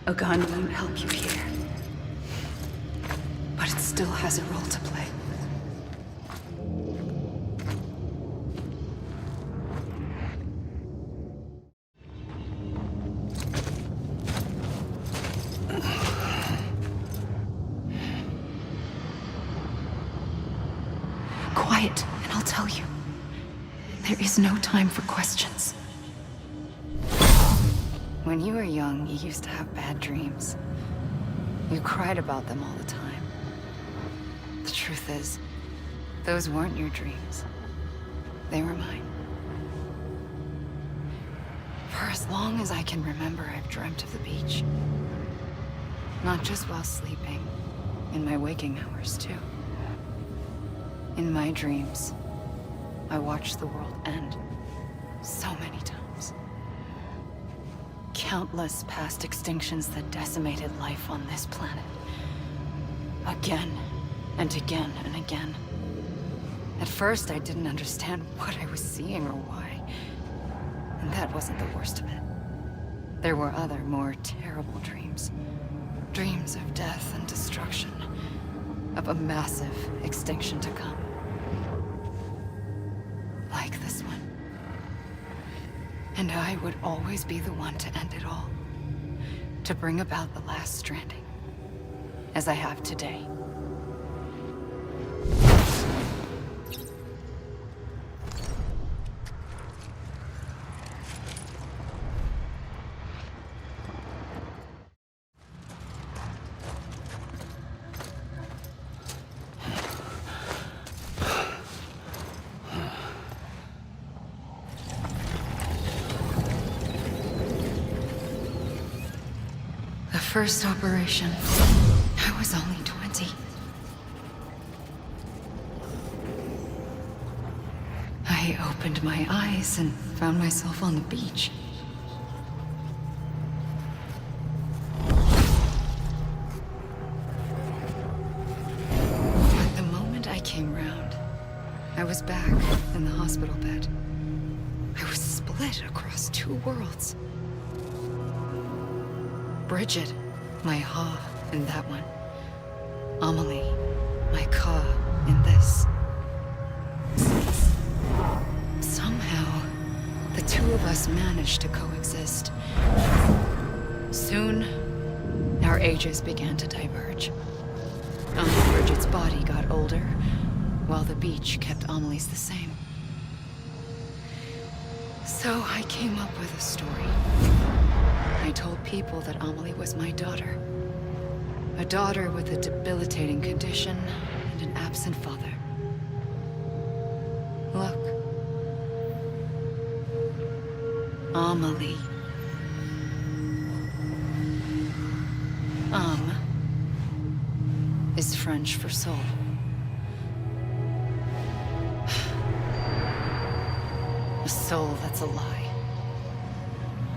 [SPEAKER 13] A gun won't help you here. But it still has a role to play. quiet, and I'll tell you. There is no time for questions. When you were young, you used to have bad dreams. You cried about them all the time. The truth is, those weren't your dreams. They were mine. For as long as I can remember, I've dreamt of the beach. Not just while sleeping, in my waking hours too. In my dreams, I watched the world end so many times. Countless past extinctions that decimated life on this planet. Again, and again, and again. At first, I didn't understand what I was seeing or why. And that wasn't the worst of it. There were other, more terrible dreams. Dreams of death and destruction. Of a massive extinction to come. Like this one. And I would always be the one to end it all. To bring about the last stranding. As I have today. First operation, I was only 20. I opened my eyes and found myself on the beach. But the moment I came round, I was back in the hospital bed. I was split across two worlds. Bridget, my Ha in that one. Amelie, my Ka in this. Somehow, the two of us managed to coexist. Soon, our ages began to diverge. Bridget's body got older, while the beach kept Amelie's the same. So I came up with a story. I told people that Amelie was my daughter. A daughter with a debilitating condition and an absent father. Look. Amelie. Is French for soul. A soul that's a lie.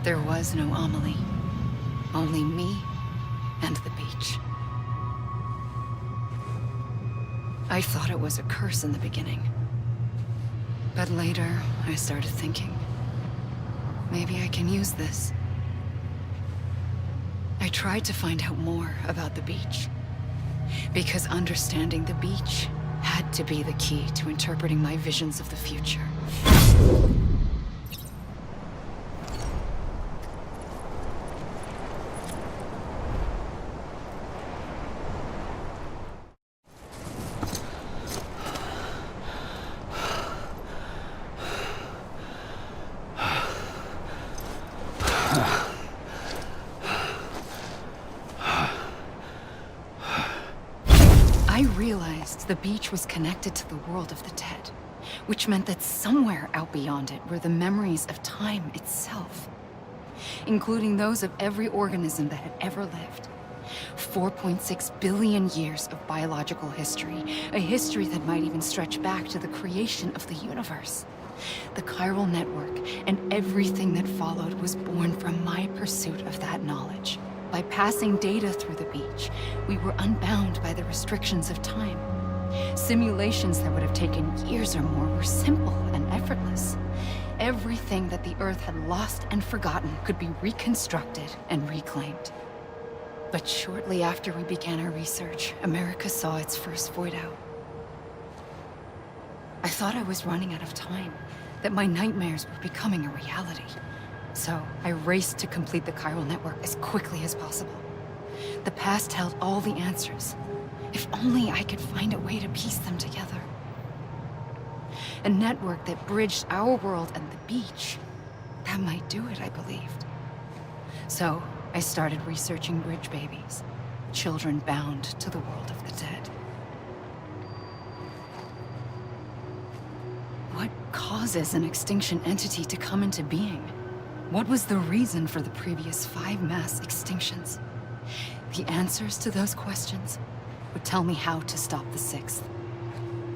[SPEAKER 13] There was no Amelie. Only me and the beach. I thought it was a curse in the beginning. But later, I started thinking, maybe I can use this. I tried to find out more about the beach. Because understanding the beach had to be the key to interpreting my visions of the future. The beach was connected to the world of the dead, which meant that somewhere out beyond it were the memories of time itself, including those of every organism that had ever lived. 4.6 billion years of biological history, a history that might even stretch back to the creation of the universe. The chiral network and everything that followed was born from my pursuit of that knowledge. By passing data through the beach, we were unbound by the restrictions of time. Simulations that would have taken years or more were simple and effortless. Everything that the Earth had lost and forgotten could be reconstructed and reclaimed. But shortly after we began our research, America saw its first void out. I thought I was running out of time, that my nightmares were becoming a reality. So I raced to complete the chiral network as quickly as possible. The past held all the answers. If only I could find a way to piece them together. A network that bridged our world and the beach. That might do it, I believed. So, I started researching bridge babies. Children bound to the world of the dead. What causes an extinction entity to come into being? What was the reason for the previous 5 mass extinctions? The answers to those questions would tell me how to stop the 6th.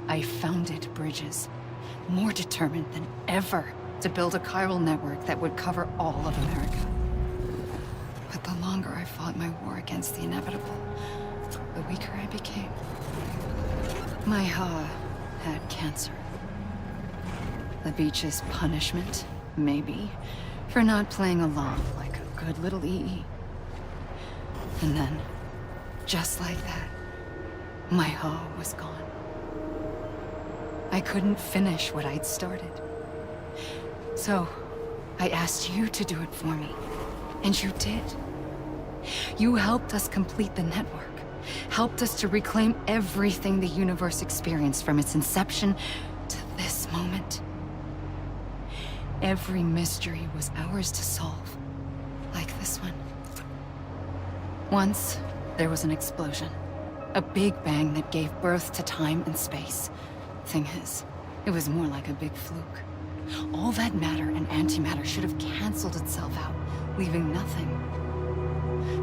[SPEAKER 13] I founded bridges, more determined than ever to build a chiral network that would cover all of America. But the longer I fought my war against the inevitable, the weaker I became. My Ha had cancer. The beach's punishment, maybe, for not playing along like a good little EE. And then, just like that, my Ha was gone. I couldn't finish what I'd started. So, I asked you to do it for me. And you did. You helped us complete the network. Helped us to reclaim everything the universe experienced from its inception to this moment. Every mystery was ours to solve. Like this one. Once, there was an explosion. A big bang that gave birth to time and space. Thing is, it was more like a big fluke. All that matter and antimatter should have canceled itself out, leaving nothing.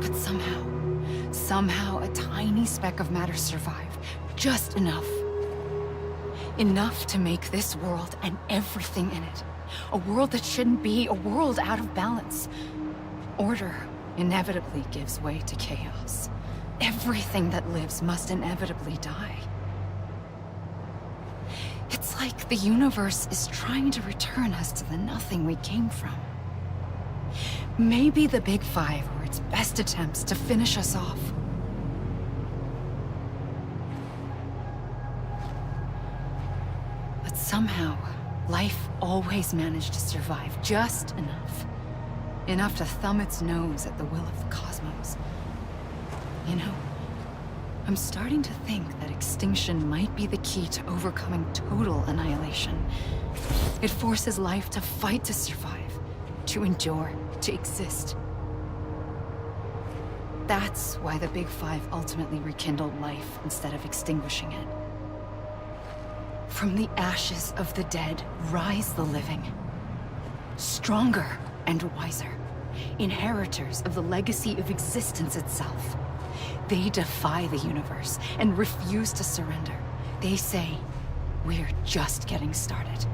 [SPEAKER 13] But somehow a tiny speck of matter survived. Just enough. Enough to make this world and everything in it. A world that shouldn't be, a world out of balance. Order inevitably gives way to chaos. Everything that lives must inevitably die. It's like the universe is trying to return us to the nothing we came from. Maybe the Big Five were its best attempts to finish us off. But somehow, life always managed to survive just enough. Enough to thumb its nose at the will of the cosmos. You know, I'm starting to think that extinction might be the key to overcoming total annihilation. It forces life to fight to survive, to endure, to exist. That's why the Big Five ultimately rekindled life instead of extinguishing it. From the ashes of the dead rise the living. Stronger and wiser. Inheritors of the legacy of existence itself. They defy the universe and refuse to surrender. They say, we're just getting started.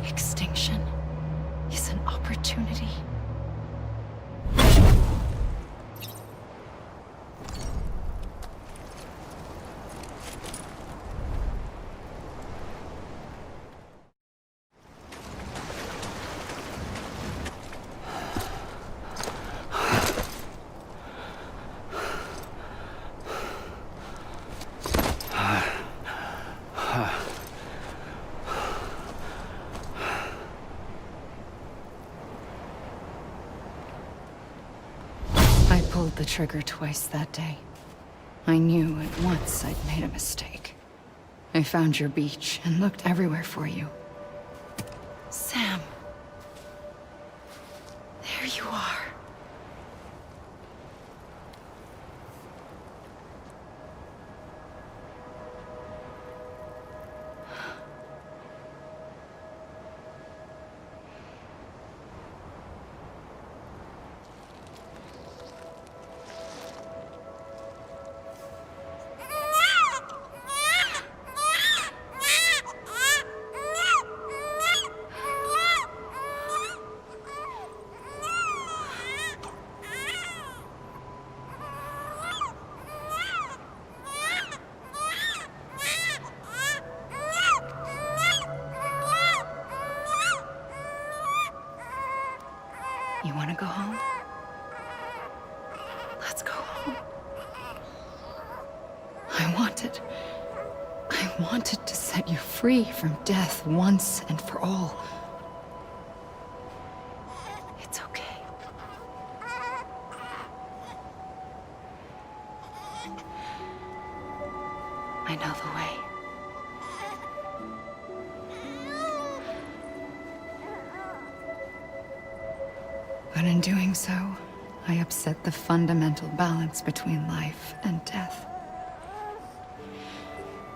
[SPEAKER 13] Extinction is an opportunity. I pulled the trigger twice that day. I knew at once I'd made a mistake. I found your beach and looked everywhere for you. Sam. There you are. You want to go home? Let's go home. I wanted to set you free from death once and for all. It's okay. I know the way. But in doing so, I upset the fundamental balance between life and death.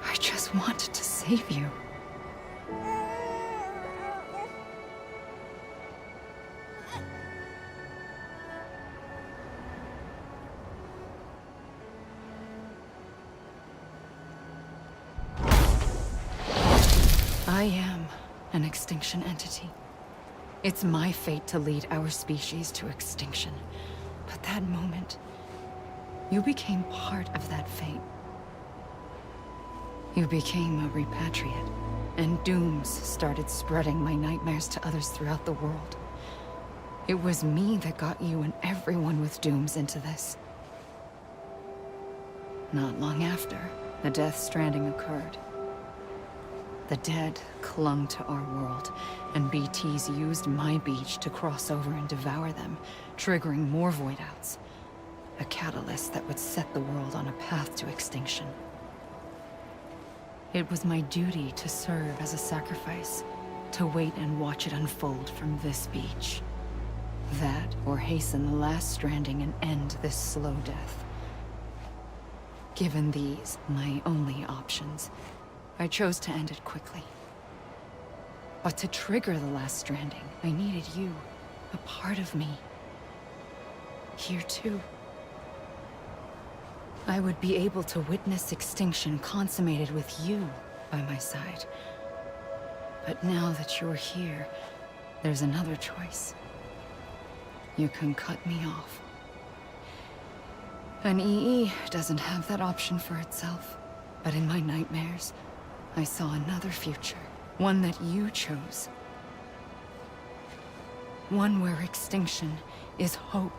[SPEAKER 13] I just wanted to save you. I am an extinction entity. It's my fate to lead our species to extinction. But that moment, you became part of that fate. You became a repatriate, and dooms started spreading my nightmares to others throughout the world. It was me that got you and everyone with dooms into this. Not long after, the Death Stranding occurred. The dead clung to our world, and BTs used my beach to cross over and devour them, triggering more void outs. A catalyst that would set the world on a path to extinction. It was my duty to serve as a sacrifice, to wait and watch it unfold from this beach. That, or hasten the last stranding and end this slow death. Given these, my only options, I chose to end it quickly. But to trigger the last stranding, I needed you, a part of me. Here too. I would be able to witness extinction consummated with you by my side. But now that you're here, there's another choice. You can cut me off. An EE doesn't have that option for itself. But in my nightmares, I saw another future. One that you chose. One where extinction is hope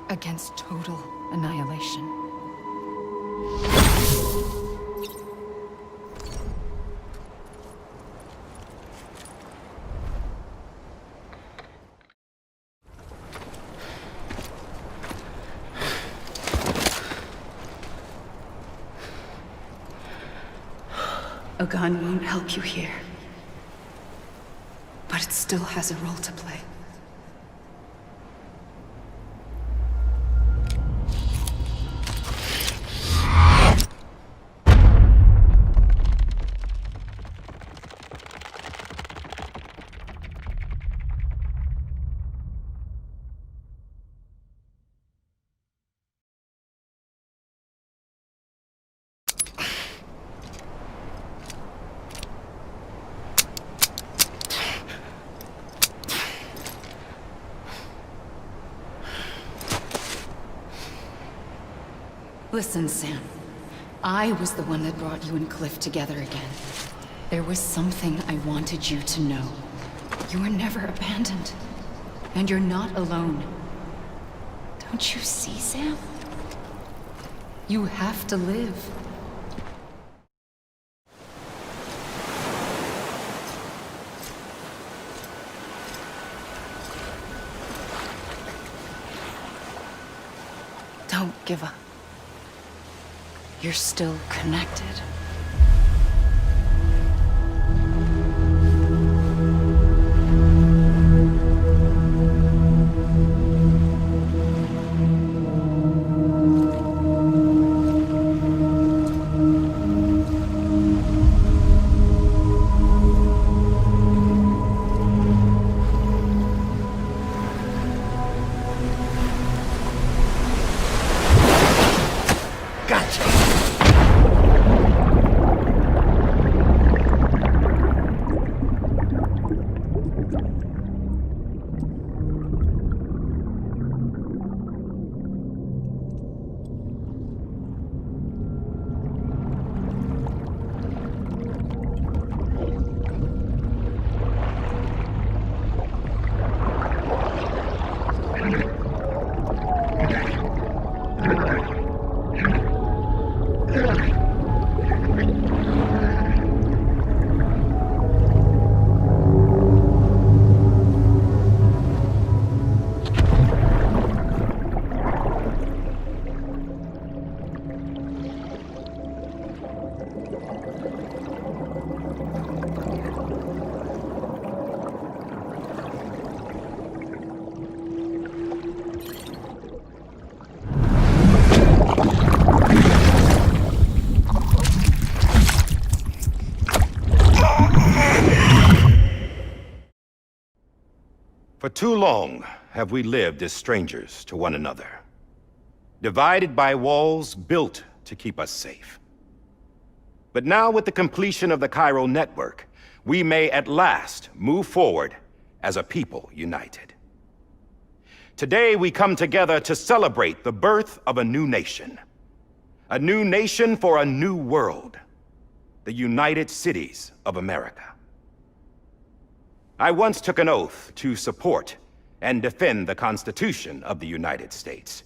[SPEAKER 13] against total annihilation.
[SPEAKER 12] A gun won't help you here. But it still has a role to play. Listen, Sam. I was the one that brought you and Cliff together again. There was something I wanted you to know. You were never abandoned. And you're not alone. Don't you see, Sam? You have to live. Don't give up. You're still connected.
[SPEAKER 10] too long have we lived as strangers to one another, divided by walls built to keep us safe. But now, with the completion of the chiral network, we may at last move forward as a people united. Today, we come together to celebrate the birth of a new nation. A new nation for a new world. The United Cities of America. I once took an oath to support and defend the Constitution of the United States.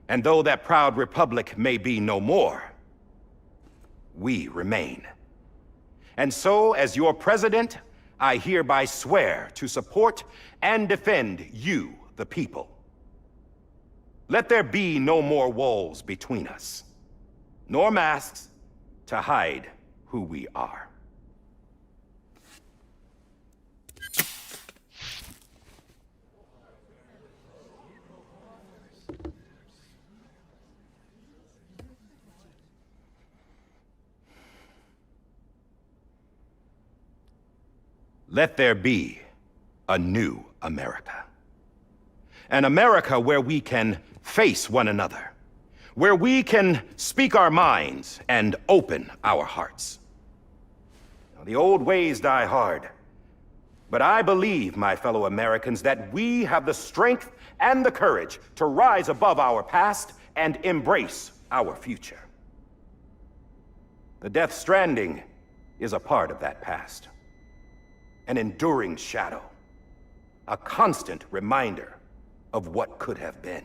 [SPEAKER 10] And though that proud republic may be no more, we remain. And so, as your president, I hereby swear to support and defend you, the people. Let there be no more walls between us, nor masks to hide who we are. Let there be a new America. An America where we can face one another, where we can speak our minds and open our hearts. Now, the old ways die hard, but I believe, my fellow Americans, that we have the strength and the courage to rise above our past and embrace our future. The Death Stranding is a part of that past. An enduring shadow, a constant reminder of what could have been.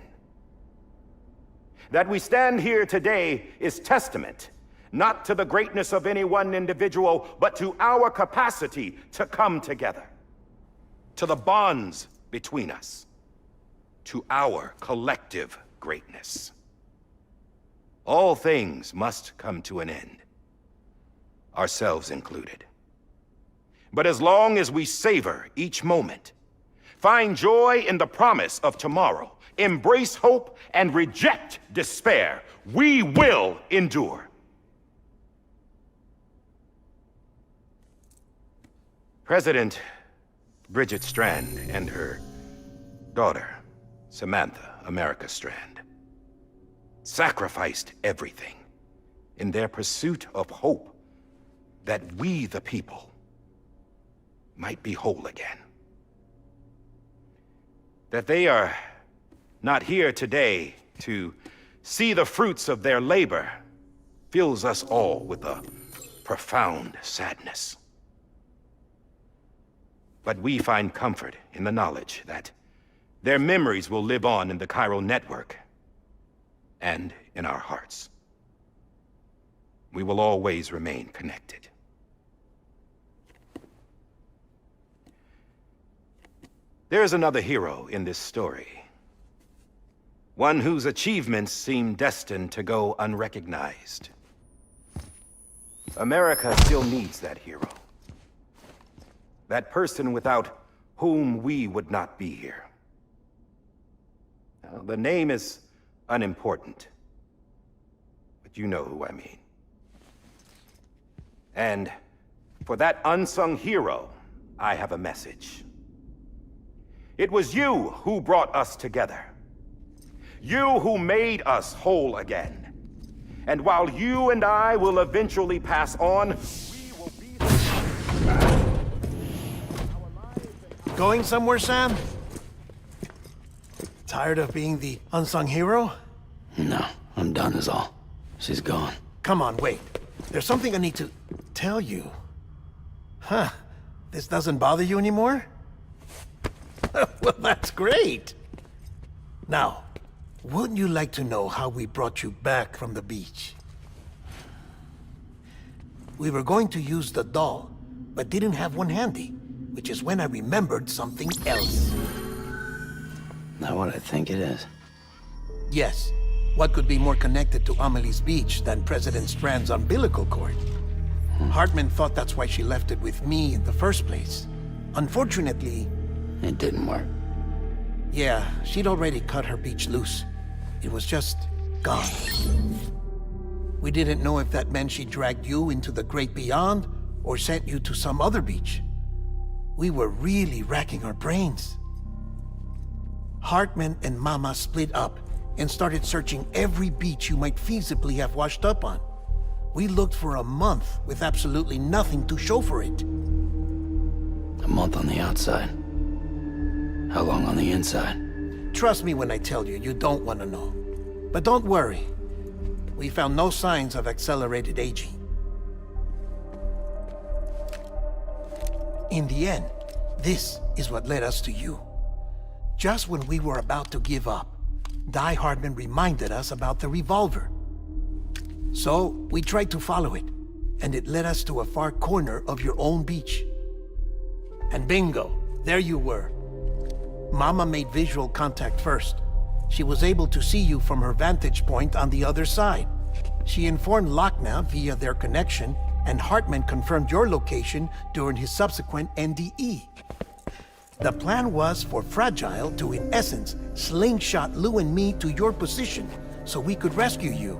[SPEAKER 10] That we stand here today is testament, not to the greatness of any one individual, but to our capacity to come together, to the bonds between us, to our collective greatness. All things must come to an end, ourselves included. But as long as we savor each moment, find joy in the promise of tomorrow, embrace hope, and reject despair, we will endure. President Bridget Strand and her daughter, Samantha America Strand, sacrificed everything in their pursuit of hope that we, the people, might be whole again. That they are not here today to see the fruits of their labor fills us all with a profound sadness. But we find comfort in the knowledge that their memories will live on in the chiral network and in our hearts. We will always remain connected. There is another hero in this story. One whose achievements seem destined to go unrecognized. America still needs that hero. That person without whom we would not be here. Now, the name is unimportant, but you know who I mean. And for that unsung hero, I have a message. It was you who brought us together. You who made us whole again. And while you and I will eventually pass on, we will be...
[SPEAKER 7] Going somewhere, Sam? Tired of being the unsung hero?
[SPEAKER 1] No, I'm done is all. She's gone.
[SPEAKER 7] Come on, wait. There's something I need to tell you. Huh. This doesn't bother you anymore? Well, that's great. Now, wouldn't you like to know how we brought you back from the beach? We were going to use the doll, but didn't have one handy, which is when I remembered something else.
[SPEAKER 1] Not what I think it is.
[SPEAKER 7] Yes. What could be more connected to Amelie's beach than President Strand's umbilical cord? Hartman thought that's why she left it with me in the first place. Unfortunately...
[SPEAKER 1] It didn't work.
[SPEAKER 7] Yeah, she'd already cut her beach loose. It was just gone. We didn't know if that meant she dragged you into the great beyond or sent you to some other beach. We were really racking our brains. Hartman and Mama split up and started searching every beach you might feasibly have washed up on. We looked for a month with absolutely nothing to show for it.
[SPEAKER 1] A month on the outside. How long on the inside?
[SPEAKER 7] Trust me when I tell you, you don't want to know. But don't worry. We found no signs of accelerated aging. In the end, this is what led us to you. Just when we were about to give up, Die Hardman reminded us about the revolver. So, we tried to follow it, and it led us to a far corner of your own beach. And bingo, there you were. Mama made visual contact first. She was able to see you from her vantage point on the other side. She informed Lochna via their connection, and Hartman confirmed your location during his subsequent NDE. The plan was for Fragile to, in essence, slingshot Lou and me to your position so we could rescue you.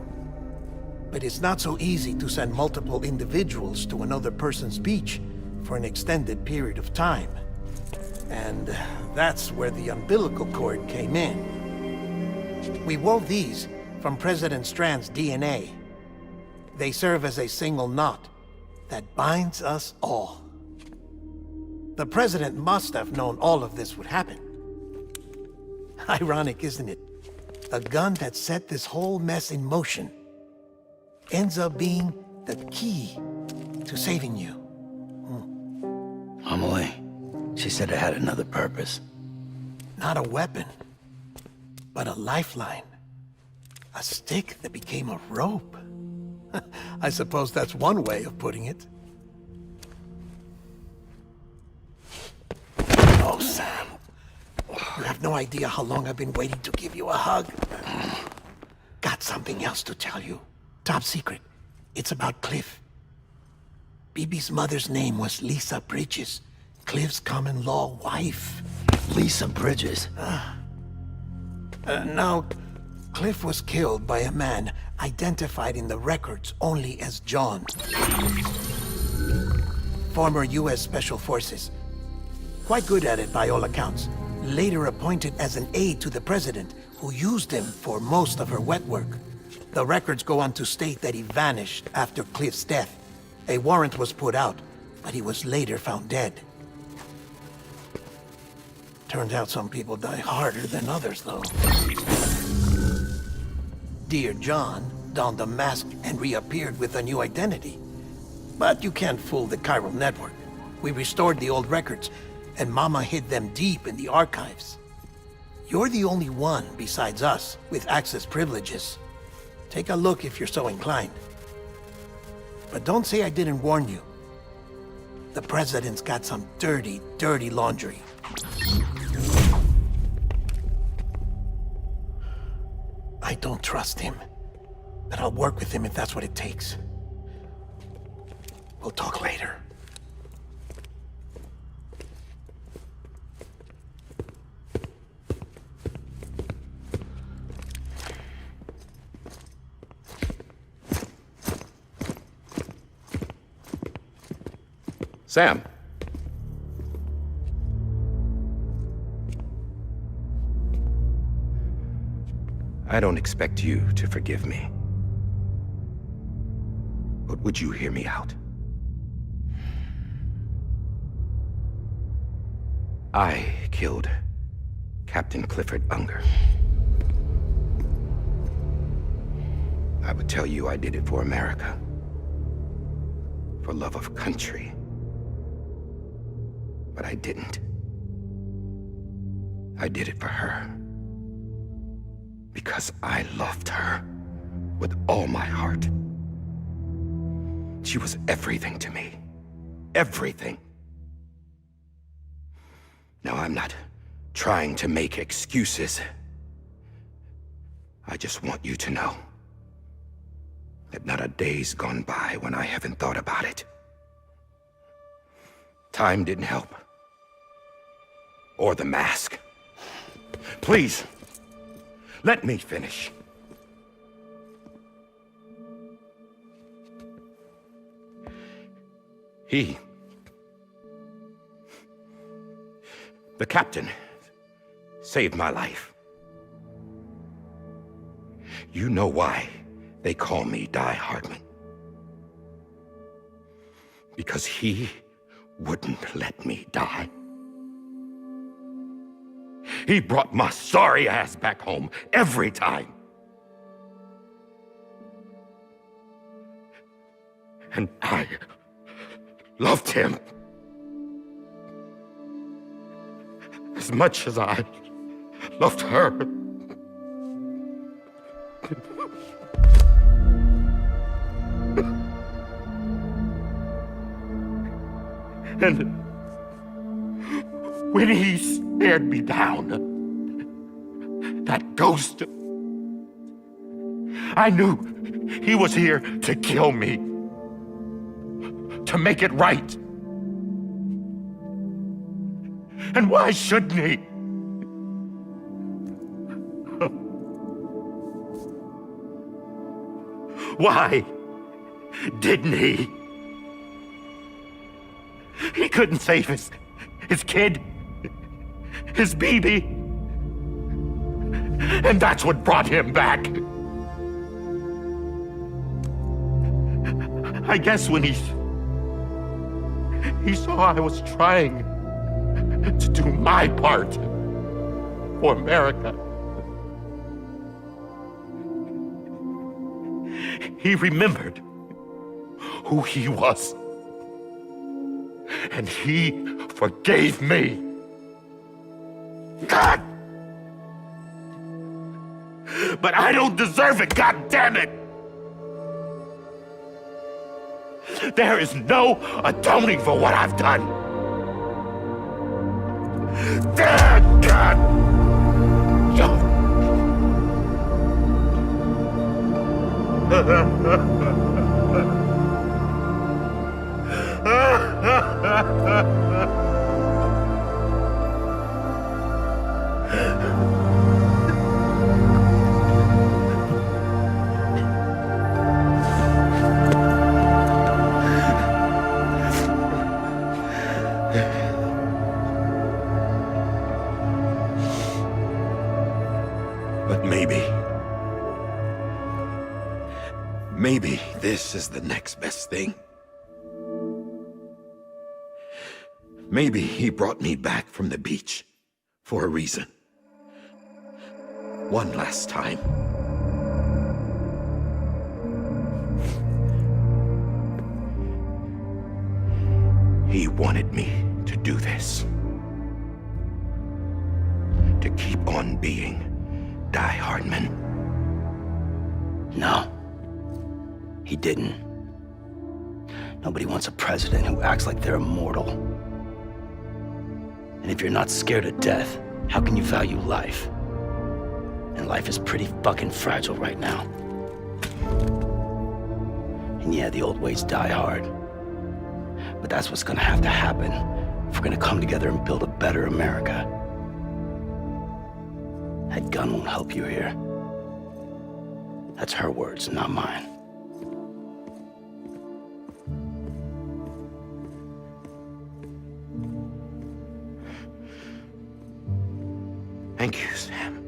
[SPEAKER 7] But it's not so easy to send multiple individuals to another person's beach for an extended period of time. And that's where the umbilical cord came in. We wove these from President Strand's DNA. They serve as a single knot that binds us all. The President must have known all of this would happen. Ironic, isn't it? The gun that set this whole mess in motion ends up being the key to saving you.
[SPEAKER 1] Amelie, she said it had another purpose.
[SPEAKER 7] Not a weapon, but a lifeline. A stick that became a rope. I suppose that's one way of putting it. Oh, Sam. You have no idea how long I've been waiting to give you a hug. Got something else to tell you. Top secret. It's about Cliff. Bibi's mother's name was Lisa Bridges, Cliff's common-law wife.
[SPEAKER 1] Lisa Bridges?
[SPEAKER 7] Now, Cliff was killed by a man identified in the records only as John. Former U.S. Special Forces. Quite good at it by all accounts. Later appointed as an aide to the president, who used him for most of her wet work. The records go on to state that he vanished after Cliff's death. A warrant was put out, but he was later found dead. Turns out some people die harder than others, though. Dear John donned a mask and reappeared with a new identity. But you can't fool the chiral network. We restored the old records, and Mama hid them deep in the archives. You're the only one, besides us, with access privileges. Take a look if you're so inclined. But don't say I didn't warn you. The President's got some dirty, dirty laundry. I don't trust him, but I'll work with him if that's what it takes. We'll talk later.
[SPEAKER 10] Sam. I don't expect you to forgive me. But would you hear me out? I killed Captain Clifford Unger. I would tell you I did it for America. For love of country. But I didn't. I did it for her. Because I loved her with all my heart. She was everything to me. Everything. Now, I'm not trying to make excuses. I just want you to know that not a day's gone by when I haven't thought about it. Time didn't help. Or the mask. Please, let me finish. The captain saved my life. You know why they call me Die Hardman. Because he wouldn't let me die. He brought my sorry ass back home every time. And I loved him as much as I loved her. And when he stared me down, that ghost, I knew he was here to kill me, to make it right. And why shouldn't he? Why didn't he? He couldn't save his kid, his baby. And that's what brought him back. I guess when he saw I was trying to do my part for America, he remembered who he was. And he forgave me. God! But I don't deserve it, God damn it! There is no atoning for what I've done. God! But maybe this is the next best thing. Maybe he brought me back from the beach for a reason. One last time. He wanted me to do this. To keep on being Die Hardman.
[SPEAKER 1] No. He didn't. Nobody wants a president who acts like they're immortal. And if you're not scared of death, how can you value life? And life is pretty fucking fragile right now. And yeah, the old ways die hard. But that's what's gonna have to happen if we're gonna come together and build a better America. That gun won't help you here. That's her words, not mine.
[SPEAKER 10] Thank you, Sam.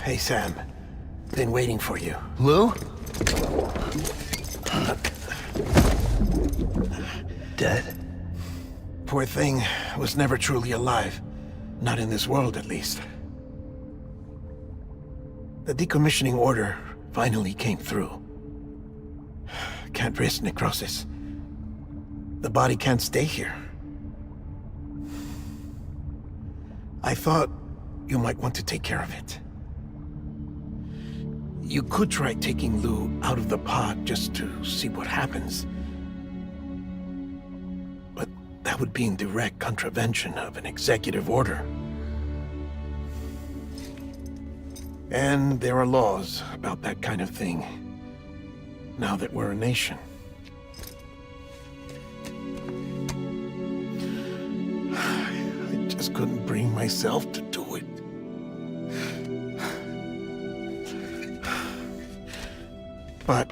[SPEAKER 7] Hey, Sam. Been waiting for you.
[SPEAKER 5] Lou?
[SPEAKER 7] Dead? Poor thing was never truly alive. Not in this world, at least. The decommissioning order finally came through. Can't risk necrosis. The body can't stay here. I thought you might want to take care of it. You could try taking Lou out of the pod just to see what happens. But that would be in direct contravention of an executive order. And there are laws about that kind of thing, now that we're a nation. just couldn't bring myself to do it. But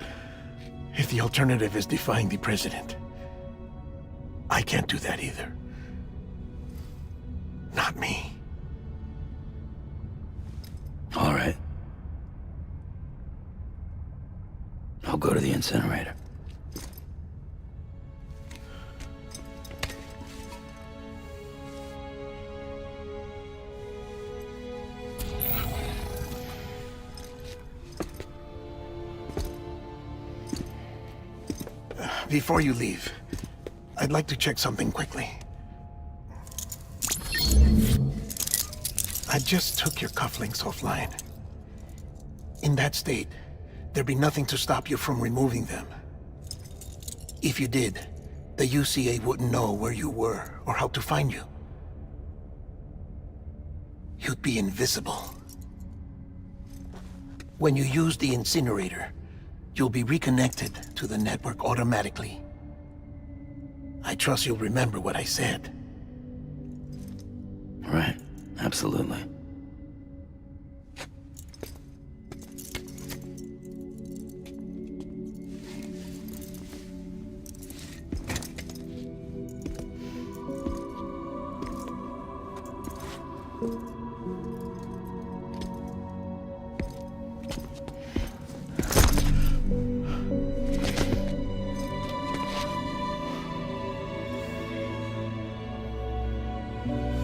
[SPEAKER 7] if the alternative is defying the president, I can't do that either. Not me.
[SPEAKER 1] All right. I'll go to the incinerator.
[SPEAKER 7] Before you leave, I'd like to check something quickly. I just took your cufflinks offline. In that state, there'd be nothing to stop you from removing them. If you did, the UCA wouldn't know where you were or how to find you. You'd be invisible. When you use the incinerator, you'll be reconnected to the network automatically. I trust you'll remember what I said.
[SPEAKER 1] Right. Absolutely.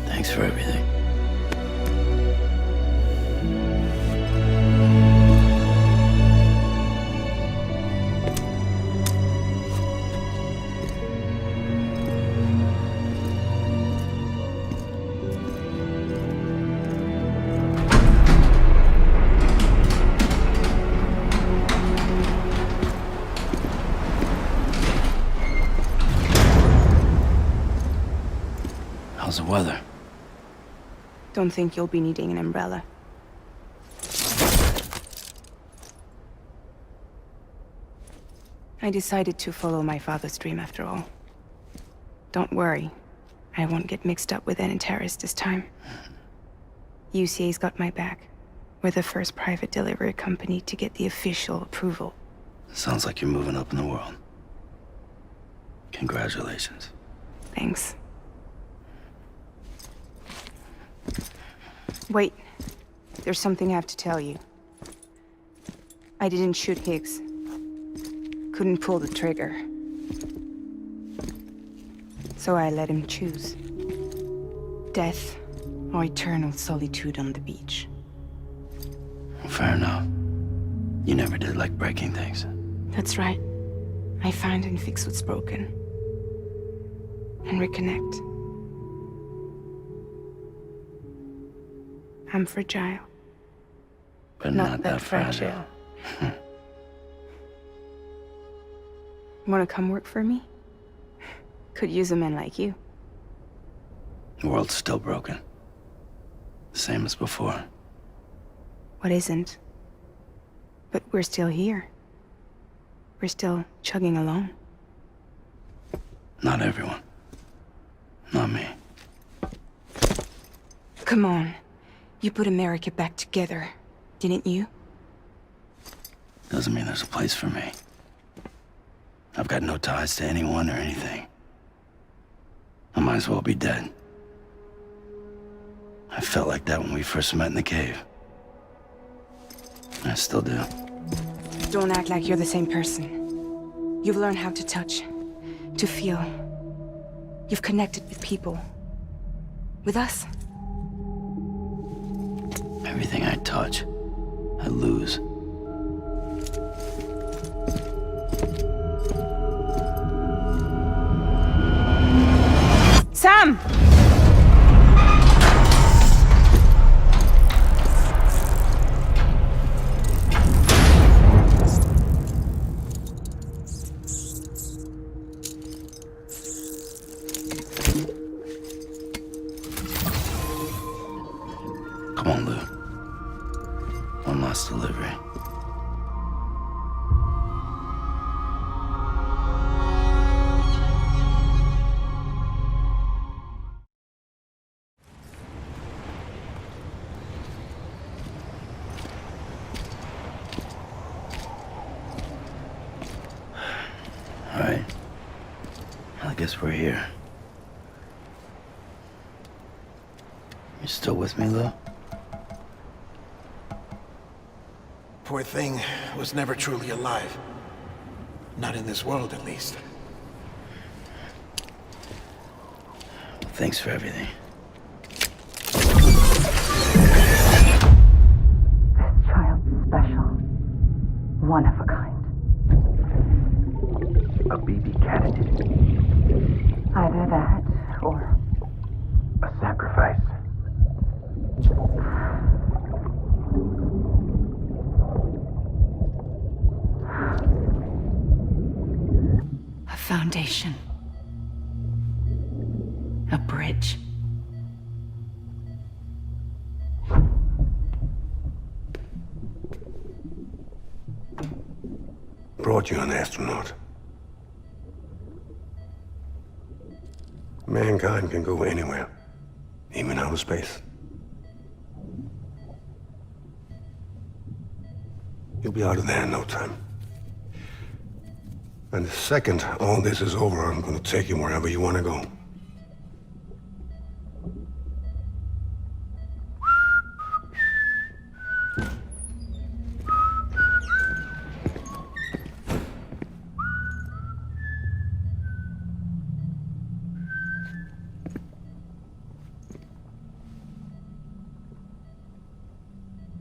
[SPEAKER 1] Thanks for everything. How's the weather?
[SPEAKER 3] Don't think you'll be needing an umbrella. I decided to follow my father's dream after all. Don't worry, I won't get mixed up with any terrorists this time. UCA's got my back. We're the first private delivery company to get the official approval.
[SPEAKER 1] Sounds like you're moving up in the world. Congratulations.
[SPEAKER 3] Thanks. Wait. There's something I have to tell you. I didn't shoot Higgs. Couldn't pull the trigger. So I let him choose. Death or eternal solitude on the beach.
[SPEAKER 1] Fair enough. You never did like breaking things.
[SPEAKER 3] That's right. I find and fix what's broken. And reconnect. I'm fragile.
[SPEAKER 1] But not that fragile.
[SPEAKER 3] Wanna come work for me? Could use a man like you.
[SPEAKER 1] The world's still broken. Same as before.
[SPEAKER 3] What isn't? But we're still here. We're still chugging along.
[SPEAKER 1] Not everyone. Not me.
[SPEAKER 3] Come on. You put America back together, didn't you?
[SPEAKER 1] Doesn't mean there's a place for me. I've got no ties to anyone or anything. I might as well be dead. I felt like that when we first met in the cave. I still do.
[SPEAKER 3] Don't act like you're the same person. You've learned how to touch, to feel. You've connected with people. With us.
[SPEAKER 1] Everything I touch, I lose.
[SPEAKER 3] Sam!
[SPEAKER 1] Come on, Lou. One last delivery. we're here. You still with me, Lou?
[SPEAKER 7] Poor thing was never truly alive. Not in this world, at least.
[SPEAKER 1] Thanks for everything.
[SPEAKER 14] This child's special. One of a kind.
[SPEAKER 9] A BB candidate.
[SPEAKER 14] Either that, or
[SPEAKER 9] A sacrifice.
[SPEAKER 12] A foundation. A bridge.
[SPEAKER 9] Brought you an astronaut. Mankind can go anywhere, even outer space. You'll be out of there in no time. And the second all this is over, I'm gonna take you wherever you wanna go.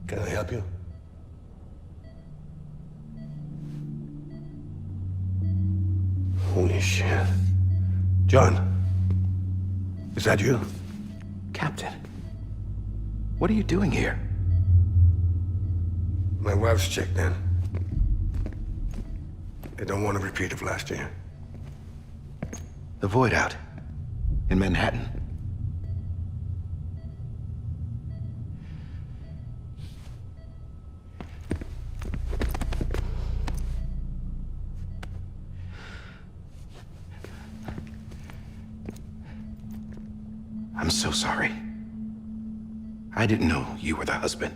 [SPEAKER 9] Can I help you? Holy shit. John, is that you?
[SPEAKER 10] Captain, what are you doing here?
[SPEAKER 9] My wife's checked in. They don't want a repeat of last year.
[SPEAKER 10] The Void Out in Manhattan. I'm so sorry. I didn't know you were the husband.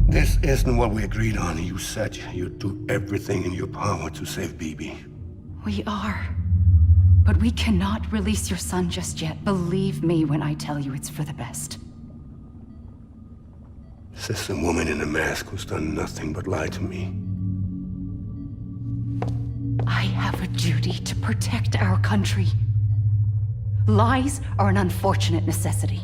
[SPEAKER 9] This isn't what we agreed on. You said you'd do everything in your power to save BB.
[SPEAKER 12] We are. But we cannot release your son just yet. Believe me when I tell you it's for the best.
[SPEAKER 9] This is a woman in a mask who's done nothing but lie to me.
[SPEAKER 12] I have a duty to protect our country. Lies are an unfortunate necessity.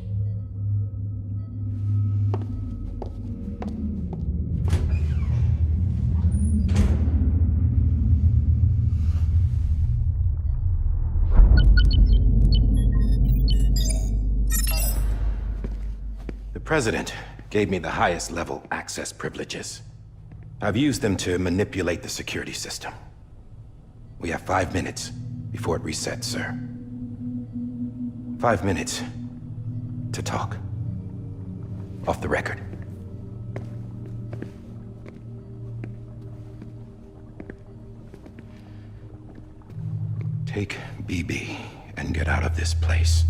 [SPEAKER 10] The President gave me the highest level access privileges. I've used them to manipulate the security system. We have 5 minutes before it resets, sir. 5 minutes to talk. Off the record. Take BB and get out of this place.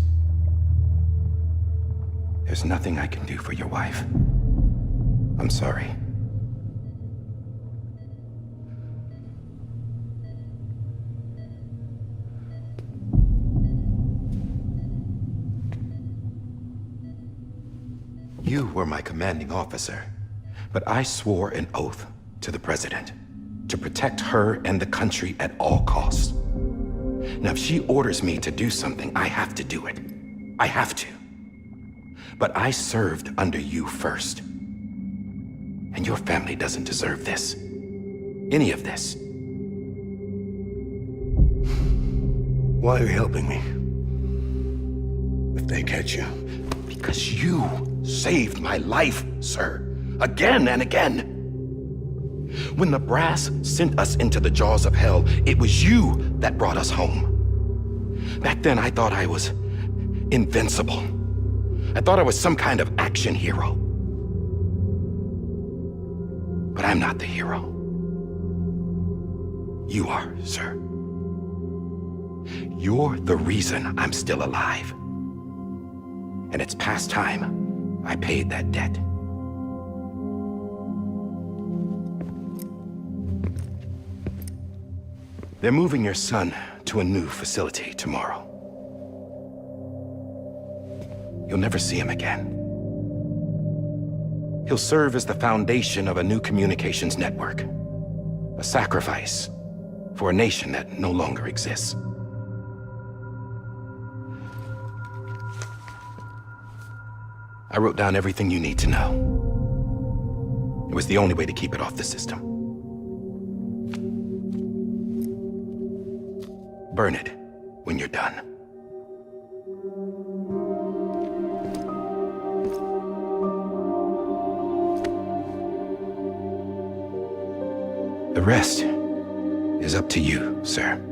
[SPEAKER 10] There's nothing I can do for your wife. I'm sorry. You were my commanding officer, but I swore an oath to the President to protect her and the country at all costs. Now, if she orders me to do something, I have to do it. I have to. But I served under you first. And your family doesn't deserve this. Any of this.
[SPEAKER 9] Why are you helping me? If they catch you.
[SPEAKER 10] Because you saved my life, sir. Again and again. When the brass sent us into the jaws of hell, it was you that brought us home. Back then, I thought I was invincible. I thought I was some kind of action hero. But I'm not the hero. You are, sir. You're the reason I'm still alive. And it's past time I paid that debt. They're moving your son to a new facility tomorrow. You'll never see him again. He'll serve as the foundation of a new communications network. A sacrifice for a nation that no longer exists. I wrote down everything you need to know. It was the only way to keep it off the system. Burn it when you're done. The rest is up to you, sir.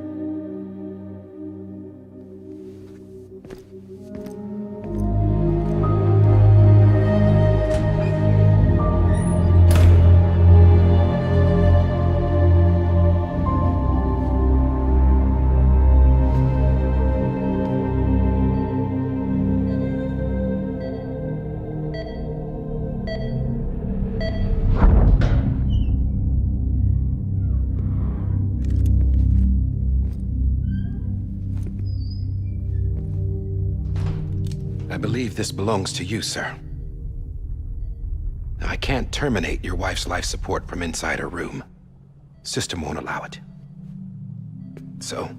[SPEAKER 10] I believe this belongs to you, sir. Now, I can't terminate your wife's life support from inside her room. System won't allow it. So,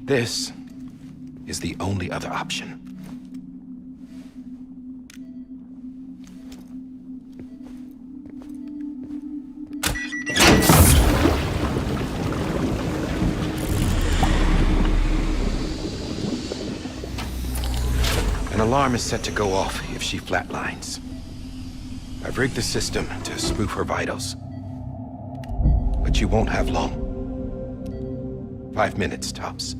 [SPEAKER 10] this is the only other option. An alarm is set to go off if she flatlines. I've rigged the system to spoof her vitals. But you won't have long. 5 minutes, tops.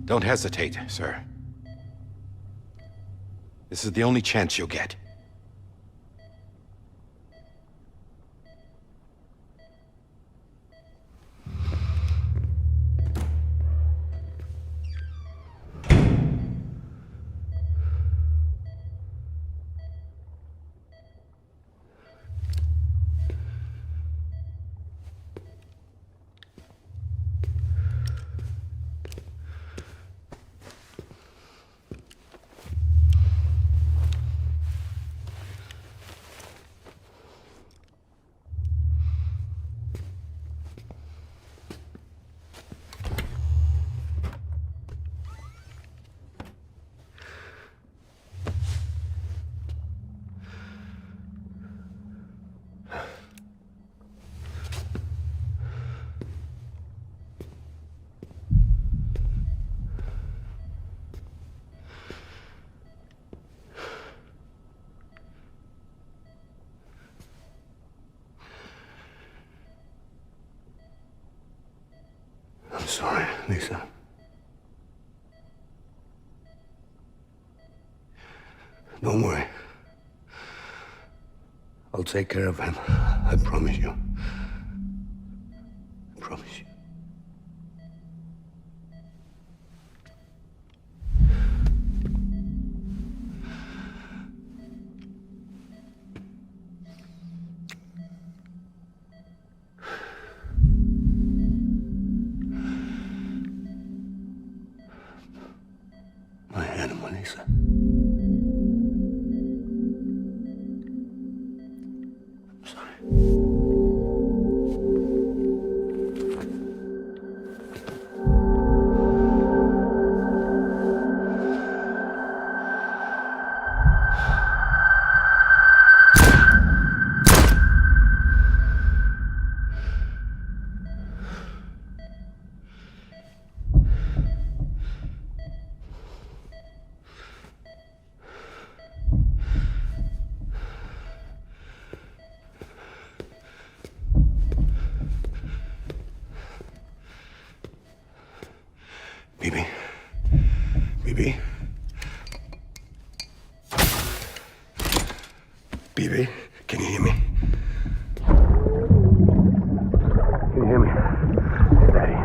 [SPEAKER 10] Don't hesitate, sir. This is the only chance you'll get.
[SPEAKER 9] I'm sorry, Lisa. Don't worry. I'll take care of him. I promise you. I promise you. My animal, Lisa. I'm sorry. Bibi? Bibi? Bibi? Can you hear me? Can you hear me? It's Daddy.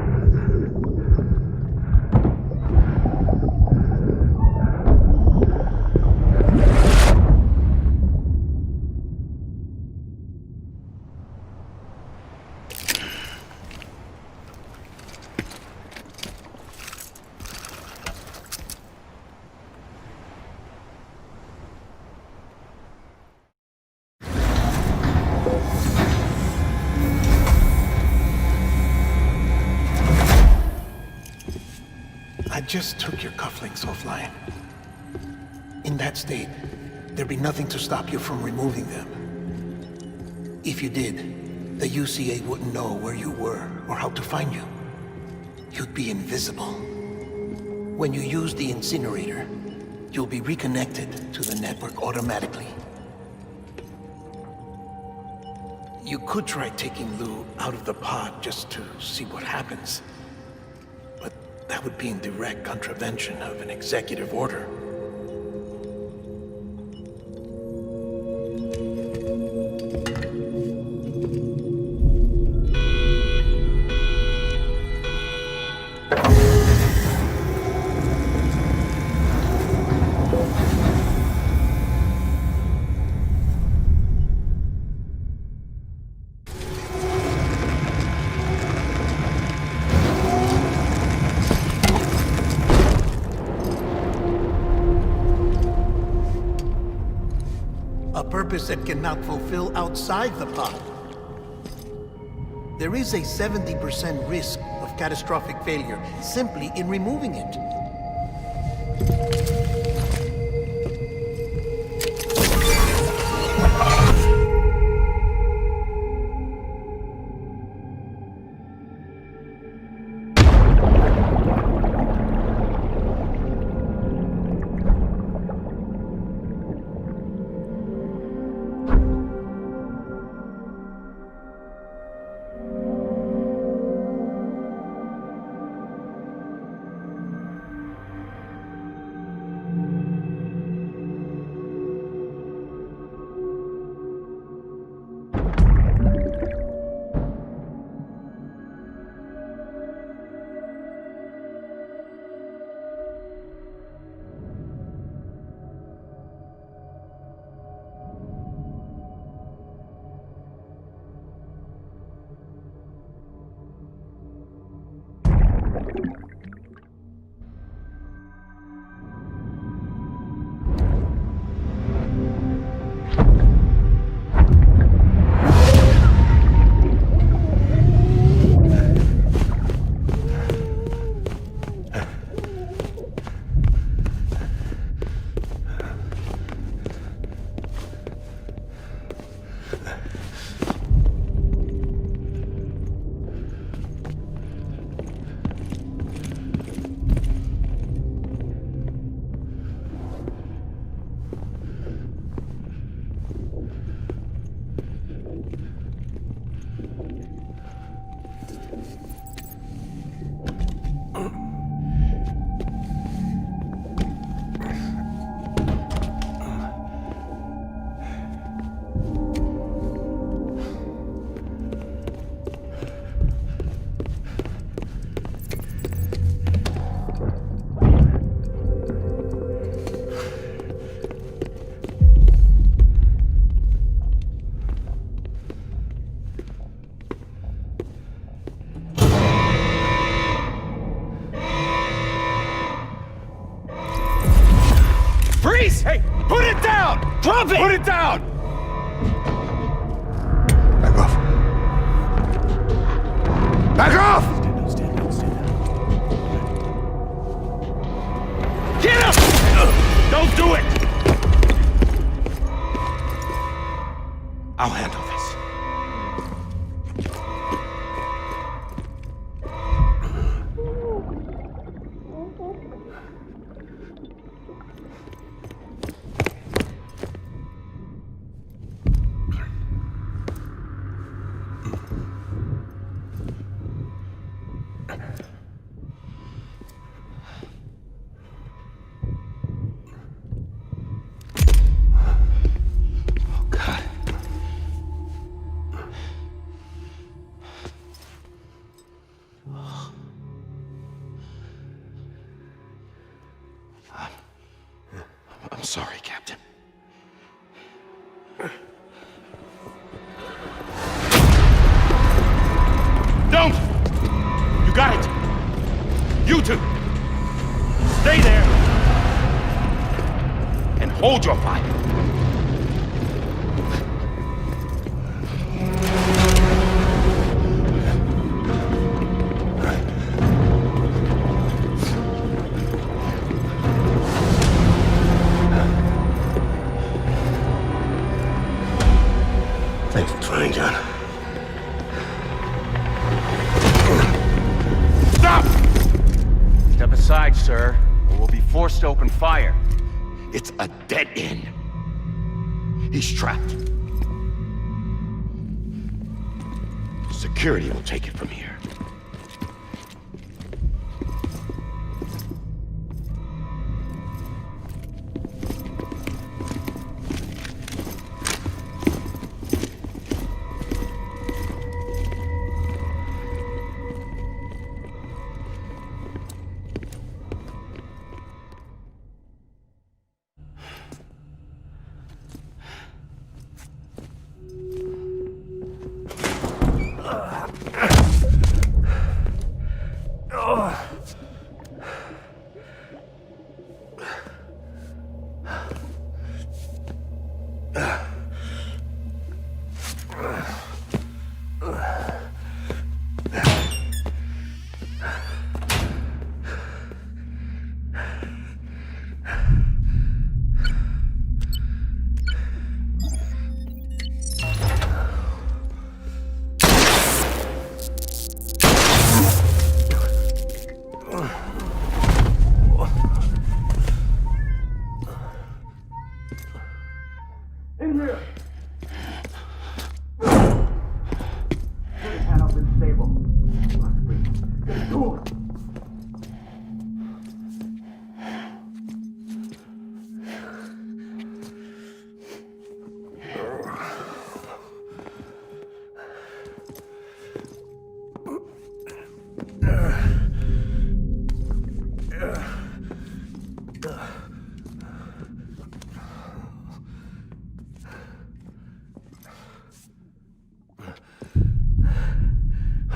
[SPEAKER 7] I just took your cufflinks offline. In that state, there'd be nothing to stop you from removing them. If you did, the UCA wouldn't know where you were or how to find you. You'd be invisible. When you use the incinerator, you'll be reconnected to the network automatically. You could try taking Lou out of the pod just to see what happens. But that would be in direct contravention of an executive order. That cannot fulfill outside the pod. There is a 70% risk of catastrophic failure simply in removing it.
[SPEAKER 2] Hey, put it down! Drop it! Put it down!
[SPEAKER 5] Back off. Back off!
[SPEAKER 2] Get him! Don't do it! I'll handle this. I'm sorry, Captain. Don't! You got it! You two! Stay there! And hold your fire!
[SPEAKER 4] inside, sir, or we'll be forced to open fire.
[SPEAKER 16] It's a dead end. He's trapped. Security will take it from here.
[SPEAKER 2] In here! Put his hand up in stable. Get to him!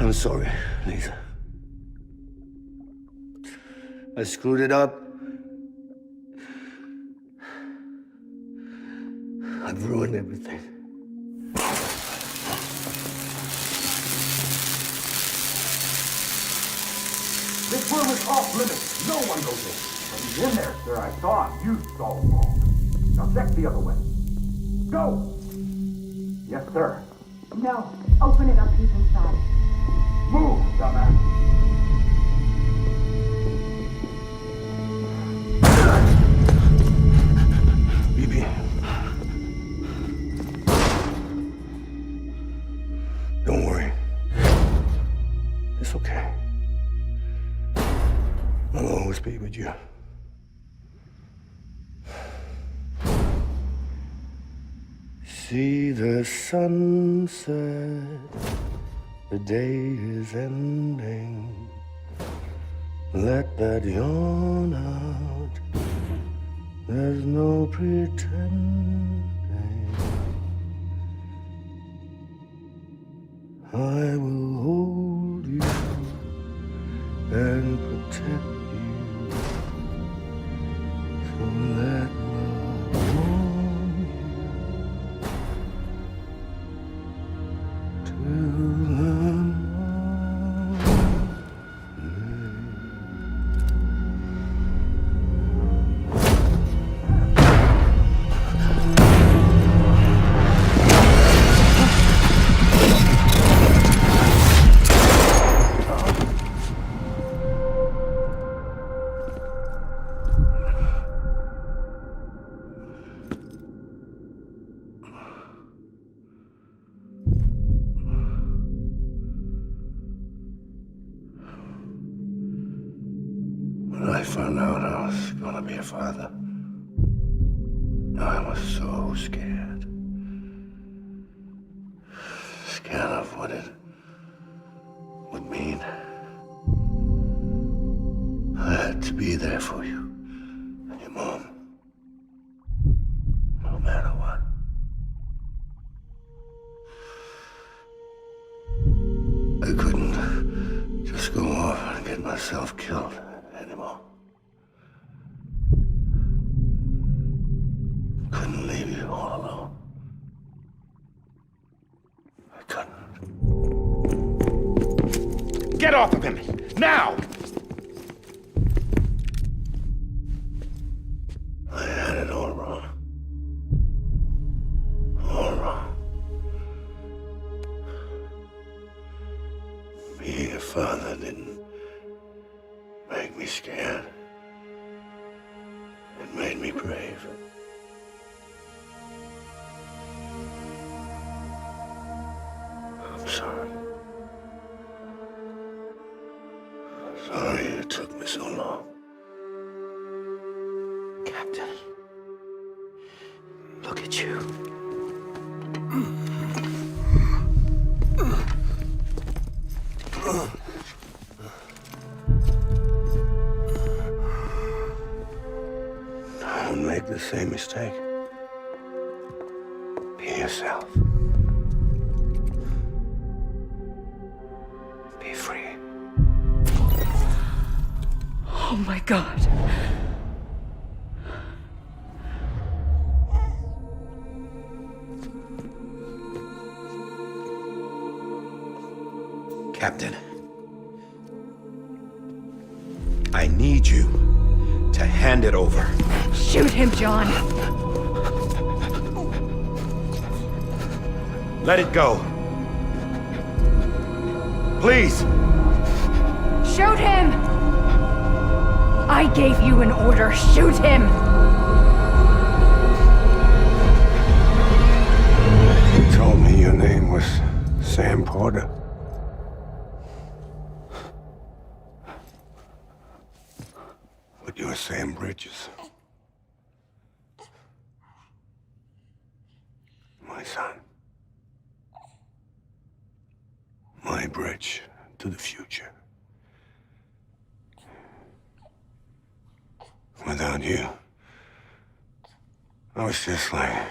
[SPEAKER 5] I'm sorry, Lisa. I screwed it up. I've ruined everything.
[SPEAKER 2] This room is off limits. No one goes in. But he's in there, sir. I saw him. You saw him wrong. Now check the other way. Go! Yes, sir.
[SPEAKER 14] No. Open it up. He's inside.
[SPEAKER 2] Move, dumbass!
[SPEAKER 5] Bibi. Don't worry. It's okay. I'll always be with you. See the sunset. The day is ending. Let that yawn out. There's no pretending. I will hold you and protect you. So let love warm you till the When I found out I was gonna be a father, I was so scared. Scared of what it would mean. I had to be there for you and your mom, no matter what. I couldn't just go off and get myself killed anymore. Couldn't leave you all alone. I couldn't.
[SPEAKER 16] Get off of him! Now!
[SPEAKER 5] I had it all wrong. All wrong. Being a father didn't make me scared.
[SPEAKER 20] scared. It made me brave. I'm sorry. Sorry it took me so long.
[SPEAKER 1] Captain, look at you.
[SPEAKER 20] Don't make the same mistake. Be yourself. Be free.
[SPEAKER 13] Oh my God.
[SPEAKER 1] Captain, I need you to hand it over.
[SPEAKER 13] Shoot him, John.
[SPEAKER 1] Let it go. Please.
[SPEAKER 13] Shoot him! I gave you an order. Shoot him!
[SPEAKER 20] You told me your name was Sam Porter. But you're Sam Bridges. My son. My bridge to the future. Without you, I was just like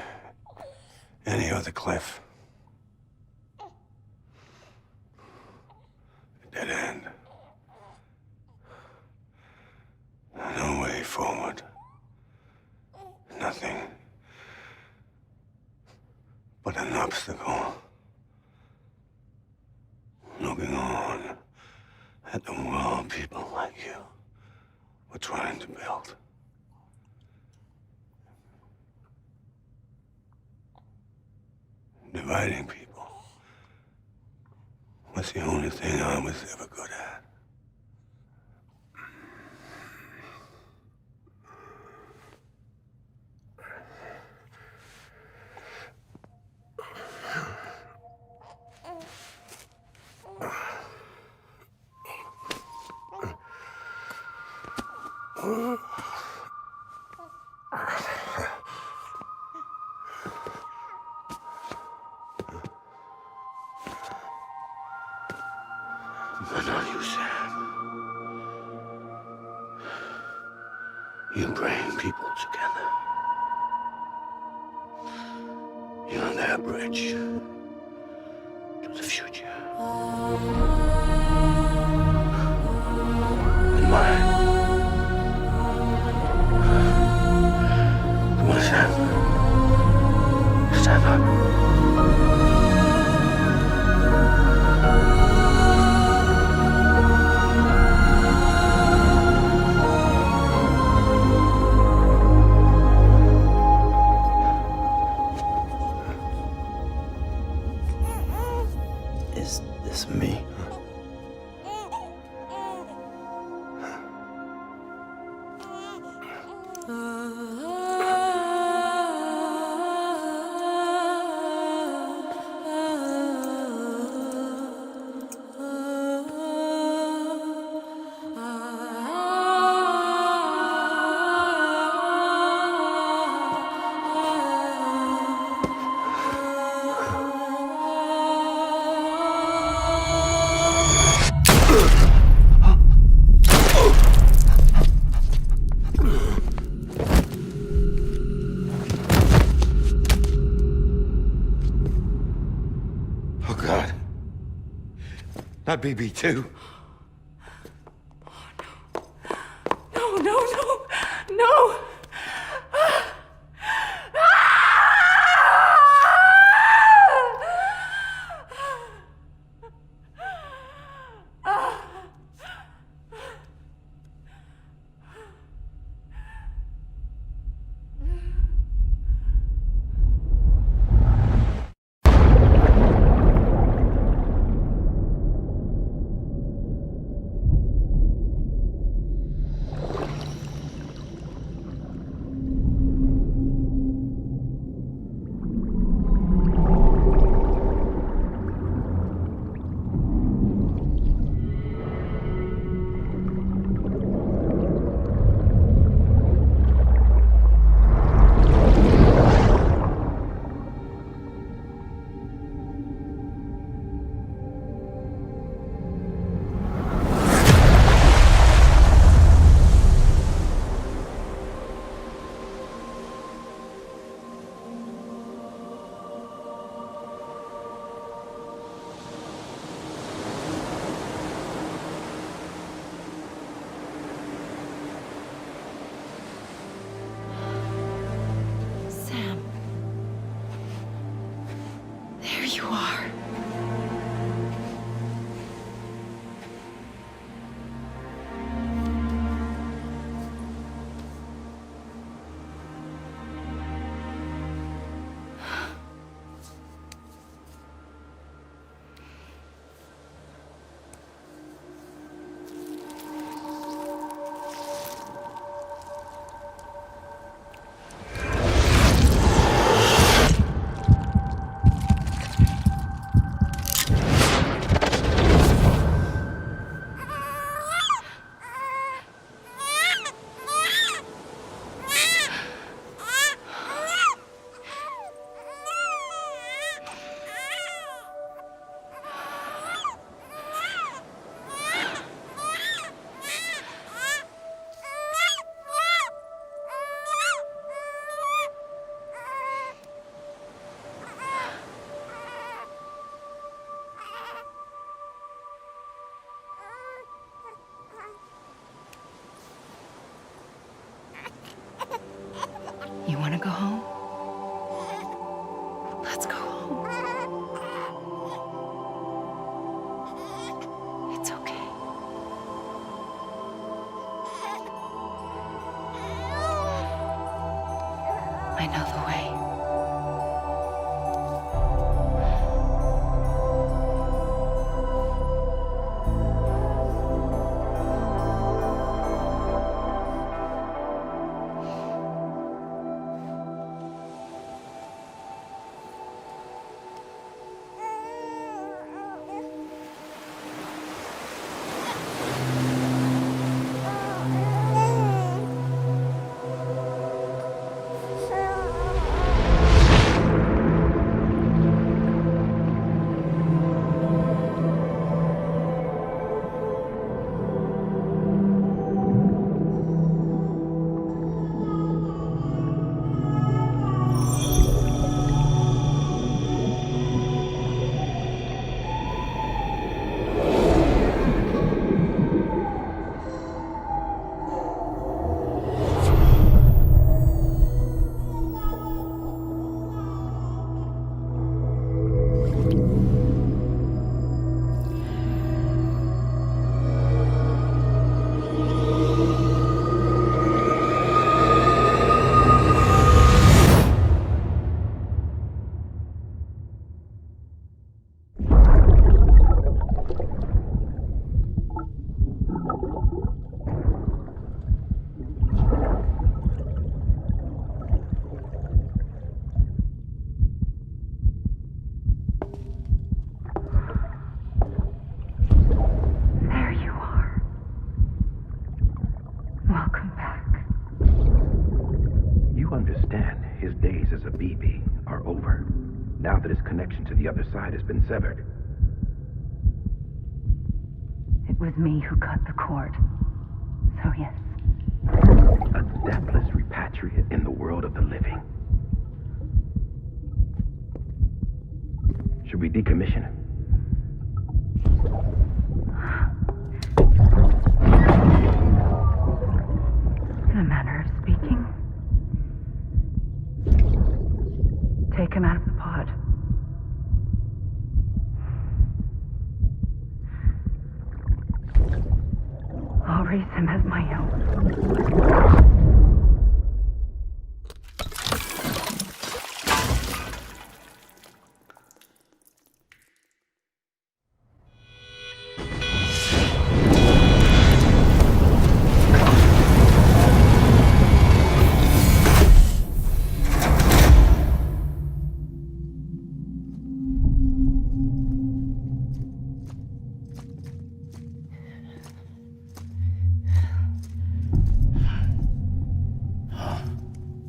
[SPEAKER 20] any other Cliff. A dead end. No way forward. Nothing but an obstacle. Looking on at the world people like you were trying to build. Dividing people was the only thing I was ever good at. But not you, Sam. You bring people together. You're their bridge to the future. And mine. Come on, Sam. Stand up.
[SPEAKER 1] Is this me?
[SPEAKER 20] Oh, God. Not BB2.
[SPEAKER 13] No, no, no, no!
[SPEAKER 12] you are. You want to go home? Let's go home. It's okay. I know the way.
[SPEAKER 10] Now that his connection to the other side has been severed.
[SPEAKER 14] It was me who cut the cord. So yes.
[SPEAKER 10] A deathless repatriate in the world of the living. Should we decommission him?
[SPEAKER 14] In a manner of speaking. Take him out of the pod. I'll raise him as my own.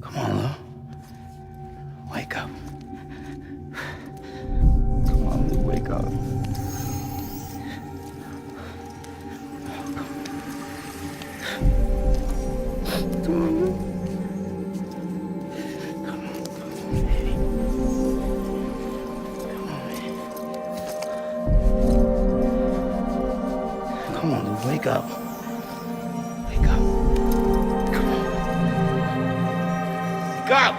[SPEAKER 1] Come on, Lou, wake up. Wake up. Come on. Wake up!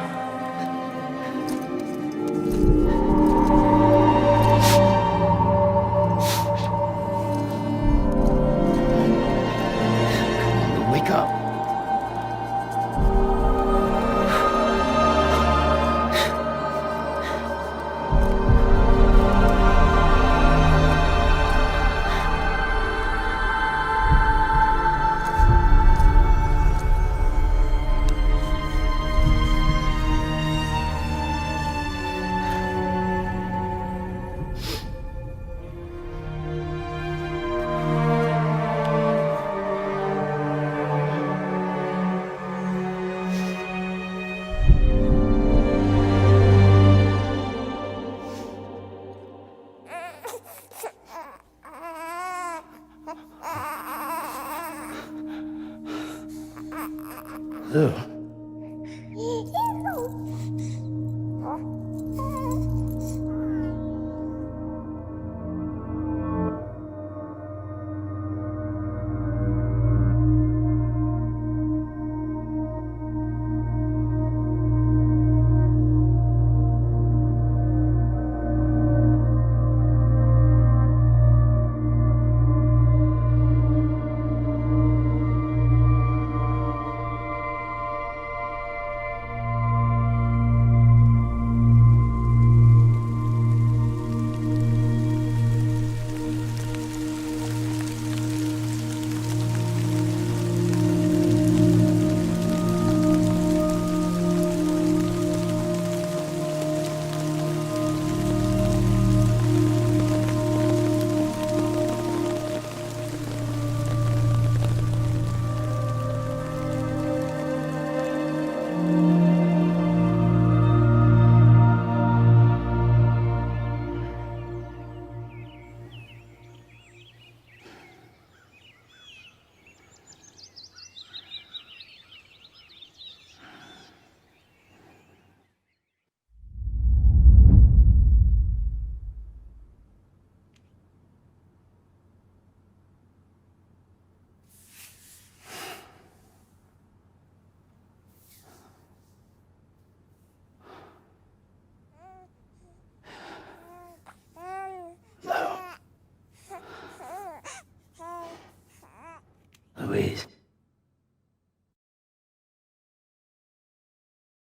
[SPEAKER 1] Lou. Louise.